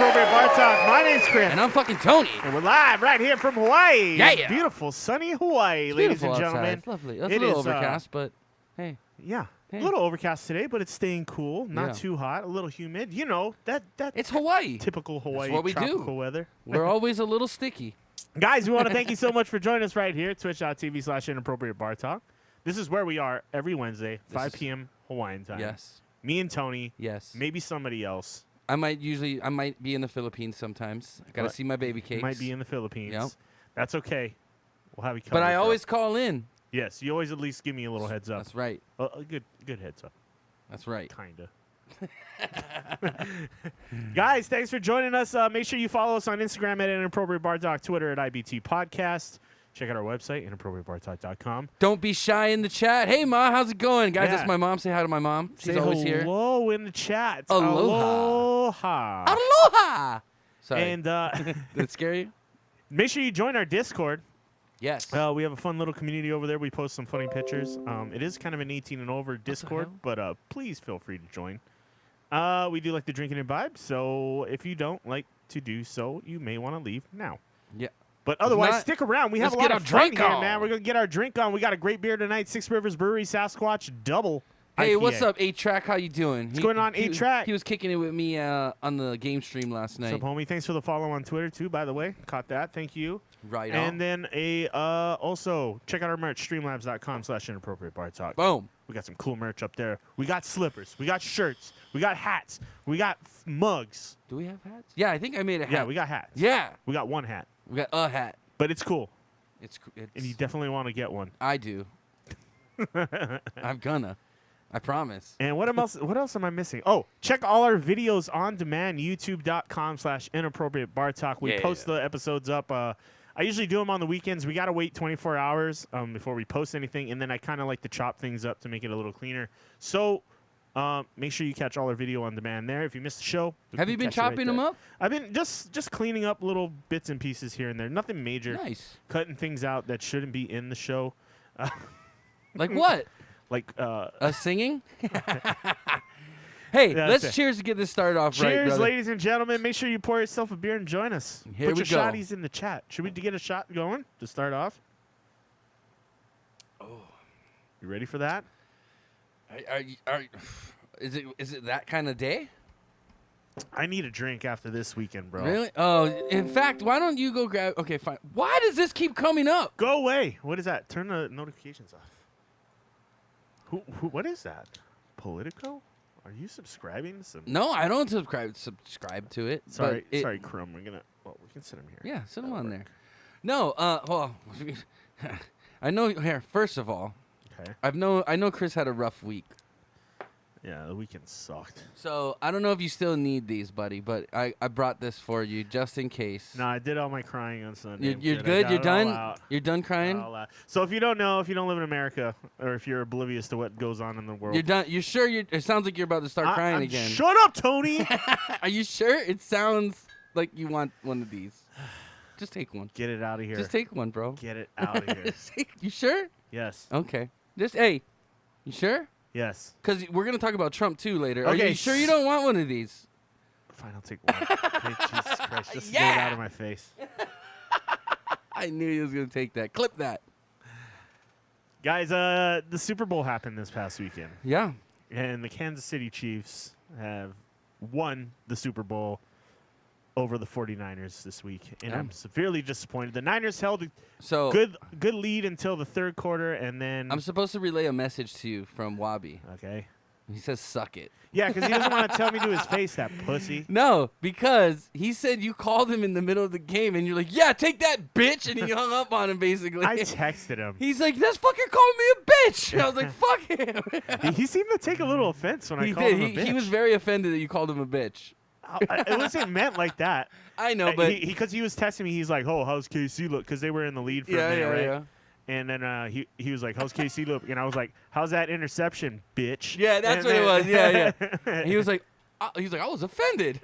Inappropriate Bar Talk. My name's Chris. And I'm fucking Tony. And we're live right here from Hawaii. Yeah. Beautiful, sunny Hawaii, ladies and gentlemen. It's lovely. It's a little overcast, but hey. Yeah. Hey. A little overcast today, but it's staying cool. Not Yeah. too hot. A little humid. You know, that It's Hawaii. typical Hawaii That's what we tropical do. weather. We're always a little sticky. Guys, we want to thank you so much for joining us right here at twitch.tv/Inappropriate Bar Talk. This is where we are every Wednesday, 5 p.m. Hawaiian time. Yes. Me and Tony. Yes. Maybe somebody else. I might be in the Philippines sometimes. I gotta Right. see my baby cakes. Might be in the Philippines. Yep. That's okay. We'll have you covered. But I bro. always call in. Yes, you always at least give me a little heads up. That's right. A good heads up. That's right. Kinda. Guys, thanks for joining us. Make sure you follow us on Instagram at Inappropriate Bar Talk, Twitter at IBT Podcast. Check out our website, inappropriatebartalk.com. Don't be shy in the chat. Hey, Ma, how's it going? Guys, Yeah. that's my mom. Say hi to my mom. She's Say always here. hello in the chat. Aloha. Aloha. Aloha! Sorry. And Did it scare you? make sure you join our Discord. Yes. We have a fun little community over there. We post some funny pictures. It is kind of an 18 and over Discord, hell? but please feel free to join. We do like the drinking and vibe, so if you don't like to do so, you may want to leave now. Yeah. But otherwise, not, stick around. We have a let's lot get of our fun drink here, on. man. We're going to get our drink on. We got a great beer tonight, Six Rivers Brewery Sasquatch Double Hey, IPA. what's up, 8-Track? How you doing? What's going on, 8-Track? He was kicking it with me on the game stream last What's up, night. homie? Thanks for the follow on Twitter, too, by the way. Caught that. Thank you. Right And on. then also, check out our merch, streamlabs.com/Inappropriate Bar Talk. Boom. We got some cool merch up there. We got slippers. We got shirts. We got hats. We got mugs. Do we have hats? Yeah, I think I made a hat. Yeah, we got hats. Yeah, We got one hat, we got a hat. but it's cool, It's and you definitely want to get one. I do. I'm gonna. I promise. And what else? What else am I missing? Oh, check all our videos on demand. YouTube.com/Inappropriate Bar Talk. We Yeah. post the episodes up. I usually do them on the weekends. We gotta wait 24 hours before we post anything, and then I kind of like to chop things up to make it a little cleaner. So make sure you catch all our video on demand there. If you missed the show, Have you been chopping them up? I've been just cleaning up little bits and pieces here and there. Nothing major. Nice. Cutting things out that shouldn't be in the show. Like what? Like Us singing? Hey, That's let's it. cheers to get this started off right, cheers, brother. ladies and gentlemen. Make sure you pour yourself a beer and join us. Here Put we your go. shotties in the chat. Should we get a shot going to start off? Oh. You ready for that? Is it that kind of day? I need a drink after this weekend, bro. Really? Oh, in fact, why don't you go grab? Okay, fine. Why does this keep coming up? Go away. What is that? Turn the notifications off. What is that? Politico? Are you subscribing to some? No, I don't subscribe to it. Sorry, but sorry, Crumb. We can sit him here. Yeah, sit them That'll on work. there. No, well, I know. Here, first of all, Okay. I know Chris had a rough week, Yeah, the weekend sucked. so I don't know if you still need these, buddy. But I brought this for you just in case. No, I did all my crying on Sunday. You're I'm good. I You're got it all done. out. You're done crying. All out. So if you don't know, if you don't live in America, or if you're oblivious to what goes on in the world, You're done. You sure? It sounds like you're about to start crying again. Shut up, Tony. Are you sure? It sounds like you want one of these. Just take one. Get it out of here. Just take one, bro. Get it out of here. You sure? Yes. Okay. Hey, you sure? Yes. Because we're going to talk about Trump, too, later. Are Okay, you sure you don't want one of these? Fine, I'll take one. Hey, Jesus Christ. Just get it Yeah. out of my face. I knew he was going to take that. Clip that. Guys, the Super Bowl happened this past weekend. Yeah. And the Kansas City Chiefs have won the Super Bowl over the 49ers this week. And Yeah. I'm severely disappointed. The Niners held a So good lead until the third quarter, and then... I'm supposed to relay a message to you from Wabi. Okay. He says, suck it. Yeah, because he doesn't want to tell me to his face, that pussy. No, because he said you called him in the middle of the game, and you're like, yeah, take that, bitch. And he hung up on him, basically. I texted him. He's like, this fucker called me a bitch. And I was like, fuck him. He seemed to take a little offense when I He called did. him a bitch. He was very offended that you called him a bitch. It wasn't meant like that. I know, but Because he was texting me, he's like, "Oh, how's KC look?" Because they were in the lead for a minute, right? And then he was like, "How's KC look?" And I was like, "How's that interception, bitch?" Yeah, that's And what it was. Yeah. then- He was like, I was offended.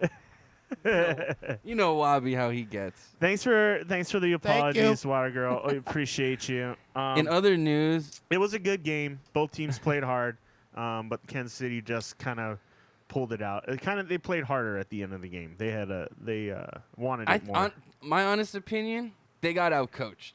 You know Wabi how he gets. Thanks for the apologies, Water Girl. I appreciate you. In other news, It was a good game. Both teams played hard, but Kansas City just kind of pulled it out. They played harder at the end of the game. They wanted it more. My honest opinion, they got outcoached.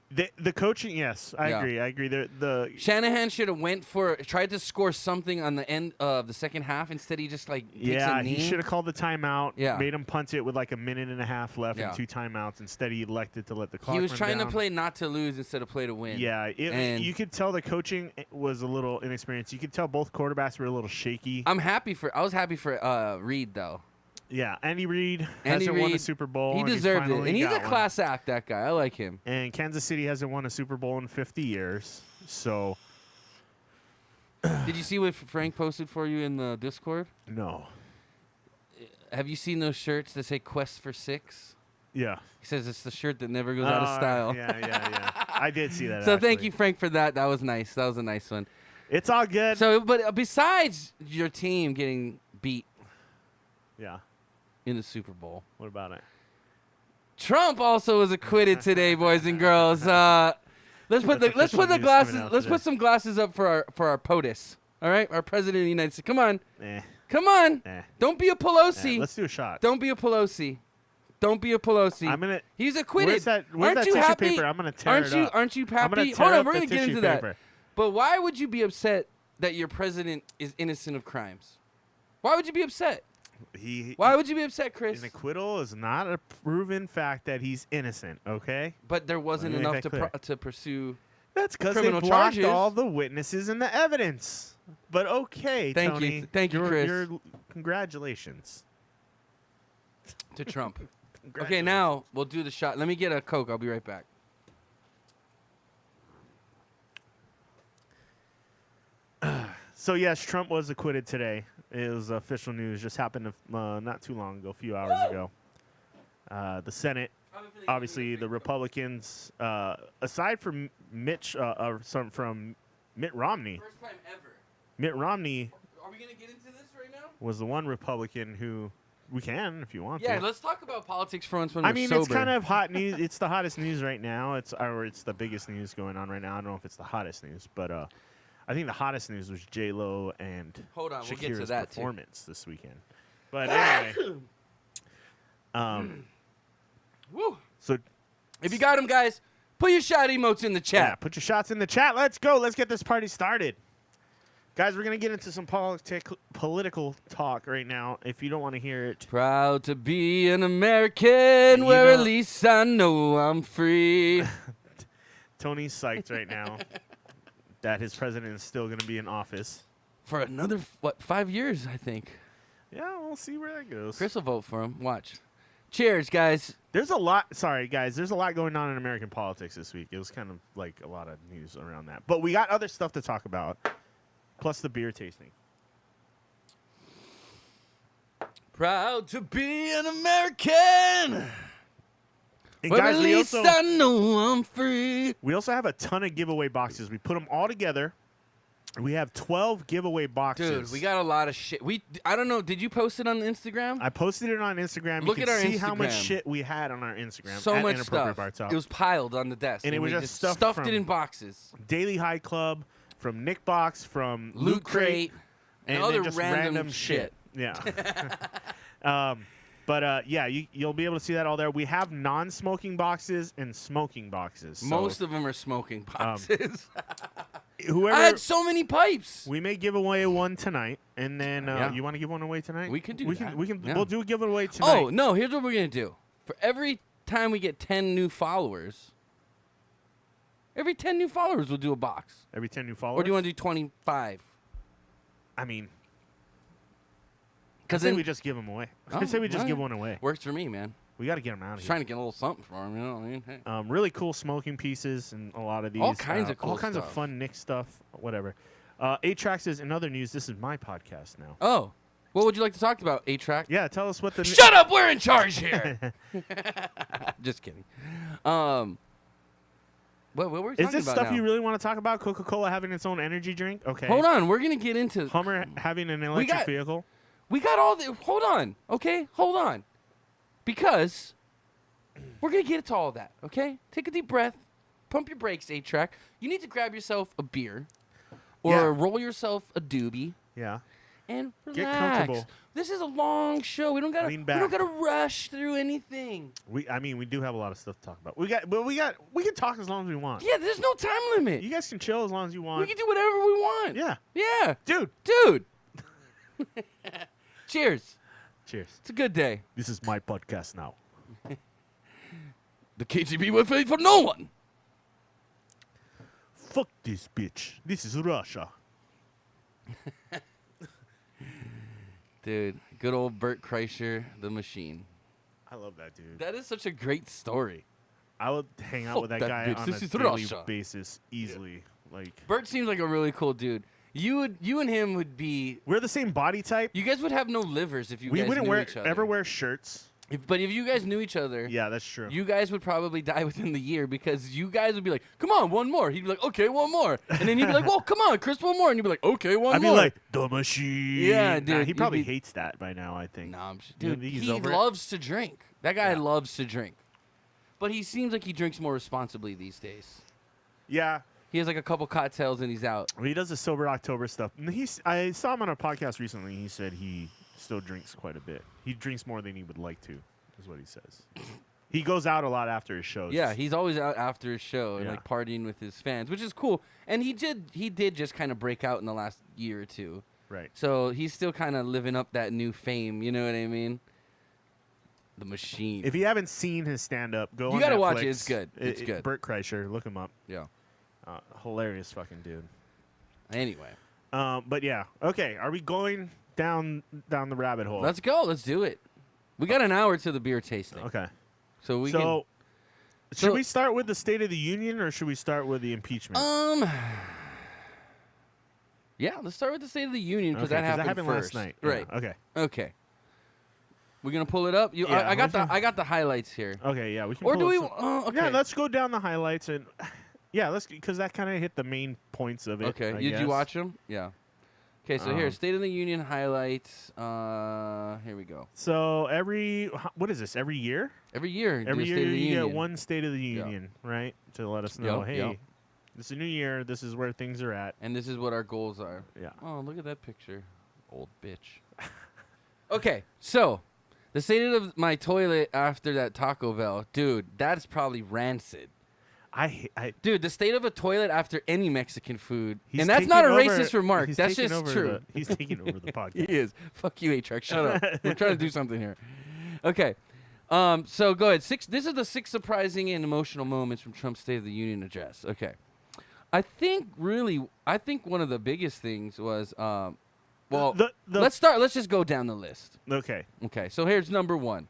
The coaching, yes, I agree. The Shanahan should have tried to score something on the end of the second half. Instead, he just takes a knee. He should have called the timeout. Yeah. Made him punt it with like a minute and a half left and 2 timeouts. Instead, he elected to let the clock. He was run trying down. to play not to lose instead of play to win. Yeah, you could tell the coaching was a little inexperienced. You could tell both quarterbacks were a little shaky. I was happy for Reed though. Yeah, Andy Reid hasn't won a Super Bowl. He deserved it, and he's a class act. That guy, I like him. And Kansas City hasn't won a Super Bowl in 50 years. So, did you see what Frank posted for you in the Discord? No. Have you seen those shirts that say "Quest for 6"? Yeah. He says it's the shirt that never goes out of style. Yeah. I did see that. So thank you, Frank, for that. That was nice. That was a nice one. It's all good. So, but besides your team getting beat, in the Super Bowl, what about it? Trump also was acquitted today, boys and girls. Let's put some glasses up for our POTUS. All right, our president of the United States. Come on, come on. Don't be a Pelosi. Let's do a shot. Don't be a Pelosi. Don't be a Pelosi. He's acquitted. Where's that tissue happy? paper? I'm gonna tear it up. Aren't you happy? Hold on, we're gonna get into that. But why would you be upset that your president is innocent of crimes? Why would you be upset? Why would you be upset, Chris? An acquittal is not a proven fact that he's innocent, okay? But there wasn't enough to pursue. That's because they blocked all the witnesses and the evidence. But okay, Tony. Thank you, Chris. Congratulations. To Trump. Okay, now we'll do the shot. Let me get a Coke. I'll be right back. So, yes, Trump was acquitted today. It was official news. Just happened not too long ago, a few hours ago. The Senate, obviously the Republicans, aside from from Mitt Romney. First time ever. Mitt Romney. Are we going to get into this right now? Was the one Republican who we can, if you want to. Yeah, let's talk about politics for once when we're sober. It's kind of hot news. It's the hottest news right now. It's the biggest news going on right now. I don't know if it's the hottest news, but I think the hottest news was J-Lo and Shakira's performance this weekend. But anyway, woo. So if you got them, guys, put your shot emotes in the chat. Yeah, put your shots in the chat. Let's go. Let's get this party started. Guys, we're going to get into some political talk right now, if you don't want to hear it. Proud to be an American where at least I know I'm free. Tony's psyched right now that his president is still going to be in office. For another, 5 years, I think. Yeah, we'll see where that goes. Chris will vote for him. Watch. Cheers, guys. There's a lot going on in American politics this week. It was kind of like a lot of news around that. But we got other stuff to talk about. Plus the beer tasting. Proud to be an American. And but guys, at least I know I'm free. We also have a ton of giveaway boxes. We put them all together. We have 12 giveaway boxes. Dude, we got a lot of shit. I don't know. Did you post it on Instagram? I posted it on Instagram. Look at our see Instagram. How much shit we had on our Instagram. So much stuff. It was piled on the desk. And it was just stuffed it in boxes. Daily High Club, from Nick Box, from Loot Crate, and other just random shit. Yeah. You'll be able to see that all there. We have non-smoking boxes and smoking boxes. Most of them are smoking boxes. Whoever, I had so many pipes. We may give away one tonight, and then you want to give one away tonight? We can do that. We'll do a giveaway tonight. Oh no! Here's what we're gonna do. For every time we get 10 new followers, every 10 new followers we'll do a box. Every 10 new followers? Or do you want to do 25? I mean, because then we just give them away. I say we just give one away. Works for me, man. We got to get them out of here. Trying to get a little something for them, you know what I mean? Hey. Really cool smoking pieces and a lot of these. All kinds of cool all kinds of fun Nick stuff, whatever. 8-Track says, in other news, this is my podcast now. Oh. What would you like to talk about, 8-Track? Yeah, tell us what the... Shut up! We're in charge here! Just kidding. What were we talking about? Is this stuff now? you really want to talk about? Coca-Cola having its own energy drink? Okay. Hold on. We're going to get into... Hummer having an electric vehicle? We got all the... Hold on. Okay? Hold on. Because we're going to get to all that. Okay? Take a deep breath. Pump your brakes, 8-Track. You need to grab yourself a beer or roll yourself a doobie. Yeah. and relax. Get comfortable. This is a long show. We don't gotta rush through anything. We do have a lot of stuff to talk about. We can talk as long as we want. Yeah, there's no time limit. You guys can chill as long as you want. We can do whatever we want. Yeah. Yeah. Dude. Cheers. Cheers. It's a good day. This is my podcast now. The KGB will pay for no one. Fuck this bitch. This is Russia. Dude, good old Bert Kreischer, the machine. I love that dude. That is such a great story. I would hang out Fuck with that that guy bitch. on This a is daily Russia. basis easily. Like Bert seems like a really cool dude. You and him would be. we're the same body type. You guys would have no livers if you We guys wouldn't knew each other. ever wear shirts. But if you guys knew each other, Yeah, that's true. you guys would probably die within the year because you guys would be like, "Come on, one more." He'd be like, "Okay, one more," and then he'd be like, "Well, come on, Chris, one more," and you'd be like, "Okay, one I'd more." be like, the machine. Yeah, dude, He you'd probably be- hates that by now, I think. Nah, You dude, think he's he over it? loves to drink. That guy Yeah. loves to drink, but he seems like he drinks more responsibly these days. Yeah. He has like a couple cocktails and he's out. He does the Sober October stuff. And I saw him on a podcast recently. He said he still drinks quite a bit. He drinks more than he would like to, is what he says. He goes out a lot after his shows. Yeah, he's always out after his show and Yeah. like partying with his fans, which is cool. And he did just kind of break out in the last year or two. Right. So he's still kind of living up that new fame. You know what I mean? The machine. If you haven't seen his stand-up, go on You gotta Netflix. watch it. It's good. It's good. Bert Kreischer, look him up. Yeah. Hilarious fucking dude. Anyway, But yeah. Okay, are we going down the rabbit hole? let's go. Let's do it. We got an hour to the beer tasting. Okay. So we So, can. should we start with the State of the Union or should we start with the impeachment? Yeah, let's start with the State of the Union because Okay, that happened last first. night. Right. Yeah, okay. Okay. We're gonna pull it up. Yeah, I got the highlights here. Okay. Yeah, we can. Or pull do up we? some- Okay. Yeah, let's go down the highlights and. Yeah, because that kind of hit the main points of it. Okay. I Did guess. you watch them? Yeah. Okay. So here, Um, State of the Union highlights. Here we go. So what is this? Every year? Every year. do Every a year State of the you Union. get one State of the Yeah. Union, right? To let us know, Yeah, hey, yeah. this is a new year. This is where things are at. And this is what our goals are. Yeah. Oh, look at that picture. Old bitch. Okay, so the state of my toilet after that Taco Bell. Dude, that's probably rancid. Dude, the state of a toilet after any Mexican food. And that's not a racist remark. That's just true. He's taking over the podcast. He is. Fuck you, A-Track. Shut up. We're trying to do something here. Okay. So go ahead. This is the 6 surprising and emotional moments from Trump's State of the Union address. Okay. I think one of the biggest things was let's just go down the list. Okay. Okay. So here's number 1.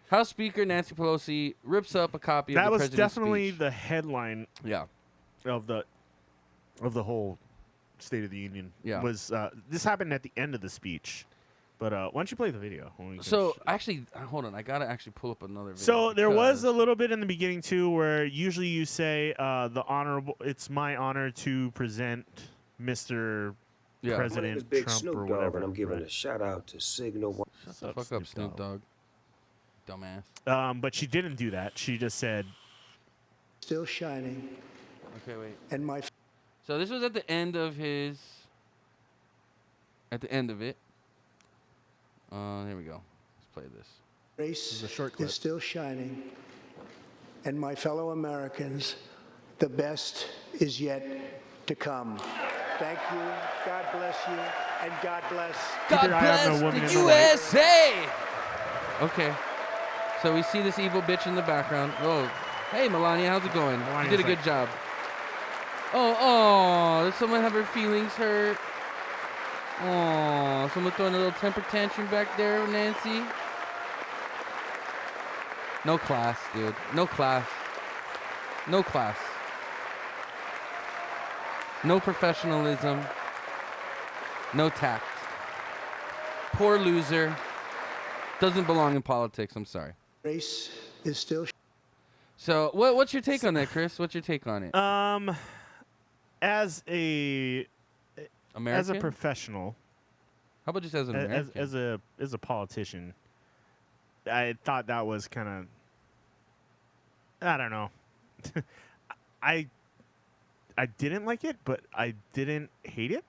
House Speaker Nancy Pelosi rips up a copy of That the was president's definitely speech. the headline Yeah. of the whole State of the Union. Yeah. Was this happened at the end of the speech? But why don't you play the video? So actually, hold on. I gotta actually pull up another video. So there was because- a little bit in the beginning too, where usually you say the honorable. It's my honor to present Mr. Yeah. President My name is Big Trump Snoop or Dogg, whatever. and I'm giving right. a shout out to Signal One. Shut the fuck up, Snoop Dogg. Dumbass. But she didn't do that. She just said, Still shining, Okay, wait. and my So this was at the end of his. At the end of it. Here we go. Let's play this. race is a short clip. is still shining, and my fellow Americans, the best is yet to come. Thank you. God bless you, and God bless. God your eye on the bless woman the in the light. USA. Okay. So we see this evil bitch in the background. Oh, hey Melania, how's it going? Melania's You did a like- good job. Oh, does someone have her feelings hurt? Oh, someone throwing a little temper tantrum back there, Nancy. No class, dude. No class. No class. No professionalism. No tact. Poor loser. Doesn't belong in politics. I'm sorry. Race is still So, what's your take on that, Chris? What's your take on it? as a American? professional, How about just as an American? as a politician, I thought that was kind of, I don't know. I didn't like it, but I didn't hate it.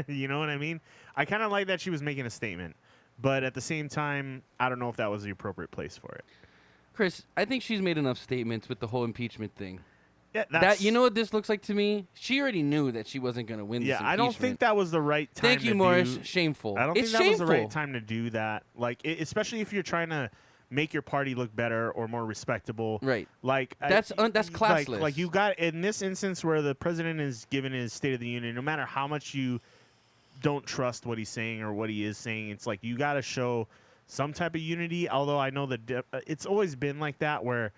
You know what I mean? I kind of like that she was making a statement, but at the same time, I don't know if that was the appropriate place for it. Chris, I think she's made enough statements with the whole impeachment thing. Yeah, That you know what this looks like to me? She already knew that she wasn't going to win this impeachment. I don't think that was the right time. Thank you, Morris. Shameful. I don't it's think that shameful. was the right time to do that. Like, especially if you're trying to make your party look better or more respectable. Right. Like that's classless. Like you got in this instance where the president is giving his State of the Union, no matter how much you don't trust what he's saying or what he is saying, it's like you got to show some type of unity. Although I know that it's always been like that, where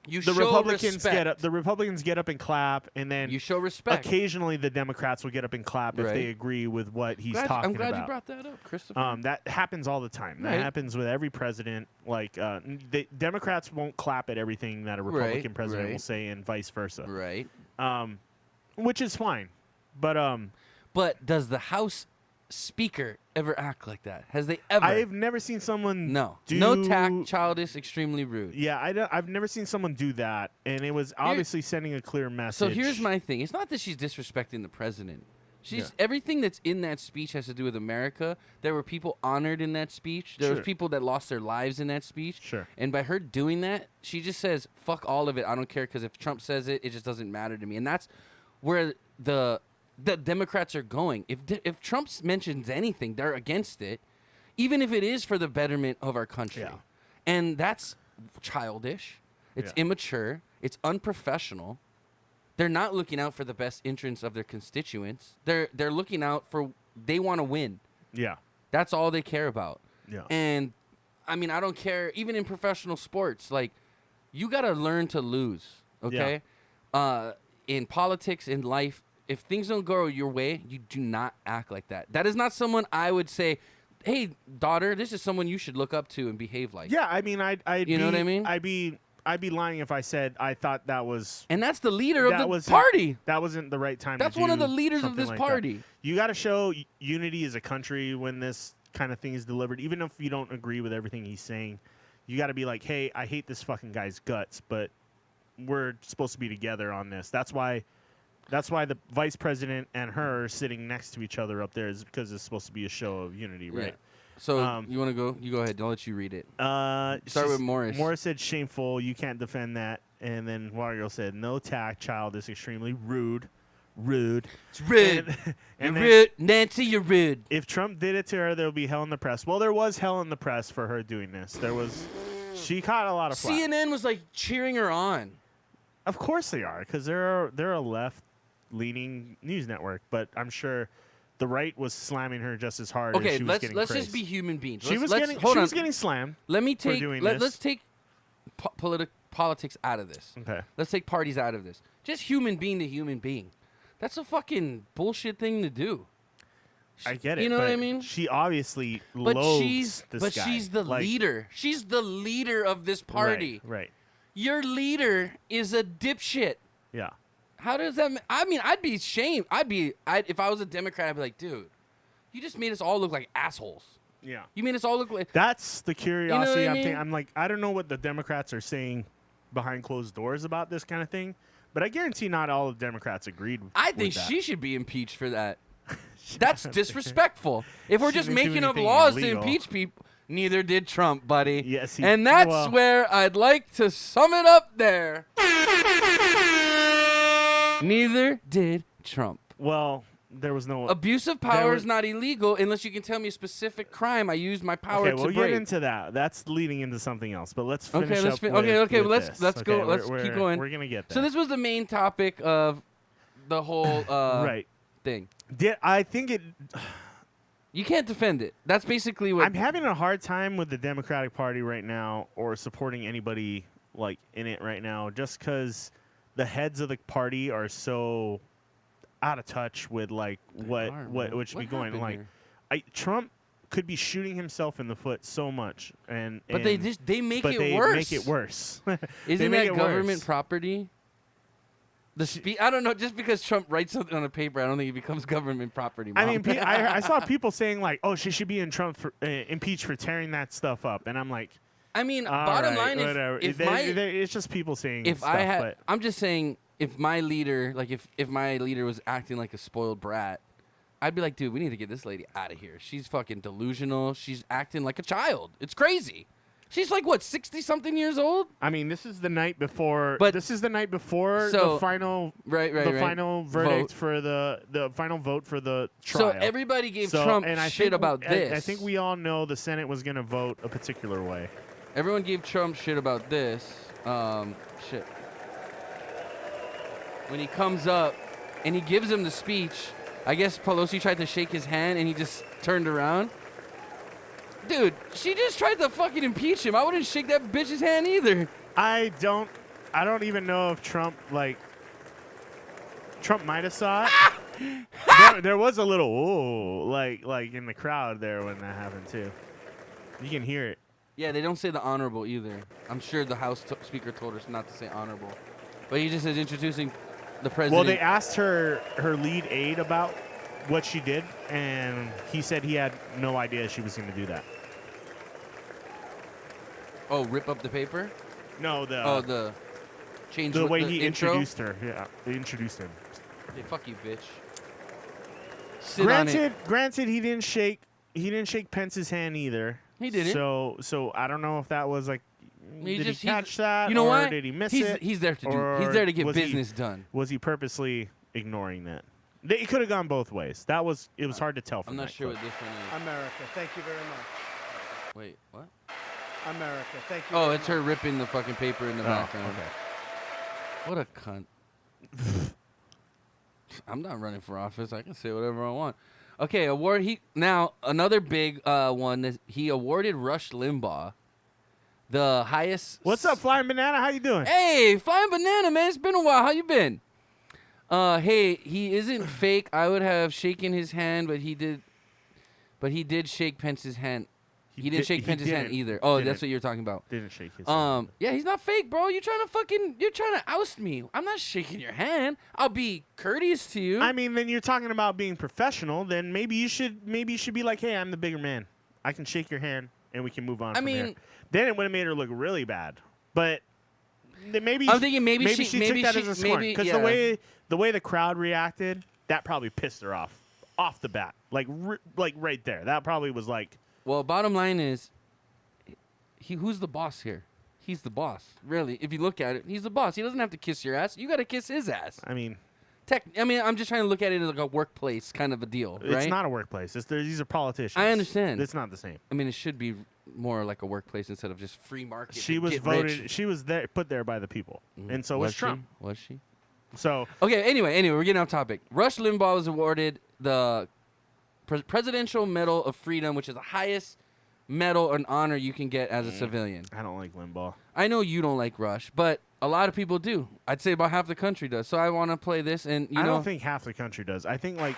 the Republicans get up and clap, and then you show respect. Occasionally, the Democrats will get up and clap if they agree with what he's talking about. I'm glad you brought that up, Christopher. That happens all the time. That happens with every president. Like, the Democrats won't clap at everything that a Republican president will say, and vice versa. Right. Which is fine, but does the House Speaker ever act like that? Has they ever? I've never seen someone. No tact, childish, extremely rude. Yeah, I've never seen someone do that, and it was obviously sending a clear message. So here's my thing: it's not that she's disrespecting the president. Everything that's in that speech has to do with America. There were people honored in that speech. There was people that lost their lives in that speech. Sure. And by her doing that, she just says, "Fuck all of it. I don't care, because if Trump says it, it just doesn't matter to me." And that's where the Democrats are going. If Trump mentions anything, they're against it, even if it is for the betterment of our country. Yeah. And that's childish. It's immature. It's unprofessional. They're not looking out for the best interests of their constituents. They're looking out for, they want to win. Yeah. That's all they care about. Yeah. And I mean, I don't care, even in professional sports, like, you got to learn to lose, okay? Yeah. In politics, in life, if things don't go your way, you do not act like that. That is not someone I would say, "Hey, daughter, this is someone you should look up to and behave like." Yeah, I mean, you know what I mean? I'd be lying if I said I thought that was. And that's the leader of the party. That wasn't the right time. That's to one do of the leaders of this like party. That. You got to show unity as a country when this kind of thing is delivered, even if you don't agree with everything he's saying. You got to be like, "Hey, I hate this fucking guy's guts, but we're supposed to be together on this." That's why the vice president and her are sitting next to each other up there, is because it's supposed to be a show of unity, right? Yeah. So you want to go? You go ahead. I'll let you read it. Start with Morris. Morris said, "Shameful. You can't defend that." And then Wario said, "No tact. Child is extremely rude. Rude. It's rude. And you're rude. Nancy, you're rude." If Trump did it to her, there would be hell in the press. Well, there was hell in the press for her doing this. There was. She caught a lot of flack. CNN was like cheering her on. Of course they are, because they're a left-leaning news network. But I'm sure the right was slamming her just as hard. Okay, as she was getting let's praised. just be human beings. She was getting slammed. Let's take politics out of this. Okay. Let's take parties out of this. Just human being to human being. That's a fucking bullshit thing to do. I get it. You know what I mean? She obviously But loathes this guy. she's the leader. She's the leader of this party. Right. Your leader is a dipshit. Yeah. How does that? I mean, I'd be ashamed. If I was a Democrat, I'd be like, dude, you just made us all look like assholes. Yeah. You made us all look like. That's the curiosity. You know what I mean? I'm like, I don't know what the Democrats are saying behind closed doors about this kind of thing, but I guarantee not all of Democrats agreed. I think she should be impeached for that. That's disrespectful. If we're just making up laws to impeach people, neither did Trump, buddy. Yes, and that's where I'd like to sum it up there. Neither did Trump. Well, there was no abuse of power is not illegal unless you can tell me a specific crime I used my power to break. Okay, we'll get into that. That's leading into something else. But let's finish let's up with let's go. Let's keep going. We're gonna get there. So this was the main topic of the whole thing. I think it. You can't defend it. That's basically what I'm having a hard time with the Democratic Party right now, or supporting anybody like in it right now, just because the heads of the party are so out of touch with like what should be going. Like, Trump could be shooting himself in the foot so much, but they make it worse. Make it worse. Isn't that government property? I don't know. Just because Trump writes something on a paper, I don't think it becomes government property. Mom. I mean, I saw people saying like, "Oh, she should be impeached for tearing that stuff up," and I'm like, I mean, bottom line, it's just people saying. I'm just saying, if my leader, like if my leader was acting like a spoiled brat, I'd be like, dude, we need to get this lady out of here. She's fucking delusional. She's acting like a child. It's crazy. She's like, what, 60-something years old? I mean, this is the night before. But this is the night before so, the final, right, final verdict vote. for the final vote for the trial. So everybody gave Trump shit about this. I think we all know the Senate was going to vote a particular way. Everyone gave Trump shit about this. Shit. When he comes up and he gives him the speech, I guess Pelosi tried to shake his hand and he just turned around. Dude, she just tried to fucking impeach him. I wouldn't shake that bitch's hand either. I don't even know if Trump might have saw it. there was a little like in the crowd there when that happened too. You can hear it. Yeah, they don't say the honorable either. I'm sure the House Speaker told us not to say honorable. But he just says introducing the president. Well, they asked her lead aide about what she did, and he said he had no idea she was going to do that. Oh, rip up the paper? No, the change the way the he intro? introduced her. Yeah, he introduced him. Hey, fuck you, bitch. Sit on it. Granted, he didn't shake Pence's hand either. He didn't. So I don't know if that was like. Did he catch that? You know or what? Did he miss he's, it? He's there to do. Or He's there to get was business done. Was he purposely ignoring that? It could have gone both ways. It was hard to tell from I'm not that sure clip. what this one is. America, thank you very much. Wait, what? America, thank you. Oh, very it's her ripping the fucking paper in the background. Okay. What a cunt. I'm not running for office. I can say whatever I want. Okay, now another big one that he awarded Rush Limbaugh the highest. What's up, Flying Banana? How you doing? Hey, Flying Banana, man. It's been a while. How you been? Hey, he isn't fake. I would have shaken his hand, but he did shake Pence's hand. He didn't shake Pence's hand either. Oh, that's what you're talking about. Didn't shake his hand. Yeah, he's not fake, bro. You're trying to oust me. I'm not shaking your hand. I'll be courteous to you. I mean, then you're talking about being professional. Then maybe you should be like, hey, I'm the bigger man. I can shake your hand and we can move on. From there. Then it would have made her look really bad. But maybe I'm thinking maybe she took that as a scorn because the way the crowd reacted, that probably pissed her off the bat, like right there. That probably was like. Well, bottom line is, who's the boss here? He's the boss, really. If you look at it, he's the boss. He doesn't have to kiss your ass. You got to kiss his ass. I mean, I'm just trying to look at it as like a workplace kind of a deal, right? It's not a workplace. These are politicians. I understand. It's not the same. I mean, it should be more like a workplace instead of just free market. She was voted. Rich. She was put there by the people, and so was Trump. Was she? So okay. Anyway, we're getting off topic. Rush Limbaugh was awarded the Presidential Medal of Freedom, which is the highest medal and honor you can get as a civilian. I don't like Limbaugh. I know you don't like Rush, but a lot of people do. I'd say about half the country does. So I want to play this, and I don't think half the country does. I think like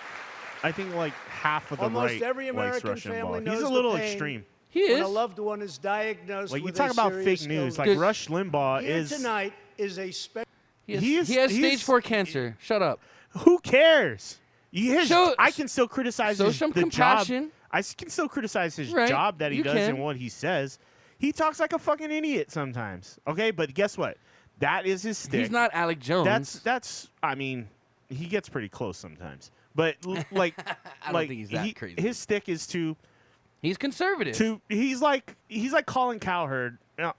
half of the Almost right every American likes Rush family Limbaugh. knows He's a the little pain extreme. He is. When a loved one is diagnosed Like you with talk a about serious fake news, illness. like Rush Limbaugh Here is. tonight is a special. He has stage 4 cancer. Shut up. Who cares? I can still criticize show his some the compassion. job. I can still criticize his Right. job that he You does can. and what he says. He talks like a fucking idiot sometimes. Okay, but guess what? That is his stick. He's not Alec Jones. That's. I mean, he gets pretty close sometimes. But like, I don't think he's that crazy. His stick is to. He's conservative. He's like Colin Cowherd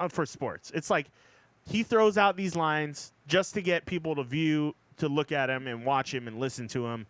for sports. It's like he throws out these lines just to get people to look at him and watch him and listen to him,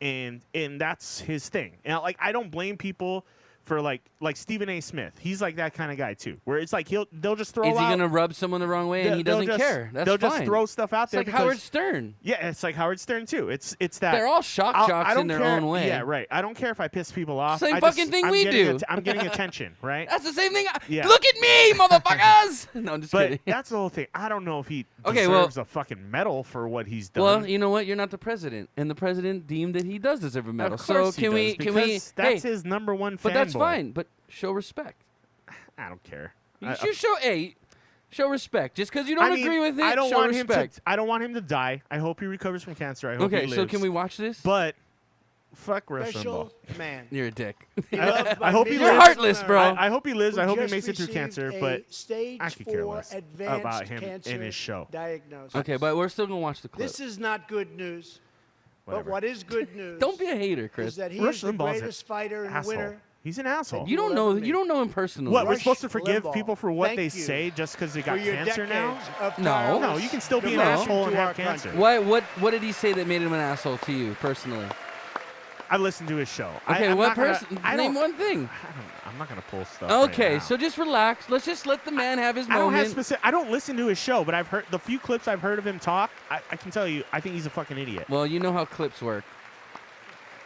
and that's his thing. And like I don't blame people for like Stephen A. Smith. He's like that kind of guy too, where it's like they'll just throw. Is he gonna rub someone the wrong way and he doesn't care? That's they'll fine. just throw stuff out there. It's like Howard Stern. Yeah, it's like Howard Stern too. It's that They're all shock jocks in their own way. Yeah, right. I don't care if I piss people off. Same fucking thing we do. I'm getting attention, right? That's the same thing. Yeah. Look at me, motherfuckers! No, I'm just But kidding. that's the whole thing. I don't know if he Okay, well- deserves a fucking medal for what he's done. Well, you know what? You're not the president, and the president deemed that he does deserve a medal. Of course So can we? because that's his number one. But that's fanboy. fine. But show respect. I don't care. You should show respect. Just because you don't agree with it, I don't show want respect. I don't want him to die. I hope he recovers from cancer. I hope he Okay, lives. so can we watch this? But fuck Rush Special Limbaugh. man. You're a dick. I hope he You're lives. heartless, bro. I hope he lives. who I hope he just makes it through received cancer. a But stage I could care 4 less advanced about him cancer in his show. diagnosis. Okay, but we're still gonna watch the clip. This is not good news. But Whatever. what is good news Don't be a hater, is Chris. that he Rush is the Limbaugh's an greatest fighter and asshole. winner. He's an asshole. You don't will know. ever You meet. don't know him personally. What, we're Rush supposed to forgive Limbaugh, people for what thank they you say just because they for got your cancer now? decades of No. tireless No, you can still be an devotion asshole and to have our cancer. country. What did he say that made him an asshole to you personally? I listened to his show. Okay, I'm what not gonna- person? I Name don't- one thing. I'm not going to pull stuff. right Okay, now. so just relax. Let's just let the man have his I don't have moment. specific. I don't listen to his show, but I've heard the few clips I've heard of him talk. I can tell you, I think he's a fucking idiot. Well, you know how clips work.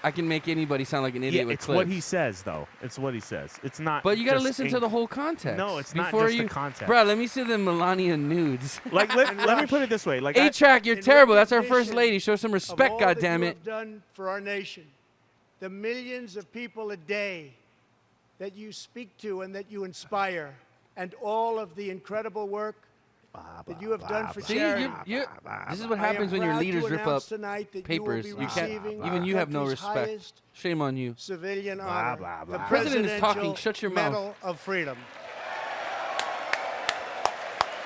I can make anybody sound like an idiot with it's clips. what he says, though. It's what he says. It's not. But you got to just listen to the whole context. No, it's not before just the you, context. Bro, let me see the Melania nudes. Like, let me put it this way. Like, A-Track, you're In terrible. That's our first recognition lady. Show some of respect, all that goddammit. you have done for our nation, the millions of people a day that you speak to and that you inspire, and all of the incredible work that you have done for See, charity. this is what I am happens when your proud to leaders rip up announce tonight that papers. You will be You can't. receiving Even our you have no country's respect. highest Shame on you. civilian honor, blah, the blah. President is talking. Presidential Shut your mouth. Medal of Freedom.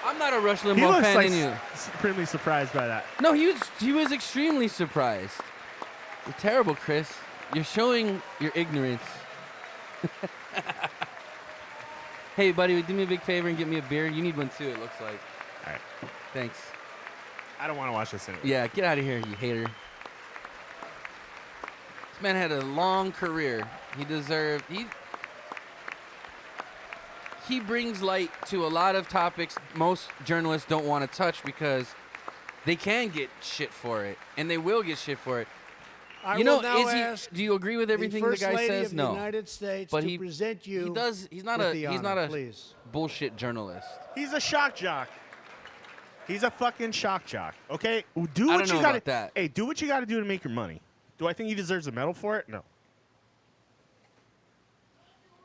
I'm not a Rush he Limbaugh looks fan like in you. supremely surprised by that. No, he was extremely surprised. You're terrible, Chris. You're showing your ignorance. Hey, buddy, do me a big favor and get me a beer. You need one too, it looks like. All right. Thanks. I don't want to watch this anyway. Yeah, get out of here, you hater. This man had a long career. He deserved. He brings light to a lot of topics most journalists don't want to touch because they can get shit for it, and they will get shit for it. I You know, will now is ask he? Do you agree with everything the the First guy Lady says? of no. the United States But to he present you He does. He's not with a. the He's not honor, a please. bullshit journalist. He's a shock jock. He's a fucking shock jock. Okay, do I what don't know you got about that. Hey, do what you got to do to make your money. Do I think he deserves a medal for it? No.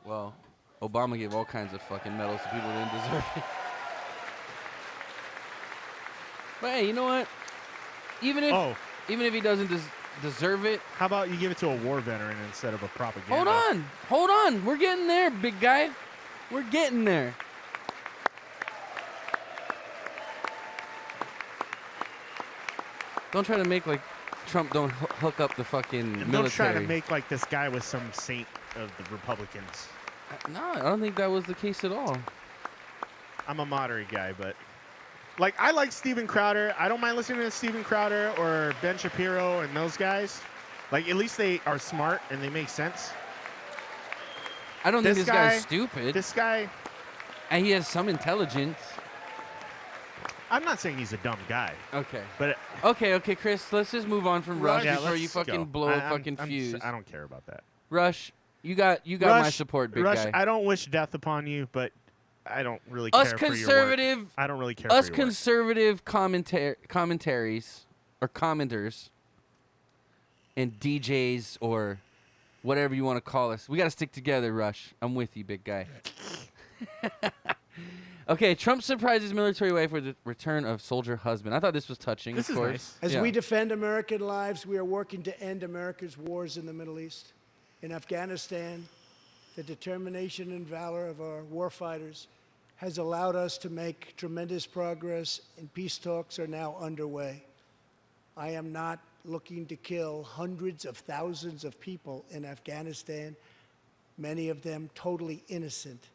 Well, Obama gave all kinds of fucking medals to people who didn't deserve it. But hey, you know what? Even if he doesn't deserve it, How about you give it to a war veteran instead of a propaganda? hold on. We're getting there, big guy. We're getting there. Don't try to make like Trump don't hook up the fucking And military. don't try to make like this guy was some saint of the Republicans. No, I don't think that was the case at all. I'm a moderate guy, but like I like Steven Crowder. I don't mind listening to Steven Crowder or Ben Shapiro and those guys. Like at least they are smart and they make sense. I don't think This this guy's guy- stupid. This guy, And he has some intelligence. I'm not saying he's a dumb guy, Okay. but Okay, Chris. Let's just move on from Rush yeah, before let's you fucking go. blow a I'm- fucking I'm fuse. I don't care about that. Rush, you got my Rush- support, big Rush, guy. I don't wish death upon you, but I don't really care Us for your conservative, work. I don't really care us for your work. conservative commentaries or commenters and DJs or whatever you want to call us. We got to stick together, Rush. I'm with you, big guy. Okay, Trump surprises military wife with the return of soldier husband. I thought this was touching. This of is course. nice. As Yeah. we defend American lives, we are working to end America's wars in the Middle East. In Afghanistan, the determination and valor of our warfighters has allowed us to make tremendous progress, and peace talks are now underway. I am not looking to kill hundreds of thousands of people in Afghanistan, many of them totally innocent.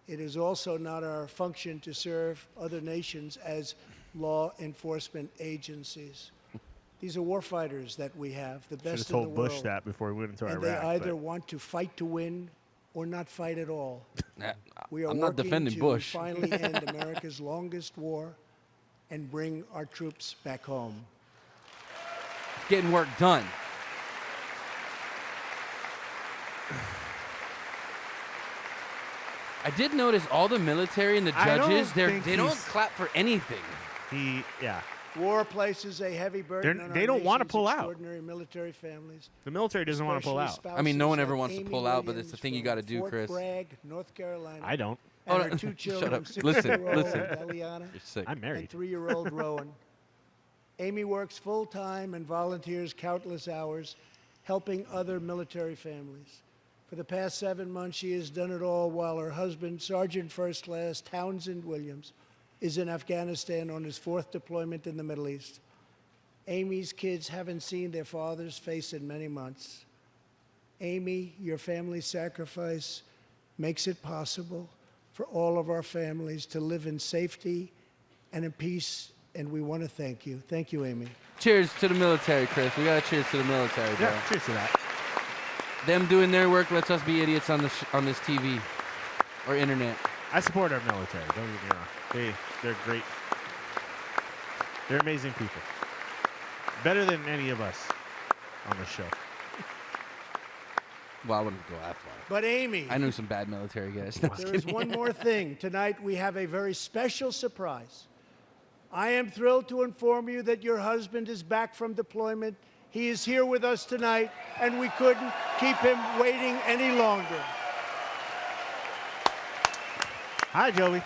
It is also not our function to serve other nations as law enforcement agencies. These are warfighters that we have, the Should have best in the told world. Bush that before we went into And Iraq. they either but want to fight to win or not fight at all. Nah, We are I'm not working defending to Bush. finally end America's longest war and bring our troops back home. Getting work done. I did notice all the military and the I don't judges, think they don't he's- clap for anything. yeah. War places a heavy burden on They our don't wanna nation's pull out. extraordinary military families. The military doesn't want to pull especially out. I mean, no one spouses ever like wants to Amy pull out, but it's Williams the thing you from gotta do, Fort Chris. Bragg, North Carolina. I don't. Oh, And her two shut children, up. Listen, 6-year-old listen. Eliana You're sick. I'm married. and 3-year-old Rowan. Amy works full-time and volunteers countless hours helping other military families. For the past 7 months, she has done it all while her husband, Sergeant First Class Townsend Williams, is in Afghanistan on his 4th deployment in the Middle East. Amy's kids haven't seen their father's face in many months. Amy, your family's sacrifice makes it possible for all of our families to live in safety and in peace, and we want to thank you. Thank you, Amy. Cheers to the military, Chris. We got to cheers to the military, bro. Yeah, cheers to that. Them doing their work lets us be idiots on this TV or internet. I support our military. Don't get me wrong. They're great. They're amazing people. Better than any of us on the show. Well, I wouldn't go that far. But Amy, I knew some bad military guys. No, there is one more thing. Tonight we have a very special surprise. I am thrilled to inform you that your husband is back from deployment. He is here with us tonight, and we couldn't keep him waiting any longer. Hi, Joey.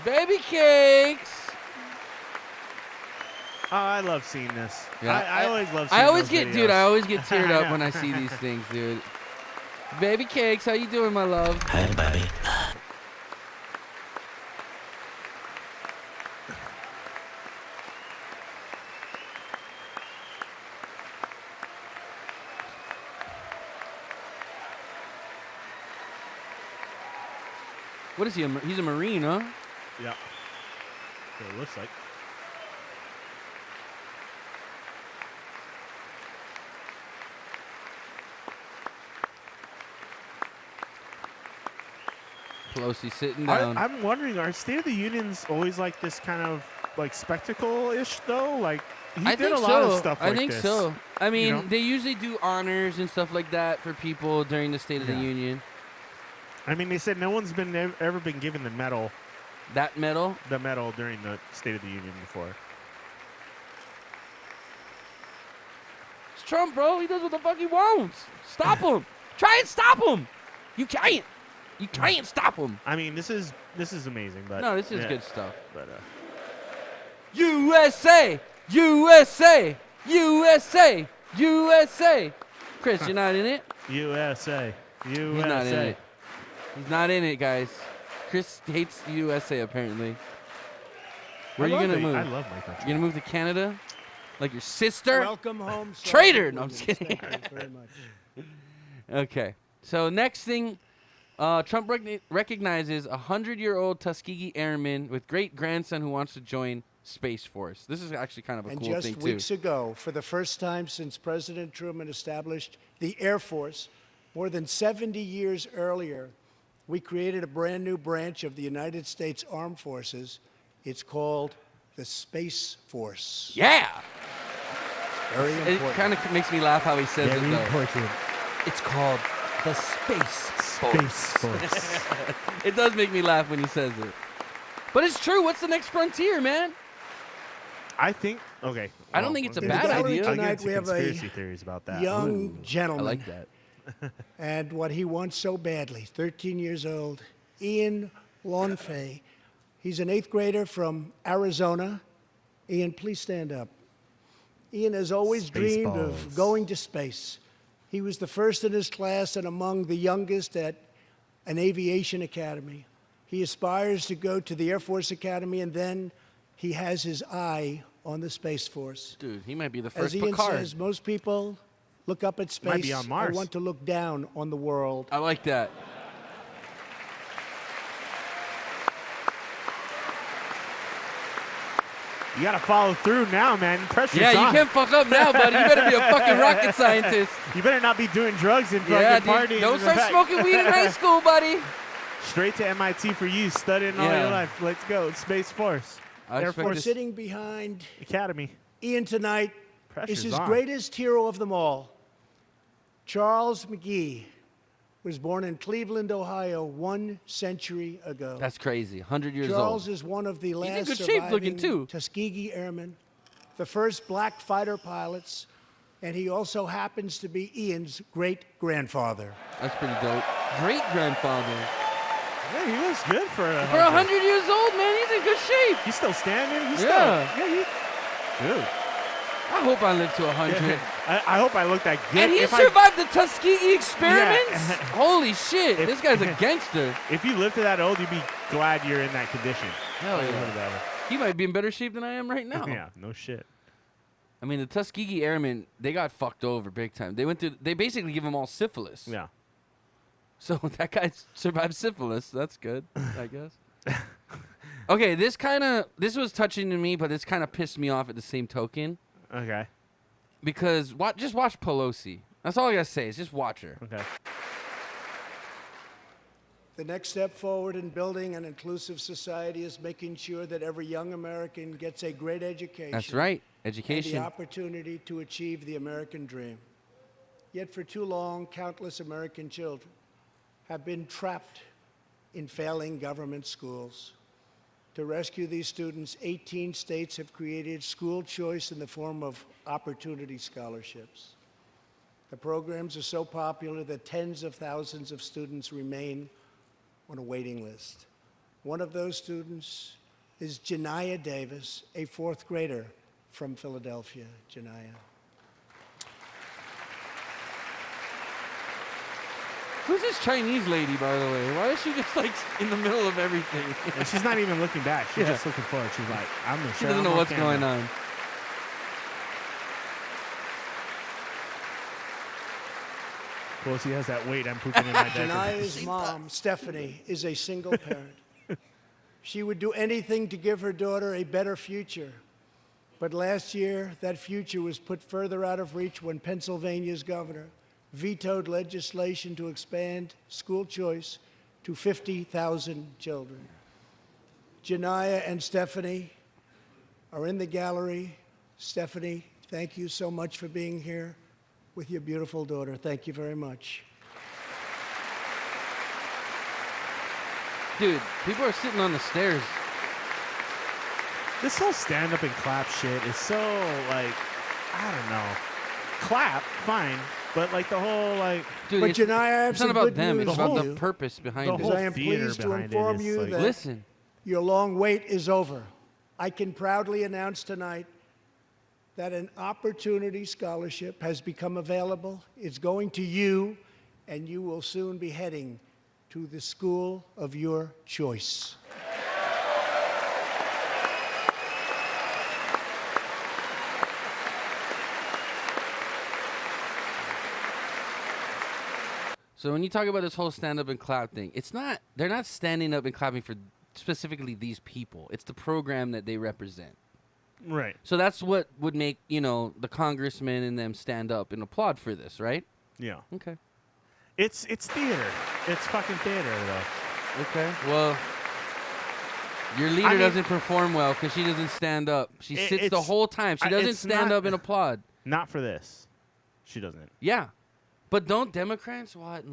Baby cakes. Oh, I love seeing this. Yeah. I always love seeing I always those get, videos. dude. I always get teared up when I see these things, dude. Baby cakes, how you doing, my love? Hi, buddy. What is he? He's a Marine, huh? Yeah. So it looks like. Pelosi sitting down. I'm wondering, are State of the Unions always like this kind of like spectacle-ish though? Like he I did think a lot so. of stuff like I think this. so. I mean, know? they usually do honors and stuff like that for people during the State of the Yeah. Union. I mean, they said no one's been ever been given the medal during the State of the Union before. It's Trump, bro. He does what the fuck he wants. Stop him. Try and stop him. You can't. You can't stop him. I mean, this is amazing, but No, this is yeah, good stuff. But USA! USA! USA! USA! Chris, you're not in it? USA, He's not in it. He's not in it, guys. Chris hates USA, apparently. Where are you going to move? I love my country. You going to move to Canada? Like your sister? Welcome home, Sergeant Traitor! No, I'm just Williams. kidding. Thank you very much. Okay. So next thing, Trump recognizes a 100-year-old Tuskegee airman with great-grandson who wants to join Space Force. This is actually kind of a And cool just thing, too. weeks ago, for the first time since President Truman established the Air Force, more than 70 years earlier, we created a brand new branch of the United States Armed Forces. It's called the Space Force. Yeah! Very It important. kind of makes me laugh how he says it, though. important. It's called the Space Space Force. It does make me laugh when he says it. But it's true. What's the next frontier, man? I think. Okay. I don't think it's a In bad the gallery idea. I'll get tonight, into we have a conspiracy theories about that. young I gentleman. like that. And what he wants so badly, 13 years old, Ian Lonfay. He's an 8th grader from Arizona. Ian, please stand up. Ian has always dreamed of Spaceballs. going to space. He was the first in his class and among the youngest at an aviation academy. He aspires to go to the Air Force Academy, and then he has his eye on the Space Force. Dude, he might be the As first Ian Picard. says, most people look up at space. Might be on Mars. I want to look down on the world. I like that. You gotta follow through now, man. Pressure's Yeah, you on. can't fuck up now, buddy. You better be a fucking rocket scientist. You better not be doing drugs and fucking Yeah, dude. partying. Don't in the start back. smoking weed in high school, buddy. Straight to MIT for you, studying all Yeah. your life. Let's go. Space Force I Air expect We're Force this- sitting behind Academy. Ian tonight Pressure's is his on. greatest hero of them all. Charles McGee was born in Cleveland, Ohio, 1 century ago. That's crazy. 100 years Charles old. is one of the in last good shape looking, surviving too. Tuskegee Airmen, the first black fighter pilots, and he also happens to be Ian's great-grandfather. That's pretty dope. Great grandfather. Yeah, he looks good for a For 100 years old, man, he's in good shape. He's still standing. He's Yeah. Still, dude. I hope I live to 100. I hope I look that good. And he If survived the Tuskegee experiments? Yeah. Holy shit, If- this guy's a gangster. If you live to that old, you'd be glad you're in that condition. Hell Put it yeah. that way. He might be in better shape than I am right now. Yeah, no shit. I mean, the Tuskegee Airmen, they got fucked over big time. They basically give them all syphilis. Yeah. So that guy survived syphilis. That's good, I guess. Okay, this was touching to me, but this kind of pissed me off at the same token. Okay. Because just watch Pelosi. That's all I gotta say is just watch her. Okay. The next step forward in building an inclusive society is making sure that every young American gets a great education. That's right, And education. the opportunity to achieve the American dream. Yet for too long, countless American children have been trapped in failing government schools. To rescue these students, 18 states have created school choice in the form of opportunity scholarships. The programs are so popular that tens of thousands of students remain on a waiting list. One of those students is Janiyah Davis, a fourth grader from Philadelphia. Janiyah. Who's this Chinese lady, by the way? Why is she just like in the middle of everything? And she's not even looking back. She's just looking forward. She's like, I'm gonna She doesn't know what's going on. Well, she has that weight. I'm pooping in my diaper. Janiyah's mom, Stephanie, is a single parent. She would do anything to give her daughter a better future. But last year, that future was put further out of reach when Pennsylvania's governor vetoed legislation to expand school choice to 50,000 children. Janiyah and Stephanie are in the gallery. Stephanie, thank you so much for being here with your beautiful daughter. Thank you very much. Dude, people are sitting on the stairs. This whole stand up and clap shit is so, like, I don't know. Clap, fine. But, like, the whole, like... Dude, But it's, Janiyah, I have it's not some about good them. news It's for about the you. purpose behind The it. whole I am theater pleased to behind it inform is you like- that Listen. your long wait is over. I can proudly announce tonight that an opportunity scholarship has become available. It's going to you, and you will soon be heading to the school of your choice. So when you talk about this whole stand up and clap thing, they're not standing up and clapping for specifically these people. It's the program that they represent. Right. So that's what would make, the congressmen and them stand up and applaud for this, right? Yeah. Okay. It's theater. It's fucking theater, though. Okay. Well, your leader doesn't perform well because she doesn't stand up. She sits the whole time. She doesn't it's stand not- up and applaud. Not for this. She doesn't. Yeah. But don't Democrats want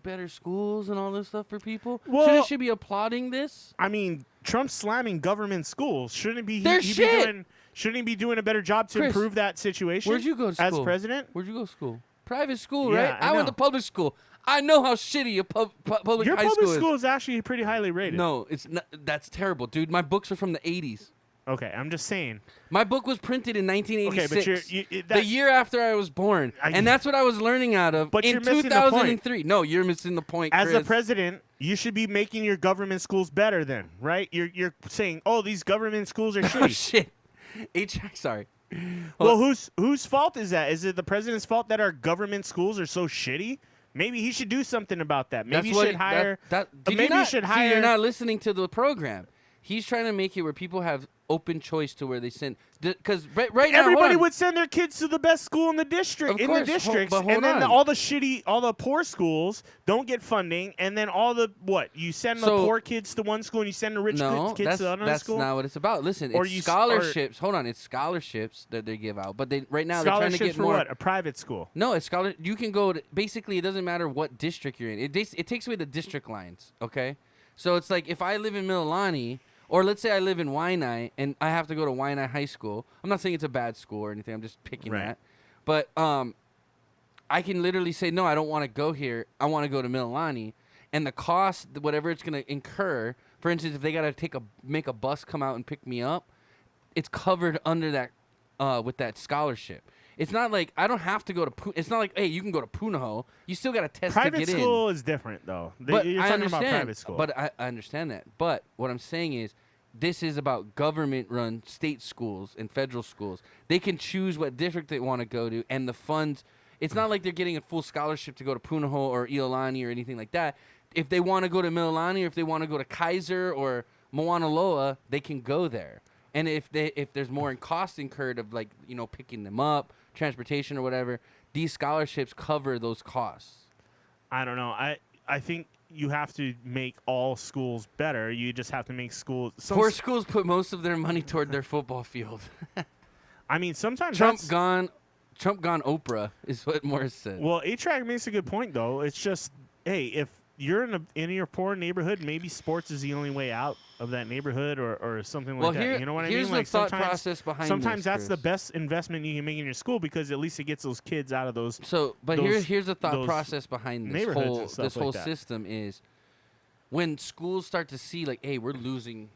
better schools and all this stuff for people? Well- Shouldn't she be applauding this? I mean, Trump's slamming government schools. Shouldn't he They're be shit. doing a better job to Chris, improve that situation? Where'd you go to school? As president? Where'd you go to school? Private school, Yeah, right? I went know. to public school. I know how shitty a public Your high public school school is. is actually pretty highly rated. No, it's not. That's terrible, dude. My books are from the 80s. Okay, I'm just saying. My book was printed in 1986. Okay, but the year after I was born. And that's what I was learning out of But in you're missing the point. 2003. No, you're missing the point, As Chris. the president, you should be making your government schools better then, right? You're saying, "Oh, these government schools are Oh, shitty." shit. Sorry. Well, whose fault is that? Is it the president's fault that our government schools are so shitty? Maybe he should do something about that. Maybe he should hire. Maybe he should hire. You're not listening to the program. He's trying to make it where people have open choice to where they send. Because right now, Everybody would send their kids to the best school in the district, Of course, the districts, but hold and then on. all the poor schools don't get funding, and then you send the So- poor kids to one school and you send the rich No, kids to another that's school. not what it's about. Listen, Or it's you scholarships. Hold on, it's scholarships that they give out. But right now they're trying to Scholarships get for more. what? A private school. No, it's scholar. You can go to basically. It doesn't matter what district you're in. It takes away the district lines. Okay, so it's like if I live in Mililani, or let's say I live in Waianae and I have to go to Waianae High School. I'm not saying it's a bad school or anything. I'm just picking Right. that. But I can literally say no. I don't want to go here. I want to go to Mililani, and the cost, whatever it's going to incur. For instance, if they got to make a bus come out and pick me up, it's covered under that with that scholarship. It's not like I don't have to go to. It's not like, hey, you can go to Punahou. You still got to test Private to get school in. is different, though. But You're I talking understand. about private school. But I understand that. But what I'm saying is, this is about government-run state schools and federal schools. They can choose what district they want to go to, and the funds. It's not like they're getting a full scholarship to go to Punahou or Iolani or anything like that. If they want to go to Mililani or if they want to go to Kaiser or Mauna Loa, they can go there. And if there's more in cost incurred of like, you know, picking them up, transportation or whatever, these scholarships cover those costs. I don't know. I think you have to make all schools better. You just have to make schools. Poor schools put most of their money toward their football field. I mean, sometimes Trump gone Oprah is what Morris said. Well, A-Track makes a good point though. It's just, hey, if you're in your poor neighborhood, maybe sports is the only way out of that neighborhood or something like that. You know what I mean? Here's the thought process behind sometimes this, that's the best investment you can make in your school because at least it gets those kids out of those. So, but here's the thought process behind this whole system is when schools start to see like, hey, we're losing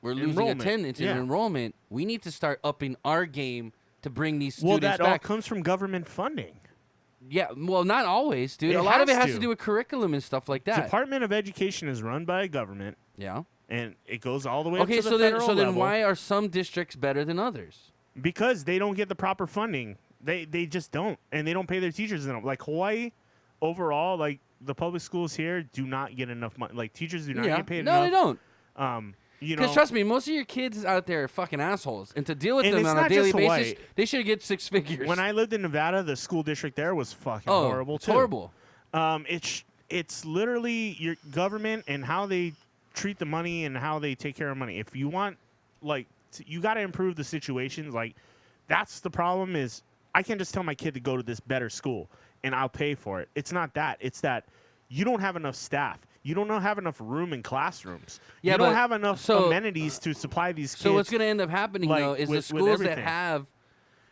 attendance and enrollment. We need to start upping our game to bring these students back. Well, that all comes from government funding. Yeah, well, not always, dude. A lot of it has to do with curriculum and stuff like that. Department of Education is run by a government. Yeah. And it goes all the way up to the so federal level. then why are some districts better than others? Because they don't get the proper funding. They just don't. And they don't pay their teachers enough. Like Hawaii, overall, like the public schools here do not get enough money. Like teachers do not get paid enough. No, they don't. Because trust me, most of your kids out there are fucking assholes, and to deal with them on a daily basis, they should get 6 figures. When I lived in Nevada, the school district there was fucking horrible too. Horrible. It's literally your government and how they treat the money and how they take care of money. If you want, like, you got to improve the situations. Like, that's the problem. Is I can't just tell my kid to go to this better school and I'll pay for it. It's not that. It's that you don't have enough staff. You don't have enough room in classrooms. Yeah, you don't have enough amenities to supply these kids. So what's going to end up happening though is the schools that have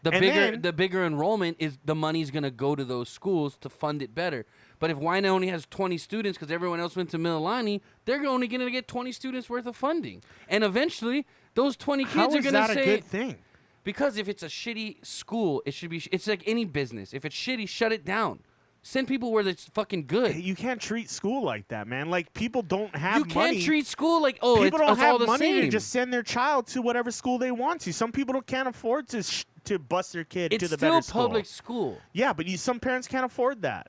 the bigger enrollment is the money's going to go to those schools to fund it better. But if Wina only has 20 students because everyone else went to Mililani, they're only going to get 20 students worth of funding. And eventually, those 20 kids are going to say... How is that a good thing? Because if it's a shitty school, it should be... It's like any business. If it's shitty, shut it down. Send people where it's fucking good. You can't treat school like that, man. Like, people don't have money. You can't treat school like, people it's don't have all the money same. to just send their child to whatever school they want to. Some people can't afford to bus their kid to the better school. It's still public school. Yeah, but some parents can't afford that.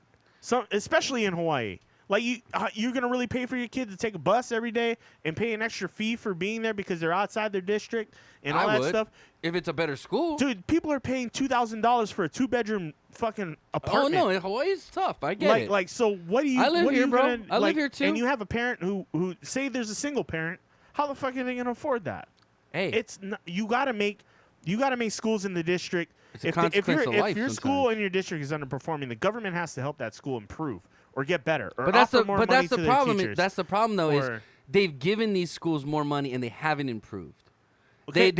Especially in Hawaii. Like, you're going to really pay for your kid to take a bus every day and pay an extra fee for being there because they're outside their district and all that stuff? If it's a better school. Dude, people are paying $2,000 for a 2-bedroom fucking apartment. Oh, no, in Hawaii it's tough. I get it. Like, so what do you... I live here, bro. I live here, too. And you have a parent who say there's a single parent. How the fuck are they going to afford that? Hey. It's not, you got to make schools in the district... If your school in your district is underperforming, the government has to help that school improve or get better. Or but that's offer more money to the their problem. teachers. That's the problem, though, is they've given these schools more money and they haven't improved. Okay,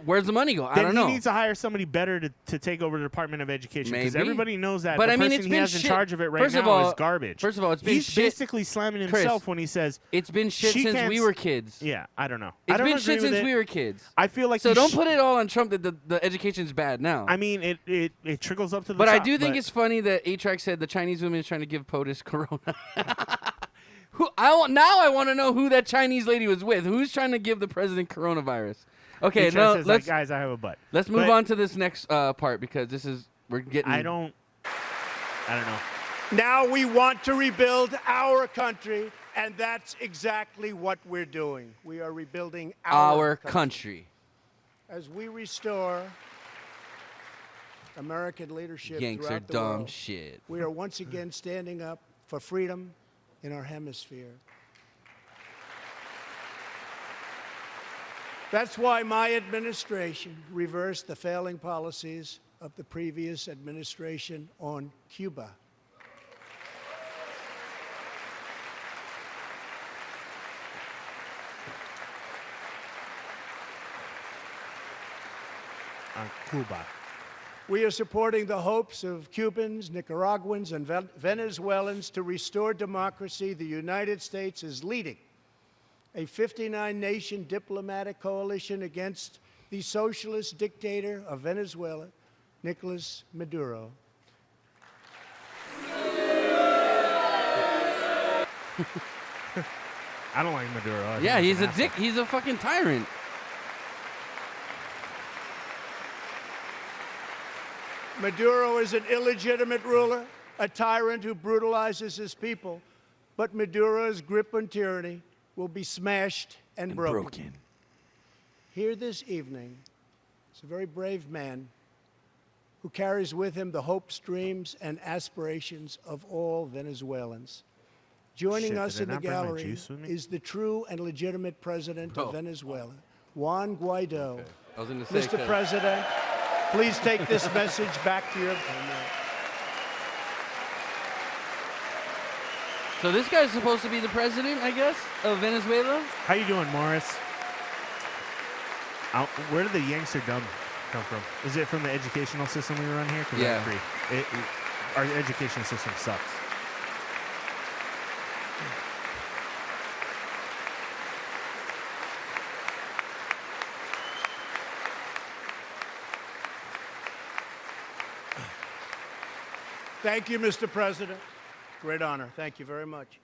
where's the money go? I don't know. He needs to hire somebody better to take over the Department of Education because everybody knows that but the I mean, person he has in charge of it right now is garbage. First of all, he's basically slamming himself when he says it's been shit since we were kids. Yeah, I don't know. It's been shit since we were kids. I feel like so. Don't put it all on Trump that the education's bad now. I mean, it trickles up to the top. But I do think it's funny that A-Track said the Chinese woman is trying to give POTUS corona. I want to know who that Chinese lady was with. Who's trying to give the president coronavirus? Okay, now guys, I have a butt. Let's move on to this next part because we're getting. I don't know. Now we want to rebuild our country, and that's exactly what we're doing. We are rebuilding our country. As we restore American leadership Yanks throughout are the dumb world, shit. we are once again standing up for freedom in our hemisphere. That's why my administration reversed the failing policies of the previous administration on Cuba. On Cuba. We are supporting the hopes of Cubans, Nicaraguans, and Venezuelans to restore democracy. The United States is leading a 59-nation diplomatic coalition against the socialist dictator of Venezuela, Nicolas Maduro. I don't like Maduro. I think Yeah, he's an a asshole. dick. He's a fucking tyrant. Maduro is an illegitimate ruler, a tyrant who brutalizes his people. But Maduro's grip on tyranny will be smashed and broken. Here this evening is a very brave man who carries with him the hopes, dreams, and aspirations of all Venezuelans. Joining Shit, us did I in the not bring my gallery juice with me? is the true and legitimate president of Venezuela, Juan Guaido. I was going to say, Mr. President, please take this message back to your... So this guy's supposed to be the president, I guess, of Venezuela? How you doing, Morris? Where did the Yanks are dumb come from? Is it from the educational system we run here? 'Cause I Yeah. agree. Our education system sucks. Thank you, Mr. President. Great honor. Thank you very much.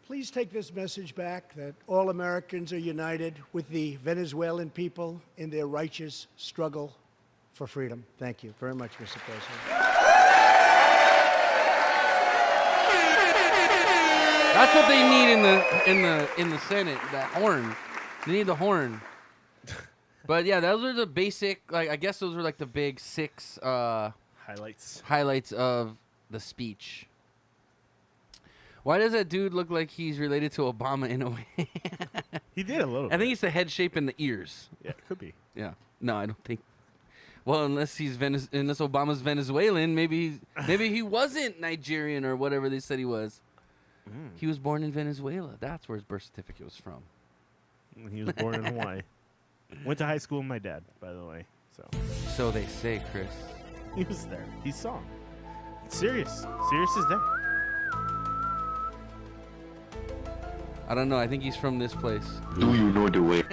Please take this message back that all Americans are united with the Venezuelan people in their righteous struggle for freedom. Thank you very much, Mr. President. That's what they need in the Senate. That horn. They need the horn. But yeah, those are the basic. Like, I guess those were like the big 6 Highlights. of the speech. Why does that dude look like he's related to Obama in a way? He did a little. I think it's the head shape and the ears. Yeah, it could be. Yeah. No, I don't think. Well, unless unless Obama's Venezuelan, maybe he wasn't Nigerian or whatever they said he was. He was born in Venezuela. That's where his birth certificate was from. He was born in Hawaii. Went to high school with my dad, by the way. So they say, Chris. He was there. He saw him. Sirius. Sirius is there. I don't know. I think he's from this place. Do you know the way?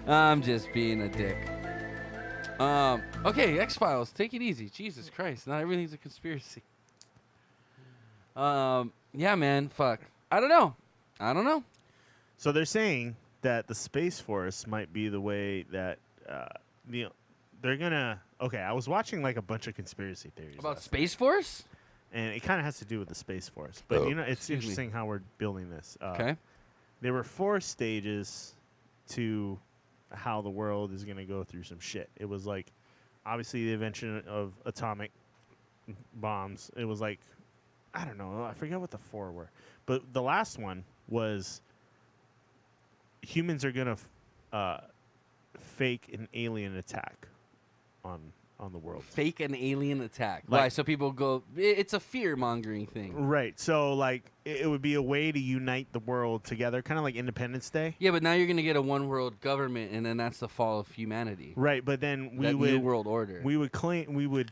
I'm just being a dick. Okay, X-Files. Take it easy. Jesus Christ. Not everything's a conspiracy. Yeah, man. Fuck. I don't know. So they're saying that the Space Force might be the way that they're gonna. Okay, I was watching like a bunch of conspiracy theories About last Space Force? night, and it kind of has to do with the Space Force. But it's excuse me. interesting how we're building this. Okay. There were 4 stages to how the world is gonna go through some shit. It was like, obviously, the invention of atomic bombs. It was like, I don't know. I forget what the 4 were. But the last one was humans are going to fake an alien attack on the world. Fake an alien attack. Like- Why? So people go, it's a fear-mongering thing. Right. So, like, it would be a way to unite the world together, kind of like Independence Day. Yeah, but now you're going to get a one-world government, and then that's the fall of humanity. Right. But then we That would new world order. we would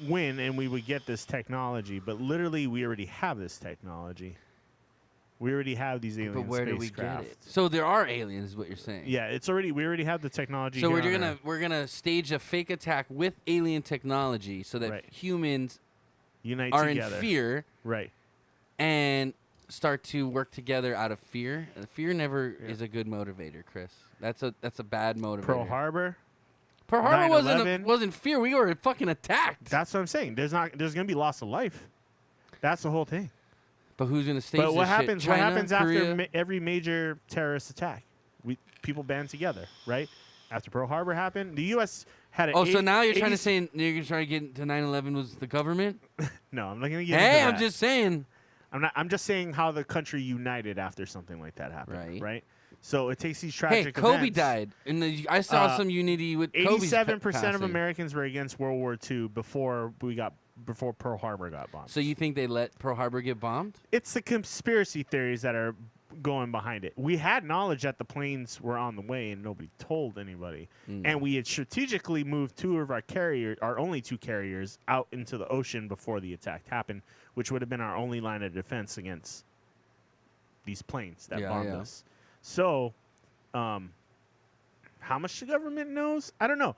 win and we would get this technology, but literally we already have this technology. We already have these alien But where do we spacecraft. get it? So there are aliens, is what you're saying. Yeah, we already have the technology. So here on Earth. we're gonna stage a fake attack with alien technology, so that Right. humans unite are together. in fear Right. and start to work together out of fear. Fear never is a good motivator, Chris. That's a bad motivator. Pearl Harbor. Pearl Harbor 9/11. wasn't fear. We were fucking attacked. That's what I'm saying. There's gonna be loss of life. That's the whole thing. But who's gonna stage But what this shit? happens? China, What happens Korea? after every major terrorist attack? People band together, right? After Pearl Harbor happened, the U.S. had an. Oh, so now you're trying to 80 say you're trying to get into 9/11 was the government? No, I'm not gonna get. Hey, into I'm that. just saying. I'm not. I'm just saying how the country united after something like that happened. Right. Right. So it takes these Hey, tragic Kobe events. died, and I saw some unity with Kobe's 87% of passing. Americans were against World War II before Pearl Harbor got bombed. So you think they let Pearl Harbor get bombed? It's the conspiracy theories that are going behind it. We had knowledge that the planes were on the way and nobody told anybody. And we had strategically moved 2 of our only 2 carriers out into the ocean before the attack happened, which would have been our only line of defense against these planes that bombed us. So, how much the government knows? I don't know.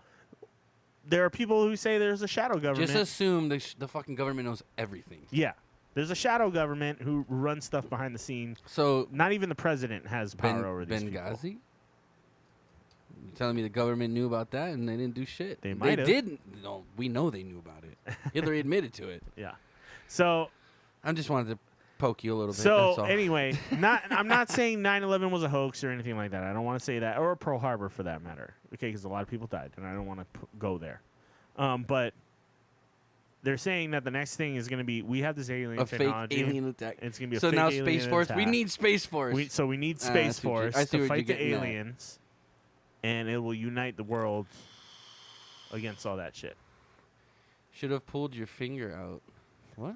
There are people who say there's a shadow government. Just assume the fucking government knows everything. Yeah. There's a shadow government who runs stuff behind the scenes. So Not even the president has power over these people. Benghazi? You telling me the government knew about that and they didn't do shit? They might have. didn't. No, we know they knew about it. Hillary admitted to it. Yeah. So I just wanted to poke you a little bit. So that's all. anyway, I'm not saying 9/11 was a hoax or anything like that. I don't want to say that, or Pearl Harbor for that matter. Okay, because a lot of people died, and I don't want to go there. But they're saying that the next thing is going to be we have this alien a technology. fake alien attack. It's going to be a so fake now alien Space Force. attack. We need Space Force. So we need Space Force I see to what fight you're the getting at. aliens, and it will unite the world against all that shit. Should have pulled your finger out. What?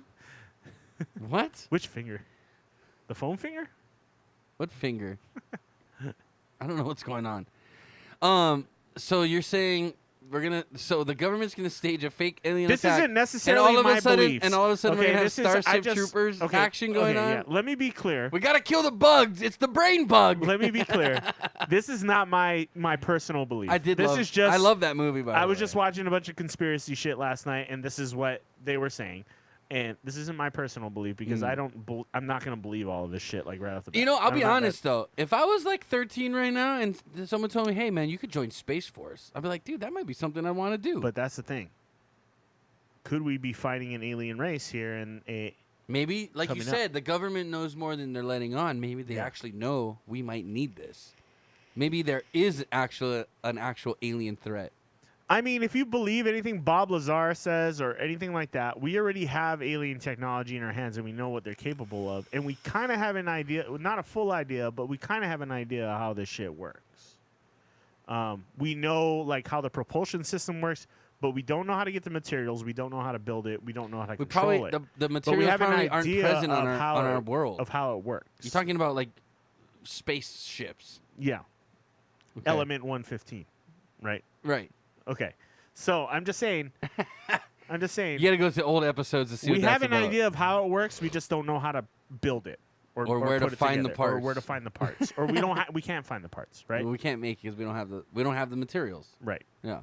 What? Which finger? The foam finger? What finger? I don't know what's going on. So you're saying so the government's gonna stage a fake alien This attack. isn't necessarily and all of my a sudden, beliefs. And all of a sudden we're Okay, gonna have this is- I Starship just- Troopers okay, action going on. Yeah. Let me be clear. We gotta kill the bugs. It's the brain bug. Let me be clear. This is not my personal belief. This is just. I love that movie. By I the was way. just watching a bunch of conspiracy shit last night, and this is what they were saying. And this isn't my personal belief because I'm not gonna believe all of this shit like right off the bat. You know, I'll I'm be not honest though. If I was like 13 right now and someone told me, "Hey man, you could join Space Force," I'd be like, "Dude, that might be something I want to do." But that's the thing. Could we be fighting an alien race here? And maybe, like you coming up. said, the government knows more than they're letting on. Maybe they actually know we might need this. Maybe there is an actual alien threat. I mean, if you believe anything Bob Lazar says or anything like that, we already have alien technology in our hands and we know what they're capable of. And we kind of have an idea, not a full idea, but we kind of have an idea of how this shit works. We know like how the propulsion system works, but we don't know how to get the materials. We don't know how to build it. We don't know how to control it. The But we materials have an probably aren't idea present on of our world. of how it works. You're talking about like spaceships. Yeah. Okay. Element 115, right? Right. Okay. So I'm just saying. I'm just saying. You got to go to old episodes to see We what that's have an about. idea of how it works. We just don't know how to build it, Or where to put it find the together, or parts. where to find the parts, or we can't find the parts, right? Well, we can't make it because we don't have the materials. Right. Yeah.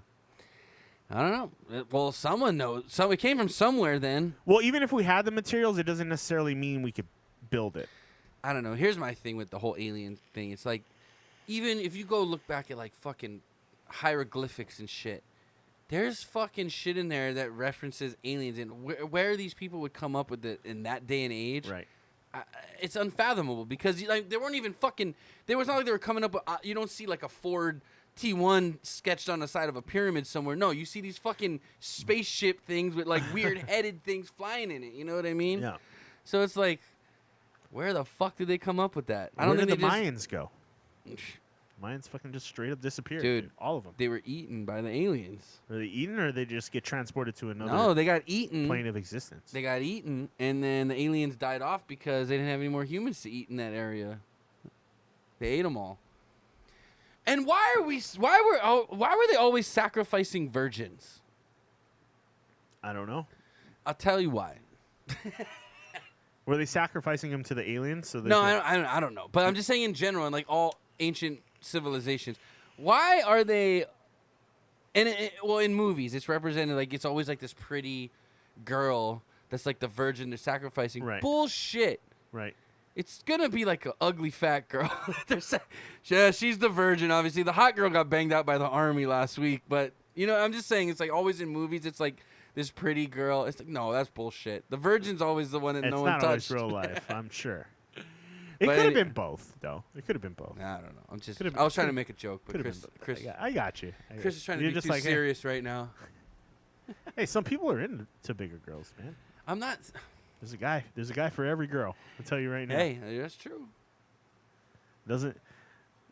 I don't know. Well, someone knows. So it came from somewhere then. Well, even if we had the materials, it doesn't necessarily mean we could build it. I don't know. Here's my thing with the whole alien thing. It's like, even if you go look back at like fucking hieroglyphics and shit, there's fucking shit in there that references aliens, and where these people would come up with it in that day and age. Right. It's unfathomable because like they weren't even fucking. There was not like they were coming up with. You don't see like a Ford T1 sketched on the side of a pyramid somewhere. No, you see these fucking spaceship things with like weird headed things flying in it. You know what I mean? Yeah. So it's like, where the fuck did they come up with that? I Where don't did think the they Mayans go? Mayans fucking just straight up disappeared. Dude, all of them. They were eaten by the aliens. Are they eaten, or they just get transported to another No, they got eaten. plane of existence? They got eaten, and then the aliens died off because they didn't have any more humans to eat in that area. They ate them all. And why were they always sacrificing virgins? I don't know. I'll tell you why. Were they sacrificing them to the aliens? So they No, could- I don't know. But I'm just saying in general, in like all ancient civilizations, why are they? And well, in movies, it's represented like it's always like this pretty girl that's like the virgin they're sacrificing. Right. Bullshit. Right. It's gonna be like an ugly fat girl. Yeah, she's the virgin. Obviously, the hot girl got banged out by the army last week. But you know, I'm just saying, it's like always in movies. It's like this pretty girl. It's like, no, that's bullshit. The virgin's always the one that It's no one not always touched. real life, I'm sure. It But could have any- been both, though. It could have been both. I don't know. I'm just. Could've- I was trying to could've- make a joke, but Could have Chris, been both. I got you. Chris is trying to You're be just too like, hey- serious right now. Hey, some people are into bigger girls, man. I'm not. There's a guy. There's a guy for every girl. I'll tell you right now. Hey, that's true. Doesn't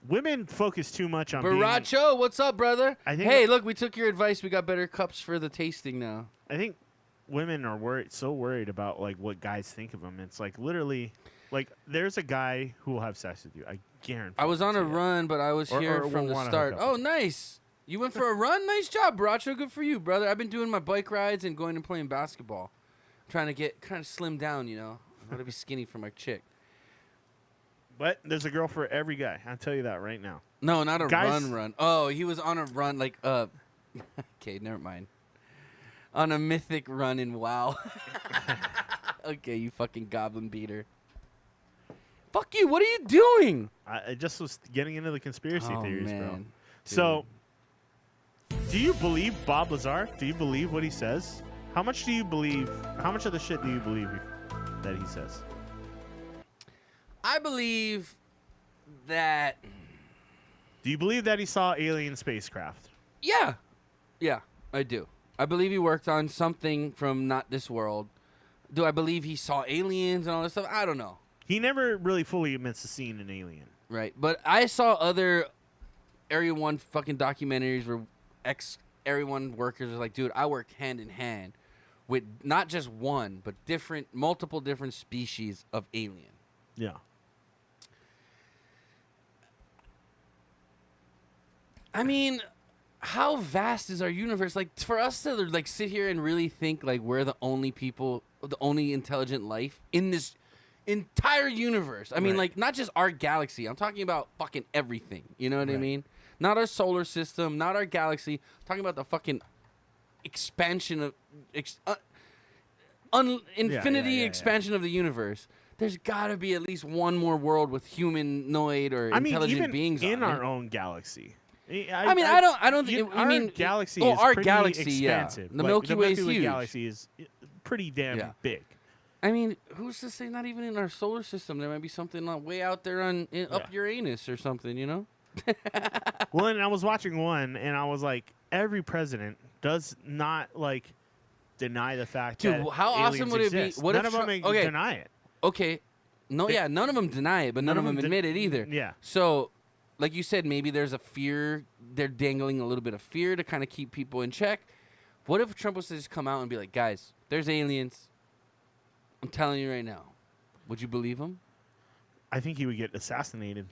women focus too much on being? Baracho, what's up, brother? I think Hey, look, we took your advice. We got better cups for the tasting now. I think women are worried about like what guys think of them. It's like literally, like there's a guy who will have sex with you. I guarantee. I was on a it. run, but I was Or- here or from will the wanna start. hook up Oh, with nice. You went for a run? Nice job, Baracho. Good for you, brother. I've been doing my bike rides and going and playing basketball. I'm trying to get kind of slim down, you know. I'm going to be skinny for my chick. But there's a girl for every guy. I'll tell you that right now. No, not a Guys- run. Oh, he was on a run like okay, never mind. On a mythic run in WoW. Okay, you fucking goblin beater. Fuck you. What are you doing? I just was getting into the conspiracy theories, bro. Man. So, do you believe Bob Lazar? Do you believe what he says? How much do you believe? How much of the shit do you believe that he says? I believe that. Do you believe that he saw alien spacecraft? Yeah, I do. I believe he worked on something from not this world. Do I believe he saw aliens and all this stuff? I don't know. He never really fully admits to seeing an alien. Right, but I saw other Area 1 fucking documentaries where ex-Area 1 workers are like, dude, I worked hand in hand with not just one, but multiple different species of alien. Yeah. I mean, how vast is our universe? Like, for us to like sit here and really think like we're the only people, the only intelligent life in this entire universe. I mean, Right. like, not just our galaxy. I'm talking about fucking everything. You know what I Right. mean? Not our solar system, not our galaxy. I'm talking about the fucking expansion of infinity expansion of the universe. There's got to be at least one more world with humanoid or intelligent even beings in on our it. own galaxy. I mean, I don't think. Our I mean, galaxy oh, is our pretty galaxy, expansive. yeah. The Like, Milky Way is huge. galaxy is pretty damn Yeah. big. I mean, who's to say not even in our solar system? There might be something way out there up Uranus or something, you know? Well, and I was watching one, and I was like, every president does not like deny the fact Dude, that how awesome aliens would it be- exist. what None if of them Trump- okay. deny it. Okay. No, yeah, none of them deny it, but none of them den- admit it either. Yeah. So, like you said, maybe there's a fear. They're dangling a little bit of fear to kind of keep people in check. What if Trump was to just come out and be like, guys, there's aliens. I'm telling you right now. Would you believe him? I think he would get assassinated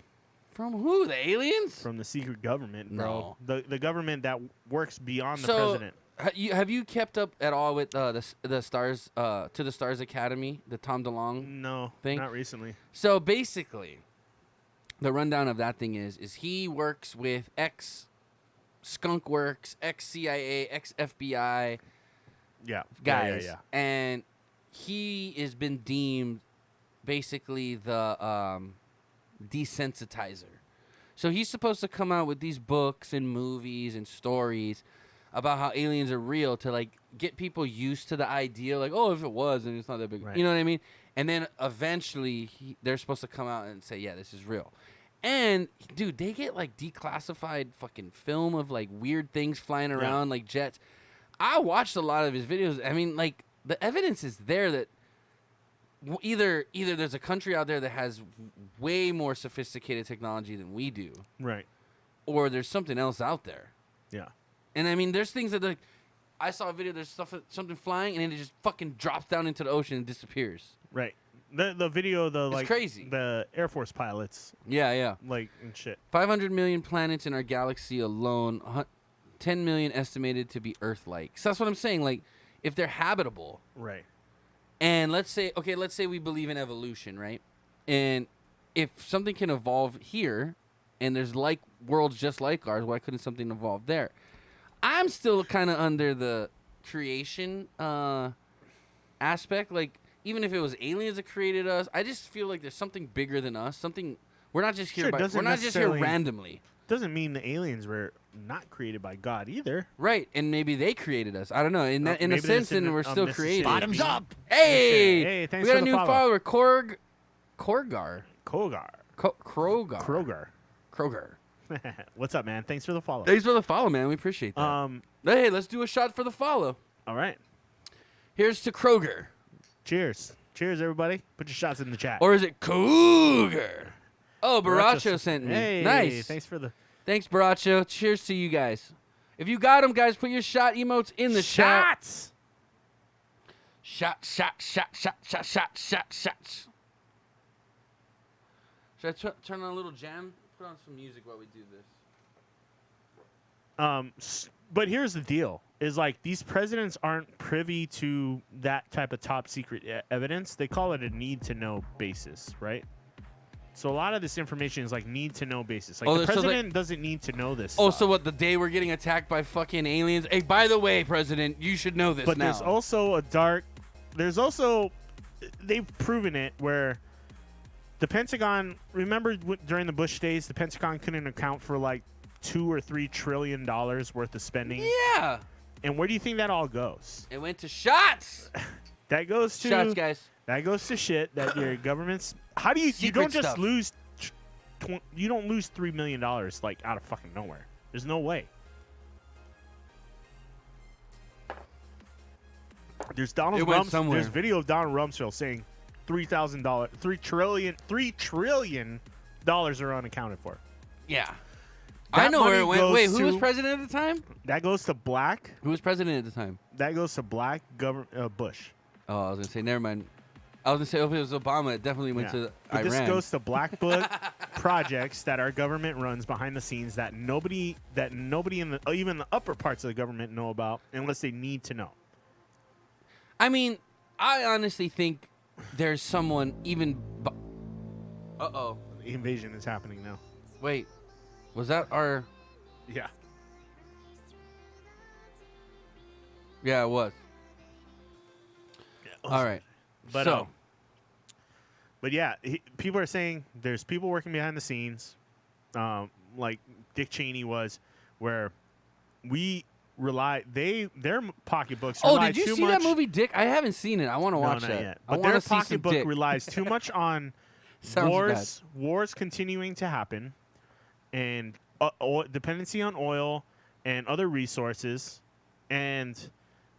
From who? The aliens? from the secret government, bro. No. The government that works beyond the So, president. Have you kept up at all with the Stars to the Stars Academy, the Tom DeLonge? No, thing? not recently. So basically, the rundown of that thing is he works with Skunk Works, CIA, FBI Yeah, guys, yeah. and he has been deemed basically the desensitizer. So he's supposed to come out with these books and movies and stories about how aliens are real to like get people used to the idea, like, oh, if it was, then it's not that big. Right. You know what I mean? And then eventually they're supposed to come out and say, yeah, this is real. And dude, they get like declassified fucking film of like weird things flying around like jets. I watched a lot of his videos. I mean, like the evidence is there that either there's a country out there that has way more sophisticated technology than we do, Right. or there's something else out there. Yeah. And I mean, there's things that like I saw a video. There's something flying, and then it just fucking drops down into the ocean and disappears. Right. The video, It's crazy. The Air Force pilots, Yeah. like, and shit. 500 million planets in our galaxy alone. 10 million estimated to be Earth-like. So that's what I'm saying. Like, if they're habitable, Right. and let's say we believe in evolution, right? And if something can evolve here, and there's like worlds just like ours, why couldn't something evolve there? I'm still kind of under the creation aspect. Like, even if it was aliens that created us, I just feel like there's something bigger than us. Something we're not just here. Sure, We're doesn't not just here necessarily- randomly, Doesn't mean the aliens were not created by God either. right? And maybe they created us. I don't know. In a maybe sense, there's then we're still Mississippi. created. Bottoms up. Hey, Hey, thanks we got for a the new follow. follower, Korgar. Kroger. What's up, man? Thanks for the follow. Thanks for the follow, man. We appreciate that. Hey, let's do a shot for the follow. All right. Here's to Kroger. Cheers. Cheers, everybody. Put your shots in the chat. Or is it Cougar? Oh, Baracho Baracho sent me. Hey, Nice. Thanks for the Thanks, Baracho. Cheers to you guys. If you got them, guys, put your shot emotes in the chat. shots. Shots. Should I turn on a little jam? Put on some music while we do this. But here's the deal: is like these presidents aren't privy to that type of top secret evidence. They call it a need to know basis, right? So a lot of this information is like need to know basis. Like the so president doesn't need to know this. Oh, stuff. so what? The day we're getting attacked by fucking aliens? Hey, by the way, President, you should know this But now. there's also they've proven it where the Pentagon. Remember during the Bush days, the Pentagon couldn't account for like $2 or $3 trillion worth of spending. Yeah. And where do you think that all goes? It went to shots. That goes to Shots, guys. That goes to shit that your government's. How do you? Secret You don't just stuff. lose. You don't lose $3 million like out of fucking nowhere. There's no way. There's It went somewhere. There's video of Donald Rumsfeld saying $3 trillion are unaccounted for. Yeah. That I know where money it went. goes Wait, who was to- president at the time? That goes to black. Who was president at the time? That goes to black government Bush. Oh, I was gonna say, never mind. I was gonna say, if it was Obama, it definitely went Yeah. to But Iran. this goes to black book projects that our government runs behind the scenes that nobody in the even the upper parts of the government know about unless they need to know. I mean, I honestly think there's someone even. Uh-oh. The invasion is happening now. Wait, was that our? Yeah. Yeah, it was. All right. But so, but yeah, people are saying there's people working behind the scenes, like Dick Cheney was, where we rely their pocketbooks. oh, rely did you too see much, that movie, Dick? I haven't seen it. I want to No, watch not that. yet. I But want their to see some pocketbook Dick. relies too much on Sounds wars continuing to happen, and dependency on oil and other resources, and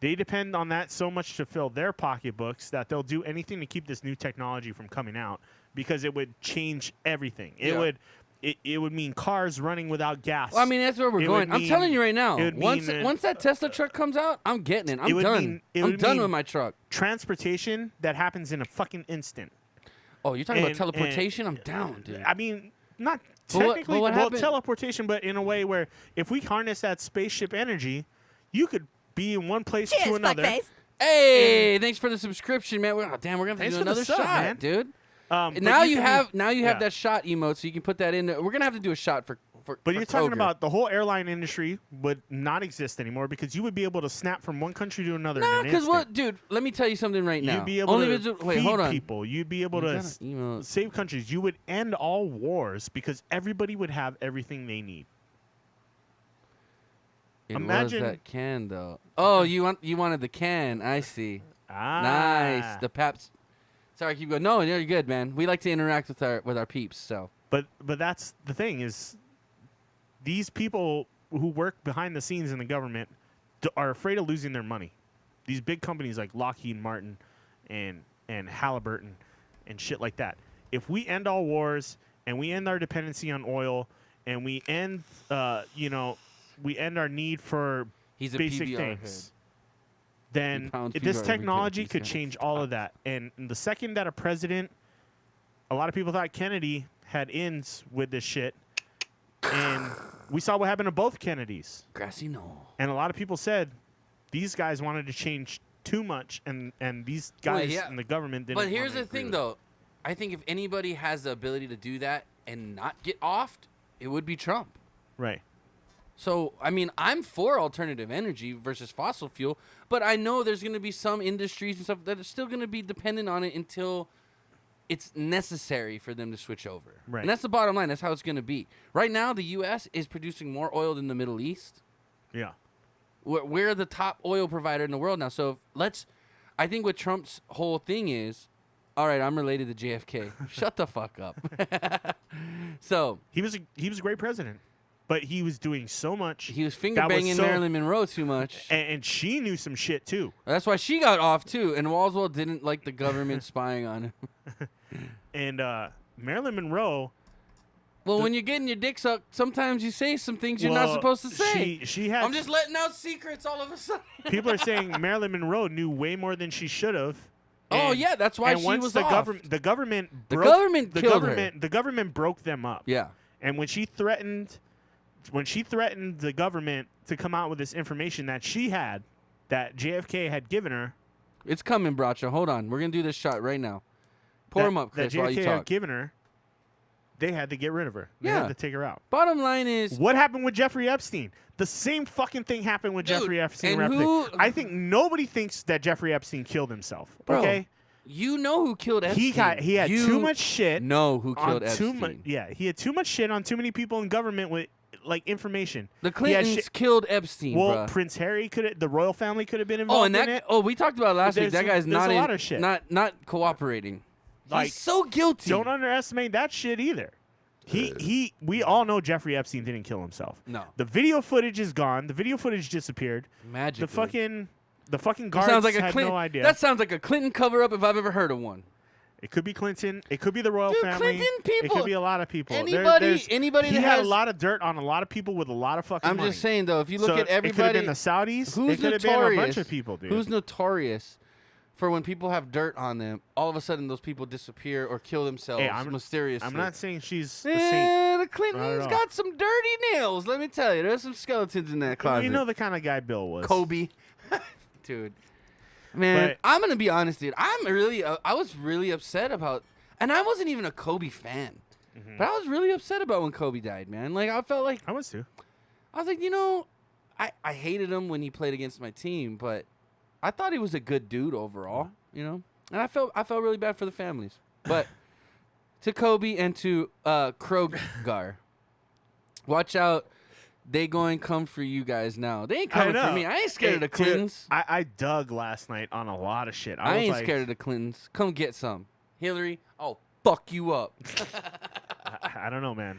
they depend on that so much to fill their pocketbooks that they'll do anything to keep this new technology from coming out because it would change everything. It would mean cars running without gas. Well, I mean, that's where we're It going. would I'm telling you right now. it would Once mean, once that Tesla truck comes out, I'm getting it. I'm would done. mean- it I'm would done mean- with my truck. transportation that happens in a fucking instant. Oh, you're talking about and- teleportation? I'm down, dude. I mean, not But what- technically but what happened- teleportation, but in a way where if we harness that spaceship energy, you could be in one place to another. Hey, thanks for the subscription, man. Oh, damn, we're gonna have Thanks to do for the another sub, shot, man. dude. But Now you can- have yeah. that shot emote, so you can put that in. We're gonna have to do a shot for. But for you're talking Kroger. about the whole airline industry would not exist anymore because you would be able to snap from one country to another. Nah, in an because what, instant. dude? Let me tell you something right now. You'd be able Only to visual- wait, feed hold on. people. You'd be able You to got an email. save countries. You would end all wars because everybody would have everything they need. It Imagine- was that can though. Oh, you wanted the can? I see. Nice. The Paps. Sorry, keep going. No, you're good, man. We like to interact with our peeps. So But that's the thing is, these people who work behind the scenes in the government are afraid of losing their money. These big companies like Lockheed Martin and Halliburton and shit like that. If we end all wars and we end our dependency on oil and we end, we end our need for he's a basic PBR things, head. then pounds this PBR technology every could day. change all of that. And the second that a president, a lot of people thought Kennedy had ends with this shit, and we saw what happened to both Kennedys. Grassy knoll. And a lot of people said these guys wanted to change too much, and these guys yeah. in the government didn't. But here's wanna the agree thing, with it. though. I think if anybody has the ability to do that and not get offed, it would be Trump. Right. So, I mean, I'm for alternative energy versus fossil fuel, but I know there's going to be some industries and stuff that are still going to be dependent on it until it's necessary for them to switch over. Right. And that's the bottom line. That's how it's going to be. Right now, the U.S. is producing more oil than the Middle East. Yeah. We're the top oil provider in the world now. So I think what Trump's whole thing is, all right, I'm related to JFK. Shut the fuck up. So He was a great president, but he was doing so much. he was finger that was banging so- Marilyn Monroe too much. and she knew some shit too. That's why she got off too. And Walsall didn't like the government spying on him. And Marilyn Monroe. Well, when you're getting your dick sucked, sometimes you say some things you're not well, supposed to say. She had. I'm just letting out secrets all of a sudden. People are saying Marilyn Monroe knew way more than she should have. Oh, yeah, that's why and she once was the off. government, the government, The broke, government the killed her. government, the government broke them up. Yeah. And when she threatened the government to come out with this information that she had, that JFK had given her, It's coming, Bracha. Hold on. We're going to do this shot right now. Pour that, him up, that Chris, while JFK you had talk. given her, they had to get rid of her. They Yeah. had to take her out. Bottom line is, What happened with Jeffrey Epstein? The same fucking thing happened with Dude, Jeffrey Epstein. and and who- I think nobody thinks that Jeffrey Epstein killed himself. Bro, Okay. You know who killed Epstein. He had too much shit. Know who on killed Epstein. he had too much shit on too many people in government with information. The Clintons killed Epstein, Well, bruh. Prince Harry the royal family could have been involved in it. Oh, we talked about it last week. That guy's there's a lot of shit. not cooperating. Like, He's so guilty. Don't underestimate that shit either. We all know Jeffrey Epstein didn't kill himself. No. The video footage is gone. The video footage disappeared. Magically. The fucking guards sounds like had no idea. That sounds like a Clinton cover-up if I've ever heard of one. It could be Clinton. It could be the royal Dude, family. Clinton people. It could be a lot of people. Anybody he that had has a lot of dirt on a lot of people with a lot of fucking I'm money. just saying, though, if you look at everybody. It could have been the Saudis. Who's it could have been a bunch of people, dude. Who's notorious for when people have dirt on them, all of a sudden those people disappear or kill themselves mysteriously? I'm not saying she's a saint. The Clintons got some dirty nails. Let me tell you, there's some skeletons in that closet. You know the kind of guy Bill was. Kobe. Dude. Man, But, I'm going to be honest, dude. I was really upset about, and I wasn't even a Kobe fan, but I was really upset about when Kobe died, man. Like, I felt like, I was too. I was like, I hated him when he played against my team, but I thought he was a good dude overall, and I felt really bad for the families. But to Kobe and to Krogar, watch out. They going to come for you guys now. They ain't coming for me. I ain't scared of the Clintons. Dude, I dug last night on a lot of shit. I ain't scared of the Clintons. Come get some. Hillary, I'll fuck you up. I don't know, man.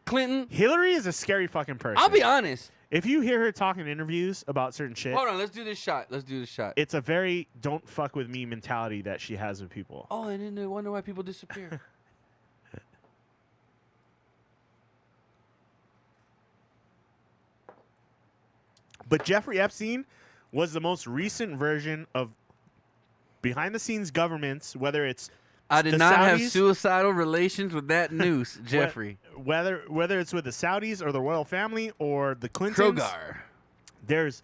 Clinton. Hillary is a scary fucking person. I'll be honest. If you hear her talk in interviews about certain shit. Hold on, let's do this shot. It's a very don't fuck with me mentality that she has with people. Oh, and then they wonder why people disappear. But Jeffrey Epstein was the most recent version of behind-the-scenes governments, whether it's I did the not have Saudis, suicidal relations with that noose, Jeffrey. Whether it's with the Saudis or the royal family or the Clintons. Krogar. There's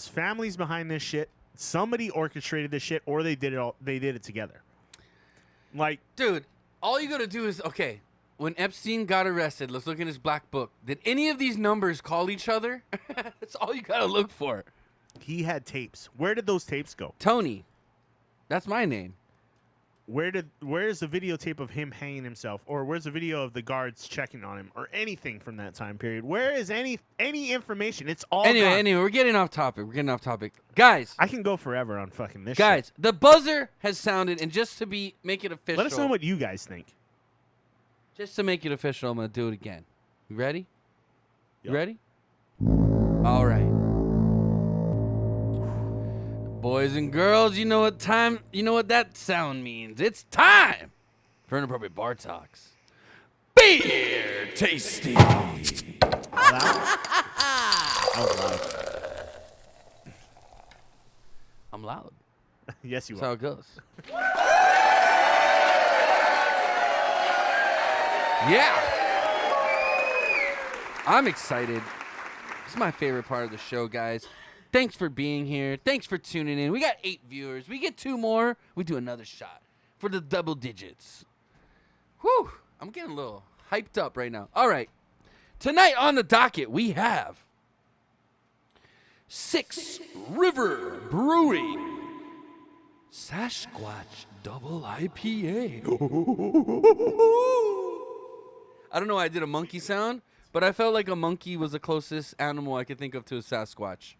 families behind this shit. Somebody orchestrated this shit, or they did it together. Like, dude, all you gotta do is okay. When Epstein got arrested, let's look in his black book. Did any of these numbers call each other? That's all you gotta look for. He had tapes. Where did those tapes go? Tony. That's my name. Where's the videotape of him hanging himself, or where's the video of the guards checking on him, or anything from that time period? Where is any information? It's all gone. Anyway, we're getting off topic. Guys. I can go forever on fucking this Guys, shit. the buzzer has sounded, and just to make it official. Let us know what you guys think. Just to make it official, I'm gonna do it again. You ready? Yep. You ready? All right. Boys and girls, you know what that sound means. It's time for Inappropriate Bar Talks. Beer tasting. I'm loud. Yes, you That's are. how it goes. Yeah. I'm excited. This is my favorite part of the show, guys. Thanks for being here. Thanks for tuning in. We got 8 viewers. We get 2 more. We do another shot for the double digits. Whew. I'm getting a little hyped up right now. All right. Tonight on the docket, we have 6 River Brewing Sasquatch Double IPA. I don't know why I did a monkey sound, but I felt like a monkey was the closest animal I could think of to a Sasquatch.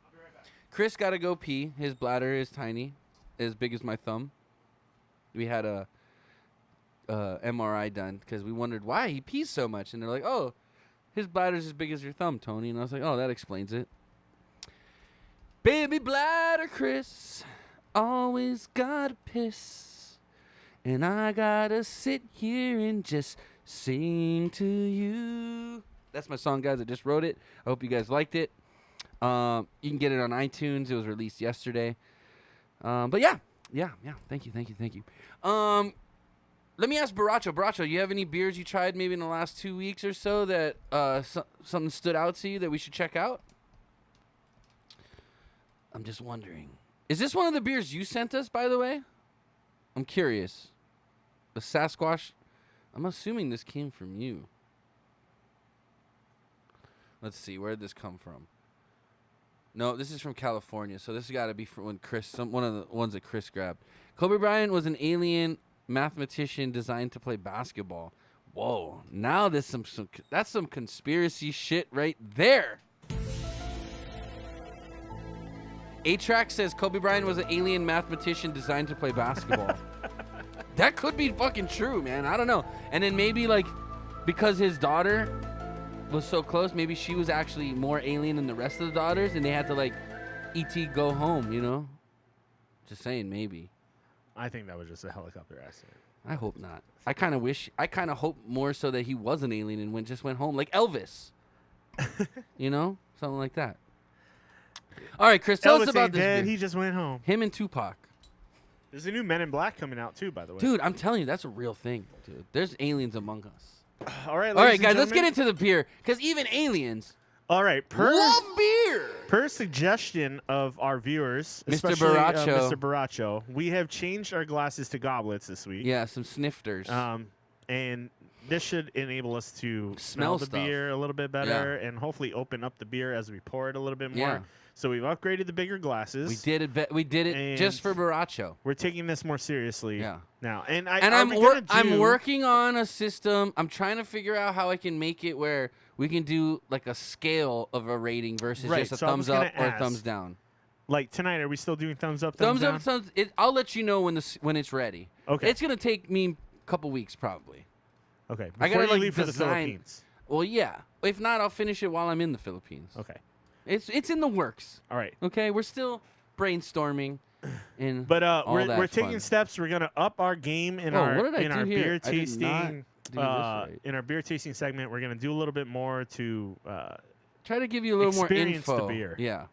Chris got to go pee. His bladder is tiny, as big as my thumb. We had a MRI done because we wondered why he pees so much. And they're like, oh, his bladder's as big as your thumb, Tony. And I was like, oh, that explains it. Baby bladder Chris always gotta piss. And I gotta sit here and just sing to you. That's my song, guys. I just wrote it. I hope you guys liked it. You can get it on iTunes. It was released yesterday. But yeah. Thank you. Let me ask Baracho. Baracho, you have any beers you tried maybe in the last 2 weeks or so that something stood out to you that we should check out? I'm just wondering. Is this one of the beers you sent us, by the way? I'm curious. The Sasquatch. I'm assuming this came from you. Let's see. Where did this come from? No, this is from California, so this has got to be from when one of the ones that Chris grabbed. Kobe Bryant was an alien mathematician designed to play basketball. Whoa, now there's that's some conspiracy shit right there. A-Track says Kobe Bryant was an alien mathematician designed to play basketball. That could be fucking true, man. I don't know. And then maybe like because his daughter was so close, maybe she was actually more alien than the rest of the daughters, and they had to like E.T. go home, you know? Just saying, maybe. I think that was just a helicopter accident. I hope not. I kind of hope more so that he was an alien and just went home, like Elvis. You know? Something like that. All right, Chris, tell us about this dead, beer. he just went home. Him and Tupac. There's a new Men in Black coming out, too, by the way. Dude, I'm telling you, that's a real thing, dude. There's aliens among us. All right, guys, let's get into the beer, because even aliens love beer. Per suggestion of our viewers, Mr. especially Baracho. Mr. Baracho, we have changed our glasses to goblets this week. Yeah, some snifters. And this should enable us to Smell the stuff. beer a little bit better and hopefully open up the beer as we pour it a little bit more. Yeah. So we've upgraded the bigger glasses. We did it just for Baracho. We're taking this more seriously now. And I'm working on a system. I'm trying to figure out how I can make it where we can do like a scale of a rating versus just a thumbs up or a thumbs down. Like tonight, are we still doing thumbs up, thumbs down? up, I'll let you know when it's ready. Okay. It's gonna take me a couple weeks probably. Okay. I gotta you leave for the Philippines. Well, yeah. If not, I'll finish it while I'm in the Philippines. Okay. It's in the works. All right. Okay, we're still brainstorming. But we're taking steps. We're gonna up our game in our beer tasting. In our beer tasting segment, we're gonna do a little bit more to try to give you a little more info. The beer. Yeah.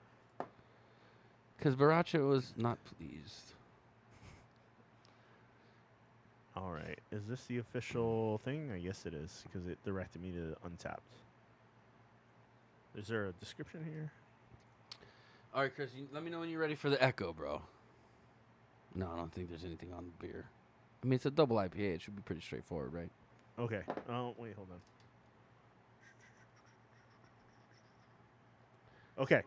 Because Baracho was not pleased. All right. Is this the official thing? I guess it is because it directed me to Untapped. Is there a description here? All right, Chris, let me know when you're ready for the Echo, bro. No, I don't think there's anything on the beer. I mean, it's a double IPA. It should be pretty straightforward, right? Okay. Oh, wait, hold on. Okay.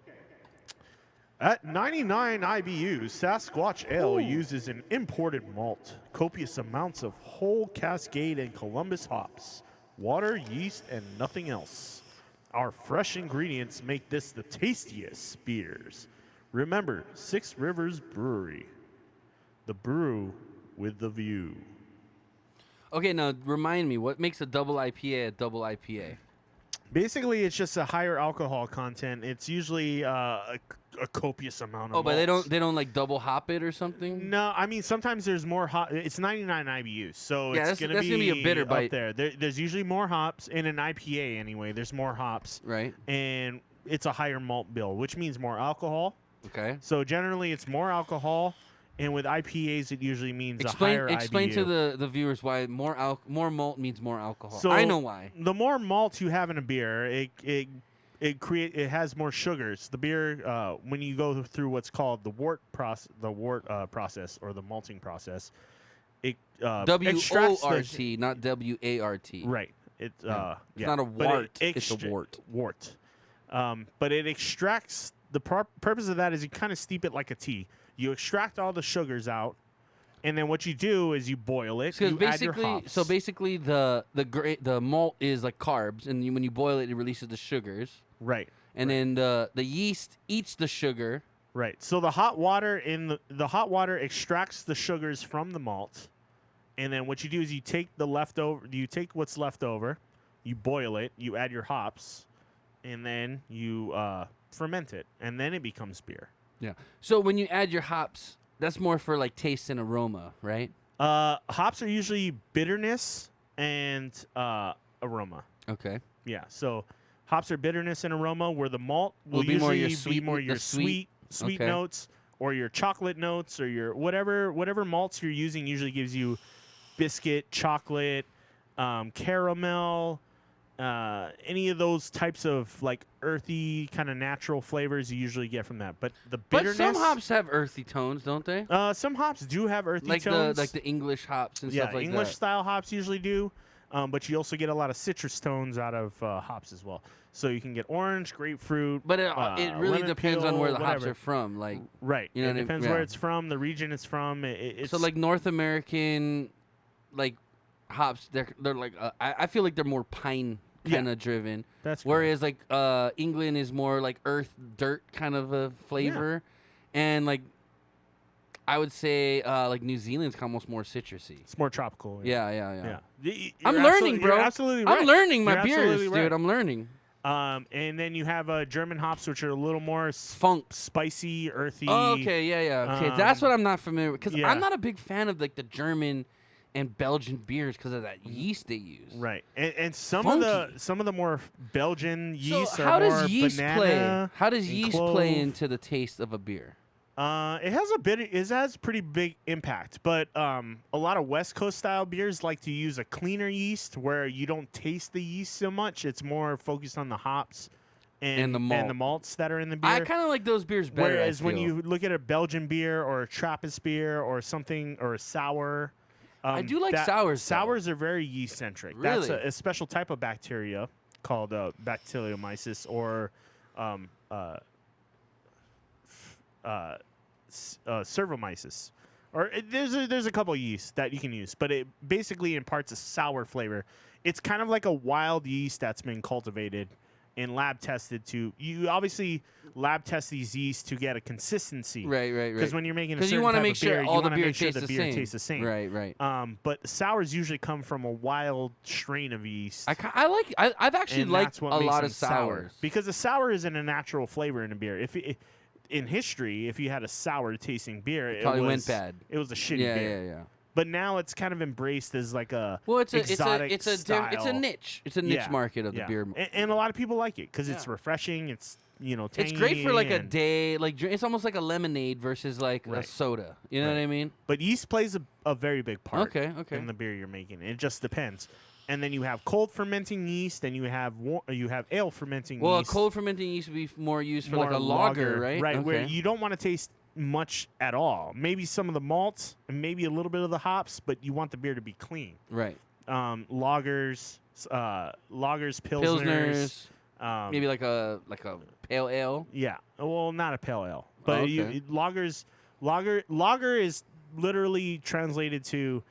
At 99 IBUs, Sasquatch Ale uses an imported malt, copious amounts of whole Cascade and Columbus hops, water, yeast, and nothing else. Our fresh ingredients make this the tastiest beers. Remember, 6 Rivers Brewery, the brew with the view. Okay, now remind me, what makes a double IPA a double IPA? Basically, it's just a higher alcohol content. It's usually a copious amount of but malts. they don't like double hop it or something? No, I mean sometimes there's more hop. It's 99 IBUs, so yeah, it's gonna be a bitter up bite there. There's usually more hops in an IPA anyway. There's more hops, right? And it's a higher malt bill, which means more alcohol. Okay. So generally, it's more alcohol, and with IPAs, it usually means a higher Explain IBU. to the viewers why more malt means more alcohol. So I know why. The more malt you have in a beer, it has more sugars. The beer, when you go through what's called the wort process or the malting process, it WORT, not WART. Right. It's not a wart. It's a wort. Wort. But it extracts. The purpose of that is you kind of steep it like a tea. You extract all the sugars out, and then what you do is you boil it. You add your hops. So basically, the malt is like carbs, and when you boil it, it releases the sugars. Right. And then the yeast eats the sugar. Right. So the hot water the hot water extracts the sugars from the malt, and then what you do is you take what's left over, you boil it, you add your hops, and then you ferment it, and then it becomes beer. Yeah. So when you add your hops, that's more for like taste and aroma, right? Hops are usually bitterness and aroma. Okay. Yeah. So hops are bitterness and aroma, where the malt will be more your usually be more your sweet okay. notes or your chocolate notes or your whatever malts you're using usually gives you biscuit, chocolate, caramel, any of those types of like earthy kind of natural flavors you usually get from that. But the bitterness. But some hops have earthy tones, don't they? Some hops do have earthy tones. Like the English hops and stuff like that. English style hops usually do. but you also get a lot of citrus tones out of hops as well. So you can get orange, grapefruit. But it really lemon depends on peel, where the hops whatever. are from. Like, Right. you know It what I mean? depends Yeah. where it's from, the region it's from. It's So like North American, like hops, they're like I feel like they're more pine kind of driven. That's whereas like England is more like earth, dirt kind of a flavor, and like I would say like New Zealand's almost more citrusy. It's more tropical. Yeah. You're I'm learning, bro. You're absolutely right. I'm learning my You're beers, absolutely dude. right. I'm learning. And then you have German hops, which are a little more Funk. spicy, earthy. Oh, okay, yeah. Okay, that's what I'm not familiar with because yeah. I'm not a big fan of like the German and Belgian beers because of that yeast they use. Right, and some Funky. of the more Belgian yeast So are how more does yeast play? banana How does and yeast clove. play into the taste of a beer? It has pretty big impact, but a lot of West Coast style beers like to use a cleaner yeast where you don't taste the yeast so much. It's more focused on the hops and the malt. and the malts that are in the beer. I kind of like those beers better. Whereas I when feel. you look at a Belgian beer or a Trappist beer or something or a sour, I do like sours, though. Sours are very yeast centric. That's Really? a special type of bacteria called Bacillomyces or Cervomyces. Or there's a couple yeasts that you can use, but it basically imparts a sour flavor. It's kind of like a wild yeast that's been cultivated and lab tested to. You obviously lab test these yeasts to get a consistency. Right. Because when you're making a Because certain you want to type make of sure beer, all you the wanna beer make sure tastes the the beer same. tastes the same. Right. But sours usually come from a wild strain of yeast. I've actually and liked that's what a makes lot them of sours. because a sour isn't a natural flavor in a beer. In history, if you had a sour tasting beer, it Probably was, went bad. It was a shitty Yeah. beer. But now it's kind of embraced as like a Well, it's a exotic style. niche. It's a niche Yeah, market of the yeah. beer. And a lot of people like it because it's Yeah. refreshing. It's tangy. It's great for like a and- day. Like it's almost like a lemonade versus like a Right. soda. You know Right. what I mean? But yeast plays a very big part. Okay. In the beer you're making. It just depends. And then you have cold fermenting yeast, and you have ale fermenting Well, yeast. a cold fermenting yeast would be more used for more like a lager, right? Right, Okay. where you don't want to taste much at all. Maybe some of the malts and maybe a little bit of the hops, but you want the beer to be clean. Right. Lagers, pilsners, Maybe like a pale ale. Yeah, well, not a pale ale, but Okay. lager is literally translated to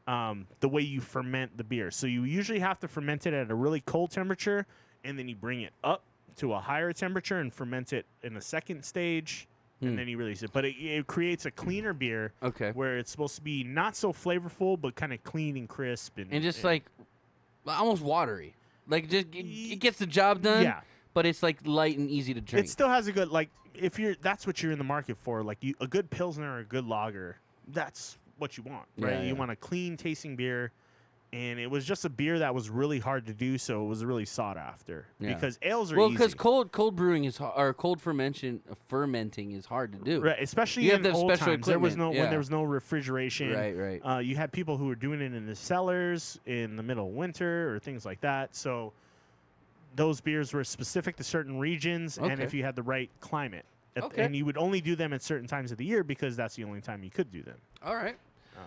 the way you ferment the beer. So you usually have to ferment it at a really cold temperature, and then you bring it up to a higher temperature and ferment it in a second stage, and then you release it. But it creates a cleaner beer. Okay. Where it's supposed to be not so flavorful, but kind of clean and crisp, And just like almost watery. Like just it gets the job done. Yeah. But it's like light and easy to drink. it still has a good that's what you're in the market for. Like a good pilsner or a good lager, that's what you want, right? Yeah, You yeah. want a clean tasting beer, and it was just a beer that was really hard to do, so it was really sought after. Yeah. Because ales are well, easy, because cold brewing is or cold fermenting is hard to do. right? Especially You have in to have old special times, there was no equipment, yeah. when there was no refrigeration. Right. You had people who were doing it in the cellars in the middle of winter or things like that. So those beers were specific to certain regions, and Okay. if you had the right climate. Okay. And you would only do them at certain times of the year because that's the only time you could do them. All right. Yeah.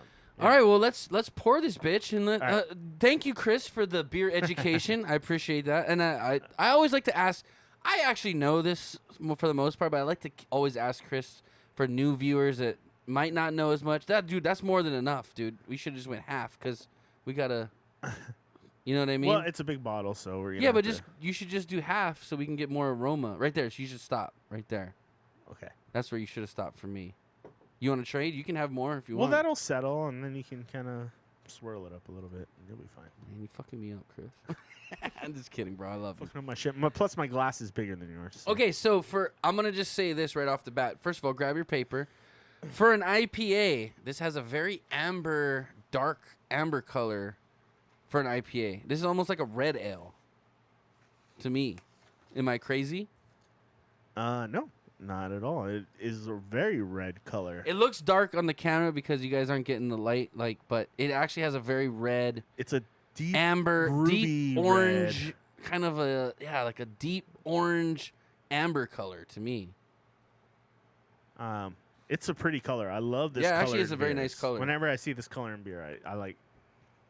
All right, well let's pour this bitch and All right. thank you, Chris, for the beer education. I appreciate that, and I always like to ask. I actually know this for the most part, but I like to always ask Chris for new viewers that might not know as much. That's more than enough, dude. We should just went half because we gotta. You know what I mean? Well, it's a big bottle, so we're gonna Yeah, but have to- you should just do half so we can get more aroma. Right there, so you should stop right there. okay. That's where you should have stopped for me. You want to trade? You can have more if you Well, want. that'll settle, and then you can kind of swirl it up a little bit, and you'll be fine. Man, you fucking me up, Chris. I'm just kidding, bro. I love you. Fucking up my shit. Plus, my glass is bigger than yours. so- Okay, so I'm gonna just say this right off the bat. First of all, grab your paper. For an IPA, this has a very dark amber color. For an IPA, this is almost like a red ale. To me, am I crazy? No, not at all. It is a very red color. It looks dark on the camera because you guys aren't getting the light, but it actually has a very red, It's a deep amber, ruby deep orange, red. kind of like a deep orange amber color to me. It's a pretty color. I love this. Yeah, color actually, it's in a very beers. nice color. Whenever I see this color in beer, I like.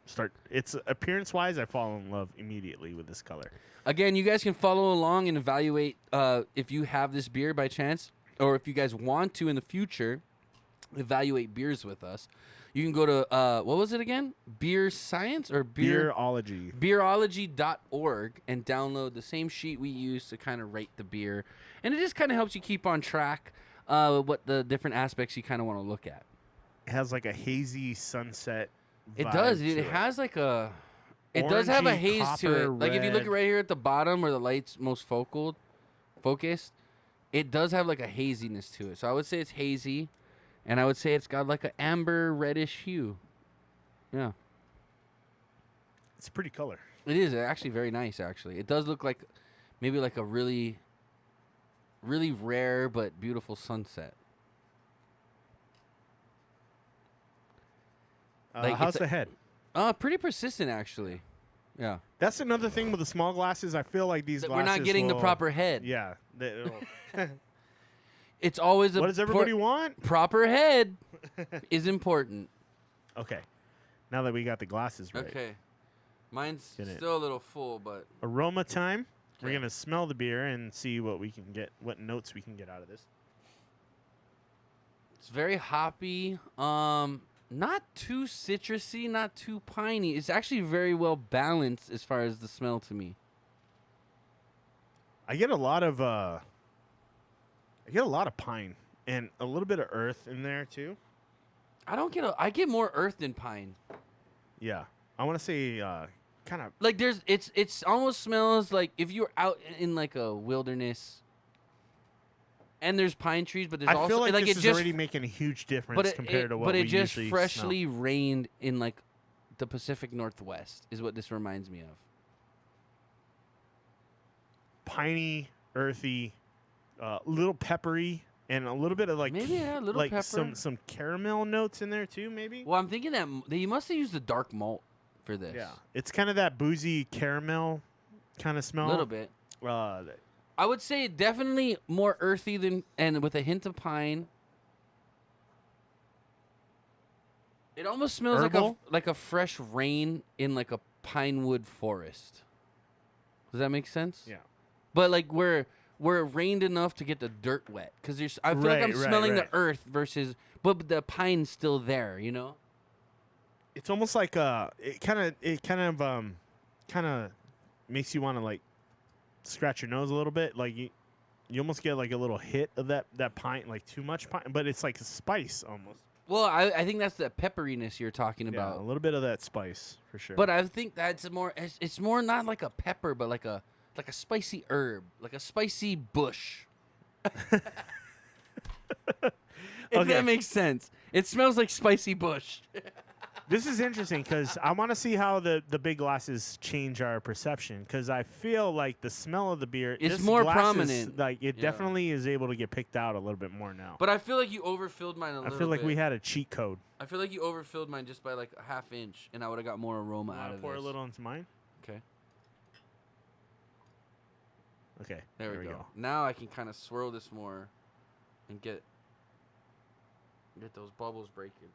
start. It's appearance-wise, I fall in love immediately with this color. Again, you guys can follow along and evaluate if you have this beer by chance, or if you guys want to in the future evaluate beers with us. You can go to what was it again? Beer Science or Beerology. Beerology.org and download the same sheet we use to kind of rate the beer, and it just kind of helps you keep on track what the different aspects you kind of want to look at. It has like a hazy sunset. It vibe does. to It has like a. It does have a Orangey, haze to it. copper, Like if you look red. right here at the bottom where the light's most focused, it does have like a haziness to it. So I would say it's hazy, and I would say it's got like an amber reddish hue. Yeah, It's a pretty color. it is actually very nice. Actually, it does look like maybe like a really, really rare but beautiful sunset. Like, How's it's the head? Pretty persistent actually. Yeah, That's another thing with the small glasses. I feel like these That glasses we're not getting the will- proper head. Yeah. It's always a What does everybody want? proper head is important. Okay. Now that we got the glasses right. Okay. Mine's Get it. still a little full, but Aroma time. We're Okay. going to smell the beer and see what we can get, what notes we can get out of this. it's very hoppy. Not too citrusy, not too piney. It's actually very well balanced as far as the smell to me. I get a lot of pine and a little bit of earth in there too. I get more earth than pine. Yeah. I want to say kind of Like it's almost smells like if you're out in like a wilderness and there's pine trees, but there's I also feel like it this is just already making a huge difference but compared to what but we it just usually freshly smell. rained in like the Pacific Northwest is what this reminds me of. Piney, earthy, little peppery, and a little bit of like Maybe, yeah, a little like pepper. some caramel notes in there too, maybe. Well, I'm thinking that you must have used the dark malt for this. Yeah, it's kind of that boozy caramel kind of smell. A little bit. I would say definitely more earthy than, and with a hint of pine. It almost smells Herbal? like a fresh rain in like a pine wood forest. Does that make sense? Yeah. But like where it rained enough to get the dirt wet, because I feel like I'm Right, right, smelling right. the earth versus, but the pine's still there. You know. It's almost like it kind of makes you want to like scratch your nose a little bit. Like you almost get like a little hit of that pine, like too much pine, but it's like a spice almost. Well, I think that's the pepperiness you're talking Yeah, about. a little bit of that spice for sure. But I think that's more. It's more not like a pepper, but like a spicy herb, like a spicy bush. If Okay. that makes sense. It smells like spicy bush. This is interesting because I want to see how the big glasses change our perception. Because I feel like the smell of the beer It's this more glass is, prominent. like it Yeah. definitely is able to get picked out a little bit more now. But I feel like you overfilled mine a I little feel like bit. we had a cheat code. I feel like you overfilled mine just by like a half inch, and I would have got more aroma out Want of to pour this. a little into mine? Okay, Okay. there we go. Now I can kind of swirl this more, and get those bubbles breaking.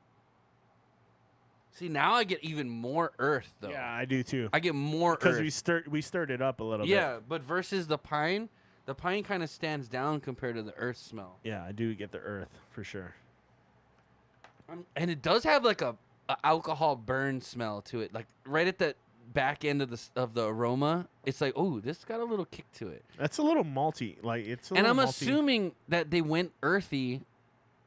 See, now I get even more earth though. Yeah, I do too. I get more Because earth. we stirred it up a little bit. Yeah, but versus the pine kind of stands down compared to the earth smell. Yeah, I do get the earth for sure. And it does have like a alcohol burn smell to it, like right at the back end of the aroma. It's like, oh, this got a little kick to it. That's a little malty. Like it's. And I'm malty. assuming that they went earthy,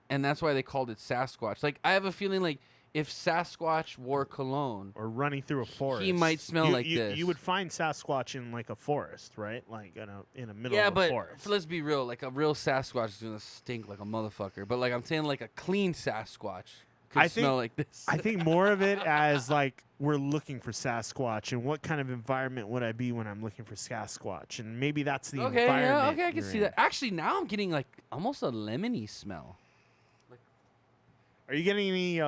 and that's why they called it Sasquatch. Like I have a feeling like if Sasquatch wore cologne, Or running through a forest. might smell like this. You would find Sasquatch in like a forest, right? Like in a middle yeah, of a but forest. let's be real. Like a real Sasquatch is gonna stink like a motherfucker. But like I'm saying, like a clean Sasquatch could I think- smell like this. I think more of it as like we're looking for Sasquatch, and what kind of environment would I be when I'm looking for Sasquatch, and maybe that's the Okay, environment. yeah, okay, I can you're see in. that. Actually, now I'm getting like almost a lemony smell. Are you getting any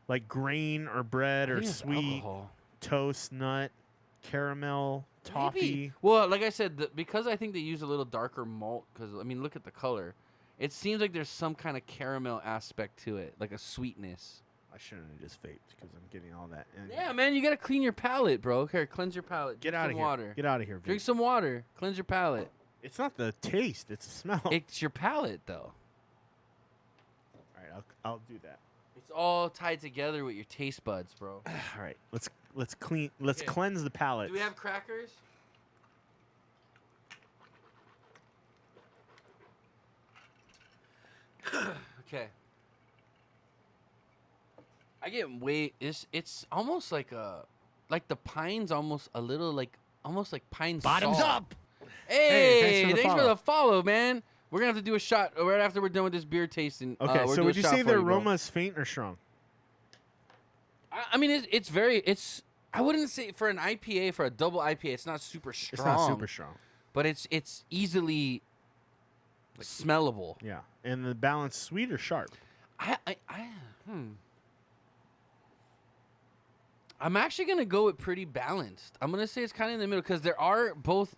like grain or bread I or think it's sweet alcohol. toast, nut, caramel, toffee? Maybe. Well, like I said, because I think they use a little darker malt. Because I mean, look at the color. It seems like there's some kind of caramel aspect to it, like a sweetness. I shouldn't have just vaped because I'm getting all that. In. Yeah, man, you gotta clean your palate, bro. Here, cleanse your palate. Get Drink out some of here. water. Get out of here. Drink Vape. some water. Cleanse your palate. It's not the taste. It's the smell. It's your palate, though. All right, I'll do that. It's all tied together with your taste buds, bro. All right, let's clean. Let's Okay. cleanse the palate. Do we have crackers? Okay. I get way. It's almost like the pine's almost a little like almost like pine Bottoms salt. up. Hey, thanks thanks for the follow, man. We're gonna have to do a shot right after we're done with this beer tasting. Okay, we'll so do a would you shot say for the bro. aroma is faint or strong? I mean, it's very. I wouldn't say for an IPA, for a double IPA, it's not super strong. It's not super strong. But it's easily smellable. Yeah, and the balance sweet or sharp? I'm actually gonna go with pretty balanced. I'm gonna say it's kind of in the middle because there are both.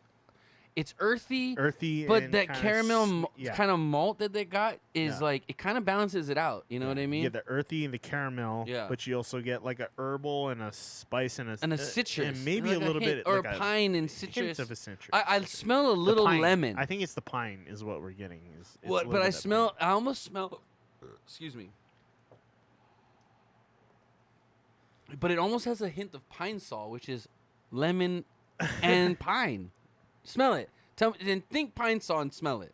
It's earthy, but and that kinda caramel yeah. kind of malt that they got is Yeah. like it kind of balances it out. You know what I mean? You get the earthy and the caramel, Yeah. but you also get like a herbal and a spice and a citrus, and maybe like a little hint, bit or like a pine and hint citrus. of a citrus. I smell a The little pine. lemon. I think it's the pine is what we're getting. It's a What? little But bit I of that smell. I almost smell. Excuse me. But it almost has a hint of pine sol, which is lemon and pine. Smell it. Tell me. Then think pine sol and smell it.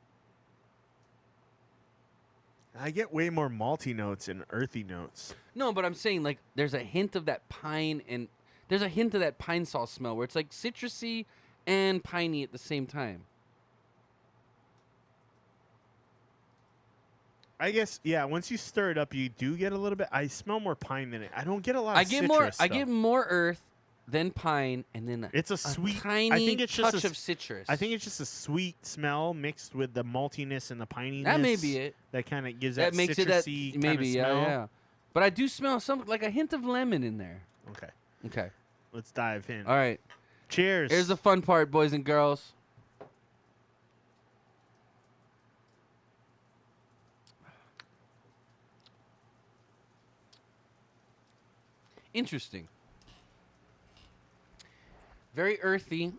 pine. I get way more malty notes and earthy notes. No, but I'm saying like there's a hint of that pine and there's a hint of that pine sol smell where it's like citrusy and piney at the same time. I guess yeah. Once you stir it up, you do get a little bit. I smell more pine than it. I don't get a lot. I of get citrus, more. I though. get more earth than pine, and then It's a sweet. tiny I think it's just touch a, of citrus. I think it's just a sweet smell mixed with the maltiness and the pininess. that may be it. That kind of gives That makes it that citrusy maybe kinda smell. yeah. But I do smell some like a hint of lemon in there. Okay, Okay. let's dive in. All right. Cheers. Here's the fun part, boys and girls. Interesting. Very earthy,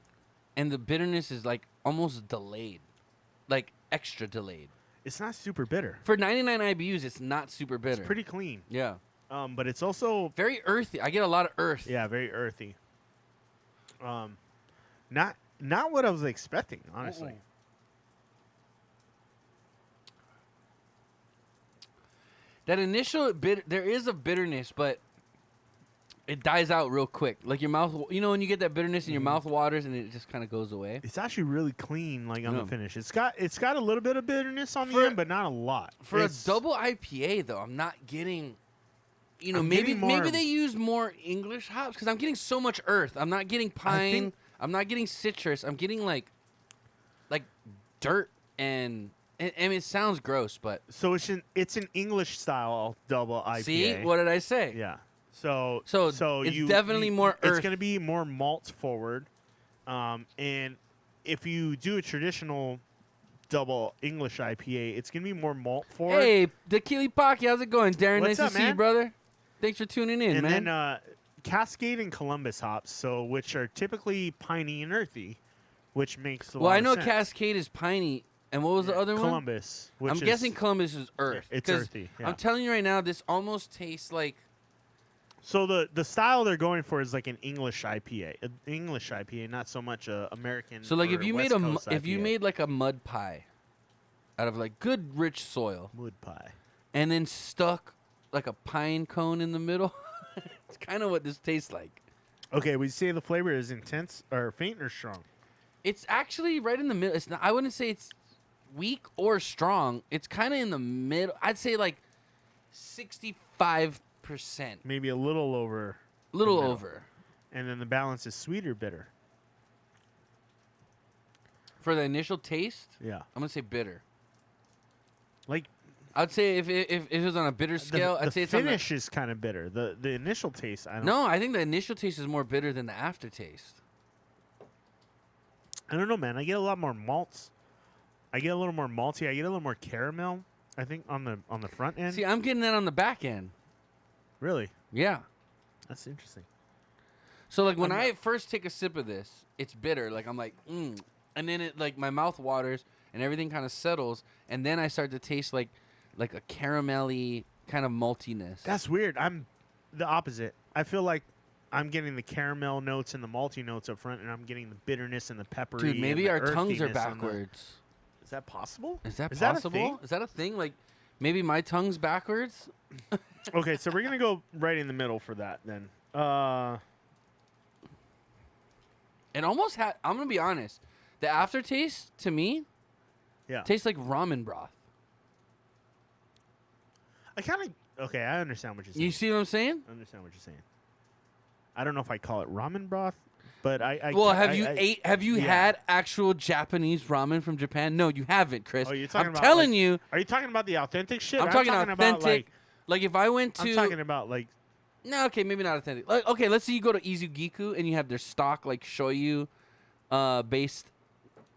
and the bitterness is like almost delayed, like extra delayed. It's not super bitter. For 99 IBUs, it's not super bitter. It's pretty clean. Yeah. But it's also Very earthy. I get a lot of earth. yeah, very earthy. Not what I was expecting, honestly. Mm-mm. That initial there is a bitterness, but it dies out real quick. Like your mouth, you know, when you get that bitterness and your mouth waters and it just kind of goes away. It's actually really clean, like on Yeah. the finish. It's got a little bit of bitterness on For- the end, but not a lot. For It's- a double IPA, though, I'm not getting. You know, I'm maybe getting more- they use more English hops because I'm getting so much earth. I'm not getting pine. think- I'm not getting citrus. I'm getting like dirt and I mean it sounds gross, but so it's an English style double IPA. see what did I say? Yeah. So it's definitely more It's earth. going to be more malt forward, and if you do a traditional double English IPA, it's going to be more malt forward. Hey, Dakili Pocky, how's it going, Darren? What's nice up, to see you, man? brother. Thanks for tuning in, and man. then Cascade and Columbus hops, so which are typically piney and earthy, which makes a well, lot I of know sense. Cascade is piney, and what was the other one? Columbus. Which I'm is, guessing Columbus is earth. It's 'cause earthy. Yeah. I'm telling you right now, this almost tastes like. So the style they're going for is like an English IPA, not so much a American. So like or if you West made Coast if you IPA. made like a mud pie, out of like good rich soil, wood pie. and then stuck like a pine cone in the middle, it's kind of what this tastes like. Okay, we say the flavor is intense or faint or strong. It's actually right in the middle. It's not. I wouldn't say it's weak or strong. It's kind of in the middle. I'd say like 65%, Maybe a little over. little middle. over. And then the balance is sweet or bitter. For the initial taste, Yeah, I'm gonna say bitter. like I'd say if it was on a bitter scale, the I'd say it's on the. finish is kind of bitter. The initial taste, I don't. No, I think the initial taste is more bitter than the aftertaste. I don't know, man. I get a lot more malts. I get a little more malty. I get a little more caramel. I think on the front end. See, I'm getting that on the back end. Really? Yeah. That's interesting. So like when I first take a sip of this, it's bitter. Like I'm like, and then it like my mouth waters and everything kind of settles, and then I start to taste like a caramelly kind of maltiness. That's weird. I'm the opposite. I feel like I'm getting the caramel notes and the malty notes up front, and I'm getting the bitterness and the peppery. Dude, maybe and the our tongues are earthiness on the- backwards. Is that possible? Is that a possible? thing? Is that a thing? Like maybe my tongue's backwards? Okay, so we're gonna go right in the middle for that then. It almost had. I'm gonna be honest. The aftertaste to me Yeah. tastes like ramen broth. I kind of okay. I understand what you're saying. You see what I'm saying? I understand what you're saying. I don't know if I call it ramen broth, but I Well, I- have you I- Have you yeah. had actual Japanese ramen from Japan? No, you haven't, Chris. Oh, you're talking I'm about, telling like- you. Are you talking about the authentic shit? I'm talking about authentic. Like if I went to I'm talking about like no, okay, maybe not authentic. Like, okay, let's say you go to Izugiku and you have their stock like shoyu based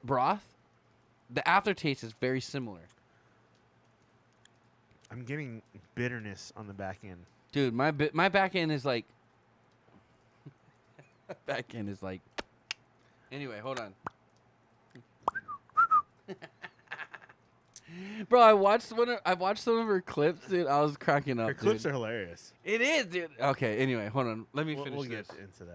broth. The aftertaste is very similar. I'm getting bitterness on the back end. Dude, my back end is like back end is like anyway, hold on. Bro, I watched some of her clips, dude. I was cracking up. Her clips dude. are hilarious. It is, dude. Okay, anyway, hold on. Let me finish We'll this. get into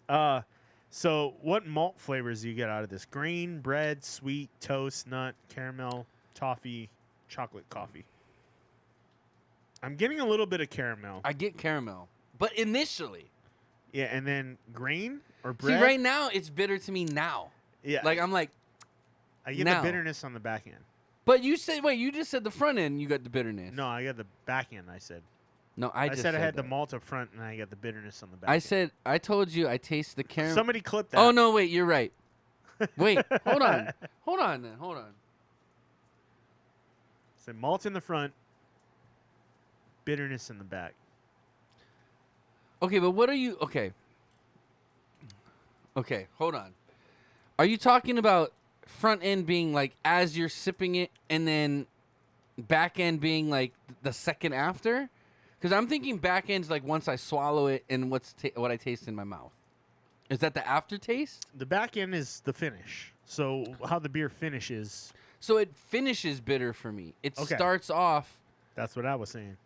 that. So what malt flavors do you get out of this? Grain, bread, sweet, toast, nut, caramel, toffee, chocolate, coffee. I'm getting a little bit of caramel. I get caramel, but initially, Yeah, and then grain or bread. see, right now it's bitter to me now. Yeah, Like I'm like, I get now. the bitterness on the back end. but you said wait, you just said the front end. You got the bitterness. No, I got the back end. I said. no, I just said I had that. the malt up front, and I got the bitterness on the back. I end. said I told you I taste the caramel. Somebody clip that. Oh no, wait, you're right. Wait, hold on, hold on, then, hold on. So malt in the front, bitterness in the back. Okay, but what are you? Okay, hold on. Are you talking about front end being like as you're sipping it, and then back end being like the second after? Because I'm thinking back end's like once I swallow it and what I taste in my mouth. Is that the aftertaste? The back end is the finish. So how the beer finishes, So it finishes bitter for me. It Okay. starts off. that's what I was saying.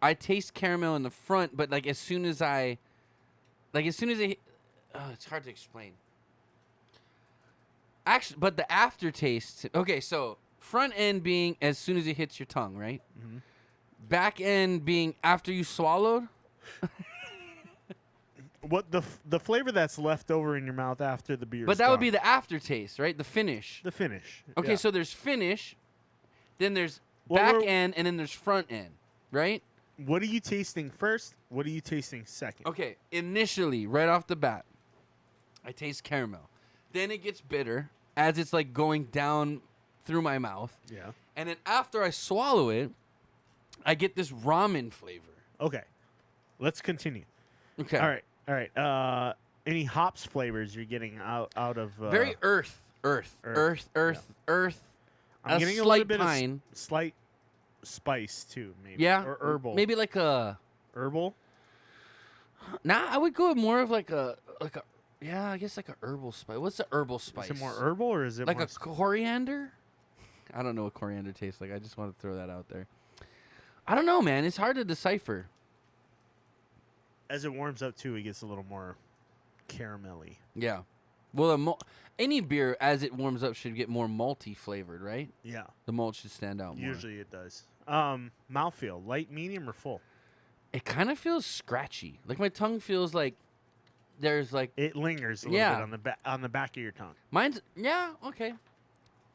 I taste caramel in the front, but like as soon as I it's hard to explain. Actually, but the aftertaste. Okay, so front end being as soon as it hits your tongue, right? Mhm. Back end being after you swallowed. What the flavor that's left over in your mouth after the beer? But that would be the aftertaste, right? The finish. the finish. Okay, Yeah. so there's finish, then there's Well, back we're- end, and then there's front end, right? What are you tasting first? What are you tasting second? Okay, initially, right off the bat, I taste caramel. Then it gets bitter as it's like going down through my mouth. Yeah. And then after I swallow it, I get this ramen flavor. Okay. Let's continue. Okay. All right. All right. Any hops flavors you're getting out of? Very earth. I'm a getting a slight little bit pine. of slight spice too, maybe. Yeah. Or herbal. Maybe like a. herbal. Nah, I would go with more of like a. Yeah, I guess like a herbal spice. What's the herbal spice? Is it more herbal or is it like more a coriander? I don't know what coriander tastes like. I just want to throw that out there. I don't know, man. It's hard to decipher. as it warms up too, it gets a little more caramelly. Yeah. Well, any beer as it warms up should get more malty flavored, right? Yeah. The malt should stand out more. Usually it does. Mouthfeel, light, medium, or full? It kind of feels scratchy. Like my tongue feels like there's like It lingers a little Yeah. bit on the back of your tongue. mine's okay.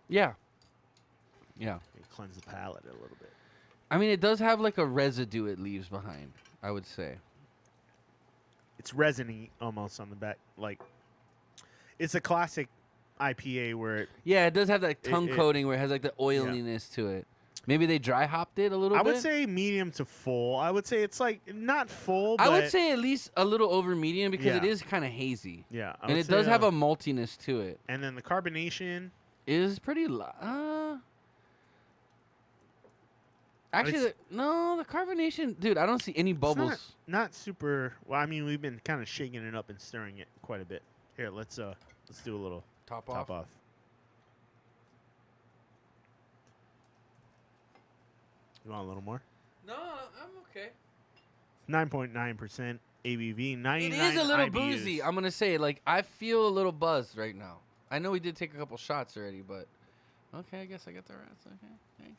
Yeah. Yeah. It cleanses the palate a little bit. I mean, it does have like a residue it leaves behind, I would say. It's resiny almost on the back. Like, it's a classic IPA where it, Yeah, it does have that tongue it- coating where it has like the oiliness to it. Maybe they dry hopped it a little I bit. would say medium to full. I would say it's like not full, but I would say at least a little over medium because it Yeah. is kind of hazy. yeah. I And would it say, does have a maltiness to it. and then the carbonation. It is pretty Actually, no, the carbonation, dude. I don't see any It's bubbles. not super. Well, I mean, we've been kind of shaking it up and stirring it quite a bit. Here, let's do a little Top top off. You want a little more? No, I'm okay. 9.9% ABV. 99 It is a little IBUs. boozy. I'm gonna say, like, I feel a little buzzed right now. I know we did take a couple shots already, but okay, I guess I got the rest. Okay,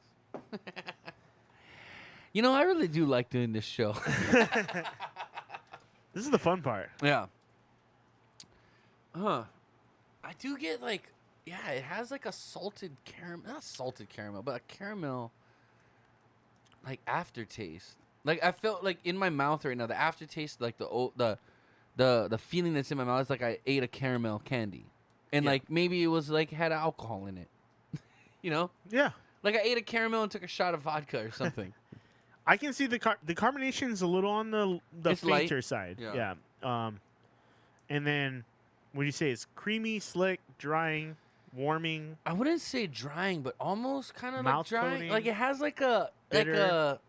thanks. You know, I really do like doing this show. This is the fun part. Yeah. I do get like, yeah, it has like a salted caramel, not salted caramel, but a caramel like aftertaste. Like I felt like in my mouth right now, the aftertaste, like the feeling that's in my mouth is like I ate a caramel candy, and Yeah. like maybe it was like had alcohol in it. You know, Yeah. like I ate a caramel and took a shot of vodka or something. I can see the carbonation's a little on the It's light. fainter side. Yeah. And then what you say is creamy, slick, drying, warming. I wouldn't say drying, but almost kind of like Mouth drying. coating, Like it has like a bitter,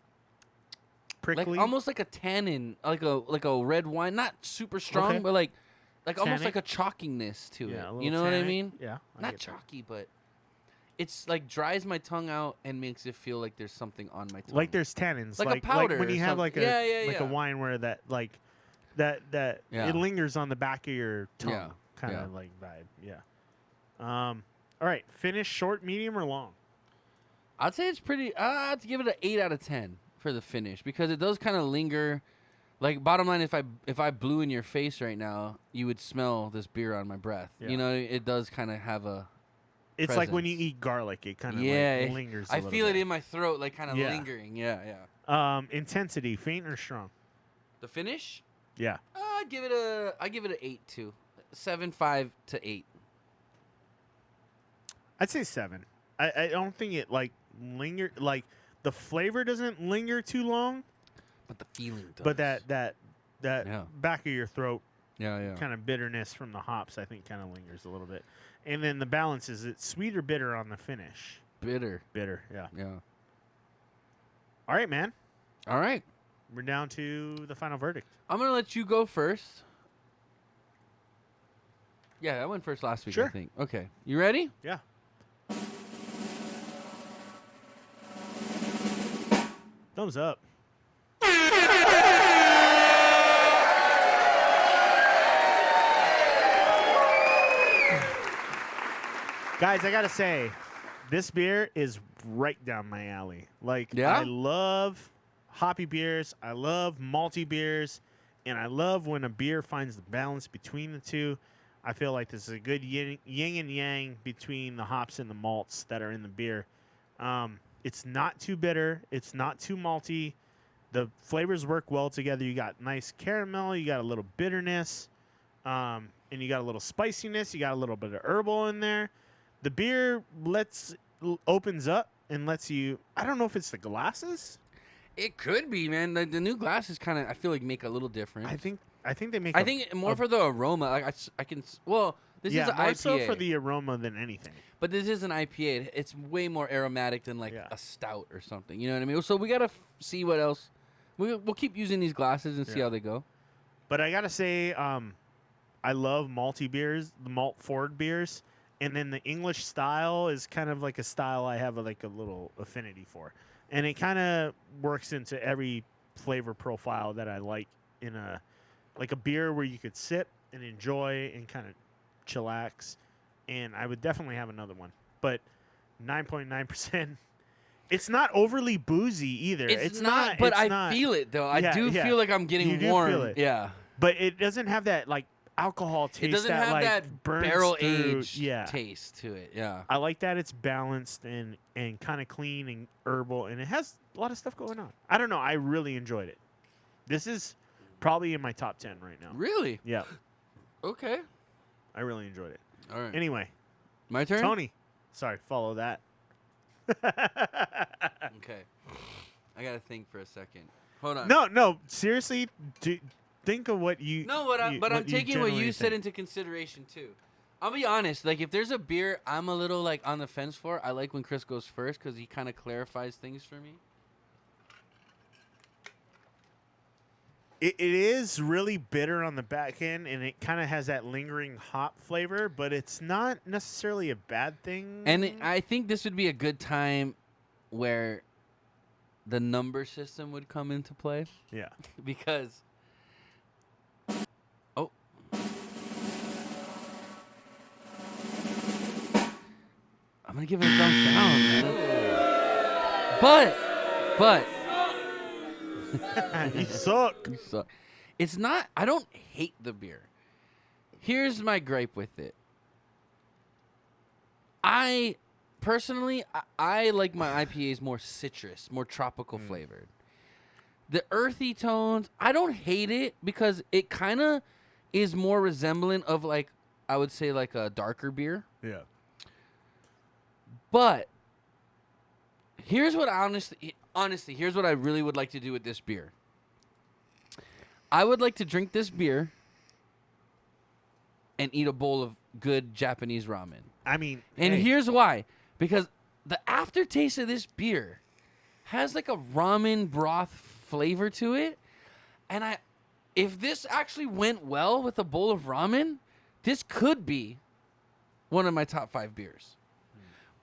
prickly. like almost like a tannin, like a red wine, not super strong, Okay. but like almost Tannic? like a chalkiness to Yeah, a it. little You know what I tannic. mean? Yeah. I Not get that. chalky, but it's like dries my tongue out and makes it feel like there's something on my tongue. Like there's tannins. Like a powder when or you have like something. a Yeah. a wine where that Yeah. it lingers on the back of your tongue. Yeah, Kind of yeah. like vibe. Yeah. All right. Finish short, medium, or long? I'd say it's pretty. I have to give it an 8 out of 10 for the finish because it does kind of linger. Like bottom line, if I blew in your face right now, you would smell this beer on my breath. Yeah. You know, it does kind of have a. It's like when you presence. eat garlic, it kind of Yeah, like lingers. I feel it in my throat, like kind of Yeah. lingering. Yeah. Intensity, faint or strong? The finish, Yeah. I give it an 8 too, 7.5 to 8. I'd say 7. I don't think it like the flavor doesn't linger too long, But the feeling does. but that Yeah. back of your throat Yeah. kind of bitterness from the hops, I think, kind of lingers a little bit. And then the balance is it sweet or bitter on the finish? Bitter. Bitter, yeah. Yeah. All right, man. All right. We're down to the final verdict. I'm gonna let you go first. Yeah, I went first last week, I Sure. think. Okay. You ready? Yeah. Thumbs up. Guys, I gotta say, this beer is right down my alley. Like, Yeah? I love hoppy beers, I love malty beers, and I love when a beer finds the balance between the two. I feel like this is a good yin and yang between the hops and the malts that are in the beer. It's not too bitter, it's not too malty. The flavors work well together. You got nice caramel, you got a little bitterness, and you got a little spiciness. You got a little bit of herbal in there. The beer opens up and lets you. I don't know if it's the glasses. It could be, man. The new glasses kind of, I feel like, make a little difference. I think they make. I think more for the aroma. Like I can. Well, this yeah, is an more IPA, so for the aroma than anything. but this is an IPA. It's way more aromatic than like Yeah. a stout or something. You know what I mean? So we gotta see what else. We'll keep using these glasses and see Yeah. how they go. But I gotta say, I love malty beers, the malt forward beers, and then the English style is kind of like a style I have like a little affinity for, and it kind of works into every flavor profile that I like in a beer where you could sip and enjoy and kind of chillax. And I would definitely have another one, but 9.9%. It's not overly boozy either. It's not, but it's I not- feel it though. Yeah, I do yeah. feel like I'm getting You do warm. feel it. Yeah. But it doesn't have that like alcohol taste. It doesn't that, have like, that burns barrel through. aged Yeah, taste to it. Yeah. I like that it's balanced and kind of clean and herbal, and it has a lot of stuff going on. I don't know. I really enjoyed it. This is probably in my top 10 right now. Really? Yeah, Okay. I really enjoyed it. All right. Anyway, My turn. Tony. Sorry, follow that. Okay. I gotta think for a second. Hold on. No. Seriously, think of what you. No, I'm taking what you generally said think. into consideration too. I'll be honest. Like, if there's a beer I'm a little like on the fence for, I like when Chris goes first because he kind of clarifies things for me. It is really bitter on the back end, and it kind of has that lingering hop flavor, but it's not necessarily a bad thing. And I think this would be a good time where the number system would come into play Yeah. because. Oh. I'm going to give it a thumbs down, man. But. You suck. You suck. It's not. I don't hate the beer. Here's my gripe with it. I personally, I like my IPAs more citrus, more tropical flavored. The earthy tones, I don't hate it because it kind of is more resemblant of like, I would say like a darker beer. Yeah. But here's what honestly, here's what I really would like to do with this beer. I would like to drink this beer and eat a bowl of good Japanese ramen. I mean, And hey, here's why. Because the aftertaste of this beer has like a ramen broth flavor to it. And if this actually went well with a bowl of ramen, this could be one of my top 5 beers.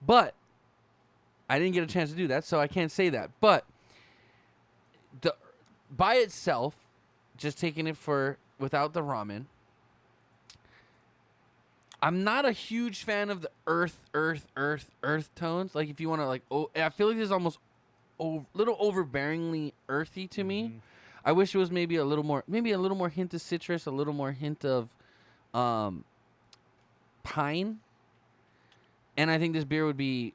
But I didn't get a chance to do that, so I can't say that. But by itself, just taking it without the ramen, I'm not a huge fan of the earth tones. Like if you want to I feel like this is almost little overbearingly earthy to me. I wish it was maybe a little more hint of citrus, a little more hint of pine. And I think this beer would be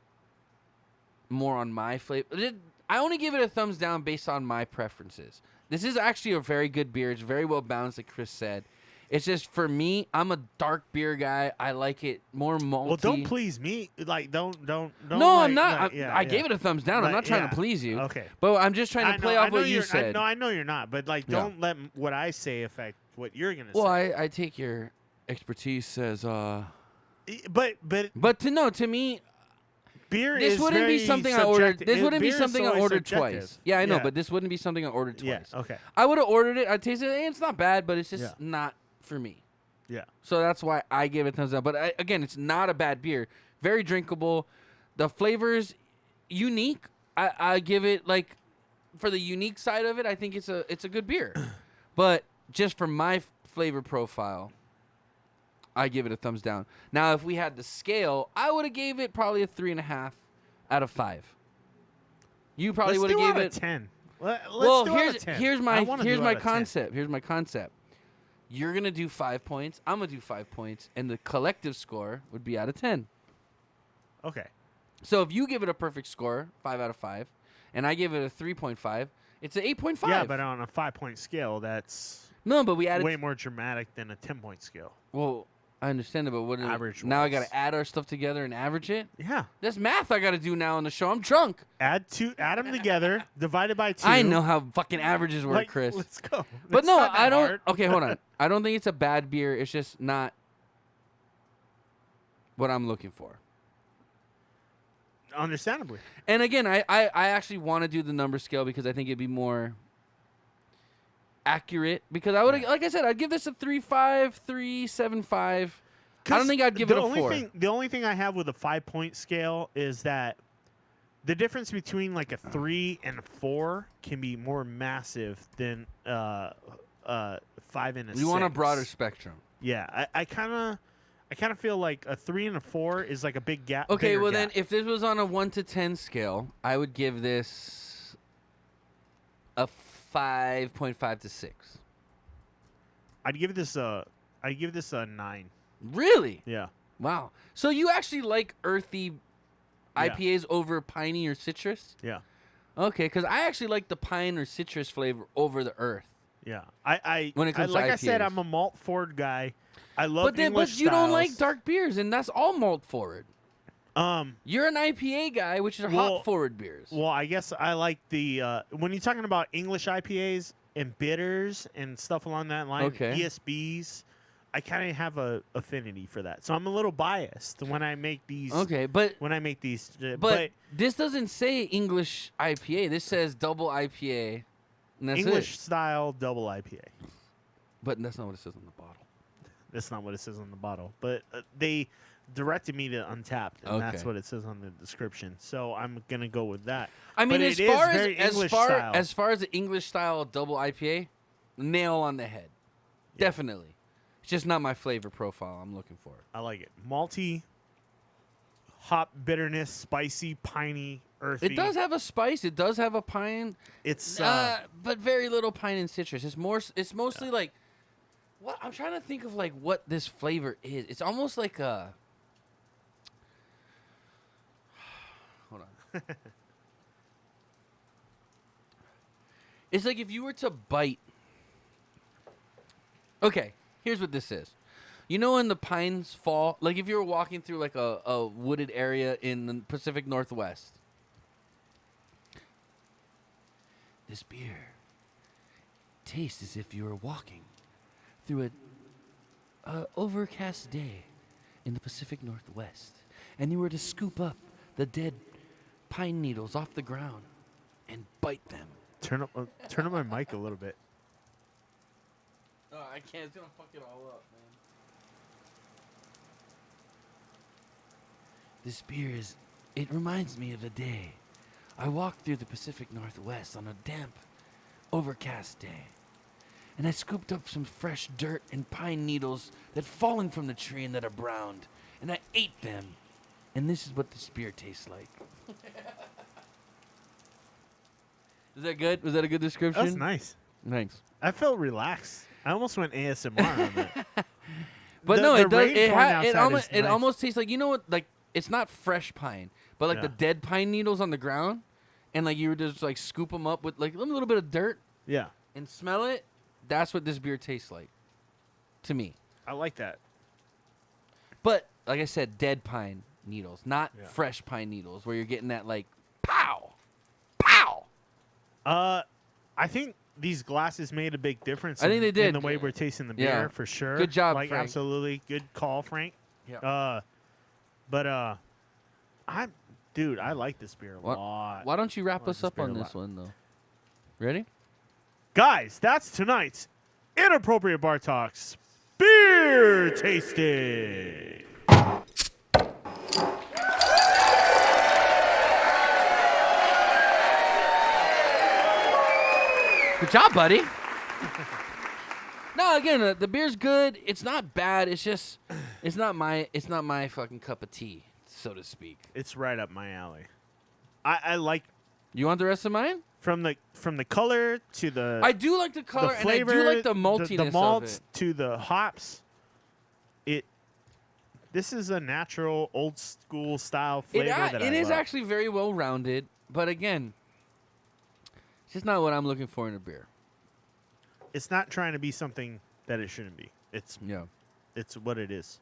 more on my flavor. I only give it a thumbs down based on my preferences. This is actually a very good beer. It's very well balanced, like Chris said. It's just for me, I'm a dark beer guy. I like it more malty. well, don't please me. Like, don't. No, like, I'm not. like, yeah, I yeah. gave it a thumbs down. I'm Like, not trying yeah. to please you. Okay. But I'm just trying to play off what you said. No, I know you're not. But like, Yeah. don't let what I say affect what you're gonna Well, say. I take your expertise as But to me, beer is this wouldn't be very something I ordered. subjective. This wouldn't be Beer is something I always ordered subjective. twice. Yeah, I know, Yeah. but this wouldn't be something I ordered Yeah. twice. Okay. I would have ordered it. I tasted it. And it's not bad, but it's just Yeah. not for me. Yeah. So that's why I gave it thumbs down. But again, it's not a bad beer. Very drinkable. The flavors unique. I give it like for the unique side of it. I think it's a good beer. But just for my flavor profile, I give it a thumbs down. Now, if we had the scale, I would have gave it probably a 3.5 out of 5. You probably would have gave it 10. well, do out of 10. here's I my wanna do out of 10. concept. Here's my concept. You're gonna do 5 points. I'm gonna do 5 points, and the collective score would be out of 10. Okay. So if you give it a perfect score, 5 out of 5, and I give it a 3.5, it's an 8.5. Yeah, but on a 5-point scale, that's no, but we added. way more dramatic than a 10-point scale. Well, I understand it, but what? Average now I wise. gotta add our stuff together and average it. Yeah. That's math I gotta do now on the show. I'm drunk. Add them together, divided by 2. I know how fucking averages work, Like, Chris. Let's go. But It's no, not that I don't. hard. Okay, hold on. I don't think it's a bad beer. It's just not what I'm looking for. Understandably. And again, I actually want to do the number scale because I think it'd be more accurate. Because I would, like I said, I'd give this a 3.5, 3.75. I don't think I'd give it a 4. The only thing I have with a 5-point scale is that the difference between like a 3 and a 4 can be more massive than 5 and a 6. We want a broader spectrum. Yeah, I kind of feel like a 3 and a 4 is like a big gap. Okay, bigger well gap. then, if this was on a 1 to 10 scale, I would give this a 5.5 to 6. I'd give this a 9. Really? Yeah. Wow. So you actually like earthy IPAs over piney or citrus? Yeah. Okay, because I actually like the pine or citrus flavor over the earth. Yeah. I When it comes to like I said, IPAs. I'm a malt forward guy. I love But English you don't like styles. dark beers, and that's all malt forward. You're an IPA guy, which are hop forward beers. Well, I guess I like the when you're talking about English IPAs and bitters and stuff along that line, Okay. ESBs, I kind of have a affinity for that. So I'm a little biased when I make these. Okay, but But this doesn't say English IPA. This says double IPA And that's English it. style double IPA. But that's not what it says on the bottle. That's not what it says on the bottle. But they directed me to Untapped, and that's Okay. what it says on the description. So I'm gonna go with that. I mean, But as it is far very English style. as far as the English style double IPA, nail on the head. Yeah. Definitely. It's just not my flavor profile I'm looking for. I like it. Malty, hop bitterness, spicy, piney, earthy. It does have a spice. It does have a pine. It's But very little pine and citrus. It's more. It's mostly like. What I'm trying to think of, like what this flavor is. It's almost like a. Hold on. It's like if you were to bite. Okay, here's what this is. You know when the pines fall, like if you were walking through like a wooded area in the Pacific Northwest. This beer tastes as if you were walking through a overcast day in the Pacific Northwest, and you were to scoop up the dead pine needles off the ground and bite them. turn up my mic a little bit. Oh, I can't. It's gonna fuck it all up, man. This beer is. It reminds me of a day I walked through the Pacific Northwest on a damp, overcast day, and I scooped up some fresh dirt and pine needles that fallen from the tree and that are browned, and I ate them. And this is what this beer tastes like. Is that good? Was that a good description? That's nice. Thanks. I felt relaxed. I almost went ASMR on that. But The- no, the it does. rain It, pouring it outside almost is it nice. almost tastes like, you know what? Like it's not fresh pine, but like Yeah. the dead pine needles on the ground, and like you would just like scoop them up with like a little bit of dirt Yeah, and smell it. That's what this beer tastes like, to me. I like that. But like I said, dead pine needles, not Yeah. fresh pine needles, where you're getting that like pow, pow. I think these glasses made a big difference. I think in, they did. in the way we're tasting the beer, Yeah. for sure. Good job, like Frank. absolutely good call, Frank. Yeah. Dude, I like this beer a lot. Why don't you wrap like us this up beer on a this lot. one though? Ready? Guys, that's tonight's Inappropriate Bar Talks beer tasting. Good job, buddy. No, again, the beer's good. It's not bad. It's just, it's not my fucking cup of tea, so to speak. It's right up my alley. I like You want the rest of mine? from the color to the I do like the color, the flavor, and I do like the maltiness the malts of it. to the hops. This is a natural old school style flavor that It I is love. actually very well rounded, but again, it's just not what I'm looking for in a beer. It's not trying to be something that it shouldn't be. It's Yeah. what it is.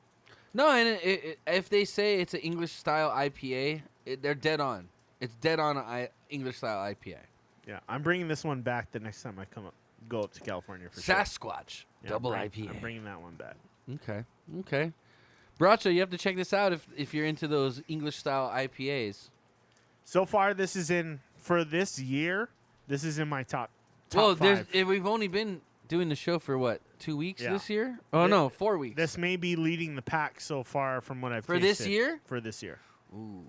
No, and if they say it's an English style IPA, they're dead on. It's dead on English style IPA. Yeah, I'm bringing this one back the next time I go up to California for sure. Sasquatch Yeah, double I'm IPA. bringing that one back. Okay. Bracho, you have to check this out if you're into those English style IPAs. So far, this is for this year. This is in my top Well, five. we've only been doing the show for what, 2 weeks Yeah. this year? Oh Thi- no, 4 weeks. This may be leading the pack so far from what I've For this tasted. year? For this year. Ooh.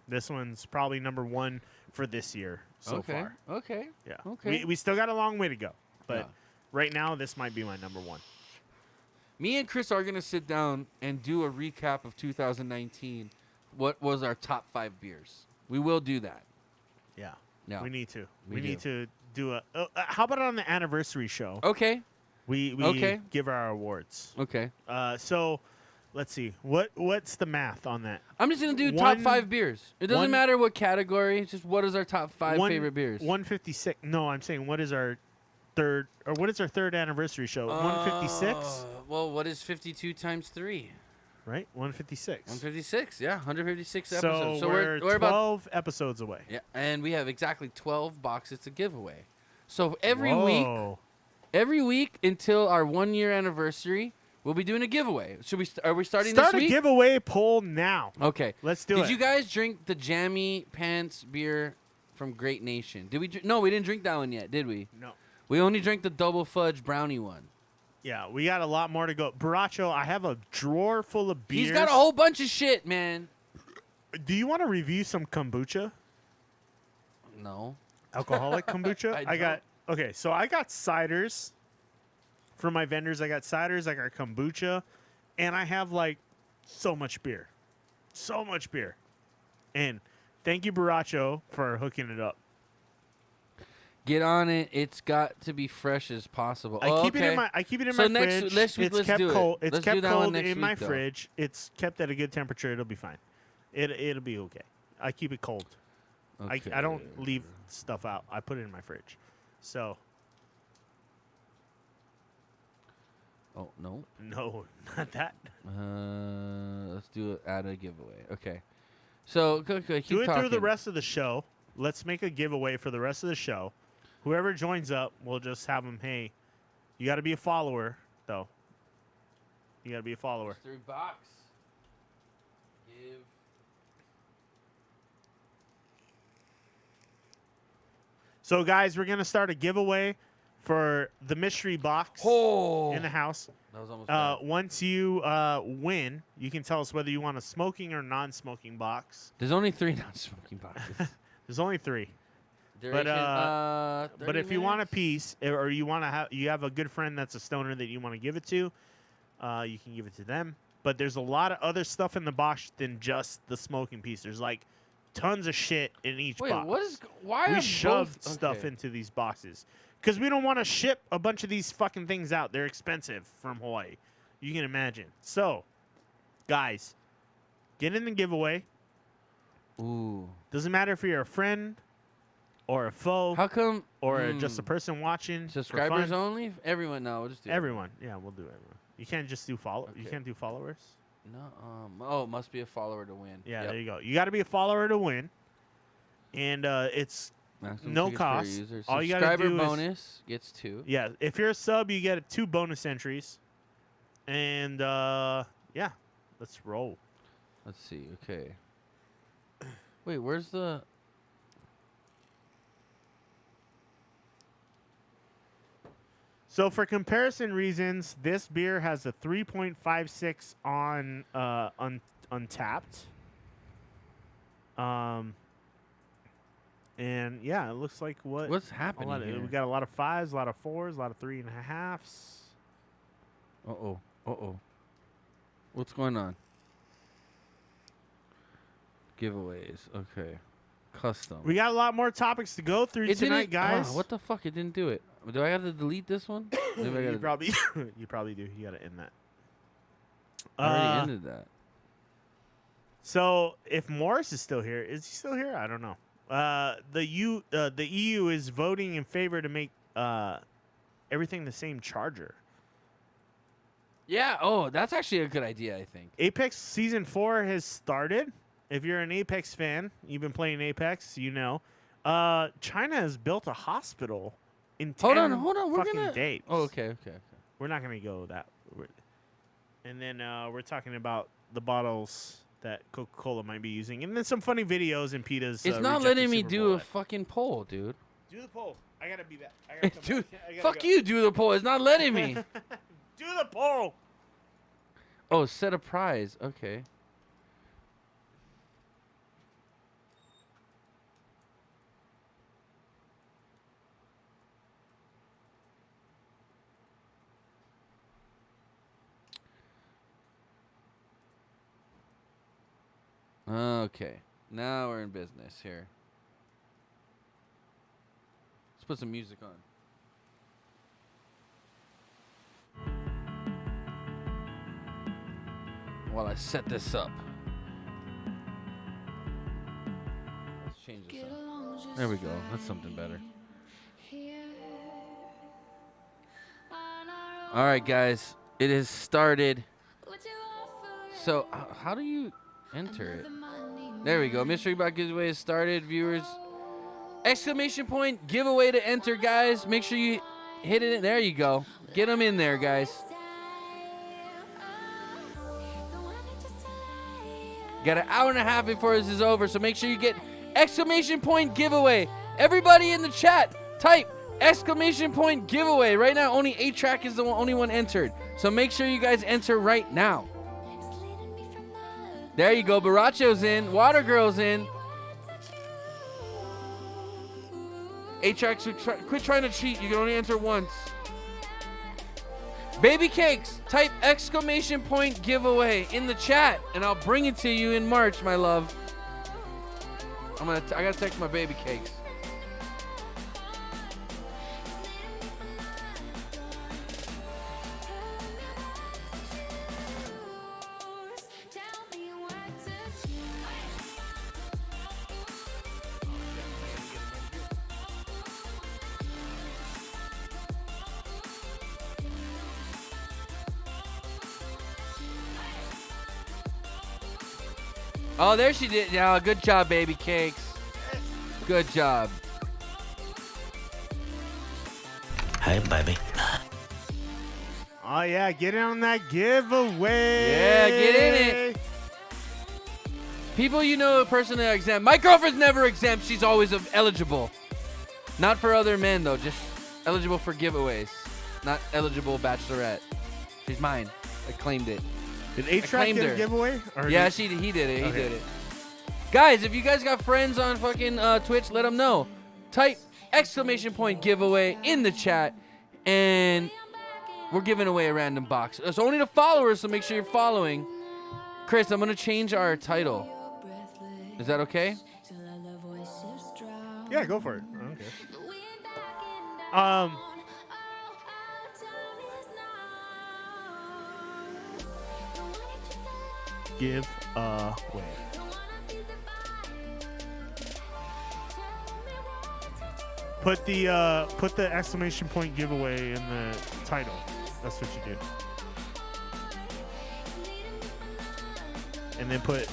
This one's probably number one for this year so okay. far. Okay. Yeah. Okay. We still got a long way to go, but Yeah. right now this might be my number one. Me and Chris are gonna sit down and do a recap of 2019. What was our top 5 beers? We will do that. Yeah. Yeah. We need to. We We do. need to do a. How about on the anniversary show? Okay. We Okay. give our awards. Okay. So let's see. What's the math on that? I'm just gonna do top One- 5 beers. It doesn't one- matter what category. It's just what is our top 5 favorite beers. 156. No, I'm saying what is our third anniversary show? 156, Well, what is 52 times 3? right? 156. 156. Yeah, 156 So, episodes. So we're we're 12 episodes away. Yeah, and we have exactly 12 boxes to give away. So every Whoa. week until our 1-year anniversary, we'll be doing a giveaway. Should we? Are we starting Start this a week? giveaway poll now. Okay. Let's do Did it. you guys drink the Jammy Pants beer from Great Nation? Did we? No, we didn't drink that one yet, did we? No. We only drank the double fudge brownie one. Yeah, we got a lot more to go. Baracho, I have a drawer full of beers. He's got a whole bunch of shit, man. Do you want to review some kombucha? No. Alcoholic kombucha? I got okay, so I got ciders from my vendors. I got ciders, I got kombucha, and I have like so much beer. So much beer. And thank you, Baracho, for hooking it up. Get on it. It's got to be fresh as possible. I keep it in my So my fridge. let's It's do kept it. cold. It's Let's do kept that one cold next in my week, though. fridge. It's kept at a good temperature. It'll be fine. It'll be okay. I keep it cold. Okay. I don't leave stuff out. I put it in my fridge. So Oh no. no, not that. Let's do it. Add a giveaway. Okay. So okay, keep Do it talking. through the rest of the show. Let's make a giveaway for the rest of the show. Whoever joins up, we'll just have them. Hey, you got to be a follower, though. You got to be a follower. Mystery box. Give. So, guys, we're gonna start a giveaway for the mystery box Oh. in the house. That was almost bad. Once you win, you can tell us whether you want a smoking or non-smoking box. There's only 3 non-smoking boxes. There's only 3. Duration, But 30 if you want a minutes? piece, or you want to have a good friend that's a stoner that you want to give it to, you can give it to them. But there's a lot of other stuff in the box than just the smoking piece. There's like tons of shit in each Wait, box. what is? Why We are shoved both, stuff okay. into these boxes because we don't want to ship a bunch of these fucking things out. They're expensive from Hawaii. You can imagine. So, guys, get in the giveaway. Ooh. Doesn't matter if you're a friend or a foe How come? or just a person watching. for Subscribers fun. only? Everyone? No, we'll just do Everyone. Yeah, we'll do everyone. You can't just do follow. You Okay. can't do followers. No. Oh, it must be a follower to win. Yeah, Yep. there you go. You got to be a follower to win, and it's Maximum no tickets per cost. user. All you gotta Subscriber do is- bonus gets 2. yeah. If you're a sub, you get 2 bonus entries, and yeah, let's roll. Let's see. Okay. Wait, where's the? So for comparison reasons, this beer has a 3.56 on Untapped. And yeah, it looks like What's happening here? we got a lot of 5s, a lot of 4s, a lot of 3.5s. Uh-oh. What's going on? Giveaways. Okay. Custom. We got a lot more topics to go through It tonight, didn't- guys. what the fuck? It didn't do it. Do I have to delete this one? Maybe I you gotta. probably you probably do. You got to end that. I already ended that. So if Morris is still here, is he still here? I don't know. The EU is voting in favor to make everything the same charger. Yeah. Oh, that's actually a good idea. I think. Apex Season 4 has started. If you're an Apex fan, you've been playing Apex, you know. China has built a hospital in 10 Hold on. We're fucking gonna. days. Oh, okay. We're not going to go that. And then we're talking about the bottles that Coca-Cola might be using. And then some funny videos in PETA's. It's not letting me do a fucking poll, dude. Do the poll. I got to be back. I gotta come Dude, back. I gotta fuck go. you. Do the poll. It's not letting me. Do the poll. Oh, set a prize. Okay. Okay. Now we're in business here. Let's put some music on. While I set this up. Let's change this up. There we go. That's something better. All right, guys. It has started. So, how do you enter it? There we go. Mystery Box giveaway has started, viewers. Exclamation point giveaway to enter, guys. Make sure you hit it. There you go. Get them in there, guys. Got an hour and a half before this is over, so make sure you get exclamation point giveaway. Everybody in the chat, type exclamation point giveaway. Right now, only 8-track is the only one entered. So make sure you guys enter right now. There you go. Baracho's in. Water Girl's in. 8-tracks, quit trying to cheat. You can only enter once. Baby Cakes, type exclamation point giveaway in the chat, and I'll bring it to you in March, my love. I gotta text my Baby Cakes. Oh, there she did. Yeah, good job, Baby Cakes. Good job. Hey, baby. Oh, yeah. Get in on that giveaway. Yeah, get in it. People you know personally are exempt. My girlfriend's never exempt. She's always eligible. Not for other men, though. Just eligible for giveaways. Not eligible bachelorette. She's mine. I claimed it. Did 8-track get a giveaway? Or Yeah, he did it. He Okay. did it. Guys, if you guys got friends on fucking Twitch, let them know. Type exclamation point giveaway in the chat, and we're giving away a random box. It's only to followers, so make sure you're following. Chris, I'm going to change our title. Is that okay? Yeah, go for it. I don't care. Give away. Put the exclamation point giveaway in the title. That's what you do. And then put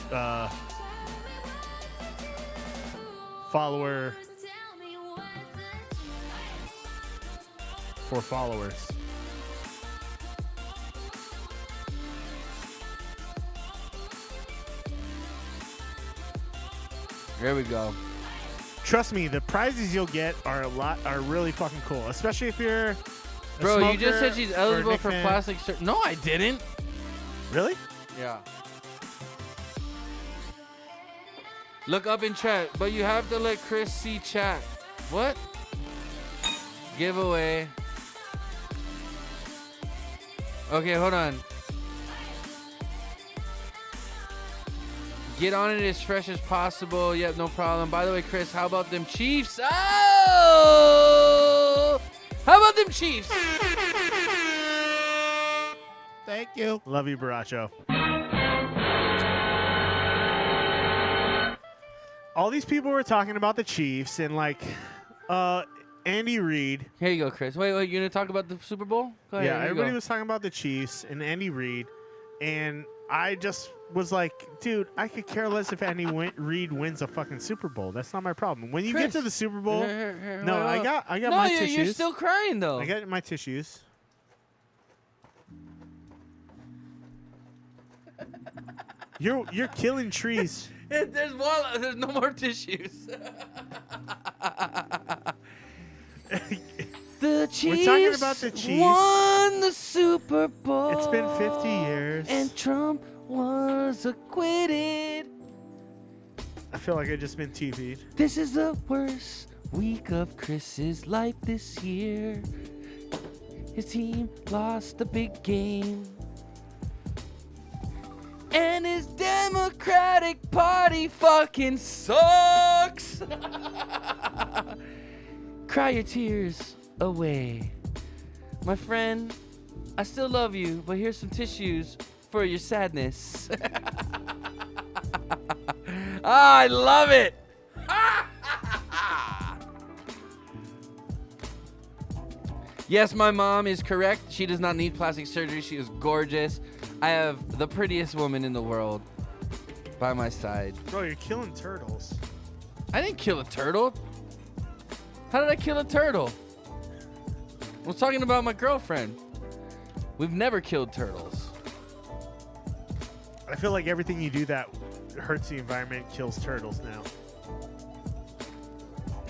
follower for followers. There we go. Trust me, the prizes you'll get are really fucking cool, especially if you're a Bro, you just smoker said she's or a eligible Nick for fan. plastic surgery. No, I didn't. Really? Yeah. Look up in chat, but you have to let Chris see chat. What? Giveaway. Okay, hold on. Get on it as fresh as possible. Yep, no problem. By the way, Chris, how about them Chiefs? Oh! How about them Chiefs? Thank you. Love you, Baracho. All these people were talking about the Chiefs and Andy Reid. Here you go, Chris. Wait, you gonna talk about the Super Bowl? Go ahead. Yeah, here you everybody go. was talking about the Chiefs and Andy Reid, and I just was like, dude, I could care less if Andy Reid wins a fucking Super Bowl. That's not my problem. When you get Chris, to the Super Bowl, here, no, hold I on. got No, my you're tissues. still crying though. I got my tissues. You're killing trees. There's no more tissues. The Chiefs We're talking about the Chiefs. won the Super Bowl. It's been 50 years. And Trump was acquitted. I feel like I just been TV'd. This is the worst week of Chris's life this year. His team lost the big game. And his Democratic Party fucking sucks. Cry your tears away. My friend, I still love you, but here's some tissues for your sadness. I love it. Yes, my mom is correct. She does not need plastic surgery. She is gorgeous. I have the prettiest woman in the world by my side. Bro, you're killing turtles. I didn't kill a turtle. How did I kill a turtle? I was talking about my girlfriend. We've never killed turtles. I feel like everything you do that hurts the environment kills turtles now.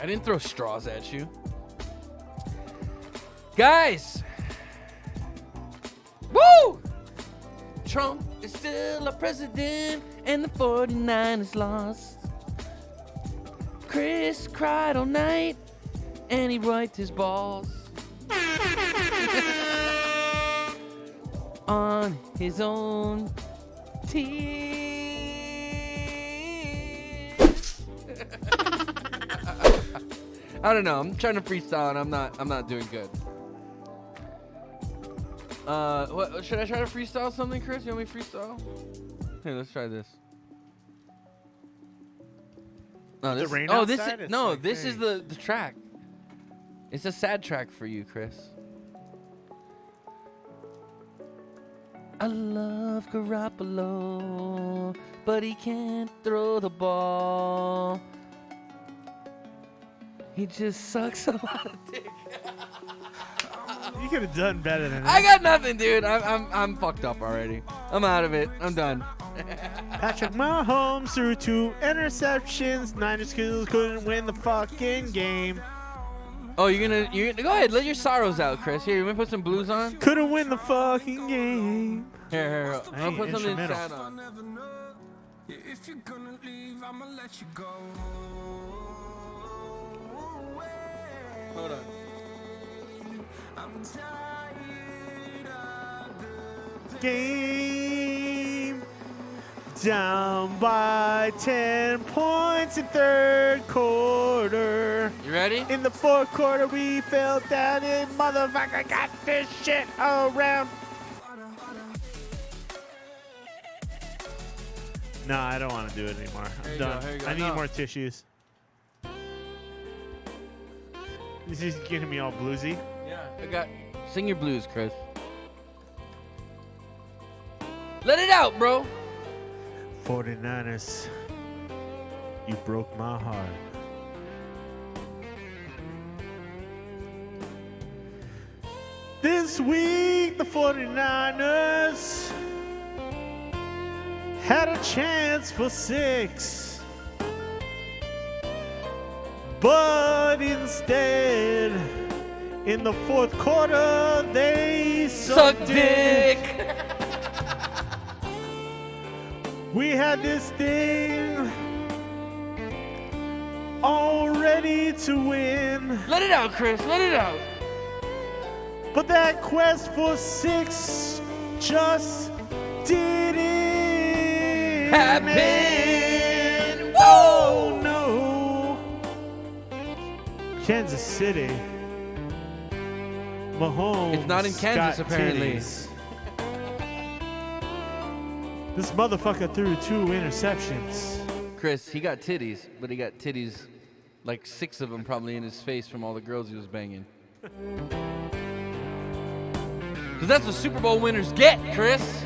I didn't throw straws at you. Guys. Woo! Trump is still a president and the 49ers lost. Chris cried all night and he wiped his balls on his own tears. I don't know. I'm trying to freestyle and I'm not doing good. What should I try to freestyle something, Chris? You want me to freestyle? Here, let's try this. No, this. rain Oh, this. outside? It's No, like, this hey. is the track. It's a sad track for you, Chris. I love Garoppolo, but he can't throw the ball. He just sucks a lot of dick. You could have done better than I that. got nothing, dude. I'm fucked up already. I'm out of it. I'm done. Patrick Mahomes threw 2 interceptions. Niners couldn't win the fucking game. Oh, you're gonna go ahead. Let your sorrows out, Chris. Here, you want to put some blues on? Couldn't win the fucking game. Here. I'll Hey, put something instrumental. sad on. If you're gonna leave, I'ma let you go. Hold on. I'm tired of the Game down by 10 points in third quarter. You ready? In the fourth quarter, we fell down and motherfucker got this shit around. No, I don't want to do it anymore. Here I'm you done. go, here you go. I need No. more tissues. This is getting me all bluesy. Yeah. Sing your blues, Chris. Let it out, bro. 49ers, you broke my heart. This week, the 49ers had a chance for 6. But instead, in the fourth quarter, they Suck sucked dick. We had this thing all ready to win, Let it out, Chris. Let it out. but that quest for 6 just didn't Happen. Oh no! Kansas City. Mahomes. It's not in Kansas, got apparently. titties. This motherfucker threw 2 interceptions. Chris, he got titties, but he got titties, like 6 of them probably in his face from all the girls he was banging. Because that's what Super Bowl winners get, Chris.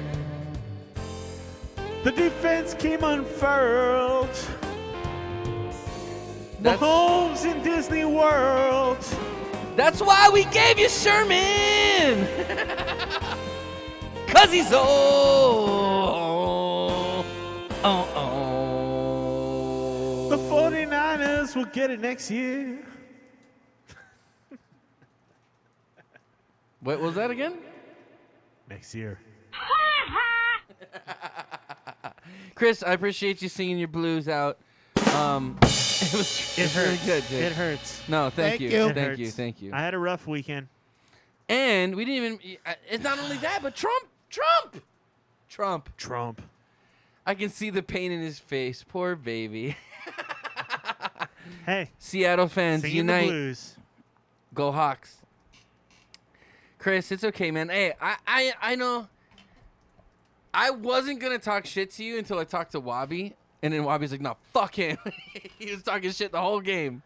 The defense came unfurled. That's- Mahomes in Disney World. That's why we gave you Sherman. Cause he's old. Oh. The 49ers will get it next year. What was that again? Next year. Chris, I appreciate you singing your blues out. It was really good, dude. It hurts. No, thank you. It Thank you. hurts. Thank you. I had a rough weekend. And we didn't even. It's not only that, but Trump. Trump. I can see the pain in his face. Poor baby. Hey, Seattle fans, singing unite. the blues. Go Hawks. Chris, it's okay, man. Hey, I know. I wasn't gonna talk shit to you until I talked to Wabi, and then Wabi's like, "No, fuck him." He was talking shit the whole game.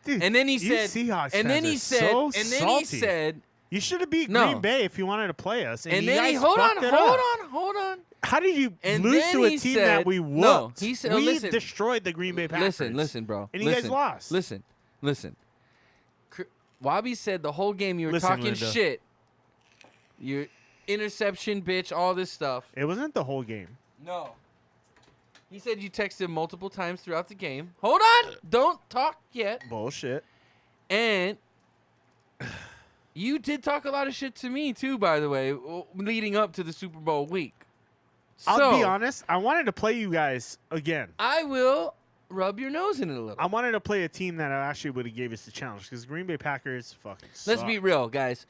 Dude, And then he you said, Seahawks and then fans he are said, so and then salty. he said, You should have beat No. Green Bay if you wanted to play us. and you then he guys hold fucked it up. hold on. How did you And lose then to a he team said- that we whooped? No, he said- we listen. destroyed the Green Bay Packers. Listen, bro. And you guys lost. Listen. Wabi said the whole game you were Listen, talking Linda. shit. You interception, bitch, all this stuff. It wasn't the whole game. No. He said you texted him multiple times throughout the game. Hold on. Don't talk yet. Bullshit. And You did talk a lot of shit to me too, by the way, leading up to the Super Bowl week. I'll be honest. I wanted to play you guys again. I will rub your nose in it a little. I wanted to play a team that actually would have gave us the challenge because Green Bay Packers fucking suck. Let's be real, guys.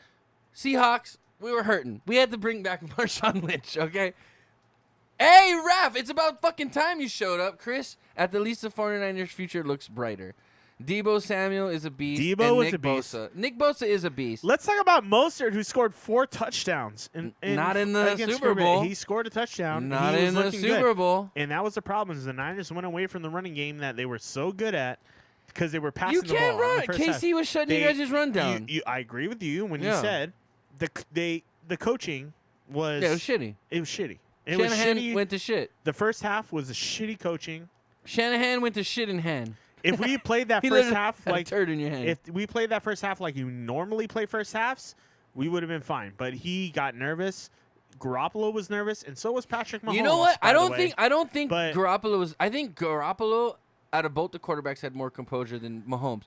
Seahawks, we were hurting. We had to bring back Marshawn Lynch, okay? Hey, Raph, it's about fucking time you showed up, Chris. At the least, the 49ers' future looks brighter. Debo Samuel is a beast. Debo is Nick a beast. Bosa. Nick Bosa is a beast. Let's talk about Mostert, who scored 4 touchdowns. Not in the against Super Green Bay. Bowl. He scored a touchdown. Not He was in the looking Super good. Bowl. And that was the problem, is the Niners went away from the running game that they were so good at because they were passing You the ball. can't in the run. first half. KC was shutting you guys' run down. I agree with you when you Yeah. said the coaching was... Yeah, it was shitty. It was shitty. It Shanahan was shitty. went to shit. The first half was a shitty coaching. Shanahan went to shit in hand. If we played that He first literally half had a like turd in your hand. if we played that first half like you normally play first halves, we would have been fine. But he got nervous. Garoppolo was nervous, and so was Patrick Mahomes. You know what? by I the don't way. think But- Garoppolo was. I think Garoppolo, out of both the quarterbacks, had more composure than Mahomes.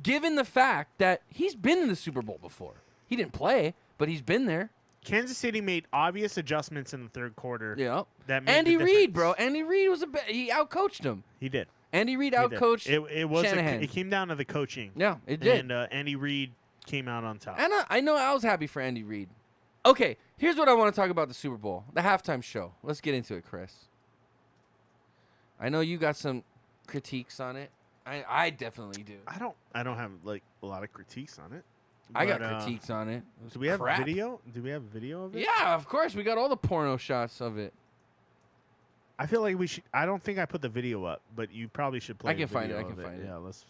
Given the fact that he's been in the Super Bowl before, he didn't play, but he's been there. Kansas City made obvious adjustments in the third quarter. Yeah. That made Andy the Reid, difference. bro. Andy Reid was he outcoached him. He did. Andy Reid He did. outcoached It was Shanahan. it came down to the coaching. Yeah, it did. And Andy Reid came out on top. And I know I was happy for Andy Reid. Okay, here's what I want to talk about the Super Bowl, the halftime show. Let's get into it, Chris. I know you got some critiques on it. I definitely do. I don't have like a lot of critiques on it. I got but, critiques on it. It was Do we have crap. video? Do we have video of it? Yeah, of course. We got all the porno shots of it. I feel like we should. I don't think I put the video up, but you probably should play. I can the find it, video I can of find it. Yeah, let's.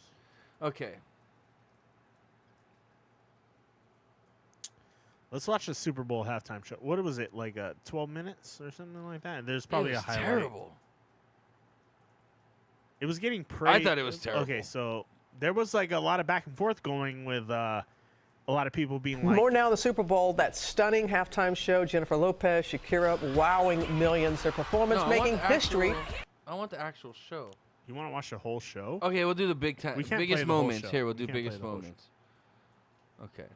Okay. Let's watch the Super Bowl halftime show. What was it, like 12 minutes or something like that? There's probably it a was highlight. terrible. It was getting praised. I thought it was terrible. Okay, so there was like a lot of back and forth going with a lot of people being like, More now in the Super Bowl, that stunning halftime show, Jennifer Lopez, Shakira, wowing millions. Their performance No, I want making the history. I want the actual show. "You want to watch the whole show?" Okay, we'll do the big time, We can't biggest play the whole moments. show. Here, we'll We do can't play biggest the whole show. moments. Okay.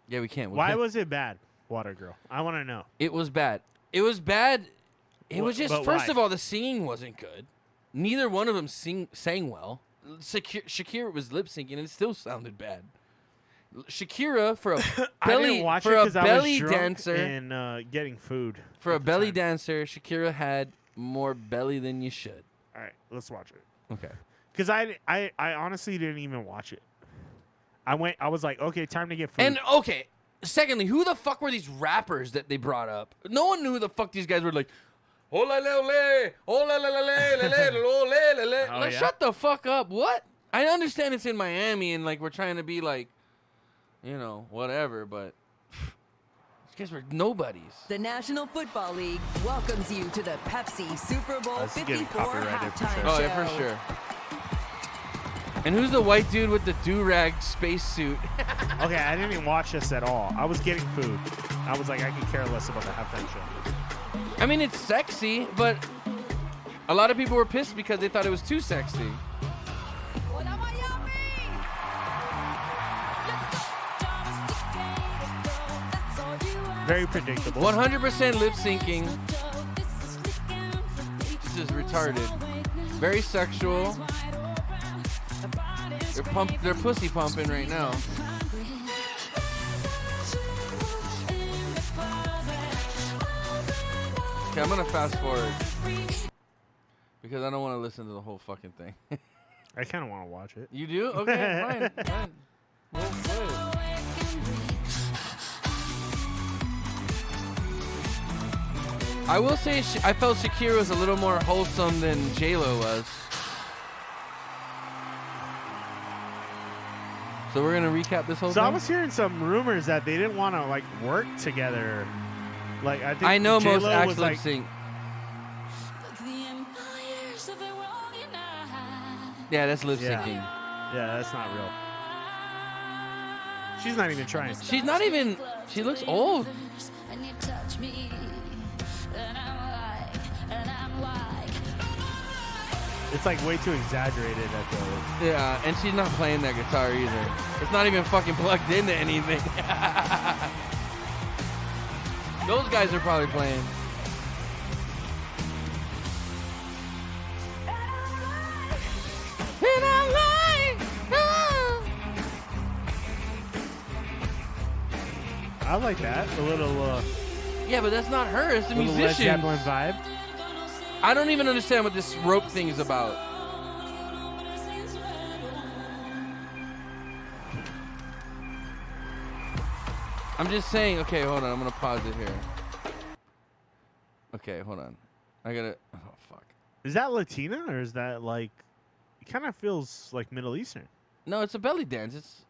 Yeah, we can't. Why was it bad, Water Girl? I want to know. it was bad? It was bad. It was just, but first why? of all, the singing wasn't good. Neither one of them sang well. Shakira was lip syncing and it still sounded bad. Shakira for a I belly didn't watch for it a 'cause I belly was drunk dancer and getting food. for a at the belly time. dancer. Shakira had more belly than you should. All right, let's watch it. Okay. Because I honestly didn't even watch it. I was like, okay, time to get food. And okay, secondly, who the fuck were these rappers that they brought up? No one knew who the fuck these guys were. Like, oh la la la, oh la la la la la la la. Oh, Like, yeah? shut the fuck up. What? I understand it's in Miami and like we're trying to be like, you know, whatever, but these guys were nobodies. The National Football League welcomes you to the Pepsi Super Bowl This is getting 54 copyrighted for halftime sure. Oh show. yeah, for sure. And who's the white dude with the do-rag spacesuit? Okay, I didn't even watch this at all. I was getting food. I was like, I could care less about the halftime show. I mean, it's sexy, but a lot of people were pissed because they thought it was too sexy. Very predictable. 100% lip syncing. This is retarded. Very sexual. They're pussy pumping right now. Okay, I'm gonna fast forward because I don't want to listen to the whole fucking thing. I kind of want to watch it. You do? Okay, fine. Well, good. I will say I felt Shakira was a little more wholesome than J-Lo was. So we're gonna recap this whole So thing. I was hearing some rumors that they didn't want to like work together. Like I think I know most J-Lo acts was lip like, sync. Yeah, that's lip Yeah. syncing. yeah, that's not real. She's not even trying. She's not even. She looks old. It's like way too exaggerated at the. Yeah, and she's not playing that guitar either. It's not even fucking plugged into anything. Those guys are probably playing. I like that. A little. Yeah, but that's not her. It's the Little Led musician. Zeppelin vibe. I don't even understand what this rope thing is about. I'm just saying. Okay, hold on. I'm gonna pause it here. Okay, hold on. I gotta. Oh fuck. Is that Latina or is that like? It kind of feels like Middle Eastern. No, it's a belly dance. It's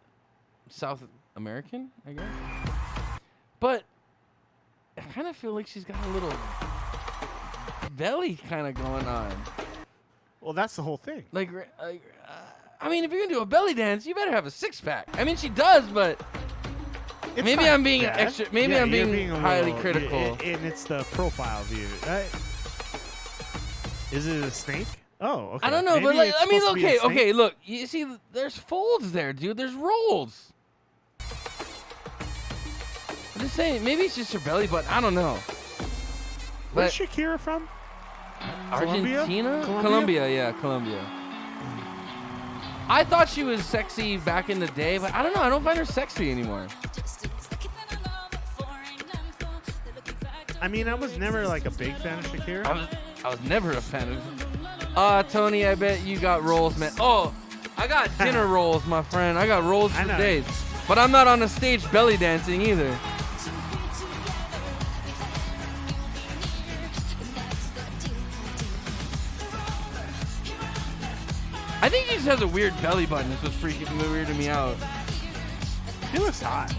South American, I guess. But I kind of feel like she's got a little belly kind of going on. Well, that's the whole thing. Like, I mean, if you're gonna do a belly dance, you better have a six-pack. I mean, she does, but It's maybe not I'm being bad. extra. Maybe Yeah, I'm you're being a highly little- critical. And it's the profile view, right? Is it a snake? Oh, okay. I don't know, Maybe but like, it's I mean, supposed to be a okay, snake. okay. Look, you see, there's folds there, dude. There's rolls. I'm just saying, maybe it's just her belly button. I don't know. Where's But Shakira from? Argentina? Colombia? Colombia, yeah, Colombia. I thought she was sexy back in the day, but I don't know. I don't find her sexy anymore. I mean, I was never like a big fan of Shakira. I was never a fan of. Tony, I bet you got rolls, man. Oh, I got dinner rolls, my friend. I got rolls I for know. days. But I'm not on the stage belly dancing either. I think he just has a weird belly button. This was freaking weirding me out. She looks hot.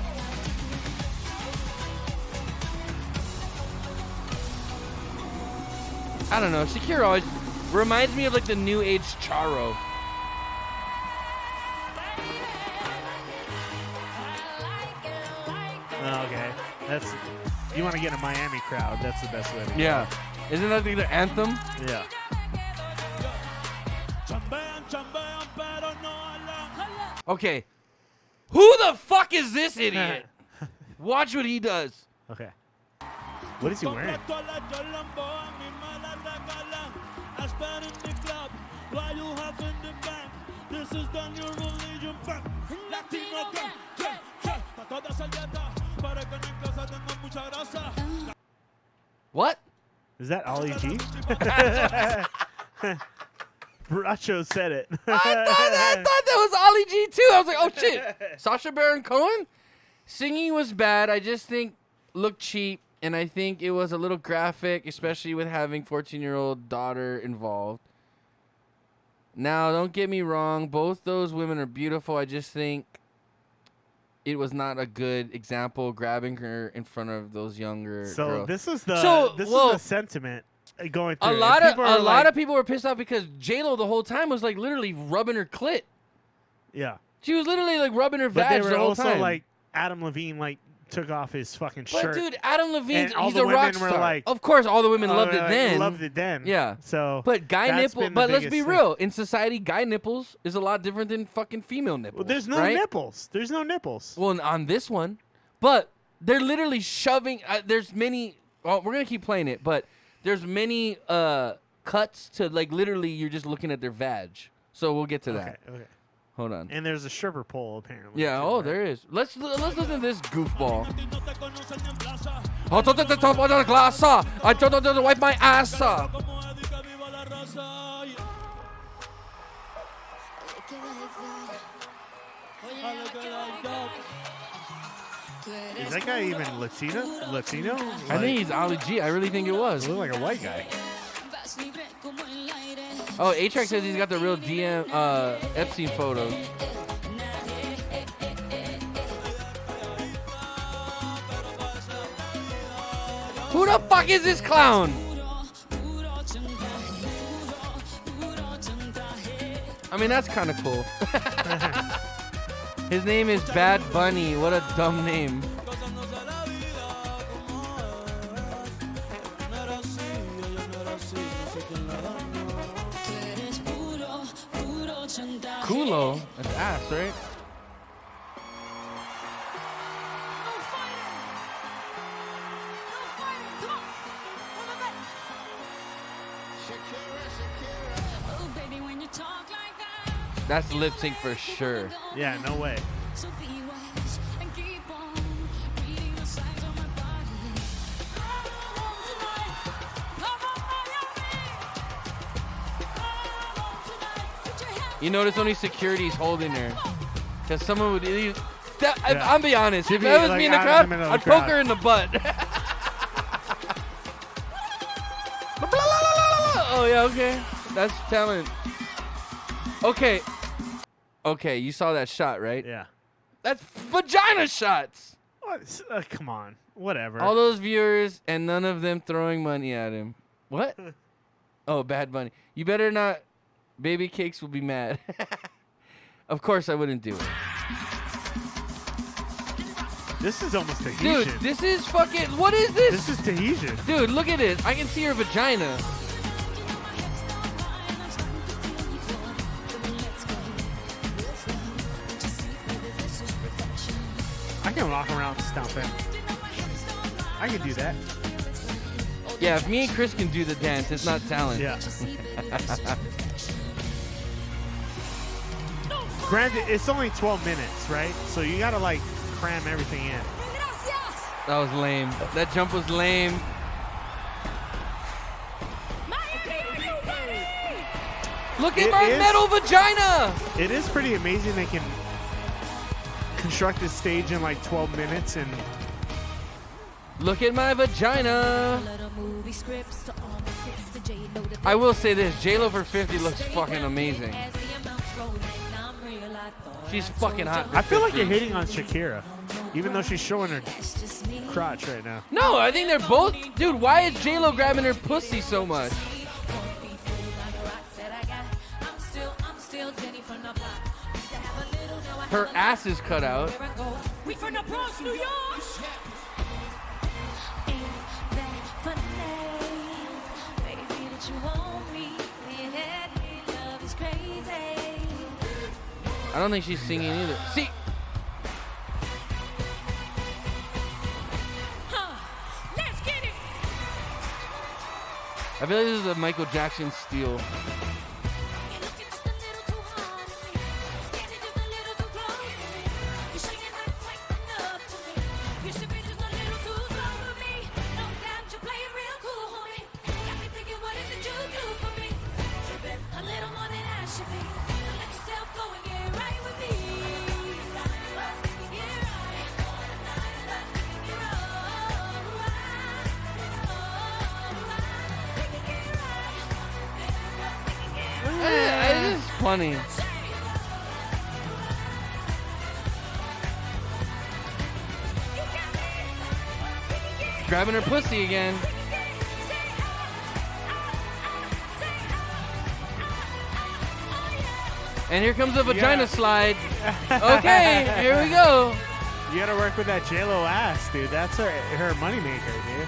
I don't know. Shakira always reminds me of like the new age Charo. Oh, okay. That's. You want to get a Miami crowd? That's the best way to go. Yeah. Isn't that the anthem? Yeah. Okay. Who the fuck is this idiot? Watch what he does. Okay. What is he wearing? What? Is that Ollie G? Bracho said it. I thought that was Ollie G too. I was like, oh shit. Sacha Baron Cohen? Singing was bad. I just think looked cheap. And I think it was a little graphic, especially with having 14-year-old daughter involved. Now, don't get me wrong. Both those women are beautiful. I just think it was not a good example grabbing her in front of those younger So girls. this is the is the sentiment going through. A it. lot People are like- of people were pissed off because J-Lo the whole time was like literally rubbing her clit. Yeah. She was literally like rubbing her But they vag were the whole also time. like Adam Levine like took off his fucking But shirt. dude, Adam Levine, and all he's the a rock women were star. like, of course, all the women oh, loved it like, then. Loved it then. Yeah. So But guy that's nipple. been the But let's be biggest real. In society, guy nipples is a lot different than fucking female nipples. Well, there's no right? nipples. There's no nipples. Well, on this one, but they're literally shoving. There's many. Well, we're gonna keep playing it, but there's many cuts to like literally you're just looking at their vag. So we'll get to that. Okay. Hold on. And there's a stripper pole apparently. Yeah. too, Oh, right? there is. Let's listen to this goofball. Oh, to the top of the glass. I told to wipe my ass. Is that guy even Latino? I think he's Ali G. I really think it was. He looked like a white guy. Oh, A-Track says he's got the real DM Epstein photos. Who the fuck is this clown? I mean, that's kind of cool. His name is Bad Bunny. What a dumb name. culo. That's ass, right? That's lip sync for sure. Yeah, no way. You notice only security's holding her. Because someone would... Yeah. I'll be honest. She'd If be, that was like, me in the out crowd, in the middle of I'd the poke crowd. her in the butt. Oh, yeah, okay. That's talent. Okay. Okay, you saw that shot, right? Yeah. That's vagina shots. What? Come on. Whatever. All those viewers and none of them throwing money at him. What? Oh, Bad Bunny. You better not. Baby Cakes will be mad. Of course I wouldn't do it. This is almost Tahitian. Dude, this is fucking... What is this? This is Tahitian. Dude, look at it. I can see her vagina. I can walk around stomping. I can do that. Yeah, if me and Chris can do the dance, it's not talent. Yeah. Granted, it's only 12 minutes, right? So you gotta like cram everything in. That was lame. That jump was lame. Look at my metal vagina! It is pretty amazing they can construct this stage in like 12 minutes and... Look at my vagina! I will say this, J-Lo for 50 looks fucking amazing. She's fucking hot. I feel like you're hating on Shakira, even though she's showing her crotch right now. No, I think they're both... Dude, why is J-Lo grabbing her pussy so much? Her ass is cut out. We from the Bronx, New York. I don't think she's singing either. See? Let's get it. I feel like this is a Michael Jackson steal. It's just funny. Grabbing her pussy again. And here comes a vagina slide. Okay, here we go. You gotta work with that J-Lo ass, dude. That's her moneymaker, dude.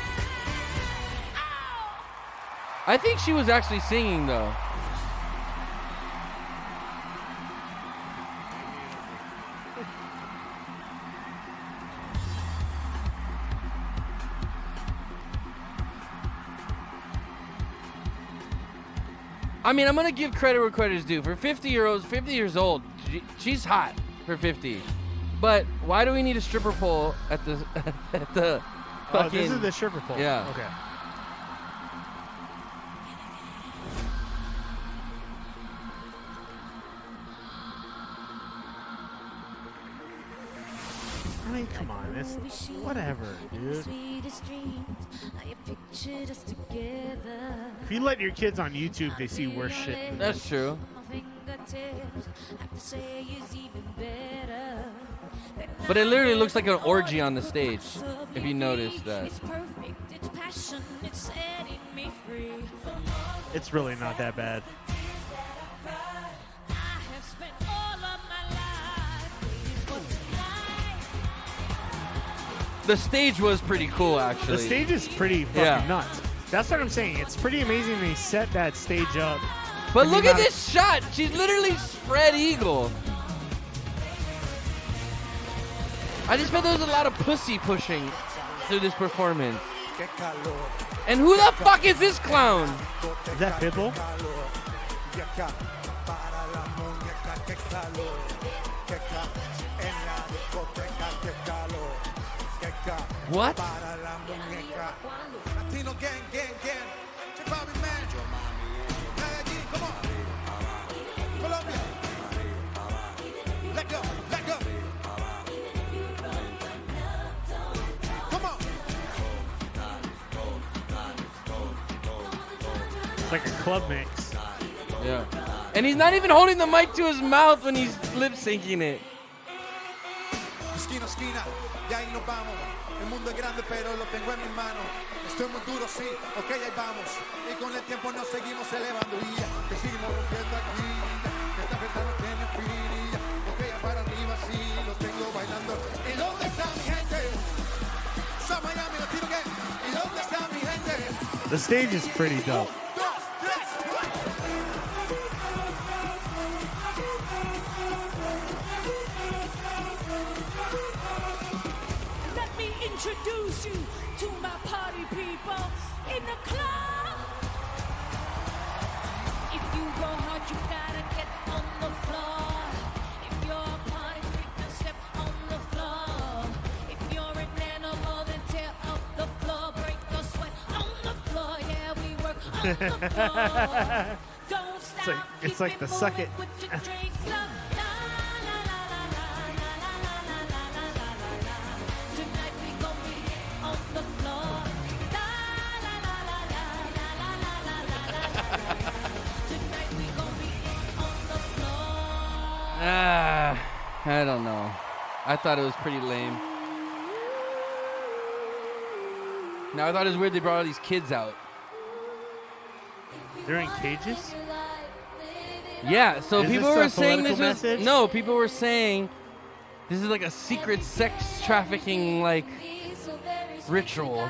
I think she was actually singing, though. I mean, I'm gonna give credit where credit is due. For 50 years old, she's hot for 50. But why do we need a stripper pole at the fucking? Oh, this is the stripper pole. Yeah. Okay. I mean, come on, it's whatever, dude. If you let your kids on YouTube, they see worse shit. than That's this. true. But it literally looks like an orgy on the stage, if you notice that. It's really not that bad. The stage was pretty cool, actually. The stage is pretty fucking nuts. That's what I'm saying. It's pretty amazing they set that stage up. But to look be at not- this shot. She's literally spread eagle. I just felt there was a lot of pussy pushing through this performance. And who the fuck is this clown? Is that Pitbull? What? It's like a club mix. Yeah. And he's not even holding the mic to his mouth when he's lip syncing it. Esquina, esquina, ya ahí nos vamos. El mundo es grande, pero lo tengo en mis manos. Estoy muy duro, sí, ok, ahí vamos. Y con el tiempo nos seguimos elevando. Y ya, que seguimos rompiendo aquí. Esta fiesta no tiene fin. Ok, ya para arriba, sí, los tengo bailando. ¿Y dónde está mi gente? South Miami, Latino Gang. ¿Y dónde está mi gente? The stage is pretty dope. Let me introduce you to my party people in the club. If you go hard, you gotta get on the floor. If you're a party freak, then step on the floor. If you're an animal, then tear up the floor. Break your sweat on the floor. Yeah, we work on the floor. Don't stop. It's like the suck it. With your drinks up. Tonight we gon' be on the floor. Tonight we gon' be on the floor. I don't know. I thought it was pretty lame. Now I thought it was weird they brought all these kids out. They're in cages? Yeah, so Is people this were a saying this political was message? no. People were saying this is like a secret sex trafficking like ritual.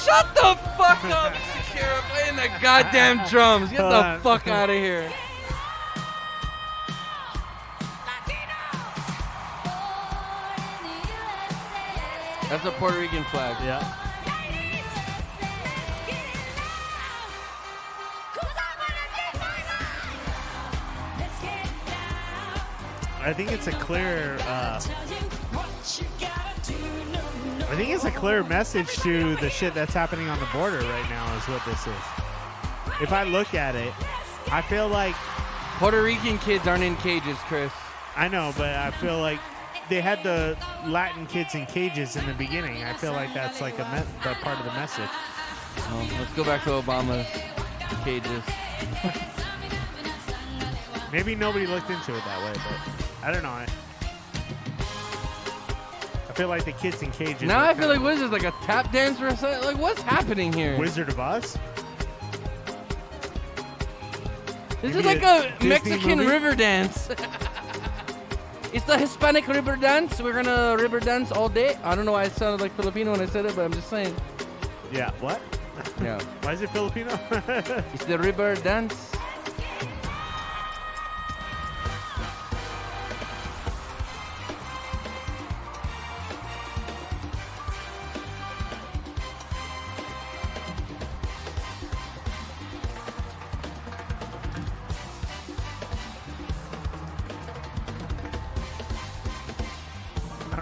Shut the fuck up, Shakira, playing the goddamn drums. Get the fuck out of here. That's a Puerto Rican flag. Yeah. I think it's a clear. I think it's a clear message to the shit that's happening on the border right now. Is what this is. If I look at it, I feel like Puerto Rican kids aren't in cages, Chris. I know, but I feel like they had the Latin kids in cages in the beginning. I feel like that's like that part of the message. Well, let's go back to Obama's cages. Maybe nobody looked into it that way, but I don't know. I feel like the kids in cages. Now I feel like what is this, like a tap dance or something? Like what's happening here? Wizard of Oz. This Maybe is like a a Disney Mexican movie? river dance. It's the Hispanic river dance. We're gonna river dance all day. I don't know why it sounded like Filipino when I said it, but I'm just saying. Yeah. What? Yeah. Why is it Filipino? It's the river dance.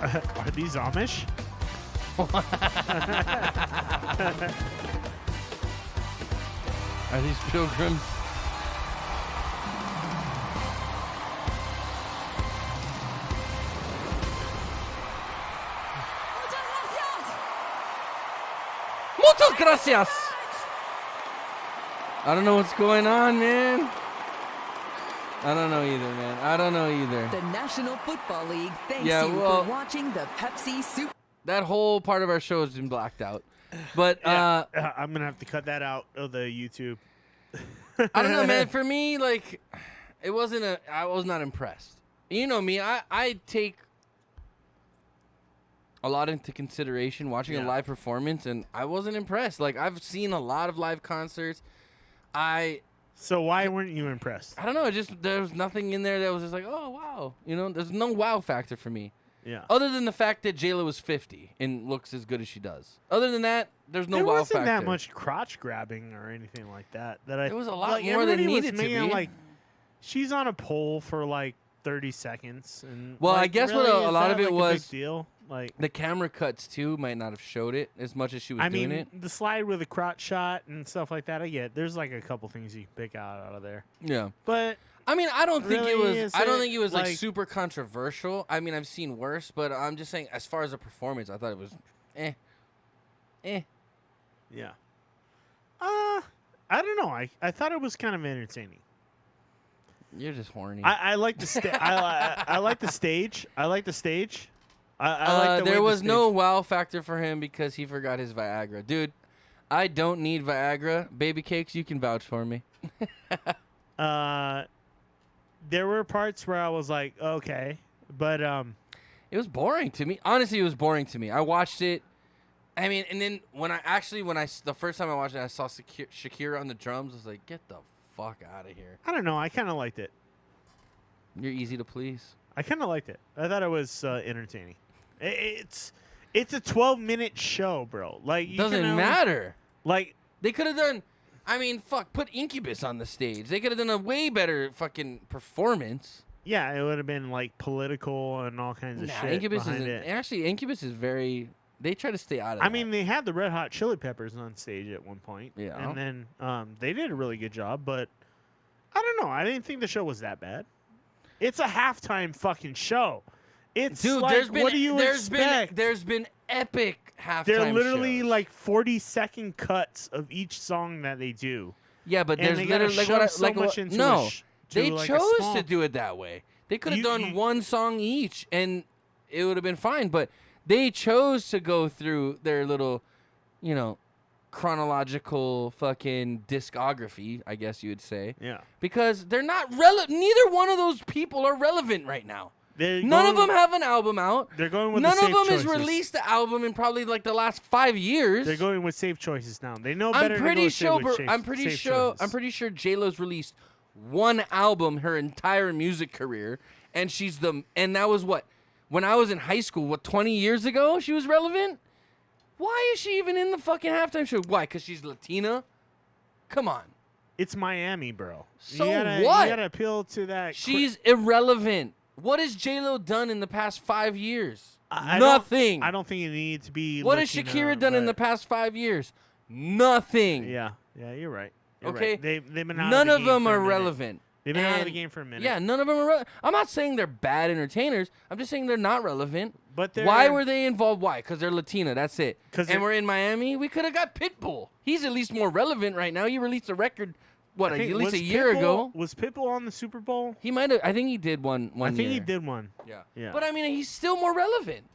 Are these Amish? Are these pilgrims? Muchas gracias. I don't know what's going on, man. I don't know either, man. I don't know either. The National Football League thanks Yeah, you well- for watching the Pepsi Super. That whole part of our show has been blacked out. But I'm gonna have to cut that out of the YouTube. I don't know, man. For me, like, it wasn't I was not impressed. You know me. I take a lot into consideration watching a live performance, and I wasn't impressed. Like, I've seen a lot of live concerts. So why weren't you impressed? I don't know. There was nothing in there that was just like, oh, wow. You know, there's no wow factor for me. Yeah. Other than the fact that J-Lo was 50 and looks as good as she does. Other than that, there's no there wow wasn't factor. that much crotch grabbing or anything like that. It was a lot like, more than everybody was needed to making, be. Like, she's on a pole for like 30 seconds, and Well, like, I guess really, what a is lot that, of it like, a was big deal. Like, the camera cuts too might not have showed it as much as she was doing it. the slide with the crotch shot and stuff like that. I get. There's like a couple things you can pick out of there. Yeah, but I mean, I don't think it really, was. I don't think it was like like super controversial. I mean, I've seen worse, but I'm just saying, as far as a performance, I thought it was, yeah. I don't know. I thought it was kind of entertaining. You're just horny. I like the I like the stage. I like the stage. I like the way there the was stage. no wow factor for him because he forgot his Viagra. Dude, I don't need Viagra. Baby cakes, you can vouch for me. There were parts where I was like, okay, but it was boring to me. Honestly, it was boring to me. I watched it. I mean, and then the first time I watched it, I saw Shakira on the drums. I was like, get the fuck out of here. I don't know. I kind of liked it. You're easy to please. I kind of liked it. I thought it was entertaining. It's a 12-minute show, bro. Like, you Doesn't matter. Like, they could have done. I mean, fuck, put Incubus on the stage. They could have done a way better fucking performance. yeah, it would have been like political and all kinds of shit Incubus behind isn't. it. Actually, Incubus is very. They try to stay out of I that. mean, they had the Red Hot Chili Peppers on stage at one point. Yeah. And then they did a really good job, but I don't know. I didn't think the show was that bad. It's a halftime fucking show. It's Dude, like, what do you expect? There's been epic halftime They're literally shows. like 40-second cuts of each song that they do. Yeah, but and there's they gotta literally shove so much into no. to They like chose a small, to do it that way. They could have You- done you- one song each, and it would have been fine. But they chose to go through their little, chronological fucking discography, I guess you would say. Yeah. Because they're not relevant. Neither one of those people are relevant right now. None of them have an album out. They're going with None the of safe them has choices. released the album in probably like the last 5 years. They're going with safe choices now. They know better. I'm pretty to go sure. with safe, I'm pretty safe sure. choices. I'm pretty sure J-Lo's released one album her entire music career, and and that was what, when I was in high school, 20 years ago, she was relevant. Why is she even in the fucking halftime show? Why? Because she's Latina? Come on. It's Miami, bro. So you gotta, what? You gotta appeal to that. She's irrelevant. What has J-Lo done in the past 5 years? I Nothing. I don't think it needs to be. What has Latina, Shakira done in the but- past 5 years? Nothing. Yeah, you're right. You're Okay. right. They've been out None of, of the game them for a are minute. relevant. They've been out of the And- game for a minute. Yeah, none of them are relevant. I'm not saying they're bad entertainers. I'm just saying they're not relevant. But they're, Why were they involved? Why? Because they're Latina. That's it. 'Cause And they're- we're in Miami. We could have got Pitbull. He's at least more relevant right now. He released a record, I think- at least was a year Pitbull- ago. Was Pitbull on the Super Bowl? He might have. I think he did one I think he year. did one. Yeah. But I mean, he's still more relevant.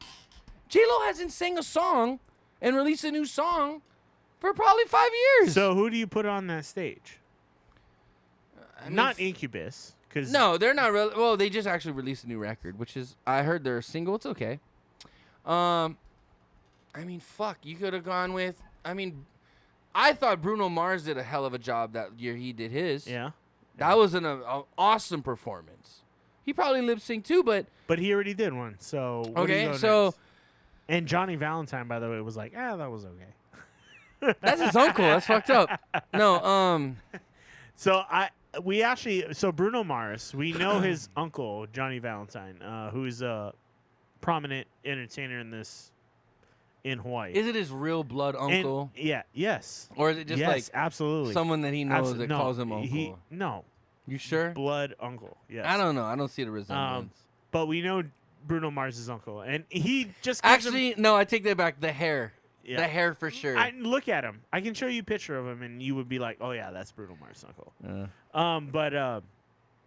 J-Lo hasn't sang a song and released a new song for probably 5 years. So who do you put on that stage? I mean, Not Incubus, because No, they're not. Well, they just actually released a new record, which is I heard they're a single. It's okay. I mean, fuck. You could have gone with. I mean, I thought Bruno Mars did a hell of a job that year. He did his. Yeah. That was an awesome performance. He probably lip synced too, but he already did one. So what do you okay. go So next? And Johnny Valentine, by the way, was like, that was okay. that's his uncle. That's fucked up. No. So so Bruno Mars, we know his uncle Johnny Valentine, who's a prominent entertainer in Hawaii. Is it his real blood uncle? And, yes. Or is it just like absolutely someone that he knows that no, calls him uncle? No. You sure? Blood uncle. Yes. I don't know. I don't see the resemblance. But we know Bruno Mars' uncle, and he just gives Actually, no. I take that back. The hair. Yeah. The hair for sure. I look at him. I can show you a picture of him, and you would be like, "Oh yeah, that's Bruno Mars' uncle." But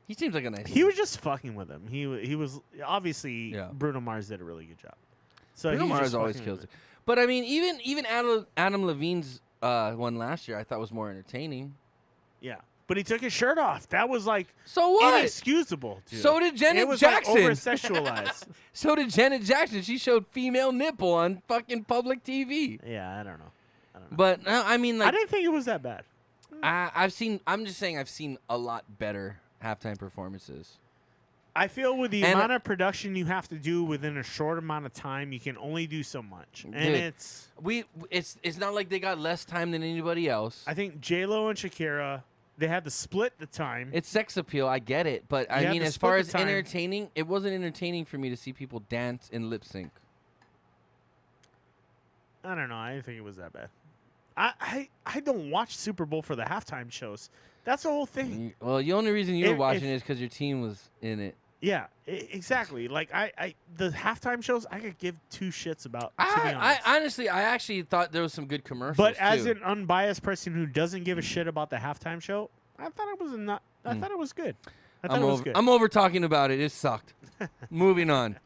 he seems like a nice. he was just fucking with him. He was obviously Yeah. Bruno Mars did a really good job. So Bruno he's Mars just always fucking kills with it. But I mean, even Adam Levine's one last year, I thought was more entertaining. Yeah, but he took his shirt off. That was like so what? Inexcusable. Dude. So did Janet it was Jackson. Like over-sexualized. So did Janet Jackson. She showed female nipple on fucking public TV. Yeah, I don't know. But I mean, like, I didn't think it was that bad. I'm just saying I've seen a lot better halftime performances. I feel with the amount of production you have to do within a short amount of time, you can only do so much, and it's not like they got less time than anybody else. I think J-Lo and Shakira, they had to split the time. It's sex appeal, I get it, but I mean, as far as entertaining, it wasn't entertaining for me to see people dance and lip sync. I don't know. I didn't think it was that bad. I don't watch Super Bowl for the halftime shows. That's the whole thing. Well, the only reason you were watching it is because your team was in it. Yeah, exactly. Like the halftime shows, I could give two shits about. I honestly, I actually thought there was some good commercials. But as an unbiased person who doesn't give a shit about the halftime show, I thought it was not. I thought it was good. I'm over talking about it. It sucked. Moving on.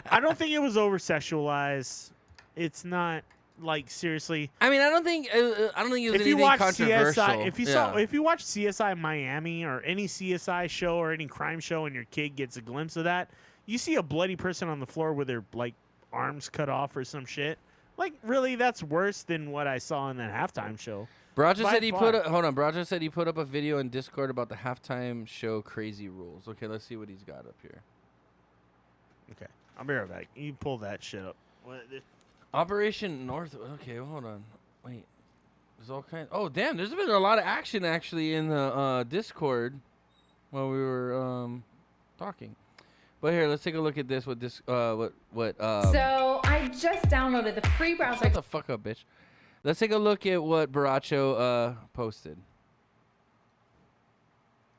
I don't think it was over sexualized. It's not. Like seriously, I mean, I don't think it was if you anything watch controversial. CSI, if you watch CSI Miami or any CSI show or any crime show, and your kid gets a glimpse of that, you see a bloody person on the floor with their like arms cut off or some shit. Like really, that's worse than what I saw in that halftime show. Braja said he Braja said he put up a video in Discord about the halftime show crazy rules. Okay, let's see what he's got up here. Okay, I'll be right back. You pull that shit up. Operation North. Okay, hold on. Wait. There's all kinds. Oh, damn. There's been a lot of action actually in the Discord while we were talking. But here, let's take a look at this. What this? So I just downloaded the free browser. Shut the fuck up, bitch. Let's take a look at what Baracho posted.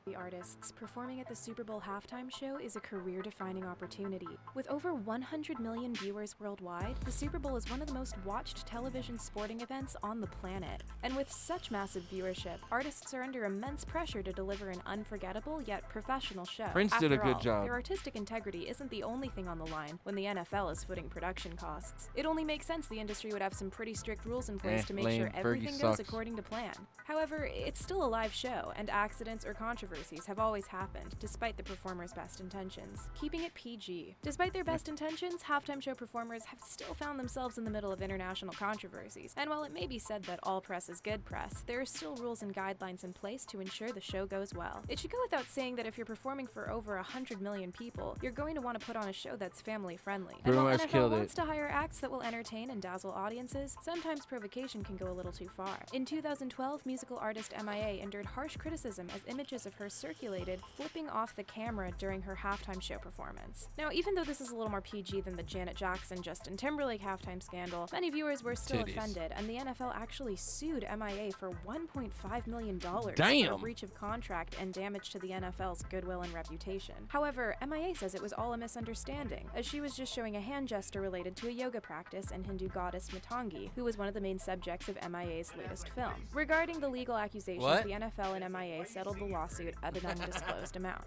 The artists performing at the Super Bowl halftime show is a career-defining opportunity. With over 100 million viewers worldwide, the Super Bowl is one of the most watched television sporting events on the planet. And with such massive viewership, artists are under immense pressure to deliver an unforgettable yet professional show. Prince did a good job. Their artistic integrity isn't the only thing on the line when the NFL is footing production costs. It only makes sense the industry would have some pretty strict rules in place to make sure everything goes according to plan. However, it's still a live show, and accidents or controversies have always happened, despite the performers' best intentions. Keeping it PG. Despite their best intentions, halftime show performers have still found themselves in the middle of international controversies. And while it may be said that all press is good press, there are still rules and guidelines in place to ensure the show goes well. It should go without saying that if you're performing for over 100 million people, you're going to want to put on a show that's family-friendly. And while NFL wants to hire acts that will entertain and dazzle audiences, sometimes provocation can go a little too far. In 2012, musical artist MIA endured harsh criticism as images of her circulated, flipping off the camera during her halftime show performance. Now, even though this is a little more PG than the Janet Jackson, Justin Timberlake halftime scandal, many viewers were still offended, and the NFL actually sued MIA for $1.5 million for a breach of contract and damage to the NFL's goodwill and reputation. However, MIA says it was all a misunderstanding, as she was just showing a hand gesture related to a yoga practice and Hindu goddess Matangi, who was one of the main subjects of MIA's latest film. Regarding the legal accusations, the NFL and MIA settled the lawsuit at an undisclosed amount.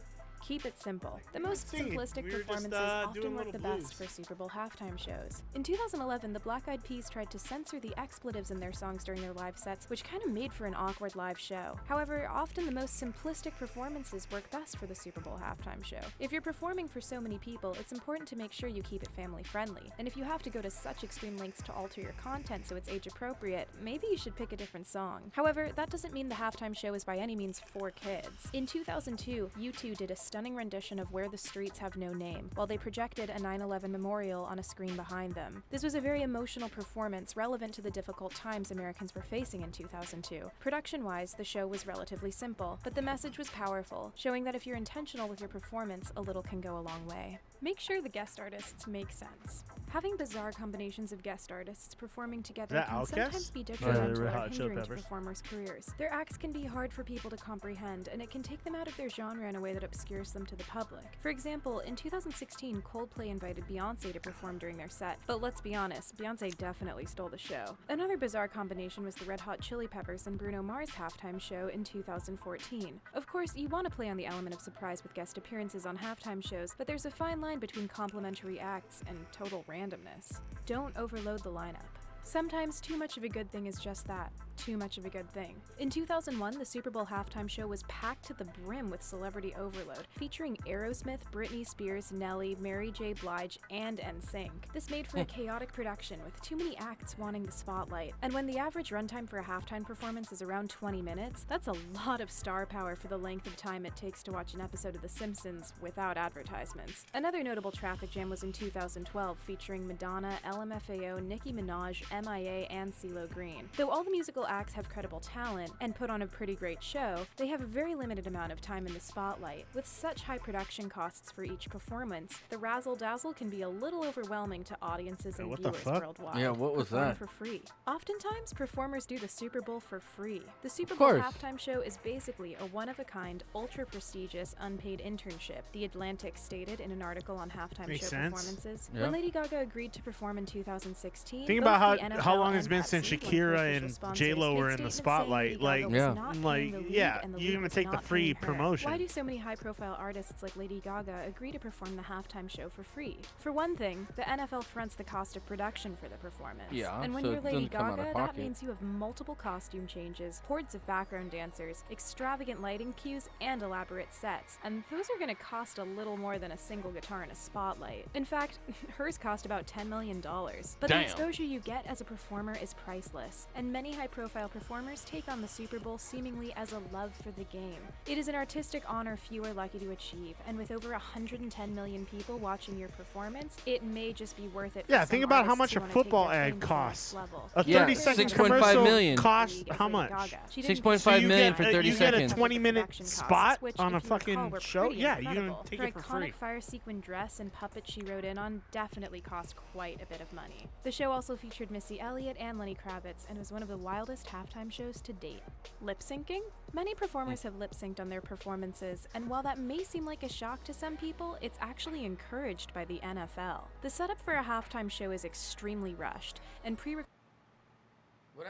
Keep it simple. The most simplistic performances often work the best for Super Bowl halftime shows. In 2011, the Black Eyed Peas tried to censor the expletives in their songs during their live sets, which kind of made for an awkward live show. However, often the most simplistic performances work best for the Super Bowl halftime show. If you're performing for so many people, it's important to make sure you keep it family-friendly. And if you have to go to such extreme lengths to alter your content so it's age-appropriate, maybe you should pick a different song. However, that doesn't mean the halftime show is by any means for kids. In 2002, U2 did a stunning rendition of Where the Streets Have No Name, while they projected a 9/11 memorial on a screen behind them. This was a very emotional performance relevant to the difficult times Americans were facing in 2002. Production-wise, the show was relatively simple, but the message was powerful, showing that if you're intentional with your performance, a little can go a long way. Make sure the guest artists make sense. Having bizarre combinations of guest artists performing together can sometimes be detrimental or hindering to performers' careers. Their acts can be hard for people to comprehend, and it can take them out of their genre in a way that obscures them to the public. For example, in 2016, Coldplay invited Beyoncé to perform during their set, but let's be honest, Beyoncé definitely stole the show. Another bizarre combination was the Red Hot Chili Peppers and Bruno Mars halftime show in 2014. Of course, you want to play on the element of surprise with guest appearances on halftime shows, but there's a fine line between complimentary acts and total randomness. Don't overload the lineup. Sometimes too much of a good thing is just that, too much of a good thing. In 2001, the Super Bowl halftime show was packed to the brim with celebrity overload, featuring Aerosmith, Britney Spears, Nelly, Mary J. Blige, and NSYNC. This made for a chaotic production with too many acts wanting the spotlight. And when the average runtime for a halftime performance is around 20 minutes, that's a lot of star power for the length of time it takes to watch an episode of The Simpsons without advertisements. Another notable traffic jam was in 2012, featuring Madonna, LMFAO, Nicki Minaj, MIA, and CeeLo Green. Though all the musical acts have credible talent and put on a pretty great show, they have a very limited amount of time in the spotlight. With such high production costs for each performance, the razzle-dazzle can be a little overwhelming to audiences and viewers worldwide. Yeah, what was Perform that? For free. Oftentimes, performers do the Super Bowl for free. The Super Bowl halftime show is basically a one-of-a-kind, ultra-prestigious, unpaid internship, The Atlantic stated in an article on halftime Makes show sense. performances. Yeah. When Lady Gaga agreed to perform in 2016, Think both about the NFL how long it's and been since Pepsi, one of Shakira her and official sponsors, J-Lo were made in the statements saying spotlight. Lady Like, Gaga was not paying the league yeah, and the you're league gonna was take the not free paying her. promotion. Why do so many high-profile artists like Lady Gaga agree to perform the halftime show for free? For one thing, the NFL fronts the cost of production for the performance. Yeah, and when so you're it Lady doesn't come out of Gaga, that pocket. means you have multiple costume changes, hordes of background dancers, extravagant lighting cues, and elaborate sets. And those are going to cost a little more than a single guitar in a spotlight. In fact, hers cost about $10 million. But the exposure you get as a performer is priceless, and many high-profile performers take on the Super Bowl seemingly as a love for the game. It is an artistic honor few are lucky to achieve, and with over 110 million people watching your performance, it may just be worth it. Yeah, for think some about how artists much who a wanna take football their ad fame to the costs. next level. A Yeah, 30-second 6.5 commercial million. costs how much? 6.5 million for 30 you get a seconds. 20-minute spot which, on a if you recall, fucking were show? pretty Yeah, you're incredible. gonna take Her it for free. iconic fire sequin dress and puppet she rode in on definitely cost quite a bit of money. The show also featured Missy Elliott and Lenny Kravitz and was one of the wildest halftime shows to date. Lip syncing? Many performers have lip synced on their performances, and while that may seem like a shock to some people, it's actually encouraged by the NFL. The setup for a halftime show is extremely rushed, and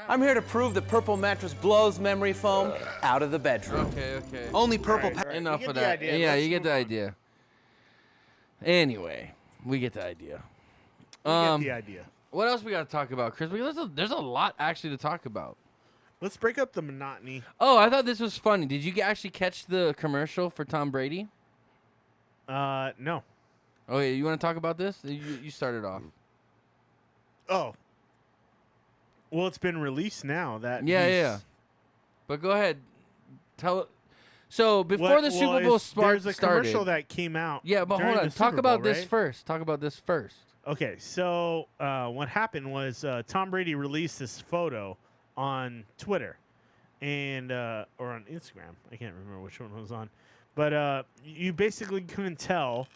I'm here to prove that Purple Mattress blows memory foam out of the bedroom. Okay. Only Purple. Enough You of get the that. idea. Yeah, Let's you get move the on. idea. Anyway, we get the idea. We get the idea. What else we got to talk about, Chris? There's a lot actually to talk about. Let's break up the monotony. Oh, I thought this was funny. Did you actually catch the commercial for Tom Brady? No. Okay, you want to talk about this? You started off. Oh. Well, it's been released now. That Yeah. But go ahead. Tell. So before the Super Bowl there's a started, commercial that came out. Yeah, but during hold on. the Talk Super about Bowl, this right? first. Talk about this first. Okay, so what happened was Tom Brady released this photo on Twitter and or on Instagram. I can't remember which one was on, but you basically couldn't tell.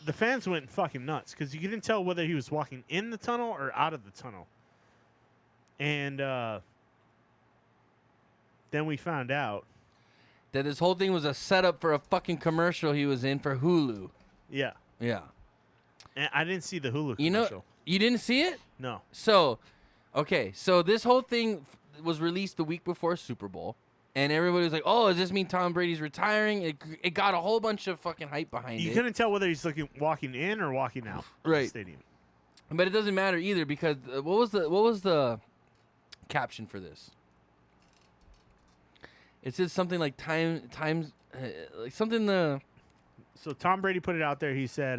The fans went fucking nuts because you couldn't tell whether he was walking in the tunnel or out of the tunnel. And then we found out that this whole thing was a setup for a fucking commercial he was in for Hulu. Yeah. And I didn't see the Hulu commercial. You didn't see it? No. So, okay. So this whole thing was released the week before Super Bowl. And everybody was like, oh, does this mean Tom Brady's retiring? It got a whole bunch of fucking hype behind it. You couldn't tell whether he's walking in or walking out of the stadium. But it doesn't matter either because what was the caption for this? It said something like times like something So Tom Brady put it out there. He said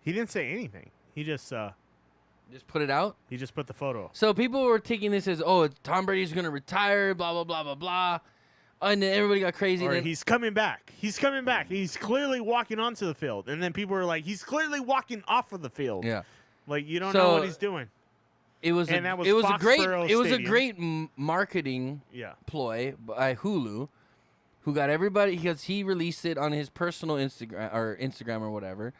he didn't say anything. He just put it out. He just put the photo. So people were taking this as, oh, Tom Brady's gonna retire, blah blah blah blah blah, and then everybody got crazy. Or and then, he's coming back. He's coming back. He's clearly walking onto the field. And then people were like, he's clearly walking off of the field. Yeah. Like you don't know what he's doing. It was and a, that was it was a great Foxborough it was a Stadium. great marketing ploy by Hulu, who got everybody because he released it on his personal Instagram or whatever,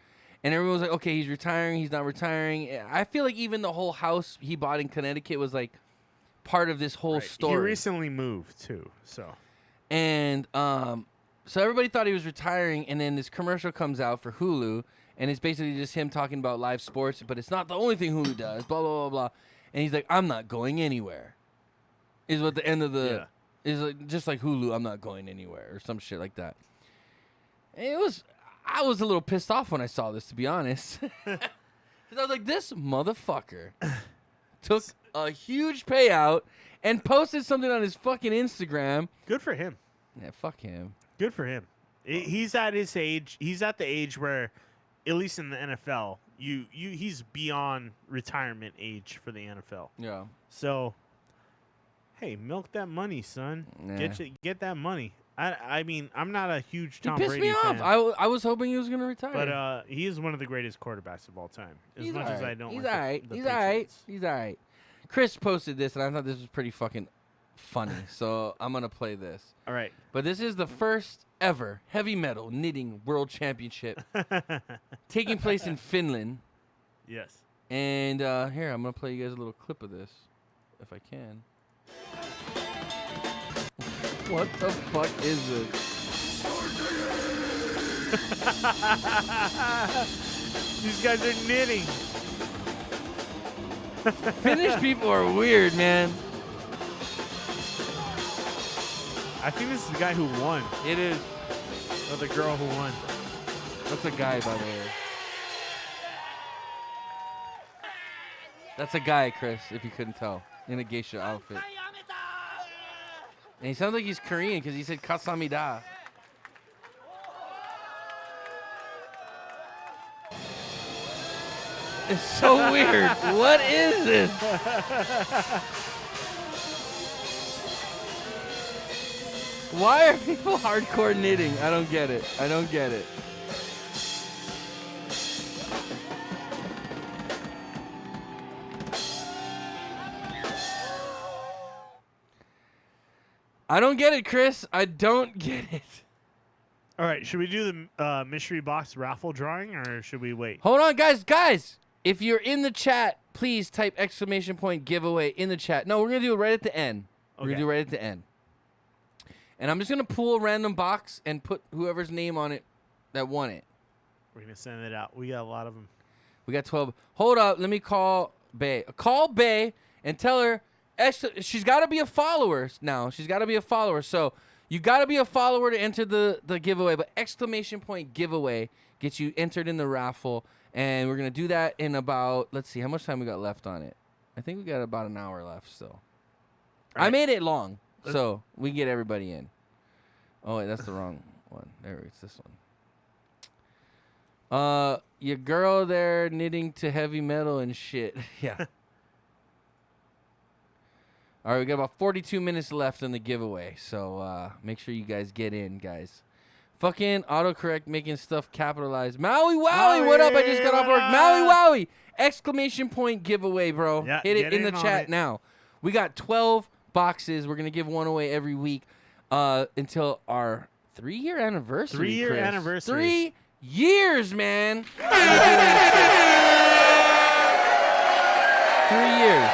and everyone was like, okay, he's retiring, he's not retiring. I feel like even the whole house he bought in Connecticut was like part of this whole story. He recently moved too, so. And so everybody thought he was retiring, and then this commercial comes out for Hulu, and it's basically just him talking about live sports, but it's not the only thing Hulu does, blah, blah, blah, blah. And he's like, I'm not going anywhere. Is what the end of the, is like, just like Hulu, I'm not going anywhere, or some shit like that. And I was a little pissed off when I saw this, to be honest. Because I was like, this motherfucker took a huge payout and posted something on his fucking Instagram. Good for him. Yeah, fuck him. Good for him. He's at his age. He's at the age where, at least in the NFL, he's beyond retirement age for the NFL. Yeah. So, hey, milk that money, son. Nah. Get that money. I mean, I'm not a huge Tom He pissed Brady me off. fan, I was hoping he was gonna retire. but he is one of the greatest quarterbacks of all time. As He's much all as I right. don't He's like all right. the He's all right. Patriots. He's all right. Chris posted this, and I thought this was pretty fucking funny. So I'm gonna play this. All right. But this is the first ever heavy metal knitting world championship taking place in Finland. Yes. And here, I'm gonna play you guys a little clip of this, if I can. What the fuck is this? These guys are knitting. Finnish people are weird, man. I think this is the guy who won. It is. Or the girl who won. That's a guy, by the way. That's a guy, Chris, if you couldn't tell, in a geisha outfit. And he sounds like he's Korean because he said Kasamida. It's so weird. What is this? Why are people hardcore knitting? I don't get it. I don't get it. I don't get it, Chris. I don't get it. All right, should we do the mystery box raffle drawing, or should we wait? Hold on, guys. If you're in the chat, please type ! giveaway in the chat. No, we're going to do it right at the end. We're going to do it right at the end. And I'm just going to pull a random box and put whoever's name on it that won it. We're going to send it out. We got a lot of them. We got 12. Hold up. Let me call Bae. Call Bae and tell her she's got to be a follower now. She's got to be a follower. So you got to be a follower to enter the giveaway. But ! giveaway gets you entered in the raffle. And we're going to do that in about, let's see, how much time we got left on it? I think we got about an hour left still. Right. I made it long, so we can get everybody in. Oh, wait, that's the wrong one. There, it's this one. Your girl there knitting to heavy metal and shit. Yeah. All right, we got about 42 minutes left in the giveaway, so make sure you guys get in, guys. Fucking autocorrect making stuff capitalized. Maui Wowie, what up? I just got off work. Maui Wowie! ! Giveaway, bro. Yeah, hit it in the chat now. We got 12 boxes. We're going to give one away every week until our 3-year anniversary. 3-year anniversary. 3 years, man. 3 years.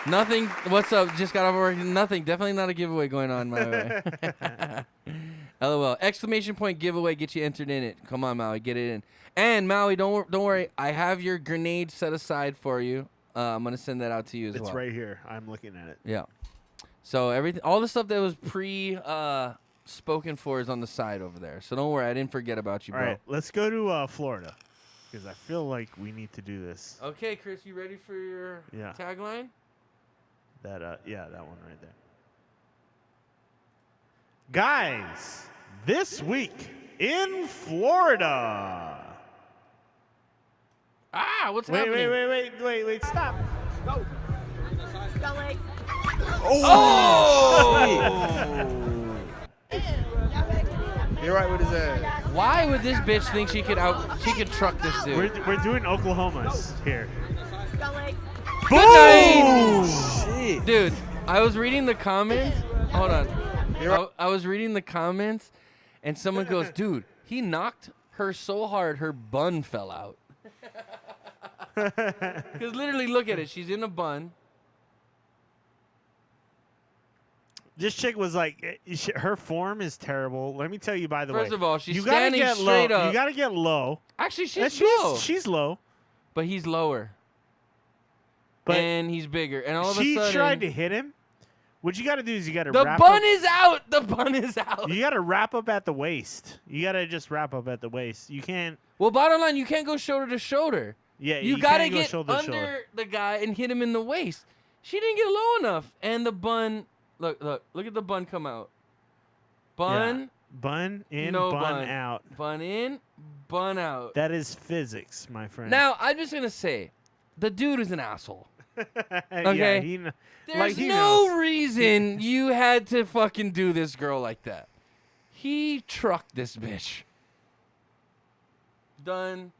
Nothing. What's up? Just got off work. Nothing. Definitely not a giveaway going on, my way. LOL. ! Giveaway. Get you entered in it. Come on, Maui. Get it in. And Maui, don't worry. I have your grenade set aside for you. I'm gonna send that out to you as well. It's right here. I'm looking at it. Yeah. So everything, all the stuff that was spoken for is on the side over there. So don't worry. I didn't forget about you, bro. All right, let's go to Florida because I feel like we need to do this. Okay, Chris, you ready for your tagline? That that one right there. Guys, this week in Florida. What's happening? Wait, stop. Go. Belly. You're right with his ass. Why would this bitch think she could truck this dude? We're doing Oklahoma's here. Belly. Boom! Dude, I was reading the comments. Hold on. I was reading the comments, and someone goes, dude, he knocked her so hard her bun fell out. Because literally, look at it. She's in a bun. This chick was like, her form is terrible. Let me tell you, by the way. First of all, she's standing straight up. You got to get low. Actually, she's low. She's low. But he's lower. And he's bigger. And all of a sudden, she tried to hit him. What you got to do is you got to wrap up. The bun is out. The bun is out. You got to wrap up at the waist. You got to just wrap up at the waist. You can't. Well, bottom line, you can't go shoulder to shoulder. Yeah, you gotta get under the guy and hit him in the waist. She didn't get low enough, and the bun. Look at the bun come out. Bun. Yeah. Bun in, no bun out. Bun in, bun out. That is physics, my friend. Now, I'm just going to say, the dude is an asshole. Okay? Yeah, There's no reason you had to fucking do this girl like that. He trucked this bitch. Done.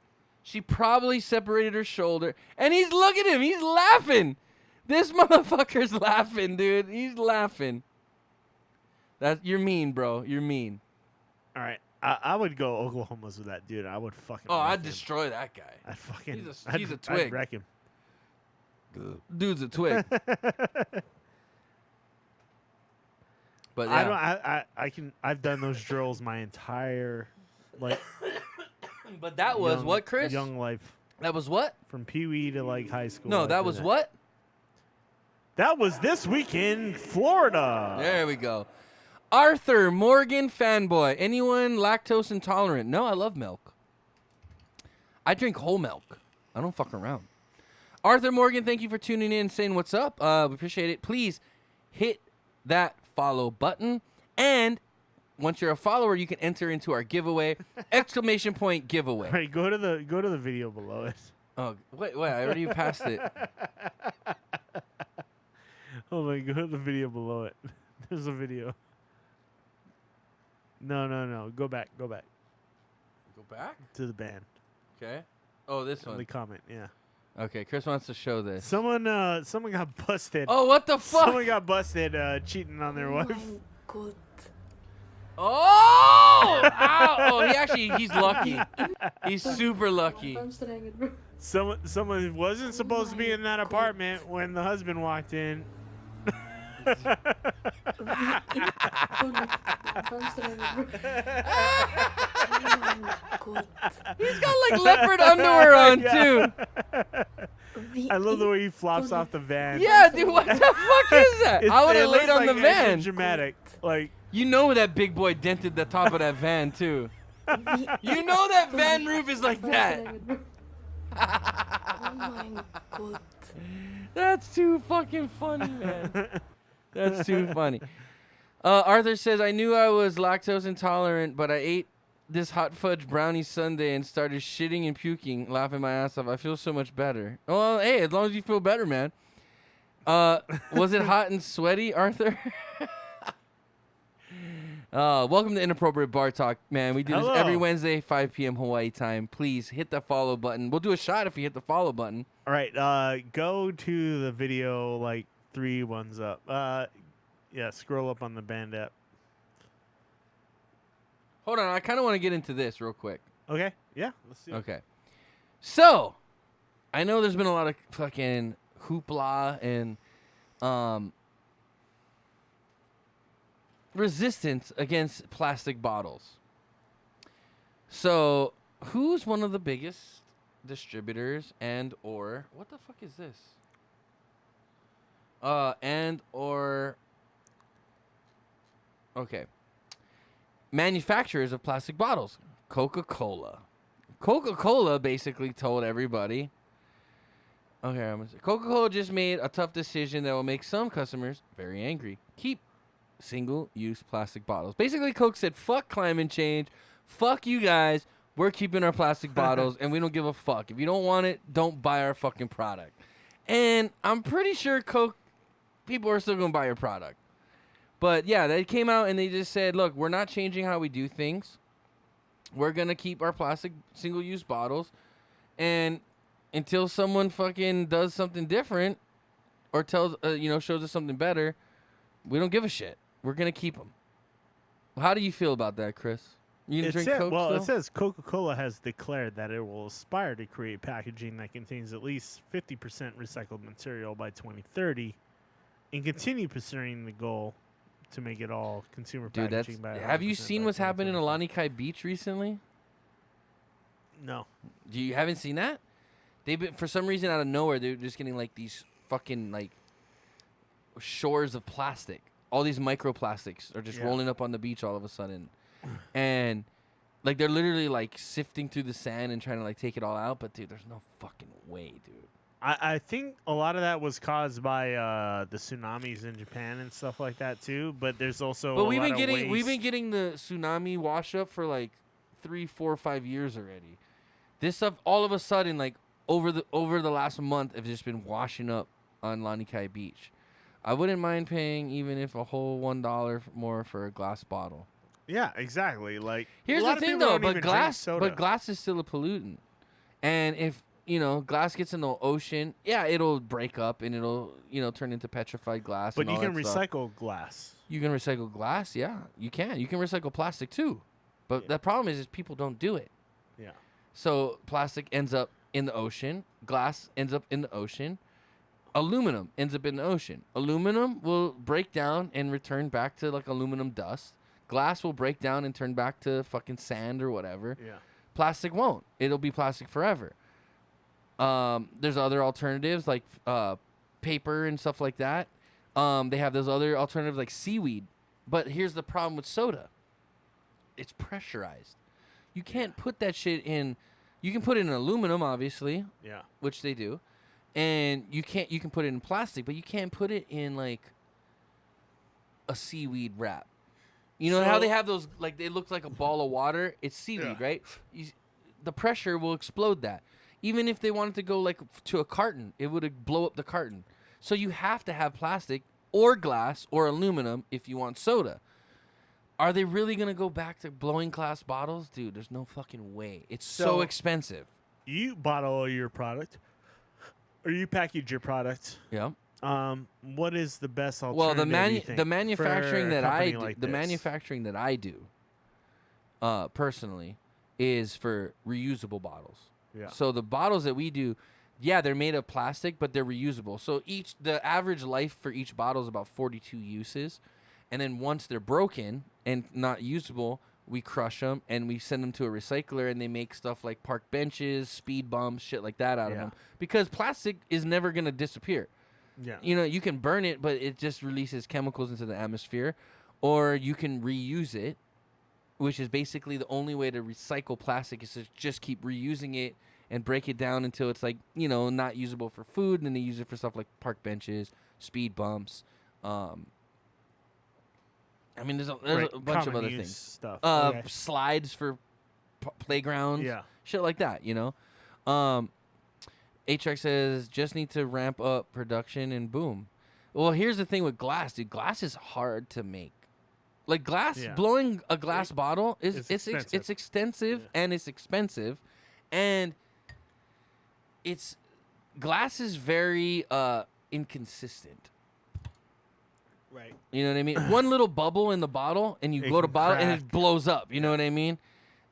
She probably separated her shoulder. And look at him. He's laughing. This motherfucker's laughing, dude. He's laughing. You're mean, bro. You're mean. All right. I would go Oklahoma's with that dude. I would fucking. Oh, I'd destroy that guy. I'd fucking. He's a twig. I'd wreck him. Dude's a twig. But yeah. I've done those drills my entire like. But that was what, Chris? Young life. That was what? From Pee Wee to like high school. No, that was what? That was this week in Florida. There we go. Arthur Morgan fanboy. Anyone lactose intolerant? No, I love milk. I drink whole milk. I don't fuck around. Arthur Morgan, thank you for tuning in and saying what's up. We appreciate it. Please hit that follow button. And once you're a follower, you can enter into our giveaway. ! Giveaway. All right, go to the video below it. Oh, wait, I already passed it. Hold on, go to the video below it. There's a video. No. Go back. Go back? To the band. Okay. Oh, this one. The comment, yeah. Okay, Chris wants to show this. Someone got busted. Oh, what the fuck? Someone got busted cheating on their wife. God. Oh! Ow! Oh, he's lucky. He's super lucky. Someone wasn't supposed to be in that apartment when the husband walked in. He's got like leopard underwear on too. I love the way he flops off the van. Yeah, dude, what the fuck is that? I would have laid on the van. Dramatic, like you know that big boy dented the top of that van too. You know that van roof is like that. Oh my God. That's too fucking funny, man. That's too funny. Arthur says, I knew I was lactose intolerant, but I ate this hot fudge brownie sundae and started shitting and puking, laughing my ass off. I feel so much better. Well, hey, as long as you feel better, man. Was it hot and sweaty, Arthur? Welcome to Inappropriate Bar Talk, man. We do this every Wednesday, 5 p.m. Hawaii time. Please hit the follow button. We'll do a shot if you hit the follow button. All right, go to the video like 3 ones up. Yeah, scroll up on the band app. Hold on, I kind of want to get into this real quick. Okay, yeah, let's see. Okay, so I know there's been a lot of fucking hoopla and resistance against plastic bottles. So, who's one of the biggest distributors and or what the fuck is this? Okay. Manufacturers of plastic bottles. Coca-Cola. Coca-Cola basically told everybody. Okay, I'm gonna say Coca-Cola just made a tough decision that will make some customers very angry. Keep single-use plastic bottles. Basically, Coke said, fuck climate change. Fuck you guys. We're keeping our plastic bottles, and we don't give a fuck. If you don't want it, don't buy our fucking product. And I'm pretty sure Coke people are still going to buy your product. But, yeah, they came out and they just said, look, we're not changing how we do things. We're going to keep our plastic single-use bottles. And until someone fucking does something different or tells, shows us something better, we don't give a shit. We're going to keep them. How do you feel about that, Chris? You gonna drink Coke still? It says Coca-Cola has declared that it will aspire to create packaging that contains at least 50% recycled material by 2030 and continue pursuing the goal to make it all consumer packaging by 100% have you seen what's happened in Alani Kai Beach recently? No. You haven't seen that? They've been, for some reason, out of nowhere, they're just getting like these fucking like shores of plastic. All these microplastics are just rolling up on the beach all of a sudden. And Like they're literally like sifting through the sand and trying to like take it all out. But dude, there's no fucking way, dude. I think a lot of that was caused by the tsunamis in Japan and stuff like that too. But there's also we've been getting the tsunami wash up for like 3, 4, 5 years already. This stuff all of a sudden like over the last month have just been washing up on Lanikai Beach. I wouldn't mind paying even if a whole $1 more for a glass bottle. Yeah, exactly. Like here's the thing though, but glass is still a pollutant, and if glass gets in the ocean, yeah, it'll break up and it'll, turn into petrified glass. But and you all can that stuff. recycle glass. You can recycle glass, yeah. You can. You can recycle plastic too. But the problem is people don't do it. Yeah. So plastic ends up in the ocean. Glass ends up in the ocean. Aluminum ends up in the ocean. Aluminum will break down and return back to like aluminum dust. Glass will break down and turn back to fucking sand or whatever. Yeah. Plastic won't. It'll be plastic forever. There's other alternatives like paper and stuff like that. They have those other alternatives like seaweed. But here's the problem with soda. It's pressurized. You can't put that shit in. You can put it in aluminum, obviously. Yeah. Which they do. And you can put it in plastic, but you can't put it in like a seaweed wrap. You know how they have those, like, it looks like a ball of water? It's seaweed, right? The pressure will explode that. Even if they wanted to go, like, to a carton, it would blow up the carton. So you have to have plastic or glass or aluminum if you want soda. Are they really going to go back to blowing glass bottles? Dude, there's no fucking way. It's so expensive. You bottle your product, or you package your product. Yeah. What is the best alternative? Well, the manufacturing that I do, like the manufacturing that I do, personally, is for reusable bottles. Yeah. So the bottles that we do, yeah, they're made of plastic, but they're reusable. So the average life for each bottle is about 42 uses, and then once they're broken and not usable, we crush them and we send them to a recycler, and they make stuff like park benches, speed bumps, shit like that out of them. Because plastic is never gonna disappear. Yeah. You can burn it, but it just releases chemicals into the atmosphere. Or you can reuse it, which is basically the only way to recycle plastic is to just keep reusing it and break it down until it's like, not usable for food. And then they use it for stuff like park benches, speed bumps. I mean, there's a bunch of other things. Stuff. Slides for playgrounds. Yeah. Shit like that, HX says, just need to ramp up production and boom. Well, here's the thing with glass, dude. Glass is hard to make. Like glass, blowing a glass bottle it's extensive and it's expensive, and glass is very inconsistent. Right. You know what I mean? One little bubble in the bottle, and you go to bottle, and it blows up. You know what I mean?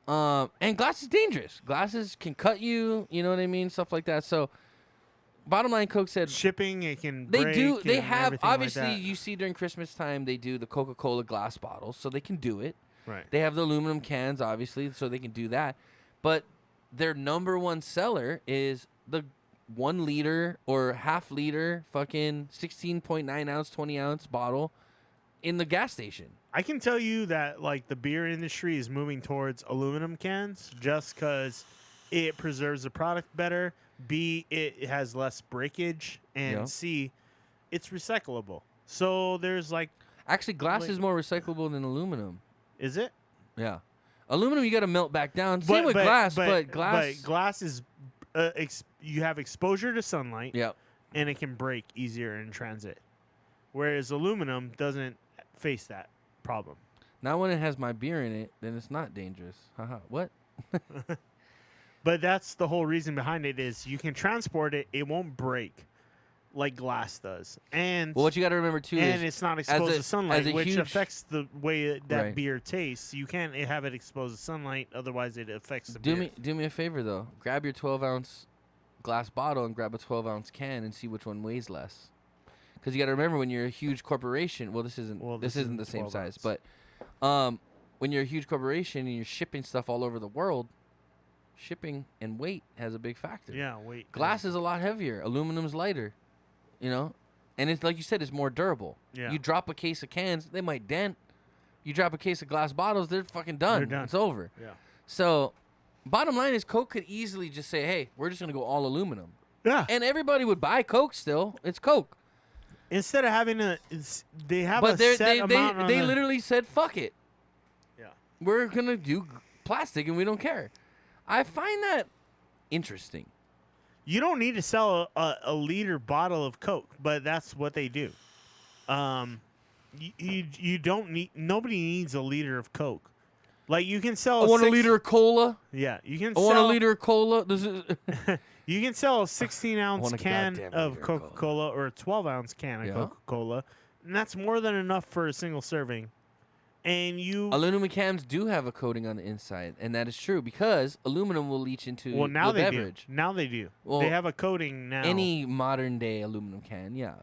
And glass is dangerous. Glasses can cut you. You know what I mean? Stuff like that. So, bottom line, Coke said shipping. It can. They have obviously. Like you see during Christmas time, they do the Coca-Cola glass bottles, so they can do it. Right. They have the aluminum cans, obviously, so they can do that. But their number one seller is the 1 liter or half liter, fucking 16.9 ounce, 20 ounce bottle in the gas station. I can tell you that like the beer industry is moving towards aluminum cans just because it preserves the product better. B, it has less breakage, and C, it's recyclable. So there's like actually glass is more recyclable than aluminum. Is it? Yeah, aluminum you got to melt back down. Same with glass, but glass. But glass is you have exposure to sunlight. Yep. And it can break easier in transit, whereas aluminum doesn't face that problem. Now when it has my beer in it, then it's not dangerous. Haha. What? But that's the whole reason behind it is you can transport it. It won't break like glass does. And what you got to remember too is it's not exposed to sunlight, which affects the way that Right. beer tastes. You can't have it exposed to sunlight, otherwise it affects the beer. Do me a favor though. Grab your 12-ounce glass bottle and grab a 12-ounce can and see which one weighs less. Because you got to remember when you're a huge corporation. Well, this isn't the same size, but when you're a huge corporation and you're shipping stuff all over the world, shipping and weight has a big factor. Yeah, weight. Glass is a lot heavier. Aluminum's lighter, and it's like you said, it's more durable. Yeah. You drop a case of cans, they might dent. You drop a case of glass bottles, they're fucking done. They're done. It's over. Yeah. So, bottom line is Coke could easily just say, hey, we're just going to go all aluminum. Yeah. And everybody would buy Coke still. It's Coke. Instead of having they have But a set amount on they the- literally said, fuck it. Yeah. We're going to do plastic and we don't care. I find that interesting. You don't need to sell a liter bottle of Coke, but that's what they do. You don't need. Nobody needs a liter of Coke. Like you can sell. I want a liter of cola. Yeah, you can. I want a liter of cola. This is. You can sell a 16-ounce want a can goddamn of liter of Coca-Cola or a 12-ounce can of Yeah. Coca-Cola, and that's more than enough for a single serving. And you Aluminum cans do have a coating on the inside, and that is true because aluminum will leach into now the they beverage. do. Now they do. Well, they have a coating now. Any modern day aluminum can, yeah.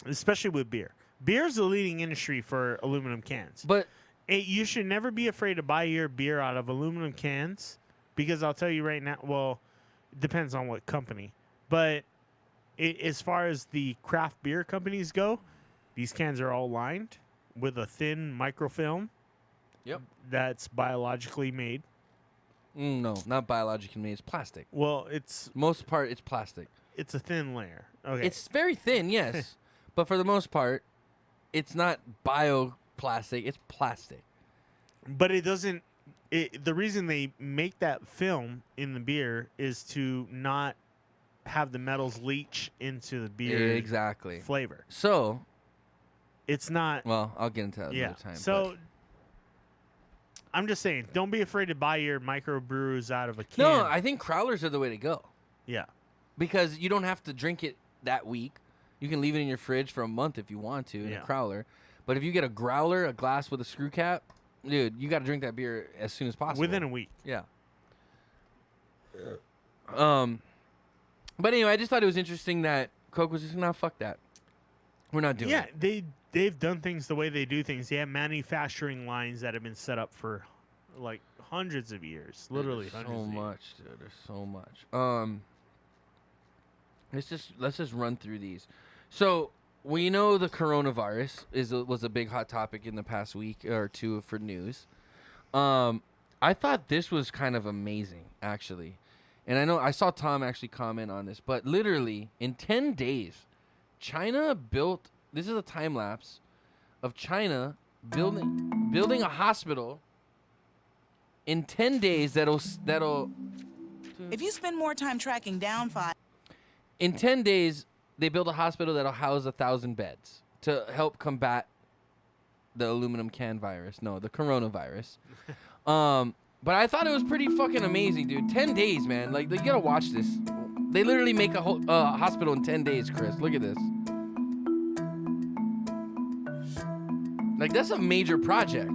Especially with beer. Beer's the leading industry for aluminum cans. But you should never be afraid to buy your beer out of aluminum cans because I'll tell you right now, well, it depends on what company. But as far as the craft beer companies go, these cans are all lined with a thin microfilm. Yep. That's biologically made. No, not biologically made. It's plastic. Well, it's plastic. It's a thin layer. Okay. It's very thin, yes. But for the most part, it's not bioplastic. It's plastic. But it doesn't. The reason they make that film in the beer is to not have the metals leach into the beer. Exactly. Flavor. So, it's not. Well, I'll get into that another time. So, I'm just saying, don't be afraid to buy your microbrews out of a can. No, I think crowlers are the way to go. Yeah. Because you don't have to drink it that week. You can leave it in your fridge for a month if you want to in a crowler. But if you get a growler, a glass with a screw cap, dude, you got to drink that beer as soon as possible. Within a week. Yeah. But anyway, I just thought it was interesting that Coke was just, no, fuck that. We're not doing it. Yeah, they've done things the way they do things. They have manufacturing lines that have been set up for like hundreds of years. Literally There's hundreds so of much, dude. There's so much. Let's just run through these. So we know the coronavirus was a big hot topic in the past week or two for news. I thought this was kind of amazing, actually. And I know I saw Tom actually comment on this, but literally in 10 days, China built. This is a time lapse of China building a hospital in 10 days that'll. If you spend more time tracking down five. In 10 days, they built a hospital that'll house 1,000 beds to help combat the aluminum can virus. No, the coronavirus. But I thought it was pretty fucking amazing, dude. 10 days, man. Like, you gotta watch this. They literally make a whole hospital in 10 days, Chris. Look at this. Like, that's a major project.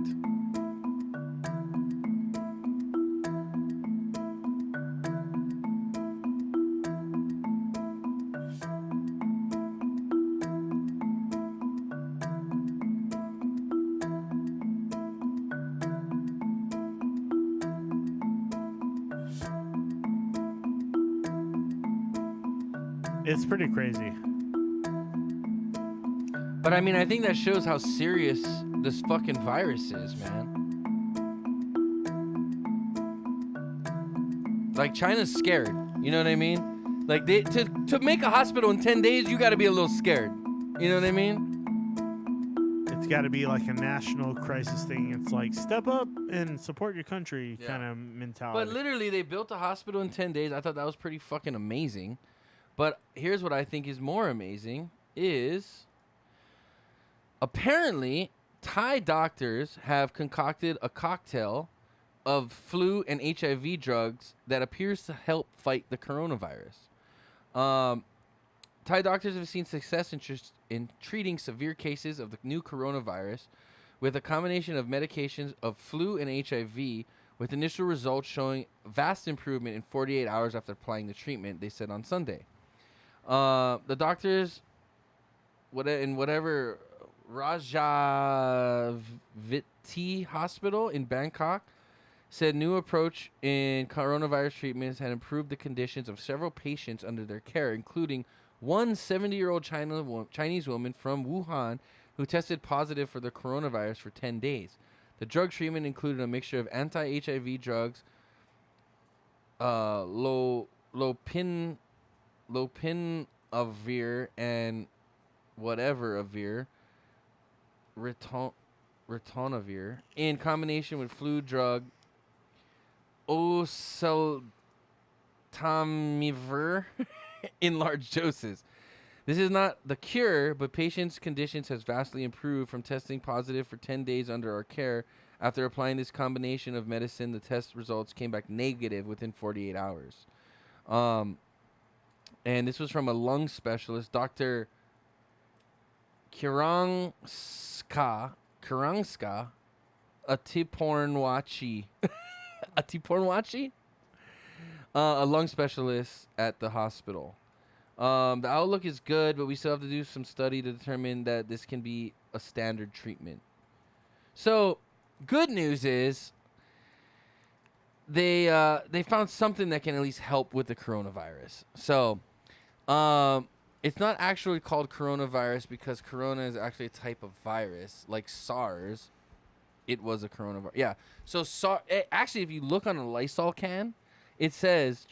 It's pretty crazy. But I mean, I think that shows how serious this fucking virus is, man. Like, China's scared. You know what I mean? Like, to make a hospital in 10 days, you got to be a little scared. You know what I mean? It's got to be like a national crisis thing. It's like, step up and support your country kind of mentality. But literally, they built a hospital in 10 days. I thought that was pretty fucking amazing. But here's what I think is more amazing is apparently Thai doctors have concocted a cocktail of flu and HIV drugs that appears to help fight the coronavirus. Thai doctors have seen success in treating severe cases of the new coronavirus with a combination of medications of flu and HIV, with initial results showing vast improvement in 48 hours after applying the treatment, they said on Sunday. The doctors, whatever Rajaviti Hospital in Bangkok, said new approach in coronavirus treatments had improved the conditions of several patients under their care, including one 70-year-old Chinese woman from Wuhan who tested positive for the coronavirus for 10 days. The drug treatment included a mixture of anti-HIV drugs lopinavir and whatever avir, ritonavir, in combination with flu drug oseltamivir in large doses. This is not the cure, but patients' conditions has vastly improved from testing positive for 10 days under our care. After applying this combination of medicine, the test results came back negative within 48 hours. And this was from a lung specialist, Dr. Kurangska Atipornwachi. Atipornwachi? A lung specialist at the hospital. The outlook is good, but we still have to do some study to determine that this can be a standard treatment. So, good news is they found something that can at least help with the coronavirus. So, it's not actually called coronavirus because corona is actually a type of virus, like SARS. It was a coronavirus. Yeah. So actually, if you look on a Lysol can, it says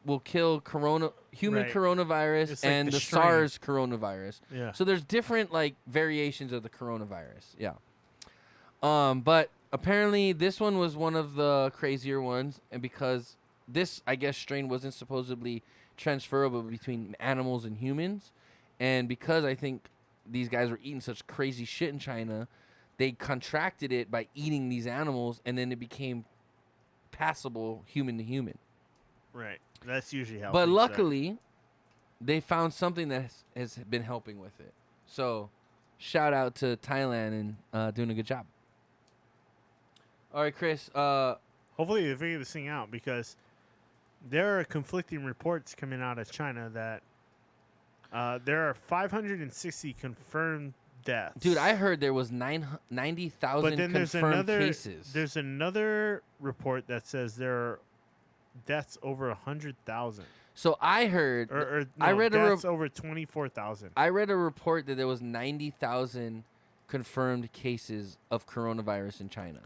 will kill human coronavirus like and the SARS coronavirus. Yeah. So there's different like variations of the coronavirus. Yeah. But apparently this one was one of the crazier ones, and because this, I guess, strain wasn't supposedly transferable between animals and humans, and because I think these guys were eating such crazy shit in China, they contracted it by eating these animals, and then it became passable human to human. Right. That's usually how. But luckily, they found something that has been helping with it. So, shout out to Thailand and doing a good job. All right, Chris. Hopefully they figure this thing out, because there are conflicting reports coming out of China that there are 560 confirmed deaths. Dude, I heard there was 90,000 confirmed cases. There's another report that says there are deaths over 100,000. So I heard, I read deaths over 24,000. I read a report that there was 90,000 confirmed cases of coronavirus in China.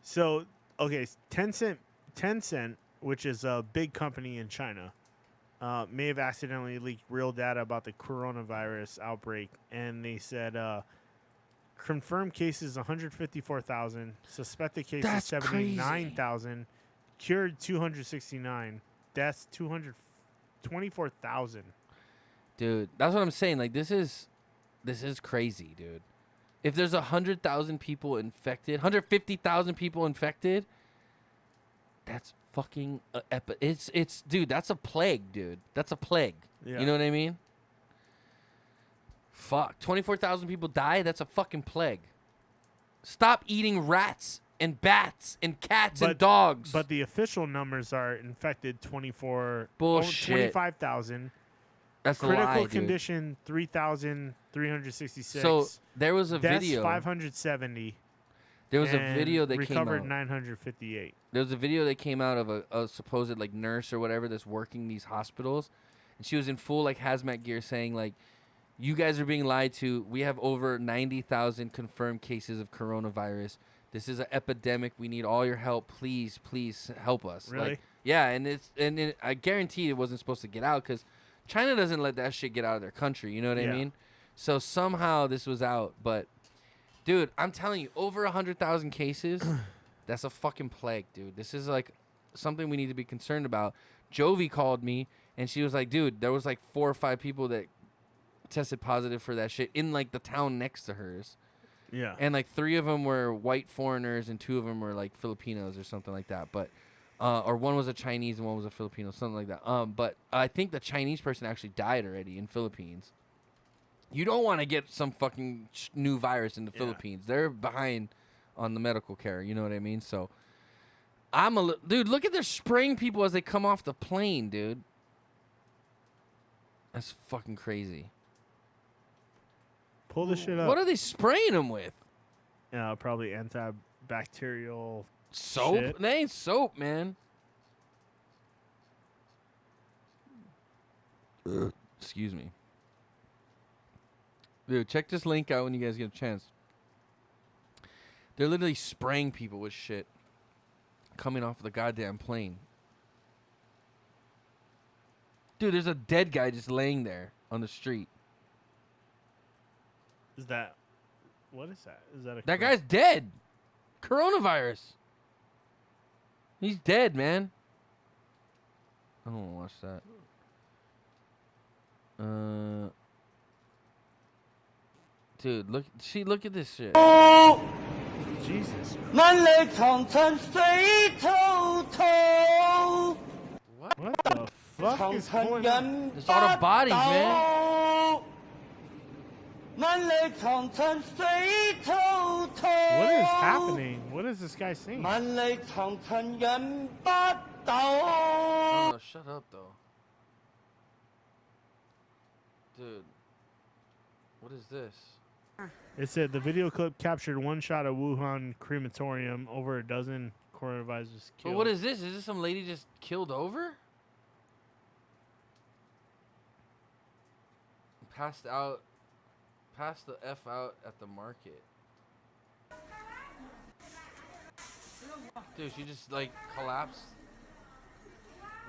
So, okay, Tencent, which is a big company in China, may have accidentally leaked real data about the coronavirus outbreak, and they said confirmed cases 154,000, suspected cases 79,000, cured 269, deaths 224,000. Dude, that's what I'm saying. Like, this is crazy, dude. If there's 100,000 people infected, 150,000 people infected, that's fucking it's dude, that's a plague, dude. That's a plague. Yeah. You know what I mean? Fuck. 24,000 people die, that's a fucking plague. Stop eating rats and bats and cats and dogs. But the official numbers are infected 25,000. That's critical lie, condition 3,366. So there was a deaths, video 570. There was a video that came out. Recovered 958. There was a video that came out of a supposed like nurse or whatever that's working these hospitals, and she was in full like hazmat gear saying like, "You guys are being lied to. We have over 90,000 confirmed cases of coronavirus. This is an epidemic. We need all your help. Please, please help us." Really? Like, yeah, and I guarantee it wasn't supposed to get out because China doesn't let that shit get out of their country. You know what I mean? So somehow this was out, but. Dude, I'm telling you, over 100,000 cases, that's a fucking plague, dude. This is, like, something we need to be concerned about. Jovi called me, and she was like, dude, there was, like, 4 or 5 people that tested positive for that shit in, like, the town next to hers. Yeah. And, like, 3 of them were white foreigners, and 2 of them were, like, Filipinos or something like that. But, or one was a Chinese and one was a Filipino, something like that. But I think the Chinese person actually died already in Philippines. You don't want to get some fucking new virus in the Philippines. They're behind on the medical care. You know what I mean? So, dude, look at their spraying people as they come off the plane, dude. That's fucking crazy. Pull this shit up. What are they spraying them with? Yeah, probably antibacterial soap. Shit. They ain't soap, man. Excuse me. Dude, check this link out when you guys get a chance. They're literally spraying people with shit coming off the goddamn plane. Dude, there's a dead guy just laying there on the street. Is that? What is that? Is that a? That guy's dead. Coronavirus. He's dead, man. I don't want to watch that. Dude, look at this shit. Oh! Jesus. What the fuck is going on? There's all the bodies, man. What is happening? What is this guy saying? Oh, shut up, though. Dude. What is this? It said the video clip captured one shot of Wuhan crematorium. Over a dozen coronavirus killed. But what is this? Is this some lady just killed over? Passed the F out at the market. Dude, she just like collapsed.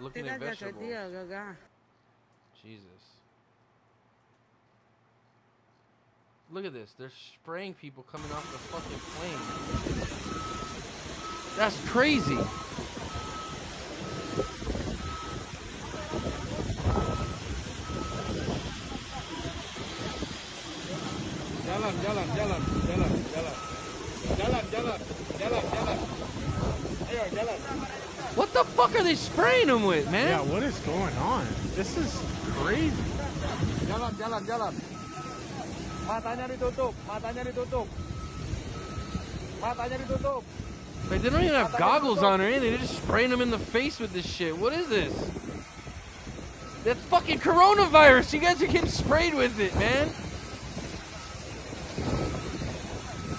Looking at vegetables. Jesus. Look at this. They're spraying people coming off the fucking plane. That's crazy. What the fuck are they spraying them with, man? Yeah, what is going on? This is crazy. Jalan. Matanya ditutup. Like, they don't even have goggles on or anything. They're just spraying them in the face with this shit. What is this? That's fucking coronavirus. You guys are getting sprayed with it, man.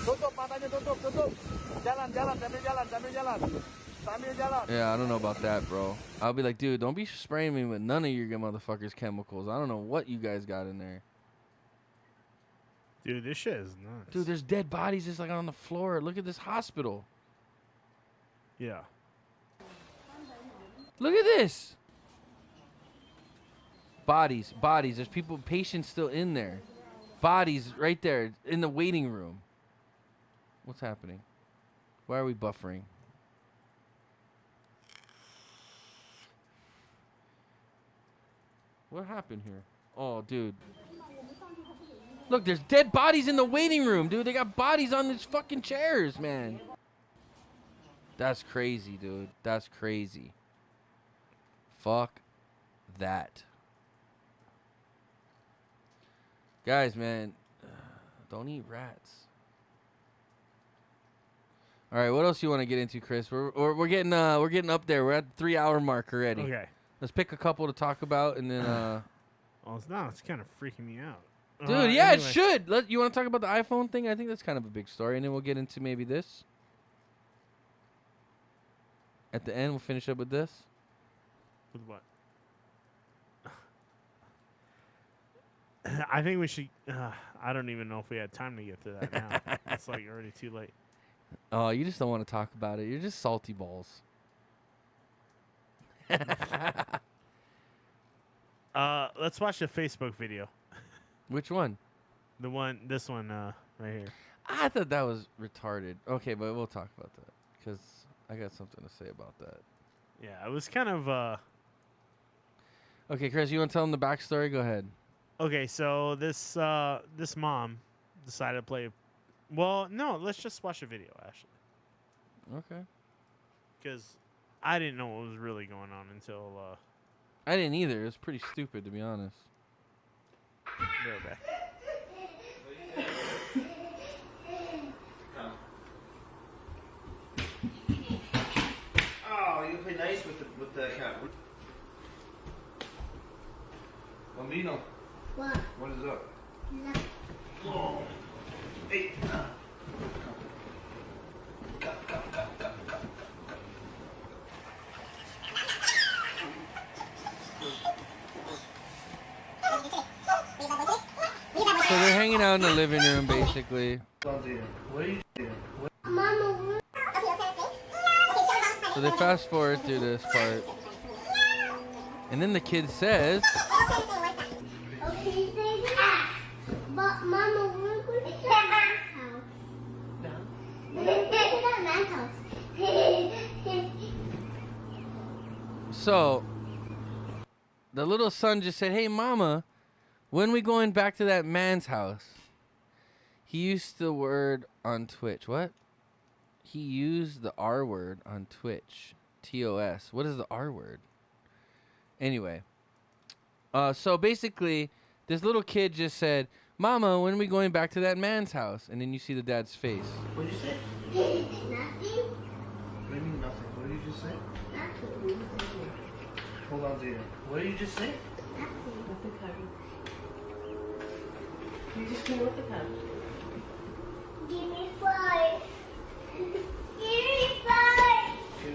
Tutup. Jalan. Yeah, I don't know about that, bro. I'll be like, dude, don't be spraying me with none of your motherfuckers' chemicals. I don't know what you guys got in there. Dude, this shit is nuts. Dude, there's dead bodies just like on the floor. Look at this hospital. Yeah. Look at this. Bodies. There's patients still in there. Bodies right there in the waiting room. What's happening? Why are we buffering? What happened here? Oh, dude. Look, there's dead bodies in the waiting room, dude. They got bodies on these fucking chairs, man. That's crazy, dude. That's crazy. Fuck that. Guys, man, don't eat rats. All right, what else you want to get into, Chris? We're getting up there. We're at the 3-hour mark already. Okay. Let's pick a couple to talk about, and then. Well, it's not. It's kind of freaking me out. Dude, yeah, anyway. It should. You want to talk about the iPhone thing? I think that's kind of a big story, and then we'll get into maybe this. At the end, we'll finish up with this. With what? I think we should. I don't even know if we had time to get to that now. It's like already too late. Oh, you just don't want to talk about it. You're just salty balls. Let's watch the Facebook video. Which one? This one, right here. I thought that was retarded. Okay, but we'll talk about that because I got something to say about that. Yeah, it was kind of. Okay, Chris, you want to tell them the backstory? Go ahead. Okay, so this mom decided to play. Well, no, let's just watch the video actually. Okay. Because I didn't know what was really going on until. I didn't either. It was pretty stupid, to be honest. Be right back. Oh, you play nice with the cat. Bambino. What? What is up? No. Oh. Hey. So they're hanging out in the living room, basically. So they fast forward through this part. And then the kid says, Okay, say that. But Mama, we're going to that man's house. No. We're going to that man's house. so the little son just said, hey, Mama, when we going back to that man's house? He used the word on Twitch. What? He used the R word on Twitch. TOS. What is the R word? Anyway. So basically, this little kid just said, Mama, when are we going back to that man's house? And then you see the dad's face. What did you say? Nothing. What do you mean nothing? What did you just say? Nothing. Hold on, Zayden. What did you just say? Nothing. You just came with the pen. Give me 5. Give me 5.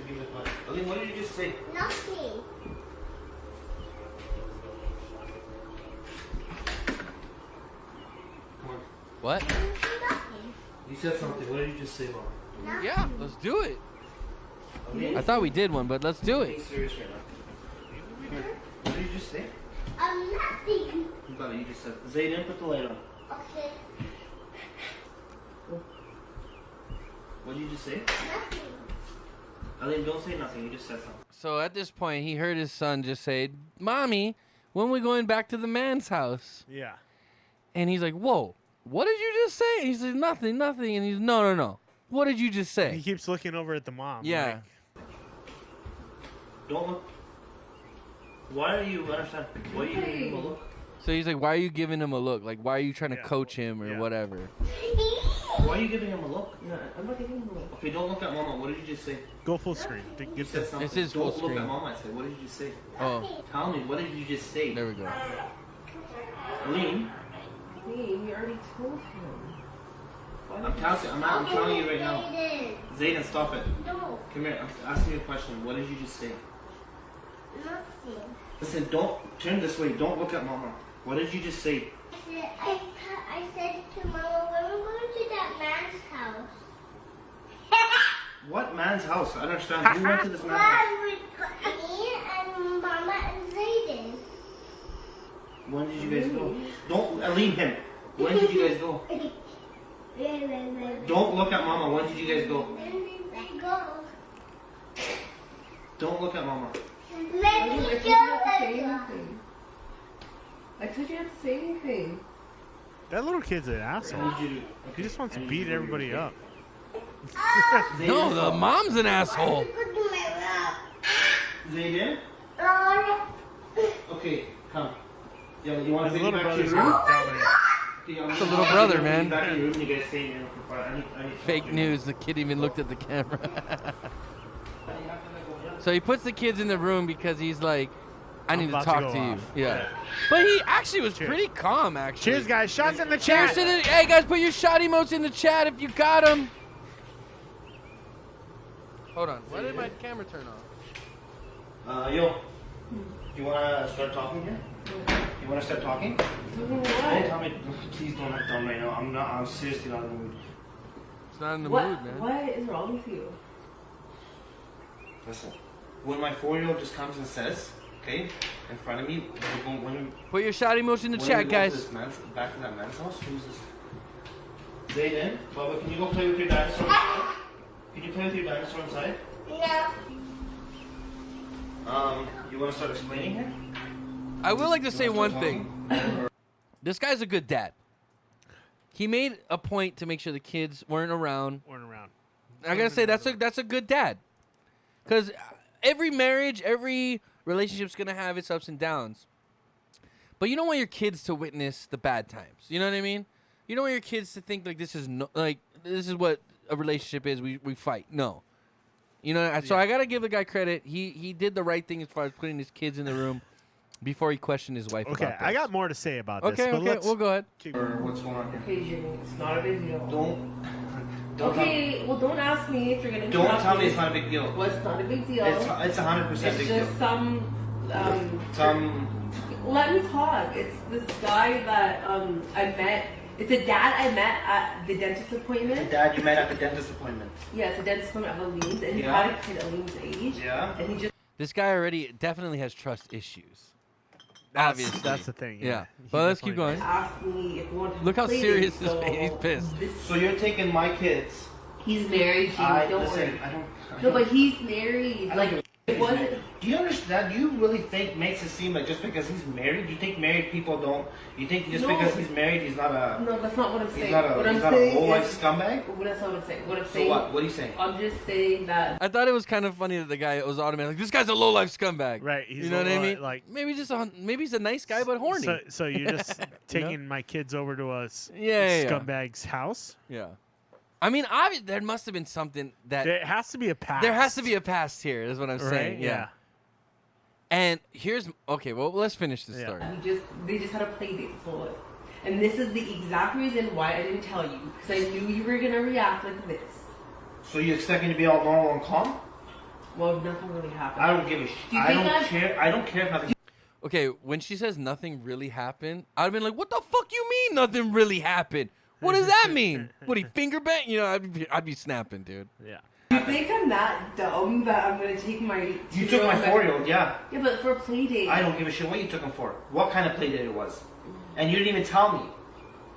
Give me 5. Ali, what did you just say? Nothing. Come on. What? Nothing. You said something. What did you just say, Mom? Yeah, let's do it. Ali, I thought we did one, but let's do Be it. serious right now. Come here. What did you just say? Nothing. You got it. You just said. Zayden, put the light on. Okay. What did you just say? Nothing. Ali, don't say nothing. You just said something. So at this point, he heard his son just say, Mommy, when we going back to the man's house? Yeah. And he's like, whoa, what did you just say? And he says, nothing. And he's, no. What did you just say? He keeps looking over at the mom. Yeah. Don't look. Why are you understand? Why are you giving him a look? So he's like, why are you giving him a look? Like, why are you trying to coach him or whatever? Why are you giving him a look? No, I'm not giving him a look. Okay, don't look at Mama. What did you just say? Go full screen. You said something. This is full Don't look screen. at Mama. I said, what did you just say? Oh, Tell me, what did you just say? there we go. Aline, Clean, we already told him. I'm telling you right now. Zayden. Zayden, stop it. No. Come here. I'm asking you a question. What did you just say? Nothing. Listen, don't turn this way. Don't look at Mama. What did you just say? I said to Mama, when we're going to that man's house. What man's house? I don't understand. Who went to this man's house? With me and Mama and Zayden. When did you guys go? Don't leave him. When did you guys go? Don't look at Mama. When did you guys go? Go. Don't look at Mama. Let me go. I told you not to say anything. That little kid's an asshole. He just wants to beat everybody up. No, the mom's an asshole. Zayden? Okay, come. Yeah, you want to His take little me back to brother's your room? down there. It's a little brother, man. Back in your room, you guys stay in here. I need Fake news. The kid even looked at the camera. So he puts the kids in the room because he's like, I need to about to talk go to you. off. Yeah. But he actually was pretty calm, actually. Cheers, guys. Shots in the Cheers chat. to the. Hey, guys, put your shot emotes in the chat if you got them. Hold on. Why did my camera turn off? Yo, you want to start talking here? You want to start talking? Don't tell me. Please don't act dumb right now. I'm seriously not in the mood. It's not in the What? mood, man. What is wrong with you? Listen, when my 4-year-old just comes and says, okay, in front of me, when Put your shot emotes in the when chat, we go to guys. this back to that man's house, who's this? Zayden, Bubba, can you go play with your dinosaur? Can you play with your dinosaur inside? No. You want to start explaining here? I would like to say one thing. This guy's a good dad. He made a point to make sure the kids weren't around. I gotta say that's a good dad, because every marriage, every relationship's gonna have its ups and downs. But you don't want your kids to witness the bad times. You know what I mean? You don't want your kids to think like this is what a relationship is. We fight. No. You know. So I gotta give the guy credit. He did the right thing as far as putting his kids in the room before he questioned his wife. Okay, about this. I got more to say about this. Okay, but okay, we'll go ahead. What's going on here? Okay, Jimmy, it's not a big deal. Don't Okay, well, don't ask me if you're gonna. Don't interrupt tell me me. it's not a big deal. Well, it's not a big deal. It's 100% big deal. It's just some. Let me talk. It's this guy that I met. It's a dad I met at the dentist appointment. The dad you met at the dentist appointment. Yeah, it's a dentist appointment of Aline's, and he Yeah. had a kid Aline's age. Yeah. And he just. This guy already definitely has trust issues. Obviously. That's the thing. Yeah. But let's keep going. Asked me if we want to Look how play serious dates, so he's pissed. So you're taking my kids. He's married. Don't worry. I don't. No, but he's married. Like, it wasn't. Do you understand? Do you really think makes it seem like just because he's married? Do you think married people don't? You think just because he's married, he's not a? No, that's not what I'm saying. He's not a low-life scumbag. Well, that's not what I'm saying. What I'm So saying. what? What are you saying? I'm just saying that. I thought it was kind of funny that the guy was automatically like, this guy's a low-life scumbag. Right. He's you know what I mean? Like maybe he's a nice guy but horny. So you're just taking my kids over to a Yeah. scumbag's house? Yeah. I mean, there must have been something that... There has to be a past. There has to be a past here, is what I'm saying. Right? Yeah. And here's... Okay, well, let's finish the story. They just had a play date for it. And this is the exact reason why I didn't tell you. Because I knew you were going to react like this. So you expect me to be all normal and calm? Well, nothing really happened. I don't give a shit. I don't care. I don't care if nothing... Okay, when she says nothing really happened, I'd have been like, what the fuck you mean nothing really happened? What does that mean? What, he finger bang? You know, I'd be snapping, dude. Yeah. You think I'm that dumb that I'm going to take my... You took my 4-year-old, yeah. Yeah, but for a play date. I don't give a shit what you took him for. What kind of play date it was. And you didn't even tell me.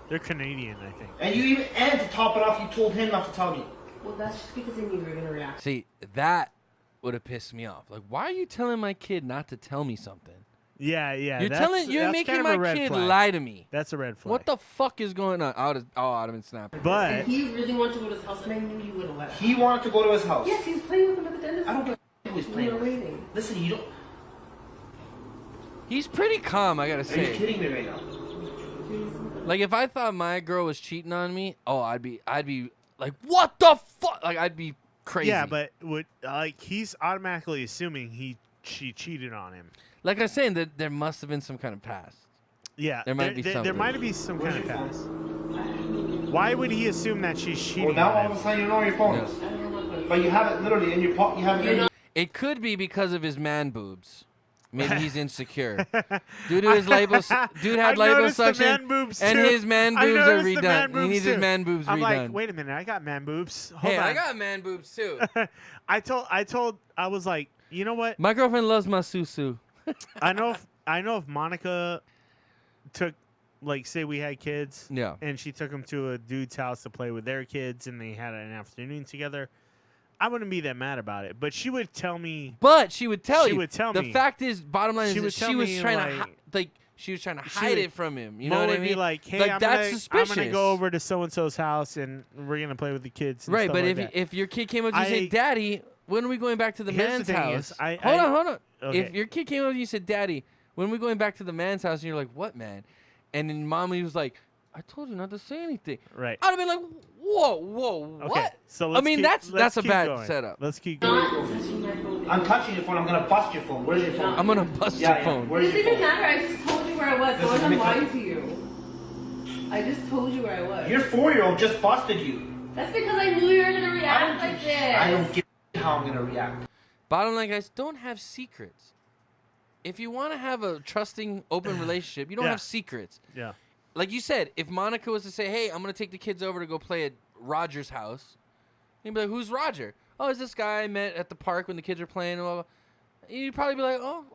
They're Canadian, I think. And to top it off, you told him not to tell me. Well, that's just because I knew you were going to react. See, that would have pissed me off. Like, why are you telling my kid not to tell me something? Yeah. You're making my kid lie to me. That's a red flag. What the fuck is going on? I'd have been snapping. But and he really wanted to go to his house, and I knew you would have let him. He wanted to go to his house. Yes, he was playing with him at the dentist. I don't give a who he's playing with. Waiting. Listen, you don't... He's pretty calm, I gotta say. Are you kidding me right now? Like, if I thought my girl was cheating on me, I'd be like, what the fuck? Like, I'd be crazy. Yeah, but he's automatically assuming she cheated on him. Like I'm saying, that there must have been some kind of past. Yeah, there might be something. There might be some kind of past. Why would he assume that she's cheating? Well, now on all him? of a sudden you know your phone. Yes. But you have it literally in your pocket. You have it. It could be because of his man boobs. Maybe he's insecure. Due to his dude had liposuction, and his man boobs are redone. He needs his man boobs redone. I'm like, wait a minute, I got man boobs. Hold hey, on. I got man boobs too. I was like, you know what? My girlfriend loves my susu. I know if Monica took, like, say we had kids, yeah, and she took them to a dude's house to play with their kids, and they had an afternoon together, I wouldn't be that mad about it. But she would tell me. But she would tell you. She would tell me. The fact is, bottom line is that she was trying to hide it from him. You know what I mean? Be like, hey, like, I'm gonna go over to so and so's house, and we're gonna play with the kids. And right, stuff but like if your kid came up to you and said, "Daddy, when are we going back to the man's house?" Hold on. Okay. If your kid came up to you and said, "Daddy, when are we going back to the man's house?" and you're like, "What man?" and then mommy was like, "I told you not to say anything." Right. I'd have been like, "Whoa, what?" Okay, so I mean, that's a bad going. setup. Let's keep going. I'm touching your phone. I'm gonna bust your phone. Where's your phone? I'm gonna bust your phone. It didn't matter. I just told you where I was. So I'm lying to you. I just told you where I was. Your 4-year-old just busted you. That's because I knew you were gonna react like this. I don't give a how I'm gonna react. Bottom line, guys, don't have secrets. If you want to have a trusting, open relationship, you don't have secrets. Yeah. Like you said, if Monica was to say, "Hey, I'm gonna take the kids over to go play at Roger's house," you'd be like, "Who's Roger?" "Oh, it's this guy I met at the park when the kids were playing." Blah, blah. You'd probably be like, "Oh,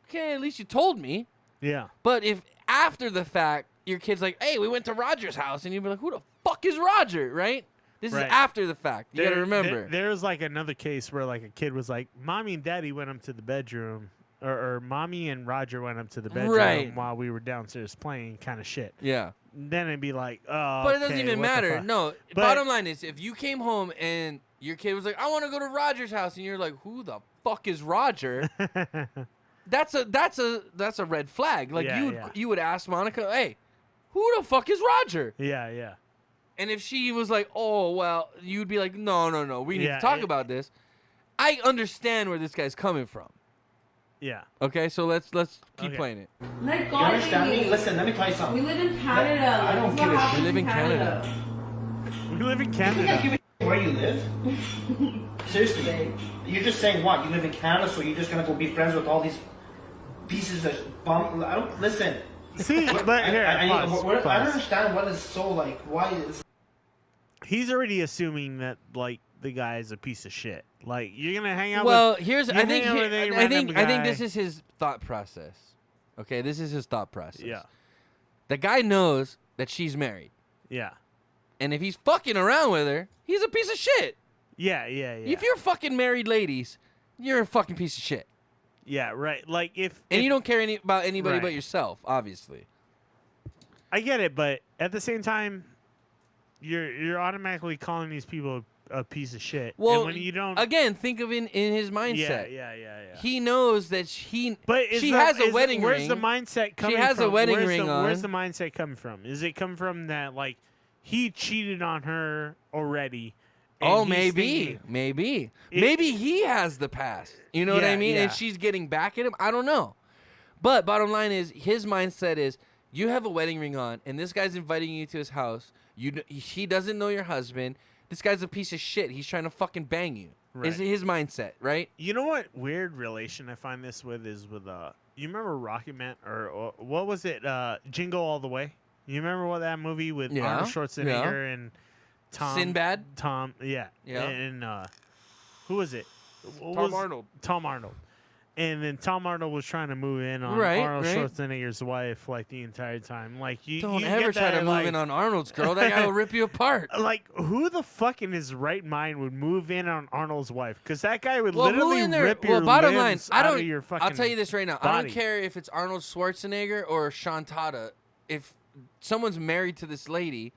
okay, at least you told me." Yeah. But if after the fact your kid's like, "Hey, we went to Roger's house," and you'd be like, "Who the fuck is Roger?" Right? This is after the fact. You gotta remember. There's like another case where like a kid was like, "Mommy and Daddy went up to the bedroom." Or Mommy and Roger went up to the bedroom while we were downstairs playing, kind of shit. Yeah. Then it'd be like, oh. But it doesn't even matter. No. But bottom line is, if you came home and your kid was like, "I want to go to Roger's house," and you're like, "Who the fuck is Roger?" that's a red flag. Like you would ask Monica, "Hey, who the fuck is Roger?" Yeah. And if she was like, "Oh well," you'd be like, "No, we need to talk about this." I understand where this guy's coming from. Yeah. Okay, so let's keep playing it. Let You understand me? Listen, let me tell you something. We live in Canada. I don't give a shit. We live in Canada. We live in You think I Canada. give a shit where you live? Seriously, you're just saying what? You live in Canada, so you're just gonna go be friends with all these pieces of bum? I don't listen. See, but here, I pause. don't understand what is so like. Why is? He's already assuming that like the guy is a piece of shit. Like you're gonna hang out. Well, with, here's you I think hang out with any I random think guy. this is his thought process. Okay, this is his thought process. Yeah. The guy knows that she's married, Yeah. and if he's fucking around with her, he's a piece of shit. Yeah. Yeah. Yeah. If you're fucking married ladies, you're a fucking piece of shit. Yeah. Right. Like if you don't care about anybody but Right. yourself, obviously. I get it, but at the same time, you're automatically calling these people a piece of shit. Well, and when you don't, again, think of in his mindset. Yeah. He knows that she Is has that- a wedding where's ring. the mindset coming from? She has a wedding ring on. Where's the mindset coming from? Is it come from that like he cheated on her already? and Oh, he's maybe, thinking- maybe he has the past. You know what I Yeah, mean? yeah. And she's getting back at him. I don't know. But bottom line is, his mindset is, you have a wedding ring on, and this guy's inviting you to his house. He doesn't know your husband. This guy's a piece of shit. He's trying to fucking bang you. Right. Is his mindset, right? You know what weird relation I find this with is with you remember Rocket Man or what was it? Jingle All the Way. You remember what that movie with Yeah, Arnold Schwarzenegger and Tom Sinbad? Yeah. Yeah. And who was it? What Tom was- Arnold. Tom Arnold. And then Tom Arnold was trying to move in on Right, Arnold right. Schwarzenegger's wife like the entire time. Like you Don't you ever get try that, to move like, in on Arnold's girl. That guy will rip you apart. Like who the fuck in his right mind would move in on Arnold's wife? Because that guy would Well, who literally in there? rip your Bottom line, limbs I out don't. of your fucking I'll tell you this right now. I body. don't care if it's Arnold Schwarzenegger or Shantata. If someone's married to this lady,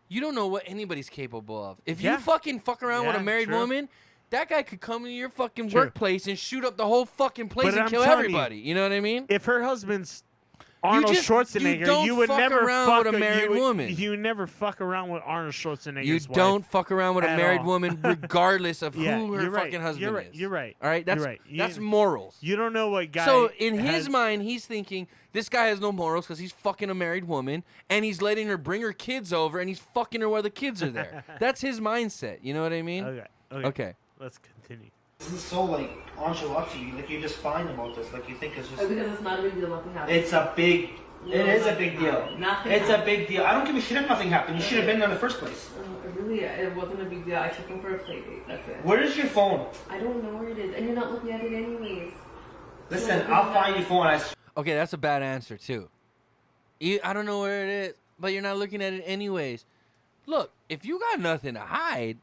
you don't know what anybody's capable of. If Yeah. you fucking fuck around with a Yeah, married true. woman, that guy could come to your fucking True. workplace and shoot up the whole fucking place But and I'm kill telling everybody. You know what I mean? If her husband's Arnold Schwarzenegger, don't you would fuck never around fuck with a married woman. You would never fuck around with Arnold Schwarzenegger's You wife. don't fuck around with a at married all. woman, regardless of Yeah, who her you're right. fucking husband You're right. is. You're right. All right, that's You're right. that's morals. You don't know what guy. So in his has- mind, he's thinking this guy has no morals because he's fucking a married woman and he's letting her bring her kids over and he's fucking her while the kids are there. That's his mindset. You know what I mean? Okay. Let's continue. This is so like nonchalant to you. Like you're just fine about this. Like you think it's just. Because it's not a big deal. Nothing happened. It's a big. It is a big deal. Nothing It's a happened. big deal. I don't give a shit if nothing happened. You should have been there in the first place. Really, it wasn't a big deal. I took him for a play date. That's it. Where is your phone? I don't know where it is, and you're not looking at it anyways. Listen, I'll find your phone. Okay, that's a bad answer too. I don't know where it is, but you're not looking at it anyways. Look, if you got nothing to hide,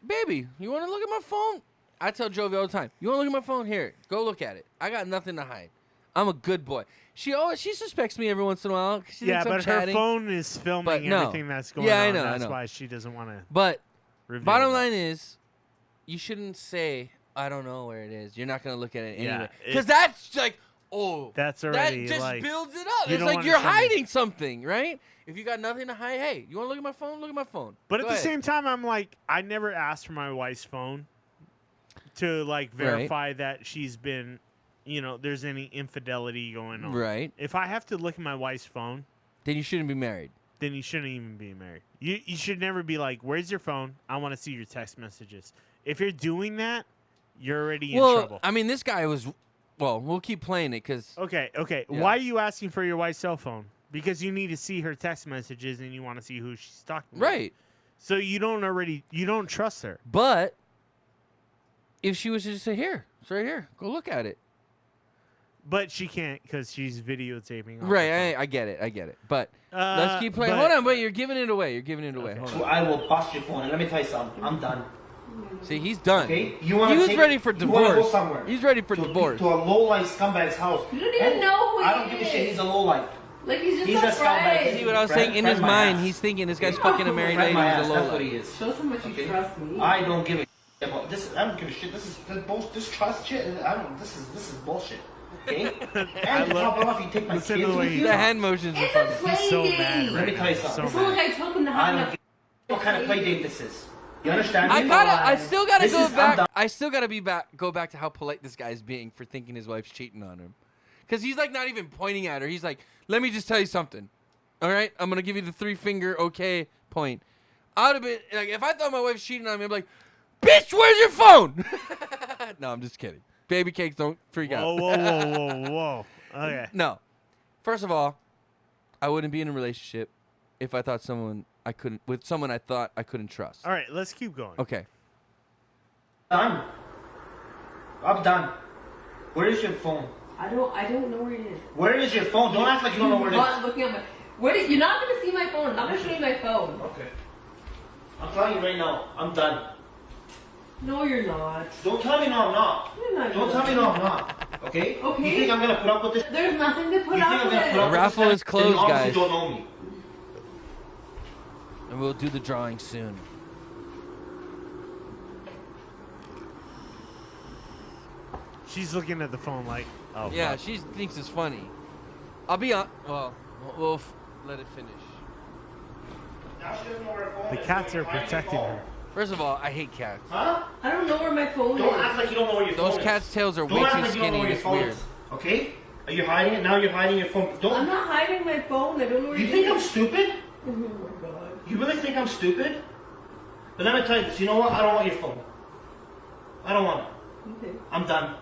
baby, you want to look at my phone? I tell Jovi all the time, you want to look at my phone? Here, go look at it. I got nothing to hide. I'm a good boy. She suspects me every once in a while. She Yeah, thinks I'm but her chatting. phone is filming But no. everything that's going Yeah, on. I know, That's I know. why she doesn't want to. But reveal bottom that. line is, you shouldn't say, I don't know where it is. You're not going to look at it Yeah, anyway. Because that's like, oh, That's already that just like, builds it up. you It's don't like wanna you're show me. hiding something, right? If you got nothing to hide, hey, you want to look at my phone? Look at my phone. But Go at the ahead. same time, I'm like, I never asked for my wife's phone to like verify that she's been, there's any infidelity going on. Right. If I have to look at my wife's phone, then you shouldn't be married. Then you shouldn't even be married. You should never be like, where's your phone? I want to see your text messages. If you're doing that, you're already in trouble. I mean, this guy was. Well, we'll keep playing it because. Okay. Yeah. Why are you asking for your wife's cell phone? Because you need to see her text messages and you want to see who she's talking to. Right. So you don't trust her. But if she was to just say, here, it's right here, go look at it. But she can't because she's videotaping. Right, I get it. But let's keep playing. Hold on, wait, you're giving it away. Hold So on. I will bust your phone. And let me tell you something. I'm done. See, he's done. Okay? He was ready for You wanna go divorce. somewhere. He's ready for divorce. To a low-life scumbag's house. You don't even know who I don't he give a shit. is. He's a low-life. Like he's He's just a a scumbag. friend. See what I was saying? In his Friend my mind, ass. he's thinking this guy's fucking a married Friend lady my who's ass. a That's low what he life. is. Show some what you Okay? trust me. I don't give a shit about this. I don't give a shit. This trust shit. This is bullshit. Okay? And top it off, you take my Listen kids to the way with he you. The hand motions are funny. He's so mad. Let me tell you So something. It's not like I told him to I have don't enough. give a what kind of play date this is. You understand? I still gotta This go is- I'm back. done. I still gotta go back to how polite this guy's being for thinking his wife's cheating on him. Cause he's like not even pointing at her. He's like, let me just tell you something. All right, I'm gonna give you the 3-finger okay point. I'd have been like, if I thought my wife's cheating on me, I'd be like, bitch, where's your phone? No, I'm just kidding. Baby cakes, don't freak out. Whoa. Okay. No. First of all, I wouldn't be in a relationship if I thought someone I thought I couldn't trust. All right, let's keep going. Okay. Done. I'm done. Where is your phone? I don't know where it is. Where is your phone? Don't act like you don't know where it is. I'm looking at my. You're not gonna see my phone. I'm not gonna show you my phone. Okay. I'm telling you right now, I'm done. No, you're not. Don't tell me no, I'm not. You're not. Don't tell me no, I'm not. Okay? Okay. You think I'm gonna put up with this? There's nothing to put up with. The raffle is closed, then you guys. obviously don't know me. And we'll do the drawing soon. She's looking at the phone like, oh. Yeah, fuck. she thinks it's funny. I'll be on. Well, we'll let it finish. Now she doesn't know where her phone The is. cats are Find your protecting phone. her. First of all, I hate cats. Huh? I don't know where my phone Don't is. act like you don't know where your phone is. Those cats' tails are Don't way act too like you don't know skinny. where your It's phone weird. is. Okay? Are you hiding it? Now you're hiding your phone. Don't. I'm not hiding my phone. I don't know where You it think is. I'm stupid? Oh my god. You really think I'm stupid? But let me tell you this. You know what? I don't want your phone. I don't want it. Okay. I'm done.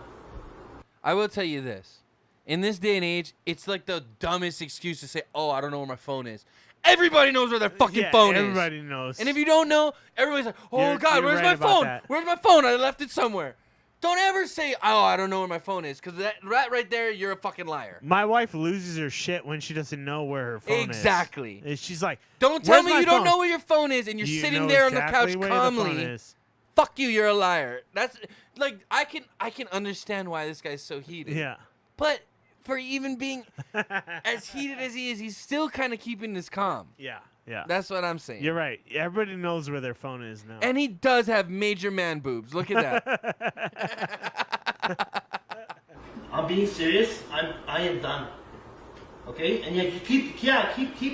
I will tell you this. In this day and age, it's like the dumbest excuse to say, oh, I don't know where my phone is. Everybody knows where their fucking phone is. Everybody knows. And if you don't know, everybody's like, oh, God, you're where's right my about phone? that. Where's my phone? I left it somewhere. Don't ever say, oh, I don't know where my phone is. Because that right there, you're a fucking liar. My wife loses her shit when she doesn't know where her phone Exactly. is. She's like, Don't tell "Where's me my you don't phone?" know where your phone is and you're You sitting know there exactly on the couch where the phone calmly. is. Fuck you, you're a liar. That's like I can understand why this guy's so heated. Yeah. But for even being as heated as he is, he's still kind of keeping this calm. Yeah. Yeah. That's what I'm saying. You're right. Everybody knows where their phone is now. And he does have major man boobs. Look at that. I'm being serious. I am done. Okay? And you keep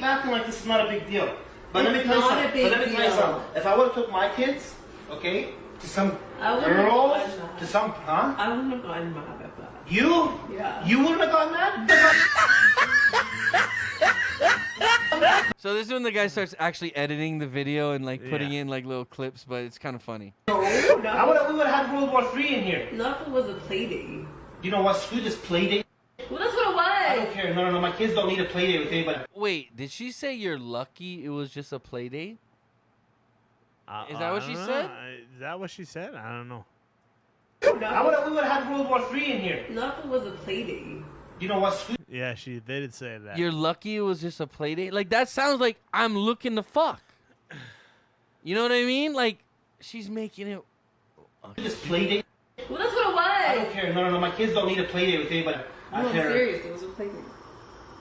acting like this is not a big deal. But let me tell you something. If I would have took my kids, okay, to some girls, to some, huh? I wouldn't have gotten mad at that. You? Yeah. You wouldn't have gotten mad? So this is when the guy starts actually editing the video and like putting in like little clips, but it's kind of funny. We would have had World War III in here. Not if it was a play date. You know what? Screw this play date. Well, that's what it was. I don't care. No. My kids don't need a play date with anybody. Wait, did she say you're lucky it was just a play date? Is that what she I don't said? know. Is that what she said? I don't know. We would have had World War III in here. Not if it was a play date. You know what? Yeah, they did say that. You're lucky it was just a play date? Like, that sounds like I'm looking to fuck. You know what I mean? Like, she's making it... This play date. Well, that's what it was. I don't care. No. My kids don't need a play date with anybody. No, I'm serious. It was a play date.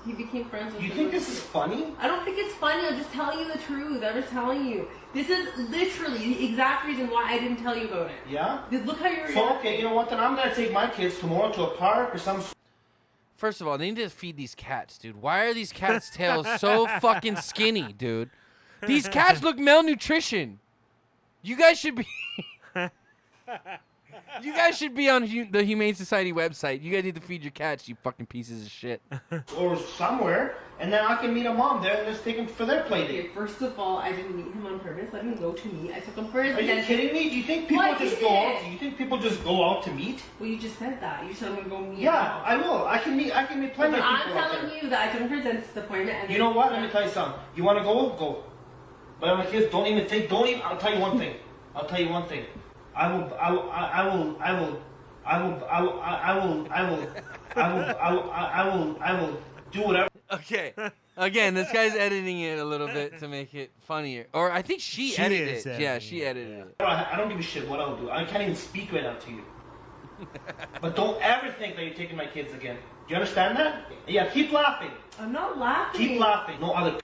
He became friends with You him. think this is funny? I don't think it's funny. I'm just telling you the truth. I'm just telling you. This is literally the exact reason why I didn't tell you about it. Yeah? Look how you're So, okay, you know what? Then I'm going to take my kids tomorrow to a park or some... First of all, they need to feed these cats, dude. Why are these cats' tails so fucking skinny, dude? These cats look malnutrition. You guys should be... You guys should be on the Humane Society website. You guys need to feed your cats, you fucking pieces of shit. Or somewhere, and then I can meet a mom there and just take them for their play date. Okay, first of all, I didn't meet him on purpose. Let him go to meet. I took him for his... Are you kidding me? Do you think people just go out? Do you think people just go out to meet? Well, you just said that. You said I'm gonna go meet. Yeah, I will. I can meet plenty of people I'm out telling there. you that I took him for his dentist appointment. And You know what? Let me tell you something. You want to go? Go. But my kids don't even. I'll tell you one thing. I will do whatever. Okay. Again, this guy's editing it a little bit to make it funnier. Or I think she edited it. Yeah, she edited it. I don't give a shit what I'll do. I can't even speak right now to you. But don't ever think that you're taking my kids again. Do you understand that? Yeah, keep laughing. I'm not laughing. Keep laughing. No other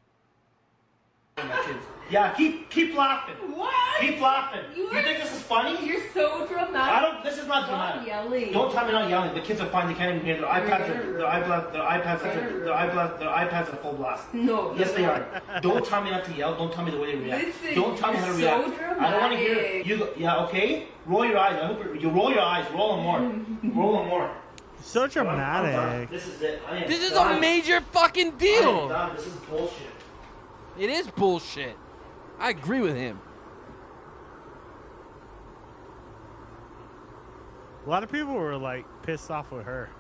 my kids. Yeah, keep laughing. What? Keep laughing. You think this is funny? You're so dramatic. This is not dramatic. Stop yelling. Don't tell me not yelling. The kids are fine. They can't even hear their iPads are full blast. No. Yes, they are. Don't tell me not to yell. Don't tell me the way they react. Listen, don't tell me how to you're react. so I don't want to hear it. Yeah, okay? Roll your eyes. I hope you roll your eyes. Roll them more. Roll them more. So dramatic. This is it. This is a major fucking deal. This is bullshit. It is bullshit. I agree with him. A lot of people were like pissed off with her.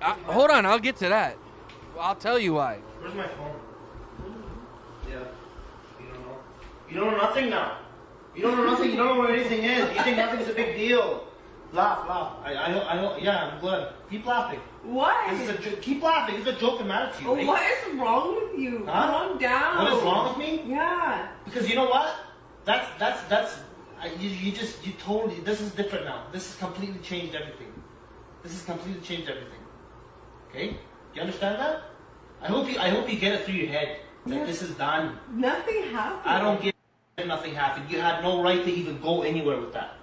Hold on, I'll get to that. I'll tell you why. Where's my phone? Yeah. You don't know. You don't know nothing now. You don't know nothing. You don't know where anything is. You think nothing's a big deal. Laugh. Yeah, I'm good. Keep laughing. What? This is keep laughing. It's a joke and matter to you. Oh, what is wrong with you? Huh? Calm down. What is wrong with me? Yeah. Because you know what? You totally. This is different now. This has completely changed everything. Okay? You understand that? I hope you get it through your head. That this is done. Nothing happened. I don't get nothing happened. You had no right to even go anywhere with that.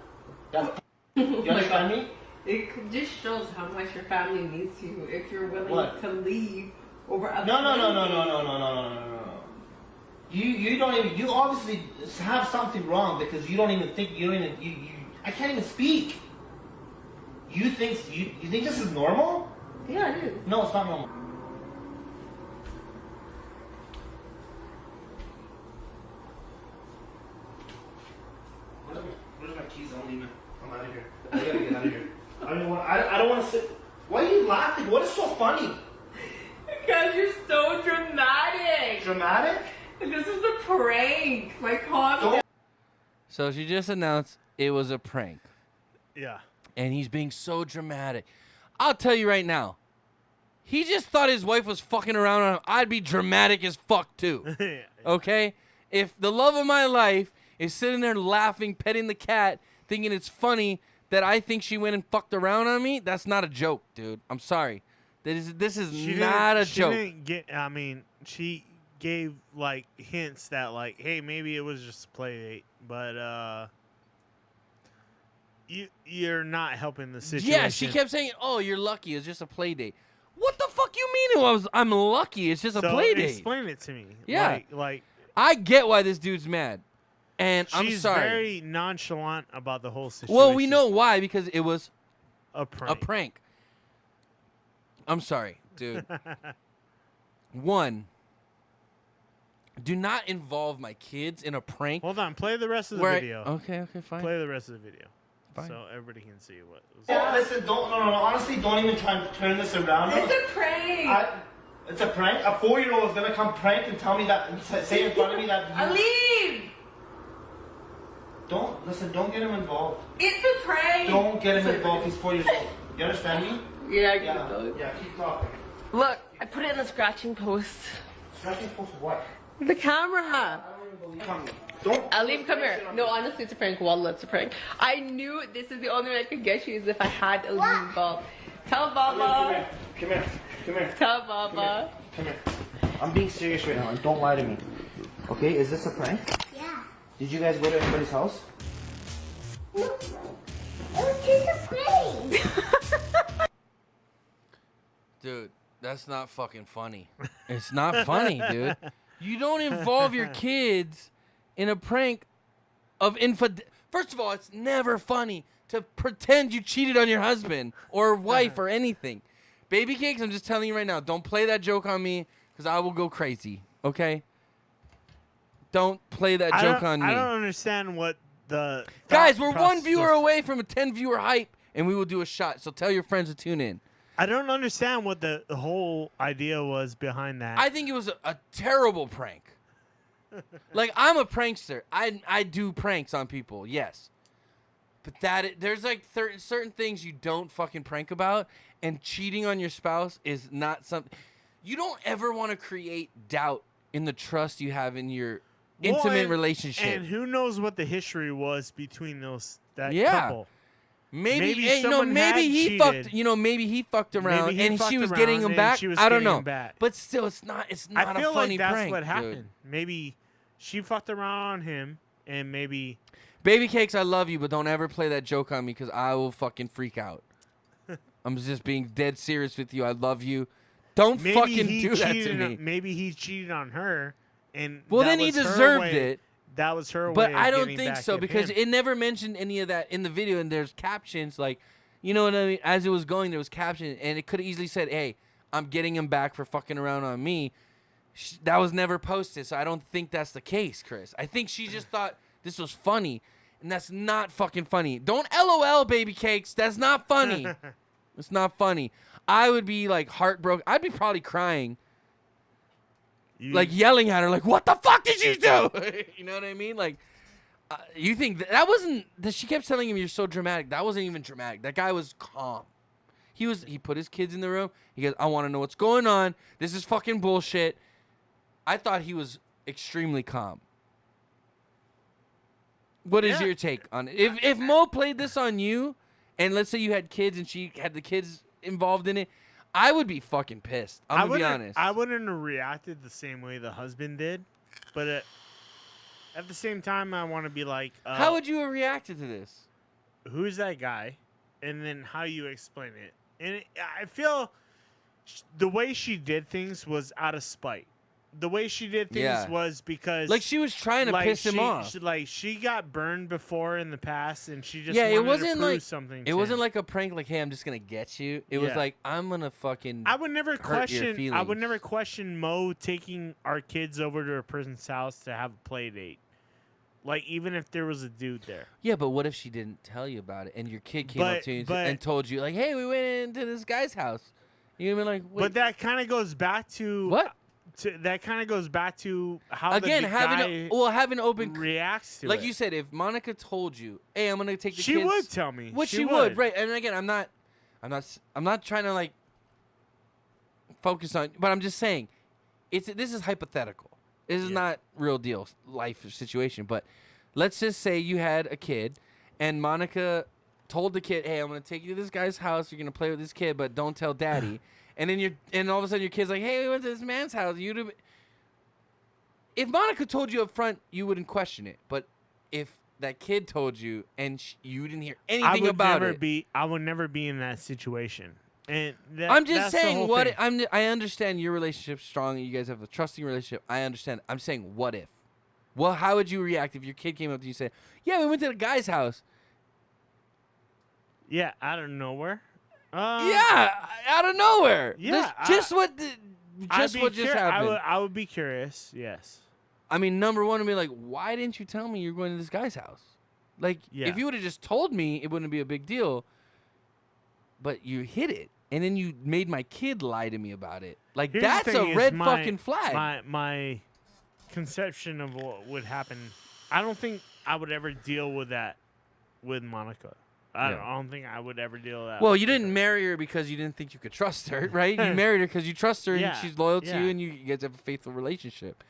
You understand me? It just shows how much your family needs you if you're willing to leave over a No. You don't even. You obviously have something wrong because you don't even think. I can't even speak. You think this is normal? Yeah, it is. No, it's not normal. Where's my keys? I'm leaving. I'm out of here. I gotta get out of here. I don't want to sit. Why are you laughing? What is so funny? Because you're so dramatic. Dramatic? This is a prank. My confidence. So she just announced it was a prank. Yeah. And he's being so dramatic. I'll tell you right now. He just thought his wife was fucking around on him. I'd be dramatic as fuck too. Okay? If the love of my life is sitting there laughing, petting the cat, thinking it's funny that I think she went and fucked around on me, that's not a joke, dude. I'm sorry. This is not a joke. She gave like hints that like, hey, maybe it was just a play date, but you're not helping the situation. Yeah, she kept saying, "Oh, you're lucky. It's just a play date." What the fuck you mean? I'm lucky. It's just a play date. Explain it to me. Yeah, like I get why this dude's mad, and I'm she's sorry. very nonchalant about the whole situation. Well, we know why because it was a prank. I'm sorry, dude. One, do not involve my kids in a prank. Hold on, play the rest of the video. Okay, fine. Play the rest of the video. Fine. So everybody can see what was Listen, no, honestly, don't even try and turn this around. It's a prank. It's a prank? A 4-year-old is gonna come prank and tell me that, say in front of me that I leave. Don't get him involved. It's a prank. Don't get him involved. He's 4 years old. You understand me? Yeah, Yeah, keep talking. Look, I put it in the scratching post. Scratching post what? The camera. Don't. Ali, come here. No, honestly, it's a prank. Wallah, it's a prank. I knew this is the only way I could get you is if I had Ali involved. Tell Baba. Come here. Tell Baba. Come here. I'm being serious right now, and don't lie to me. Okay, is this a prank? Yeah. Did you guys go to anybody's house? No. It was just a prank. Dude, that's not fucking funny. It's not funny, dude. You don't involve your kids in a prank of First of all, it's never funny to pretend you cheated on your husband or wife or anything. Baby Cakes, I'm just telling you right now, don't play that joke on me because I will go crazy, okay? Don't play that joke on me. I don't understand what the... Guys, we're one viewer away from a 10-viewer hype, and we will do a shot, so tell your friends to tune in. I don't understand what the whole idea was behind that. I think it was a terrible prank. Like, I'm a prankster. I do pranks on people, yes. But there's like certain things you don't fucking prank about, and cheating on your spouse is not something. You don't ever want to create doubt in the trust you have in your intimate relationship. And who knows what the history was between that yeah. couple. Maybe he fucked. Maybe he fucked around, and she was getting him back. I don't know, but still, it's not. It's not I feel a funny like that's prank. what happened. Dude. Maybe she fucked around on him, and maybe. Baby Cakes, I love you, but don't ever play that joke on me because I will fucking freak out. I'm just being dead serious with you. I love you. Don't fucking do that to me. Maybe he cheated on her, and then he deserved it. That was her way. But I of don't getting think back so at because him. it never mentioned any of that in the video, and there's captions like, you know what I mean? As it was going, there was captions, and it could have easily said, "Hey, I'm getting him back for fucking around on me." That was never posted, so I don't think that's the case, Chris. I think she just thought this was funny, and that's not fucking funny. Don't LOL, Baby Cakes. That's not funny. It's not funny. I would be like heartbroken. I'd be probably crying. Like yelling at her, like, what the fuck did you do? You know what I mean? Like, You think that wasn't that she kept telling him you're so dramatic. That wasn't even dramatic. That guy was calm. He put his kids in the room. He goes, I want to know what's going on. This is fucking bullshit. I thought he was extremely calm. What is your take on it? If Mo played this on you, and let's say you had kids and she had the kids involved in it, I would be fucking pissed. I'm gonna be honest. I wouldn't have reacted the same way the husband did, but at the same time, I want to be like, how would you have reacted to this? Who's that guy? And then how you explain it. And I feel the way she did things was out of spite. The way she did things was because like she was trying to piss him off. She got burned before in the past, and she just it wanted wasn't to prove like something. It wasn't like a prank. Like, hey, I'm just gonna get you. It was like I'm gonna fucking. I would never hurt question. your feelings. I would never question Mo taking our kids over to a person's house to have a play date. Like, even if there was a dude there. Yeah, but what if she didn't tell you about it, and your kid came up to you and told you, like, hey, we went into this guy's house. You'd be like, wait. But that kind of goes back to what? That kind of goes back to how again the having open reacts to like it. you said. If Monica told you, hey, I'm gonna take the she kids, would tell me. Which she would, right? And again, I'm not trying to like focus on, but I'm just saying, this is hypothetical. This is not real deal life situation. But let's just say you had a kid, and Monica told the kid, hey, I'm gonna take you to this guy's house. You're gonna play with this kid, but don't tell daddy. And then all of a sudden your kid's like, hey, we went to this man's house. If Monica told you up front, you wouldn't question it. But if that kid told you and you didn't hear anything about it, I would never be in that situation. And I'm just that's saying, the whole thing. I understand your relationship's strong. You guys have a trusting relationship. I understand. I'm saying, what if? Well, how would you react if your kid came up to you and said, yeah, we went to the guy's house? Yeah, out of nowhere. Yeah, out of nowhere. Yeah, just what just happened. I would be curious. Yes. I mean, number one would be like, why didn't you tell me you're going to this guy's house? Like, if you would have just told me, it wouldn't be a big deal. But you hid it, and then you made my kid lie to me about it. Like, that's a red fucking flag. My conception of what would happen, I don't think I would ever deal with that with Monica. I don't think I would ever deal with that. Well, you didn't marry her because you didn't think you could trust her, right? You married her because you trust her and she's loyal to you, and you guys have a faithful relationship.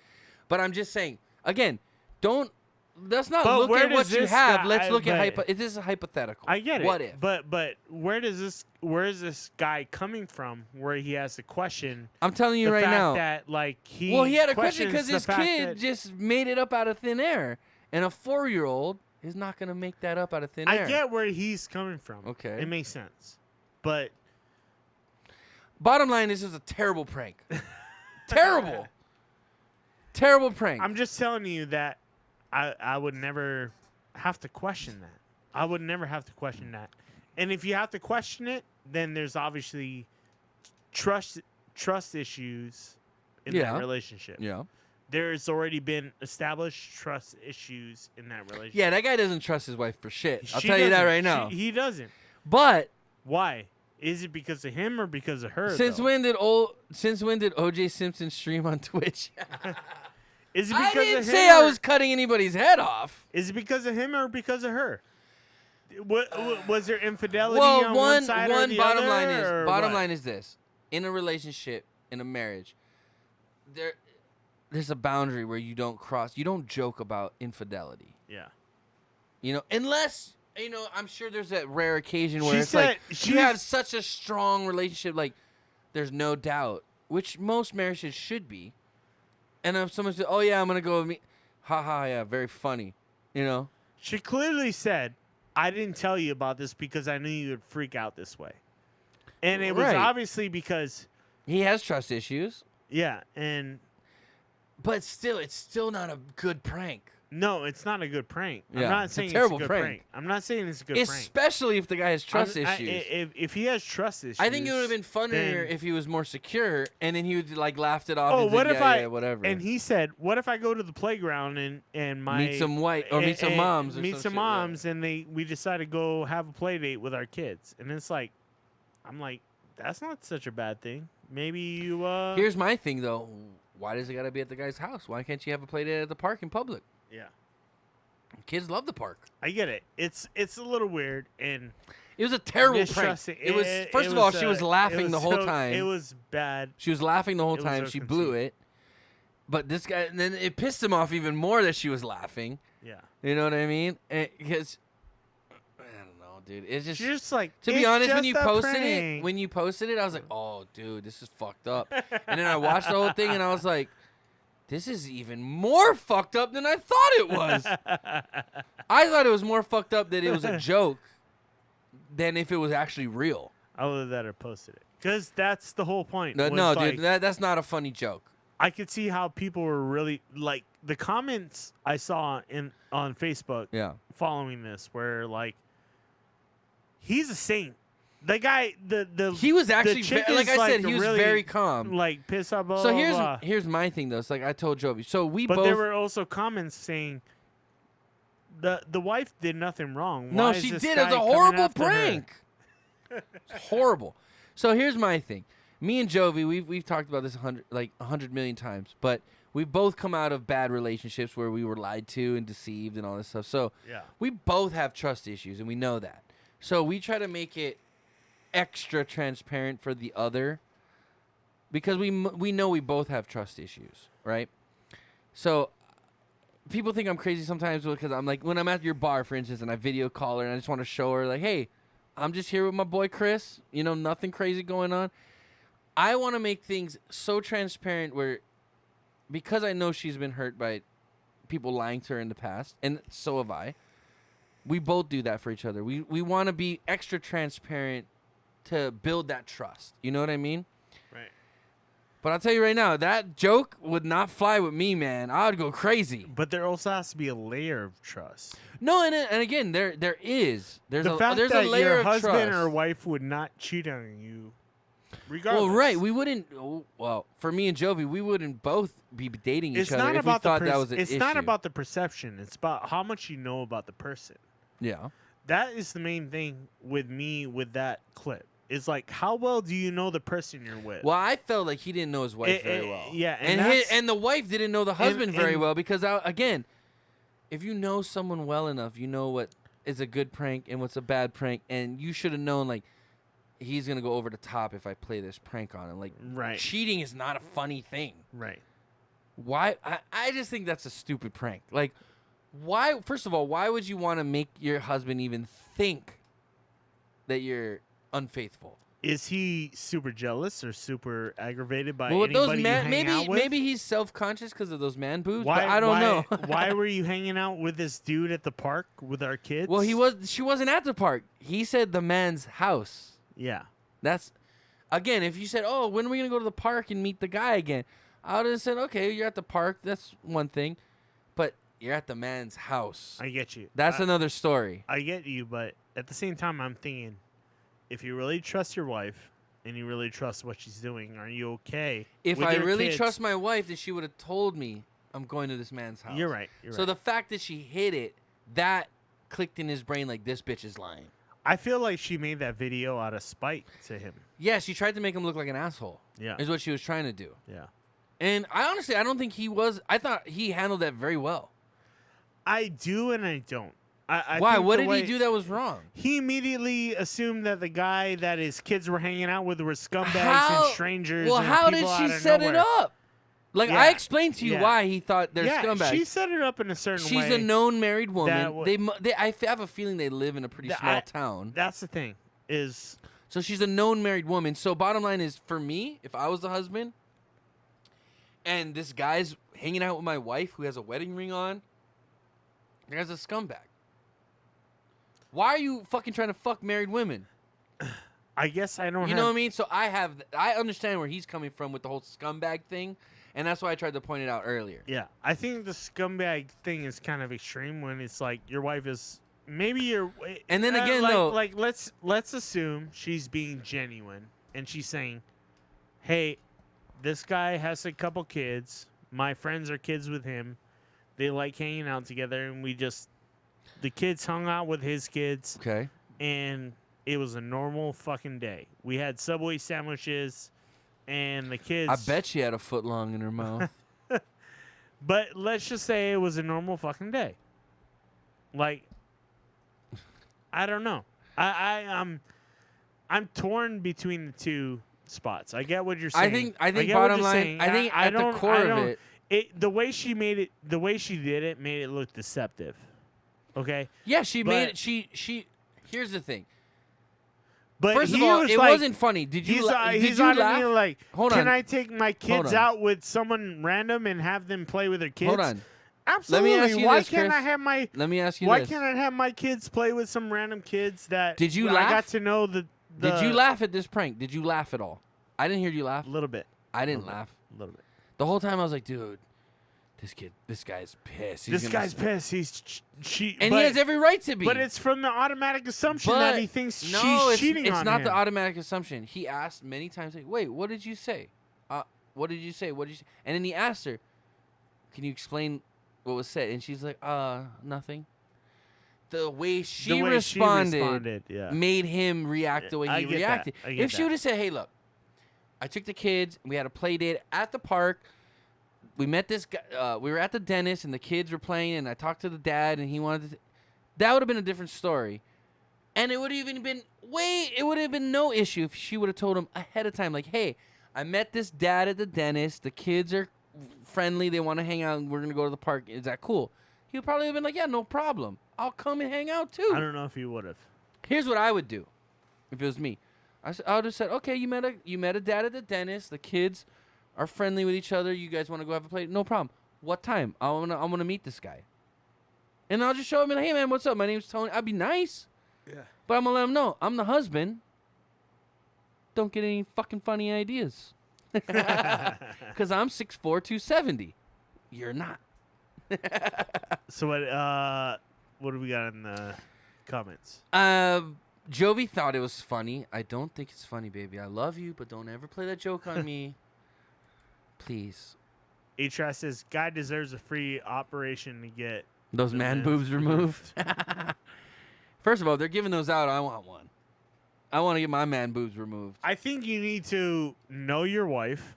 But I'm just saying, again, let's not look at what you have. Let's look at it is a hypothetical. I get it. What if? But where is this guy coming from? Where he has to question? I'm telling you right now that he had a question because his kid just made it up out of thin air, and a 4-year-old is not going to make that up out of thin air. I get where he's coming from. Okay, it makes sense. But bottom line, this is a terrible prank. Terrible prank. I'm just telling you that I would never have to question that. I would never have to question that. And if you have to question it, then there's obviously trust issues in that relationship. Yeah. There's already been established trust issues in that relationship. Yeah, that guy doesn't trust his wife for shit. I'll tell you that right now. He doesn't. But why? Is it because of him or because of her? Since when did O.J. Simpson stream on Twitch? Is it because I didn't of him say I was cutting anybody's head off. Is it because of him or because of her? Was there infidelity on one side or the bottom other? Bottom line is this: in a relationship, in a marriage, there's a boundary where you don't cross. You don't joke about infidelity. Yeah. Unless I'm sure there's that rare occasion where it's like you have such a strong relationship, like there's no doubt, which most marriages should be. And if someone says, "Oh yeah, I'm gonna go with me," haha, yeah, very funny, She clearly said, "I didn't tell you about this because I knew you would freak out this way," and it was obviously because he has trust issues. Yeah, but still, it's still not a good prank. No, it's not a good prank. Yeah, I'm not saying it's a terrible good prank. I'm not saying it's a good prank. Especially if the guy has trust issues. If he has trust issues, I think it would have been funnier if he was more secure, and then he would laughed it off. Oh, and what said, if whatever? And he said, "What if I go to the playground and meet some moms, and we decide to go have a play date with our kids?" And it's like, I'm like, that's not such a bad thing. Maybe you. Here's my thing though. Why does it got to be at the guy's house? Why can't you have a play date at the park in public? Yeah. Kids love the park. I get it. It's a little weird, and it was a terrible prank. It was first of all, she was laughing the whole time. It was bad. She was laughing the whole time. She blew it. But this guy, and then it pissed him off even more that she was laughing. Yeah. You know what I mean? Because I don't know, dude. It's just, she's just like, to be honest, when you posted it, I was like, oh, dude, this is fucked up. And then I watched the whole thing, and I was like, this is even more fucked up than I thought it was. I thought it was more fucked up that it was a joke than if it was actually real. I would have that posted it because that's the whole point. No, like, dude, that's not a funny joke. I could see how people were really like the comments I saw on Facebook. Yeah. Following this, where like he's a saint. The guy, he was actually like I said, he was really, very calm, like pissed off. Blah, so blah, here's my thing though. It's like I told Jovi. So but there were also comments saying the wife did nothing wrong. No, she did. It was a horrible prank. It's horrible. So here's my thing. Me and Jovi, we've talked about this 100 million times, but we've both come out of bad relationships where we were lied to and deceived and all this stuff. So yeah, we both have trust issues, and we know that. So we try to make it extra transparent for the other because we know we both have trust issues, right? So people think I'm crazy sometimes because I'm like, when I'm at your bar, for instance, and I video call her and I just want to show her, like, hey, I'm just here with my boy Chris, you know, nothing crazy going on. I want to make things so transparent where, because I know she's been hurt by people lying to her in the past, and so have I, we both do that for each other. We want to be extra transparent to build that trust. You know what I mean? Right. But I'll tell you right now, that joke would not fly with me, man. I would go crazy. But there also has to be a layer of trust. No, and again, there is. There's the a fact there's that a layer your of husband trust. or wife would not cheat on you, regardless. Well, right, we wouldn't. Well, for me and Jovi, we wouldn't both be dating each other if we thought that was an issue. It's not about the perception. It's about how much you know about the person. Yeah. That is the main thing with me with that clip. It's like, how well do you know the person you're with? Well, I felt like he didn't know his wife very well. Yeah, and the wife didn't know the husband very well because, again, if you know someone well enough, you know what is a good prank and what's a bad prank, and you should have known, like, he's going to go over the top if I play this prank on him. Like, right. Cheating is not a funny thing. Right. Why? I just think that's a stupid prank. Like, why? First of all, why would you want to make your husband even think that you're unfaithful? Is he super jealous or super aggravated by well, anybody those you hang out with? Maybe he's self-conscious because of those man boobs. Why, but I don't know. Why were you hanging out with this dude at the park with our kids? Well, she wasn't at the park. He said the man's house. Yeah. That's, again, if you said, oh, when are we gonna go to the park and meet the guy again? I would have said, okay, you're at the park. That's one thing, but you're at the man's house. I get you. That's another story. I get you, but at the same time, I'm thinking, if you really trust your wife and you really trust what she's doing, are you okay? If with I your really kids? trust my wife, then she would have told me I'm going to this man's house. You're right. So the fact that she hid it, that clicked in his brain like this bitch is lying. I feel like she made that video out of spite to him. Yeah, she tried to make him look like an asshole. Yeah. Is what she was trying to do. Yeah. And I don't think he was. I thought he handled that very well. I do and I don't. Why? What did he do that was wrong? He immediately assumed that the guy that his kids were hanging out with were scumbags and strangers. Well, and how did people she out of set nowhere. it up? Like, Yeah. I explained to you why he thought they're scumbags. She set it up in a certain way. She's a known married woman. that I have a feeling they live in a pretty small town. That's the thing. So she's a known married woman. So bottom line is, for me, if I was the husband, and this guy's hanging out with my wife who has a wedding ring on, the guy's a scumbag. Why are you fucking trying to fuck married women? I guess I don't. You know what I mean? So I understand where he's coming from with the whole scumbag thing, and that's why I tried to point it out earlier. Yeah, I think the scumbag thing is kind of extreme when it's like your wife is maybe you're. And then again, like, though, like let's assume she's being genuine and she's saying, "Hey, this guy has a couple kids. My friends are kids with him. They like hanging out together, and the kids hung out with his kids. Okay. And it was a normal fucking day. We had Subway sandwiches, and the kids. I bet she had a foot long in her mouth. But let's just say it was a normal fucking day. Like, I don't know. I'm torn between the two spots. I get what you're saying. I think get what bottom you're line, saying. I think at the core of it, the way she made it, the way she did it, made it look deceptive. Okay. Yeah, she made it. She. Here's the thing. But First of he all, was it like, wasn't funny. Did you? He's you on laugh? me like, Hold can on. I take my kids out with someone random and have them play with their kids? Hold on. Absolutely. Let me ask you why this, can't Chris. I have my? Let me ask you why this. can't I have my kids play with some random kids that? Did you I laugh? got to know the. Did you laugh at this prank? Did you laugh at all? I didn't hear you laugh. A little bit. I didn't laugh. A little bit. The whole time I was like, dude, this guy's pissed. He's This guy's pissed. He's and he has every right to be. But it's from the automatic assumption that he thinks she's cheating on him. It's not the automatic assumption. He asked many times, like, wait, what did you say? What did you say? What did you say? And then he asked her, can you explain what was said? And she's like, nothing. The way she responded made him react the way he reacted. If she would have said, hey, look, I took the kids, we had a play date at the park. We met this guy. We were at the dentist, and the kids were playing, and I talked to the dad, and he wanted to. That would have been a different story. And it would have even been it would have been no issue if she would have told him ahead of time, like, hey, I met this dad at the dentist. The kids are friendly. They want to hang out, and we're going to go to the park. Is that cool? He would probably have been like, yeah, no problem. I'll come and hang out, too. I don't know if he would have. Here's what I would do if it was me. I would have said, okay, you met a dad at the dentist. The kids are friendly with each other. You guys want to go have a play? No problem. What time? I wanna meet this guy. And I'll just show him, like, hey, man, what's up? My name's Tony. I'd be nice. Yeah. But I'm going to let him know. I'm the husband. Don't get any fucking funny ideas. Because I'm 6'4", 270. You're not. So what do we got in the comments? Jovi thought it was funny. I don't think it's funny, baby. I love you, but don't ever play that joke on me. Please. H.R. says, guy deserves a free operation to get those man boobs removed. First of all, they're giving those out. I want one. I want to get my man boobs removed. I think you need to know your wife,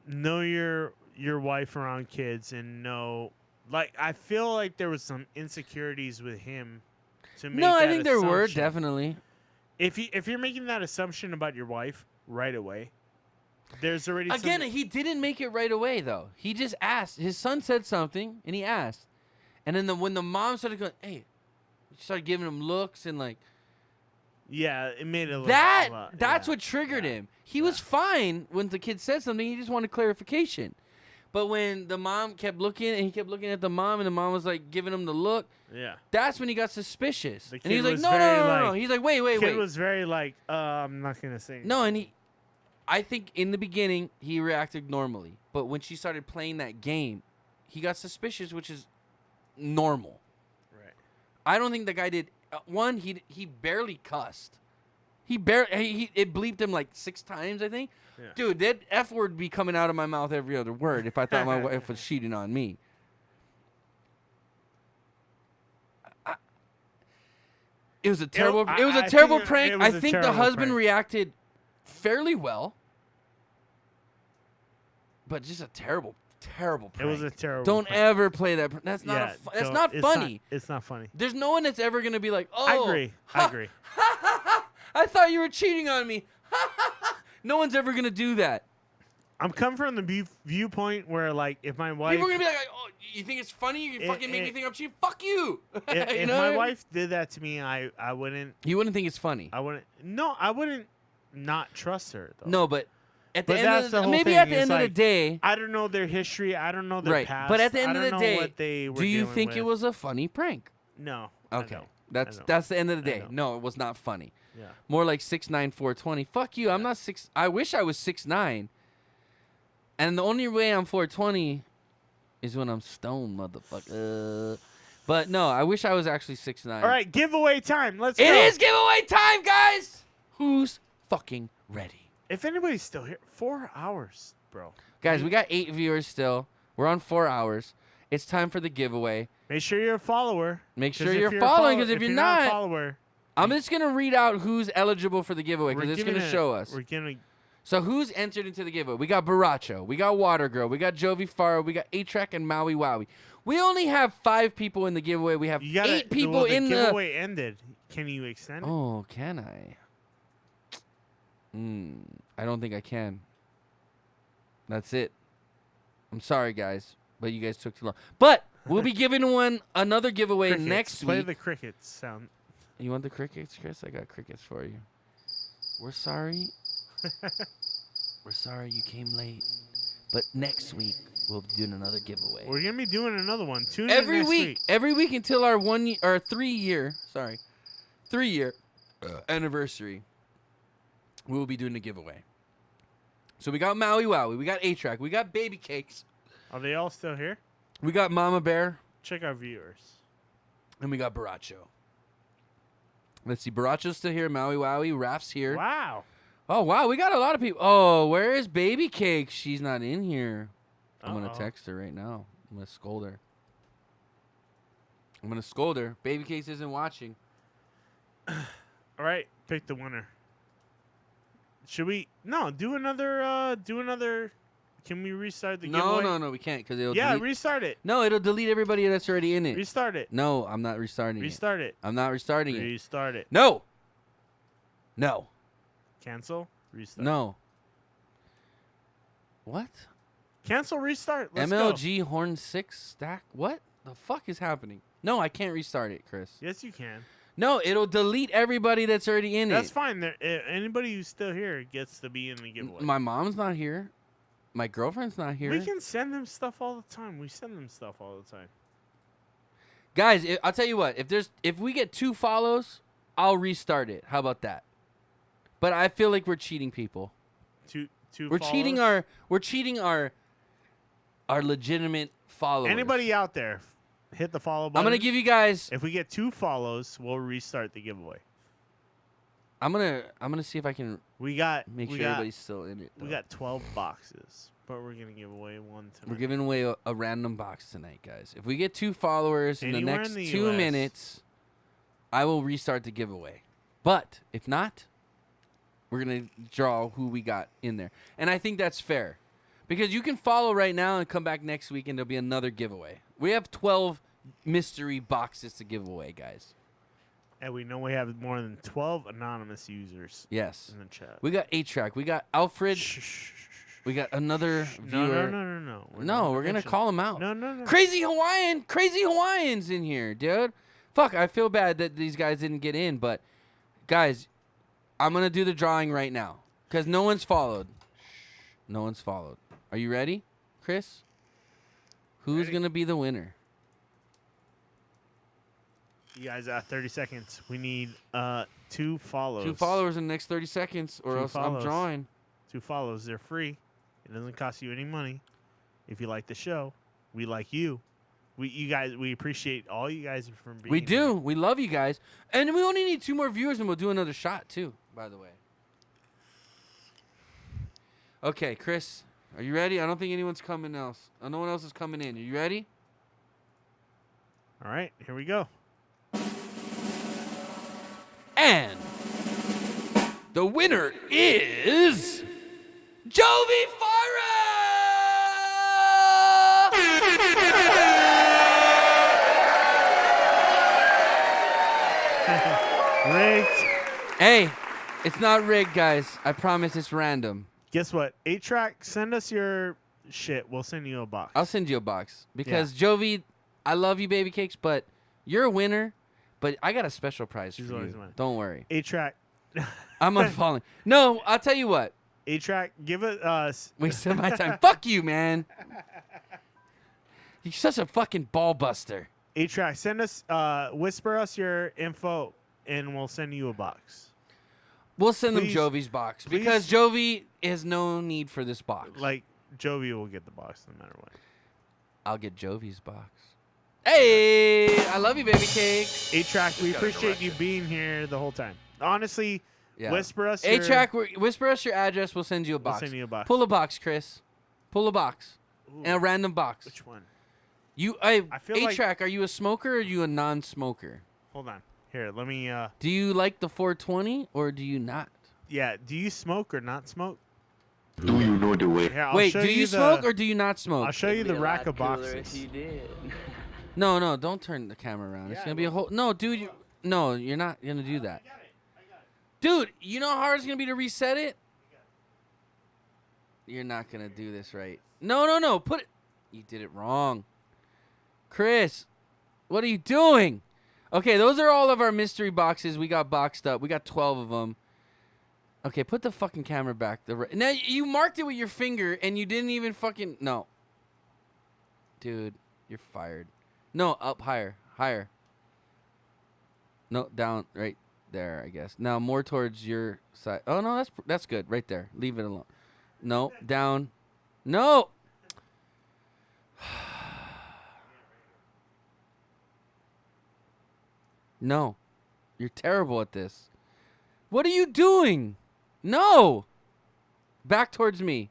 know your wife around kids, and know, like, I feel like there was some insecurities with him to make No, I that think there were, assumption. definitely. If you're making that assumption about your wife right away, there's already Again, he didn't make it right away, though. He just asked. His son said something, and he asked. And then when the mom started going, hey, she started giving him looks and, like, yeah, it made it look that's what triggered him. He was fine when the kid said something. He just wanted clarification. But when the mom kept looking, and he kept looking at the mom, and the mom was, like, giving him the look, that's when he got suspicious. And he's like, no. He's like, wait. The kid was very like, I'm not going to say anything. No, and I think in the beginning, he reacted normally. But when she started playing that game, he got suspicious, which is normal. Right. I don't think the guy did. One, he barely cussed. It bleeped him like 6 times, I think. Yeah. Dude, that F word be coming out of my mouth every other word if I thought my wife was cheating on me. It was a terrible prank. I think the husband reacted fairly well. But just a terrible prank. It was a terrible Don't prank. ever play that. That's not funny. It's not funny. There's no one that's ever going to be like, oh. I agree. I thought you were cheating on me. No one's ever going to do that. I'm coming from the viewpoint where, like, if my wife... People are going to be like, oh, you think it's funny? You fucking make me think I'm cheating? Fuck you. If my wife did that to me, I wouldn't... You wouldn't think it's funny? I wouldn't not trust her, though. No, but... At the end of the like, day, I don't know their history. I don't know their past. But at the end of the day, what they were do you think with. it was a funny prank? No. Okay, that's the end of the day. No, it was not funny. Yeah. More like 6'9", 420. Fuck you. I'm not 6. I wish I was 6'9". And the only way I'm 420 is when I'm stoned, motherfucker. But no, I wish I was actually 6'9". All right, giveaway time. Let's go. It is giveaway time, guys. Who's fucking ready? If anybody's still here, 4 hours, bro. Guys, we got 8 viewers still. We're on 4 hours. It's time for the giveaway. Make sure you're a follower. Make sure you're following, because if you're not a follower, I'm just going to read out who's eligible for the giveaway, because it's going to show us. We're giving So who's entered into the giveaway? We got Baracho, we got Water Girl, we got Jovi Faro, we got A-Track and Maui Wowie. We only have 5 people in the giveaway. We have 8 people in the giveaway ended. Can you extend it? Oh, can I? I don't think I can. That's it. I'm sorry, guys, but you guys took too long. But we'll be giving another giveaway Crickets. next week. Play the crickets sound. You want the crickets, Chris? I got crickets for you. We're sorry. We're sorry you came late. But next week, we'll be doing another giveaway. We're going to be doing another one. Tune in Every next week. Every week until our 3-year anniversary, we will be doing a giveaway. So we got Maui Wowie. We got A-Track. We got Baby Cakes. Are they all still here? We got Mama Bear. Check our viewers. And we got Baracho. Let's see. Baracho's still here. Maui Wowie. Raph's here. Wow. Oh, wow. We got a lot of people. Oh, where is Baby Cake? She's not in here. I'm going to text her right now. I'm going to scold her. Baby Cakes isn't watching. All right. Pick the winner. Should we? No. Do another. Can we restart the giveaway? No. We can't because it'll delete. restart it. No, it'll delete everybody that's already in it. Restart it. No, I'm not restarting Restart it. I'm not restarting it. Restart it. No. Cancel. Restart. No. What? Cancel. Restart. Let's MLG go. Horn 6 stack. What the fuck is happening? No, I can't restart it, Chris. Yes, you can. No, it'll delete everybody that's already in That's it. fine. Anybody who's still here gets to be in the giveaway. My mom's not here. My girlfriend's not here. We can send them stuff all the time. We send them stuff all the time. Guys, I'll tell you what. If we get 2 follows, I'll restart it. How about that? But I feel like we're cheating people. We're cheating our legitimate followers. Anybody out there, hit the follow button. I'm gonna give you guys. If we get 2 follows, we'll restart the giveaway. I'm gonna see if I can. Make sure everybody's still in it. We got 12 boxes, but we're gonna give away 1 tonight. We're giving away a random box tonight, guys. If we get 2 followers in the next 2 minutes, I will restart the giveaway. But if not, we're gonna draw who we got in there, and I think that's fair, because you can follow right now and come back next week, and there'll be another giveaway. We have 12 mystery boxes to give away, guys. And we know we have more than 12 anonymous users. Yes. In the chat. We got A-Track. We got Alfred. We got another viewer. No. No, we're gonna call him out. No. Crazy Hawaiians in here, dude. Fuck, I feel bad that these guys didn't get in, but guys, I'm gonna do the drawing right now because no one's followed. No one's followed. Are you ready, Chris? Who's gonna be the winner? You guys, 30 seconds. We need 2 follows. 2 followers in the next 30 seconds, or else I'm drawing. 2 follows. They're free. It doesn't cost you any money. If you like the show, we like you. We appreciate all you guys from being We do. here. We love you guys, and we only need 2 more viewers, and we'll do another shot too. By the way. Okay, Chris, are you ready? I don't think anyone's coming else. No one else is coming in. Are you ready? All right, here we go. And the winner is Jovi Farah! Rigged. Hey, it's not rigged, guys. I promise it's random. Guess what? 8-Track, send us your shit. We'll send you a box. I'll send you a box. Because, Jovi, I love you, Baby Cakes, but you're a winner. But I got a special prize for you. Don't worry. 8-Track. I'm unfollowing. No, I'll tell you what. 8-Track, give it us. Wasted my time. Fuck you, man. You're such a fucking ball buster. 8-Track, send us, whisper us your info, and we'll send you a box. We'll send them Jovi's box because Jovi has no need for this box. Like, Jovi will get the box no matter what. I'll get Jovi's box. Hey, I love you, Baby Cake. 8-Track, we appreciate you being here the whole time. Honestly, whisper us. 8-Track, whisper us your address. We'll send you a box. We'll send you a box. Pull a box, Chris. Pull a box. Ooh. And a random box. Which one? I feel 8-Track, are you a smoker or are you a non-smoker? Hold on. Here, let me. Do you like the 420 or do you not? Yeah. Do you smoke or not smoke? Do you know the way? Here, I'll Wait, show do you the- smoke or do you not smoke? I'll show you the rack of boxes. No, don't turn the camera around. It's gonna be a whole. No, dude. No, you're not gonna do that. Dude, you know how hard it's gonna be to reset it? You're not gonna do this right. No. Put it. You did it wrong. Chris, what are you doing? Okay, those are all of our mystery boxes. We got boxed up. We got 12 of them. Okay, put the fucking camera back. Now, you marked it with your finger, and you didn't even fucking... No. Dude, you're fired. No, up higher. Higher. No, down. Right there, I guess. Now, more towards your side. Oh, no, that's good. Right there. Leave it alone. No, down. No! No. You're terrible at this. What are you doing? No! Back towards me.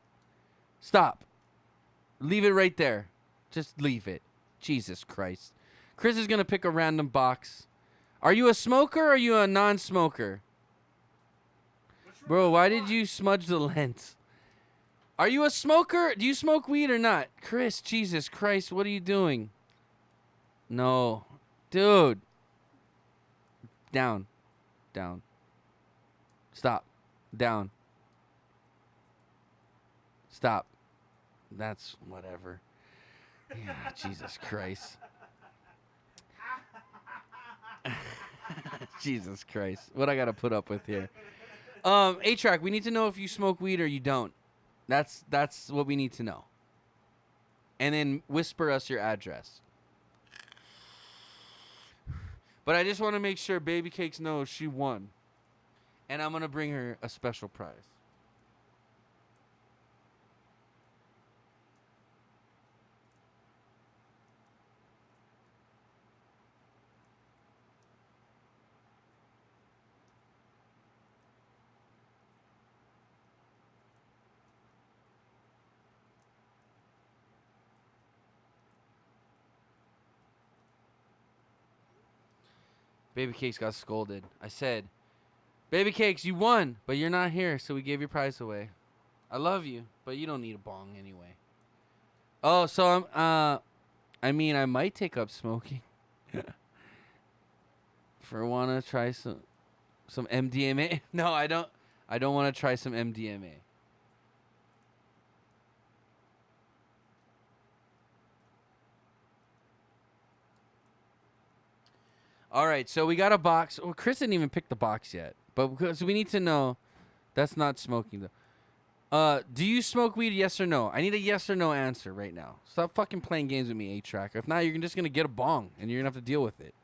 Stop. Leave it right there. Just leave it. Jesus Christ. Chris is going to pick a random box. Are you a smoker or are you a non-smoker? Bro, why did you smudge the lens? Are you a smoker? Do you smoke weed or not? Chris, Jesus Christ, what are you doing? No. Dude. Down. Down. Stop. Down. Stop. That's whatever. Yeah, Jesus Christ. Jesus Christ. What I got to put up with here? A-Track, we need to know if you smoke weed or you don't. That's what we need to know. And then whisper us your address. But I just want to make sure Baby Cakes knows she won. And I'm going to bring her a special prize. Baby Cakes got scolded. I said, Baby Cakes, you won, but you're not here, so we gave your prize away. I love you, but you don't need a bong anyway. Oh, so I might take up smoking. For wanna try some MDMA? No, I don't want to try some MDMA. All right, so we got a box. Well, Chris didn't even pick the box yet, but because we need to know, that's not smoking though. Do you smoke weed? Yes or no? I need a yes or no answer right now. Stop fucking playing games with me, A-Track. If not, you're just gonna get a bong and you're gonna have to deal with it.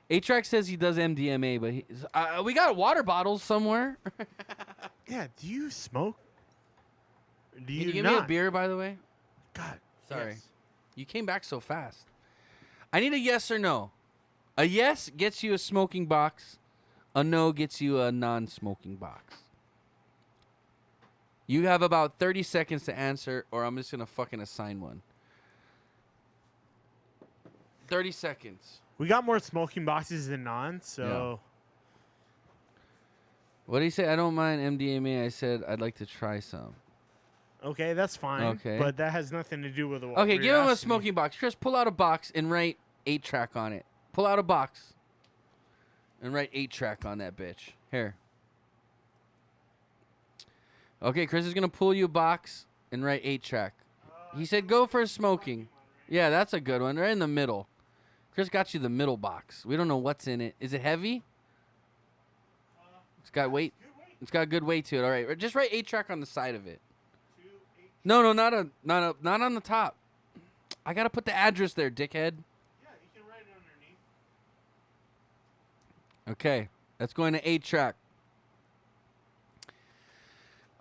A-Track says he does MDMA, but we got water bottles somewhere. Yeah. Do you smoke? Do you Can you give not? me a beer, by the way? God. Sorry. Yes. You came back so fast. I need a yes or no. A yes gets you a smoking box. A no gets you a non-smoking box. You have about 30 seconds to answer, or I'm just going to fucking assign one. 30 seconds. We got more smoking boxes than non, so... What do you say? I don't mind MDMA. I said I'd like to try some. Okay, that's fine. Okay. But that has nothing to do with what Okay, we give were him a asking smoking box. Chris, pull out a box and write 8-track on it. Pull out a box and write 8-track on that bitch. Here. Okay, Chris is going to pull you a box and write 8-track. He said go for smoking. Yeah, that's a good one. Right in the middle. Chris got you the middle box. We don't know what's in it. Is it heavy? It's got weight. It's got good weight to it. All right, just write 8-track on the side of it. No, not on the top. I got to put the address there, dickhead. Okay, that's going to 8-track.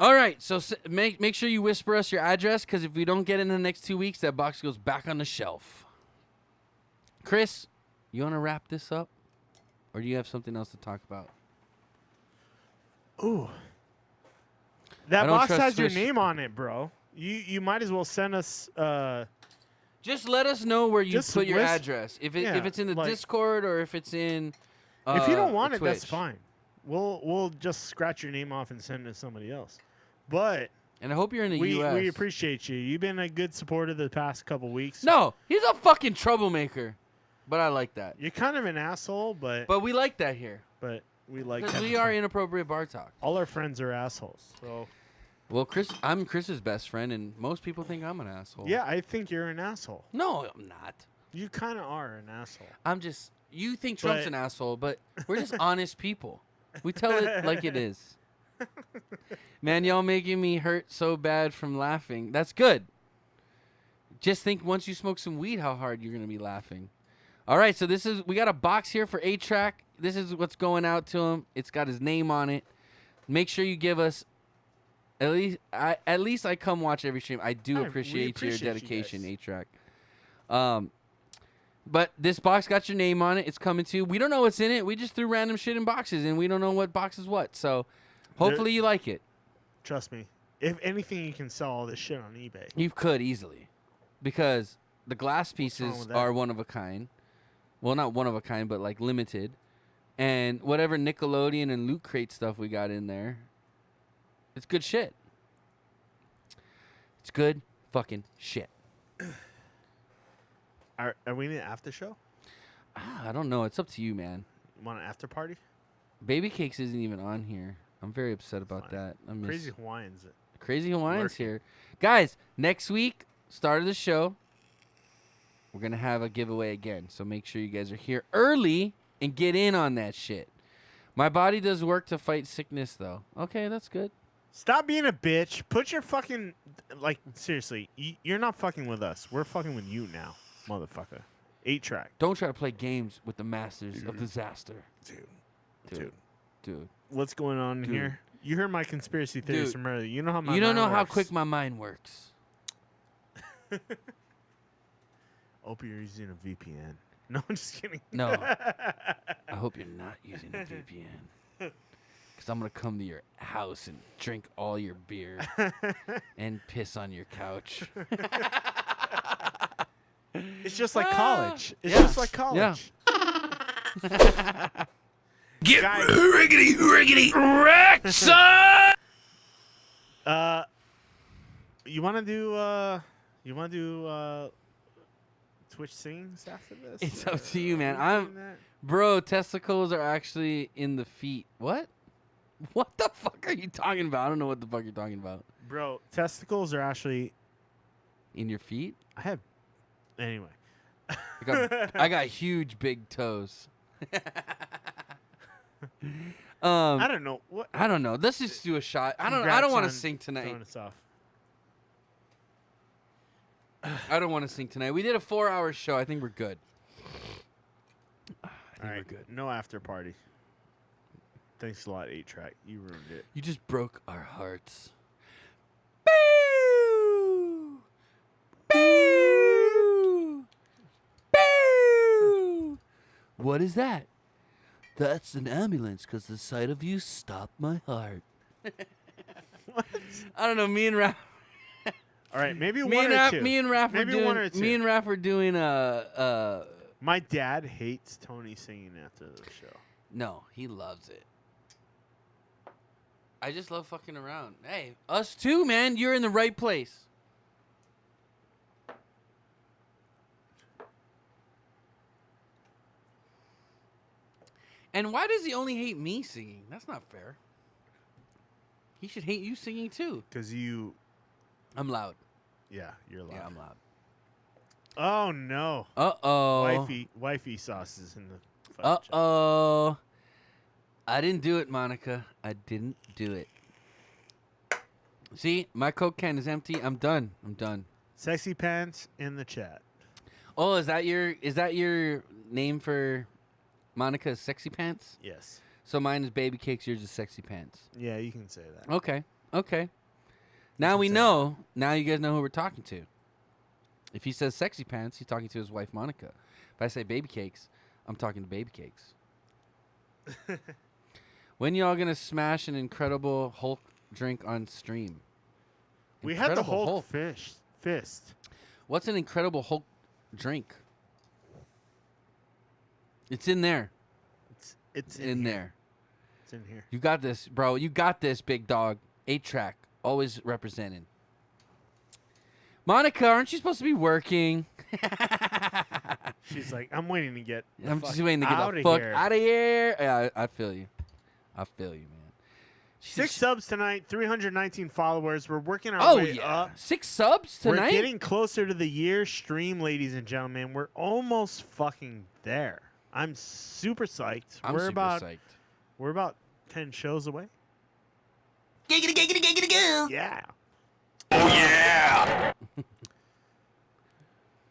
All right, so make sure you whisper us your address, because if we don't get it in the next 2 weeks, that box goes back on the shelf. Chris, you want to wrap this up, or do you have something else to talk about? Ooh. That box has your name on it, bro. You might as well send us... Just let us know where you put your address. If it's in the Discord or if it's in... if you don't want it, Twitch. that's fine. We'll just scratch your name off and send it to somebody else. But and I hope you're in the we U.S. appreciate you. You've been a good supporter the past couple weeks. No, he's a fucking troublemaker, but I like that. You're kind of an asshole, but we like that here. But we like because that we are inappropriate bar talk. All our friends are assholes. So. Well, I'm Chris's best friend, and most people think I'm an asshole. Yeah, I think you're an asshole. No, I'm not. You kind of are an asshole. I'm just. You think Trump's an asshole, but we're just honest people. We tell it like it is. Man, y'all making me hurt so bad from laughing. That's good. Just think once you smoke some weed how hard you're going to be laughing. All right, so we got a box here for A-Track. This is what's going out to him. It's got his name on it. Make sure you give us at least I come watch every stream. I do appreciate your dedication, A-Track. But this box got your name on it. It's coming to you. We don't know what's in it. We just threw random shit in boxes, and we don't know what box is what. So hopefully you like it. Trust me. If anything, you can sell all this shit on eBay. You could easily. Because the glass pieces are one of a kind. Well, not one of a kind, but like limited. And whatever Nickelodeon and Loot Crate stuff we got in there, it's good shit. It's good fucking shit. Are we in an after show? I don't know. It's up to you, man. You want an after party? Baby Cakes isn't even on here. I'm very upset about that. I miss Crazy Hawaiians. Crazy Hawaiians here. Guys, next week, start of the show, we're going to have a giveaway again. So make sure you guys are here early and get in on that shit. My body does work to fight sickness, though. Okay, that's good. Stop being a bitch. Put your fucking... Like, seriously, you're not fucking with us. We're fucking with you now, motherfucker. 8-Track. Don't try to play games with the masters of disaster. Dude. What's going on here? You heard my conspiracy theories from earlier. You know how my You don't mind know how works. quick my mind works. Hope you're using a VPN. No, I'm just kidding. No. I hope you're not using a VPN. Because I'm going to come to your house and drink all your beer and piss on your couch. It's just like college. It's just like college. Yeah. Get riggedy wrecked, son! You want to do Twitch sings after this? It's up to you, man. Bro, testicles are actually in the feet. What? What the fuck are you talking about? I don't know what the fuck you're talking about. Bro, testicles are actually in your feet? Anyway. I got huge big toes. I don't know. What? I don't know. Let's just do a shot. I don't want to sing tonight. Throwing us off. I don't want to sing tonight. We did a 4-hour show. I think we're good. I think we're good. No after party. Thanks a lot, 8-Track. You ruined it. You just broke our hearts. Boo! Boo! Boo! What is that? That's an ambulance because the sight of you stopped my heart. What? I don't know. Me and Raph. All right, maybe one or two. Me and Raph maybe were doing. one or two. Me and Raph were doing My dad hates Tony singing after the show. No, he loves it. I just love fucking around. Hey, us too, man. You're in the right place. And why does he only hate me singing? That's not fair. He should hate you singing too. Because I'm loud. Yeah, you're loud. Yeah, I'm loud. Oh, no. Uh-oh. Wifey sauce is in the... Uh-oh. I didn't do it, Monica. I didn't do it. See, my Coke can is empty. I'm done. Sexy pants in the chat. Oh, is that your name for Monica's Sexy Pants? Yes. So mine is Baby Cakes, yours is Sexy Pants. Yeah, you can say that. Okay. Now we know. Now you guys know who we're talking to. If he says Sexy Pants, he's talking to his wife, Monica. If I say Baby Cakes, I'm talking to Baby Cakes. When y'all gonna smash an Incredible Hulk drink on stream? We had the Hulk fist. What's an Incredible Hulk drink? It's in there. It's in there. It's in here. You got this, bro. You got this, big dog. 8-Track. Always represented. Monica, aren't you supposed to be working? She's like, I'm waiting to get. I'm just waiting to get the fuck out of here. Yeah, I feel you. I feel you, man. 6 subs tonight, 319 followers. We're working our way up. 6 subs tonight? We're getting closer to the year stream, ladies and gentlemen. We're almost fucking there. I'm super psyched. We're psyched. We're about 10 shows away. Giggity, giggity, giggity, goo. Yeah. Oh, yeah.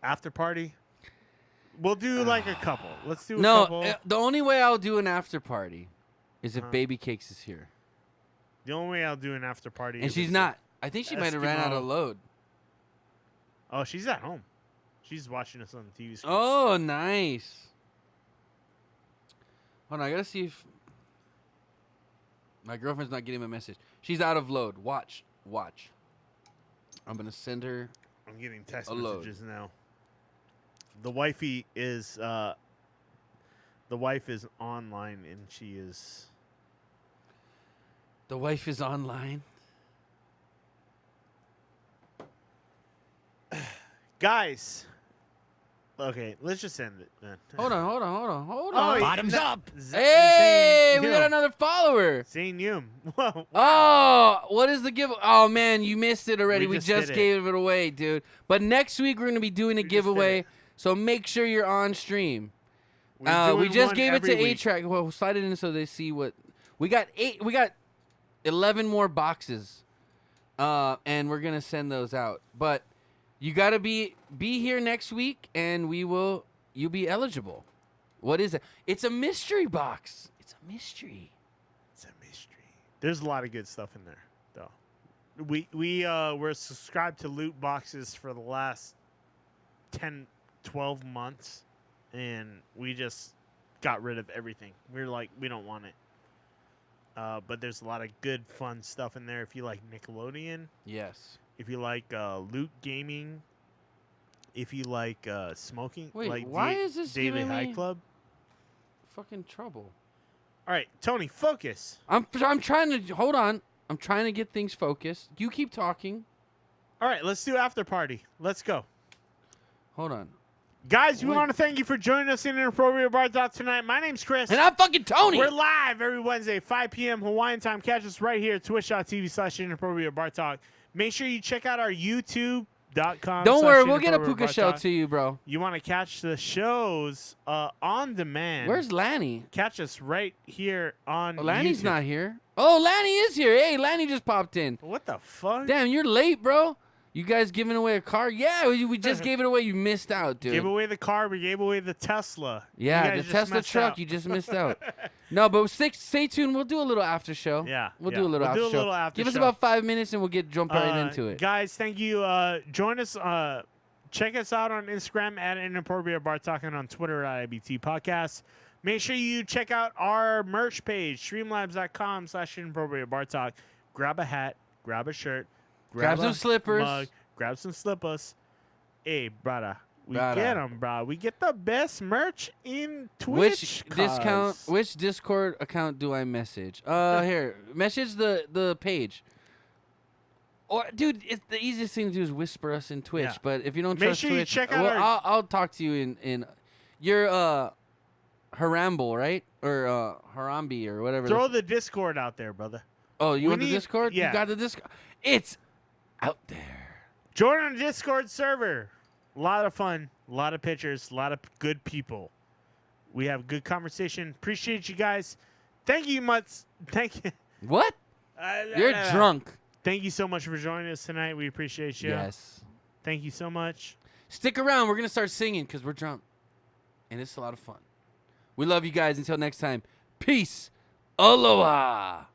After party. We'll do like a couple. Let's do a couple. No, the only way I'll do an after party is if Baby Cakes is here. The only way I'll do an after party And is she's if not. I think she might have ran out of Eskimo- load. Oh, she's at home. She's watching us on the TV screen. Oh, nice. Hold on, I gotta see if my girlfriend's not getting my message. She's out of load. Watch. I'm gonna send her. I'm getting text a load. messages now. The wifey is the wife is online and she is. The wife is online. Guys. Okay, let's just end it then. Hold on. Oh, Bottoms up. Hey, we got another follower. Zane Yum. Whoa. Oh, what is the give? Oh man, you missed it already. We just just did it. gave it away, dude. But next week we're gonna be doing a giveaway, so make sure you're on stream. We just gave it to A-Track. Well, slide it in so they see what we got. We got 11 more boxes, and we're gonna send those out. But you gotta be here next week, and you'll be eligible. What is it? It's a mystery box. It's a mystery. There's a lot of good stuff in there, though. We're subscribed to loot boxes for the last 10, 12 months, and we just got rid of everything. We're like, we don't want it. But there's a lot of good, fun stuff in there. If you like Nickelodeon, yes. If you like loot gaming, if you like smoking, Wait, like why is this Daily giving High me Club. fucking trouble? All right, Tony, focus. I'm trying to hold on. I'm trying to get things focused. You keep talking. All right, let's do after party. Let's go. Hold on. Guys, we want to thank you for joining us in Inappropriate Bar Talk tonight. My name's Chris. And I'm fucking Tony. We're live every Wednesday, 5 p.m. Hawaiian time. Catch us right here at twitch.tv/Inappropriate Bar Talk. Make sure you check out our YouTube.com. Don't worry, we'll get a puka shell to you, bro. You want to catch the shows on demand. Where's Lanny? Catch us right here on Lanny's YouTube. not here. Oh, Lanny is here. Hey, Lanny just popped in. What the fuck? Damn, you're late, bro. You guys giving away a car? Yeah, we just gave it away. You missed out, dude. Gave away the car. We gave away the Tesla. Yeah, the Tesla truck. You just missed out. No, but stay tuned. We'll do a little after show. Yeah, We'll do a little after show. Give us about 5 minutes and we'll jump right into it. Guys, thank you. Join us. Check us out on Instagram at Inappropriate Bar Talk and on Twitter at IBT Podcast. Make sure you check out our merch page, streamlabs.com/Inappropriate Bar Talk. Grab a hat, grab a shirt, grab some slippers, mug, grab some slippers. Hey, brother. We get them, bro. We get the best merch in Twitch. Which Discord account do I message? Here, message the page. Or, dude, the easiest thing to do is whisper us in Twitch. Yeah. But if you don't Make trust sure you Twitch, check out I'll talk to you in your Haramble, right? Or Harambe or whatever. Throw the Discord out there, brother. Oh, you want the Discord? Yeah. You got the Discord? It's out there. Join our Discord server. A lot of fun, a lot of pictures, a lot of good people. We have good conversation. Appreciate you guys. Thank you much. Thank you. What? You're drunk. Thank you so much for joining us tonight. We appreciate you. Yes. Thank you so much. Stick around. We're going to start singing because we're drunk. And it's a lot of fun. We love you guys. Until next time. Peace. Aloha.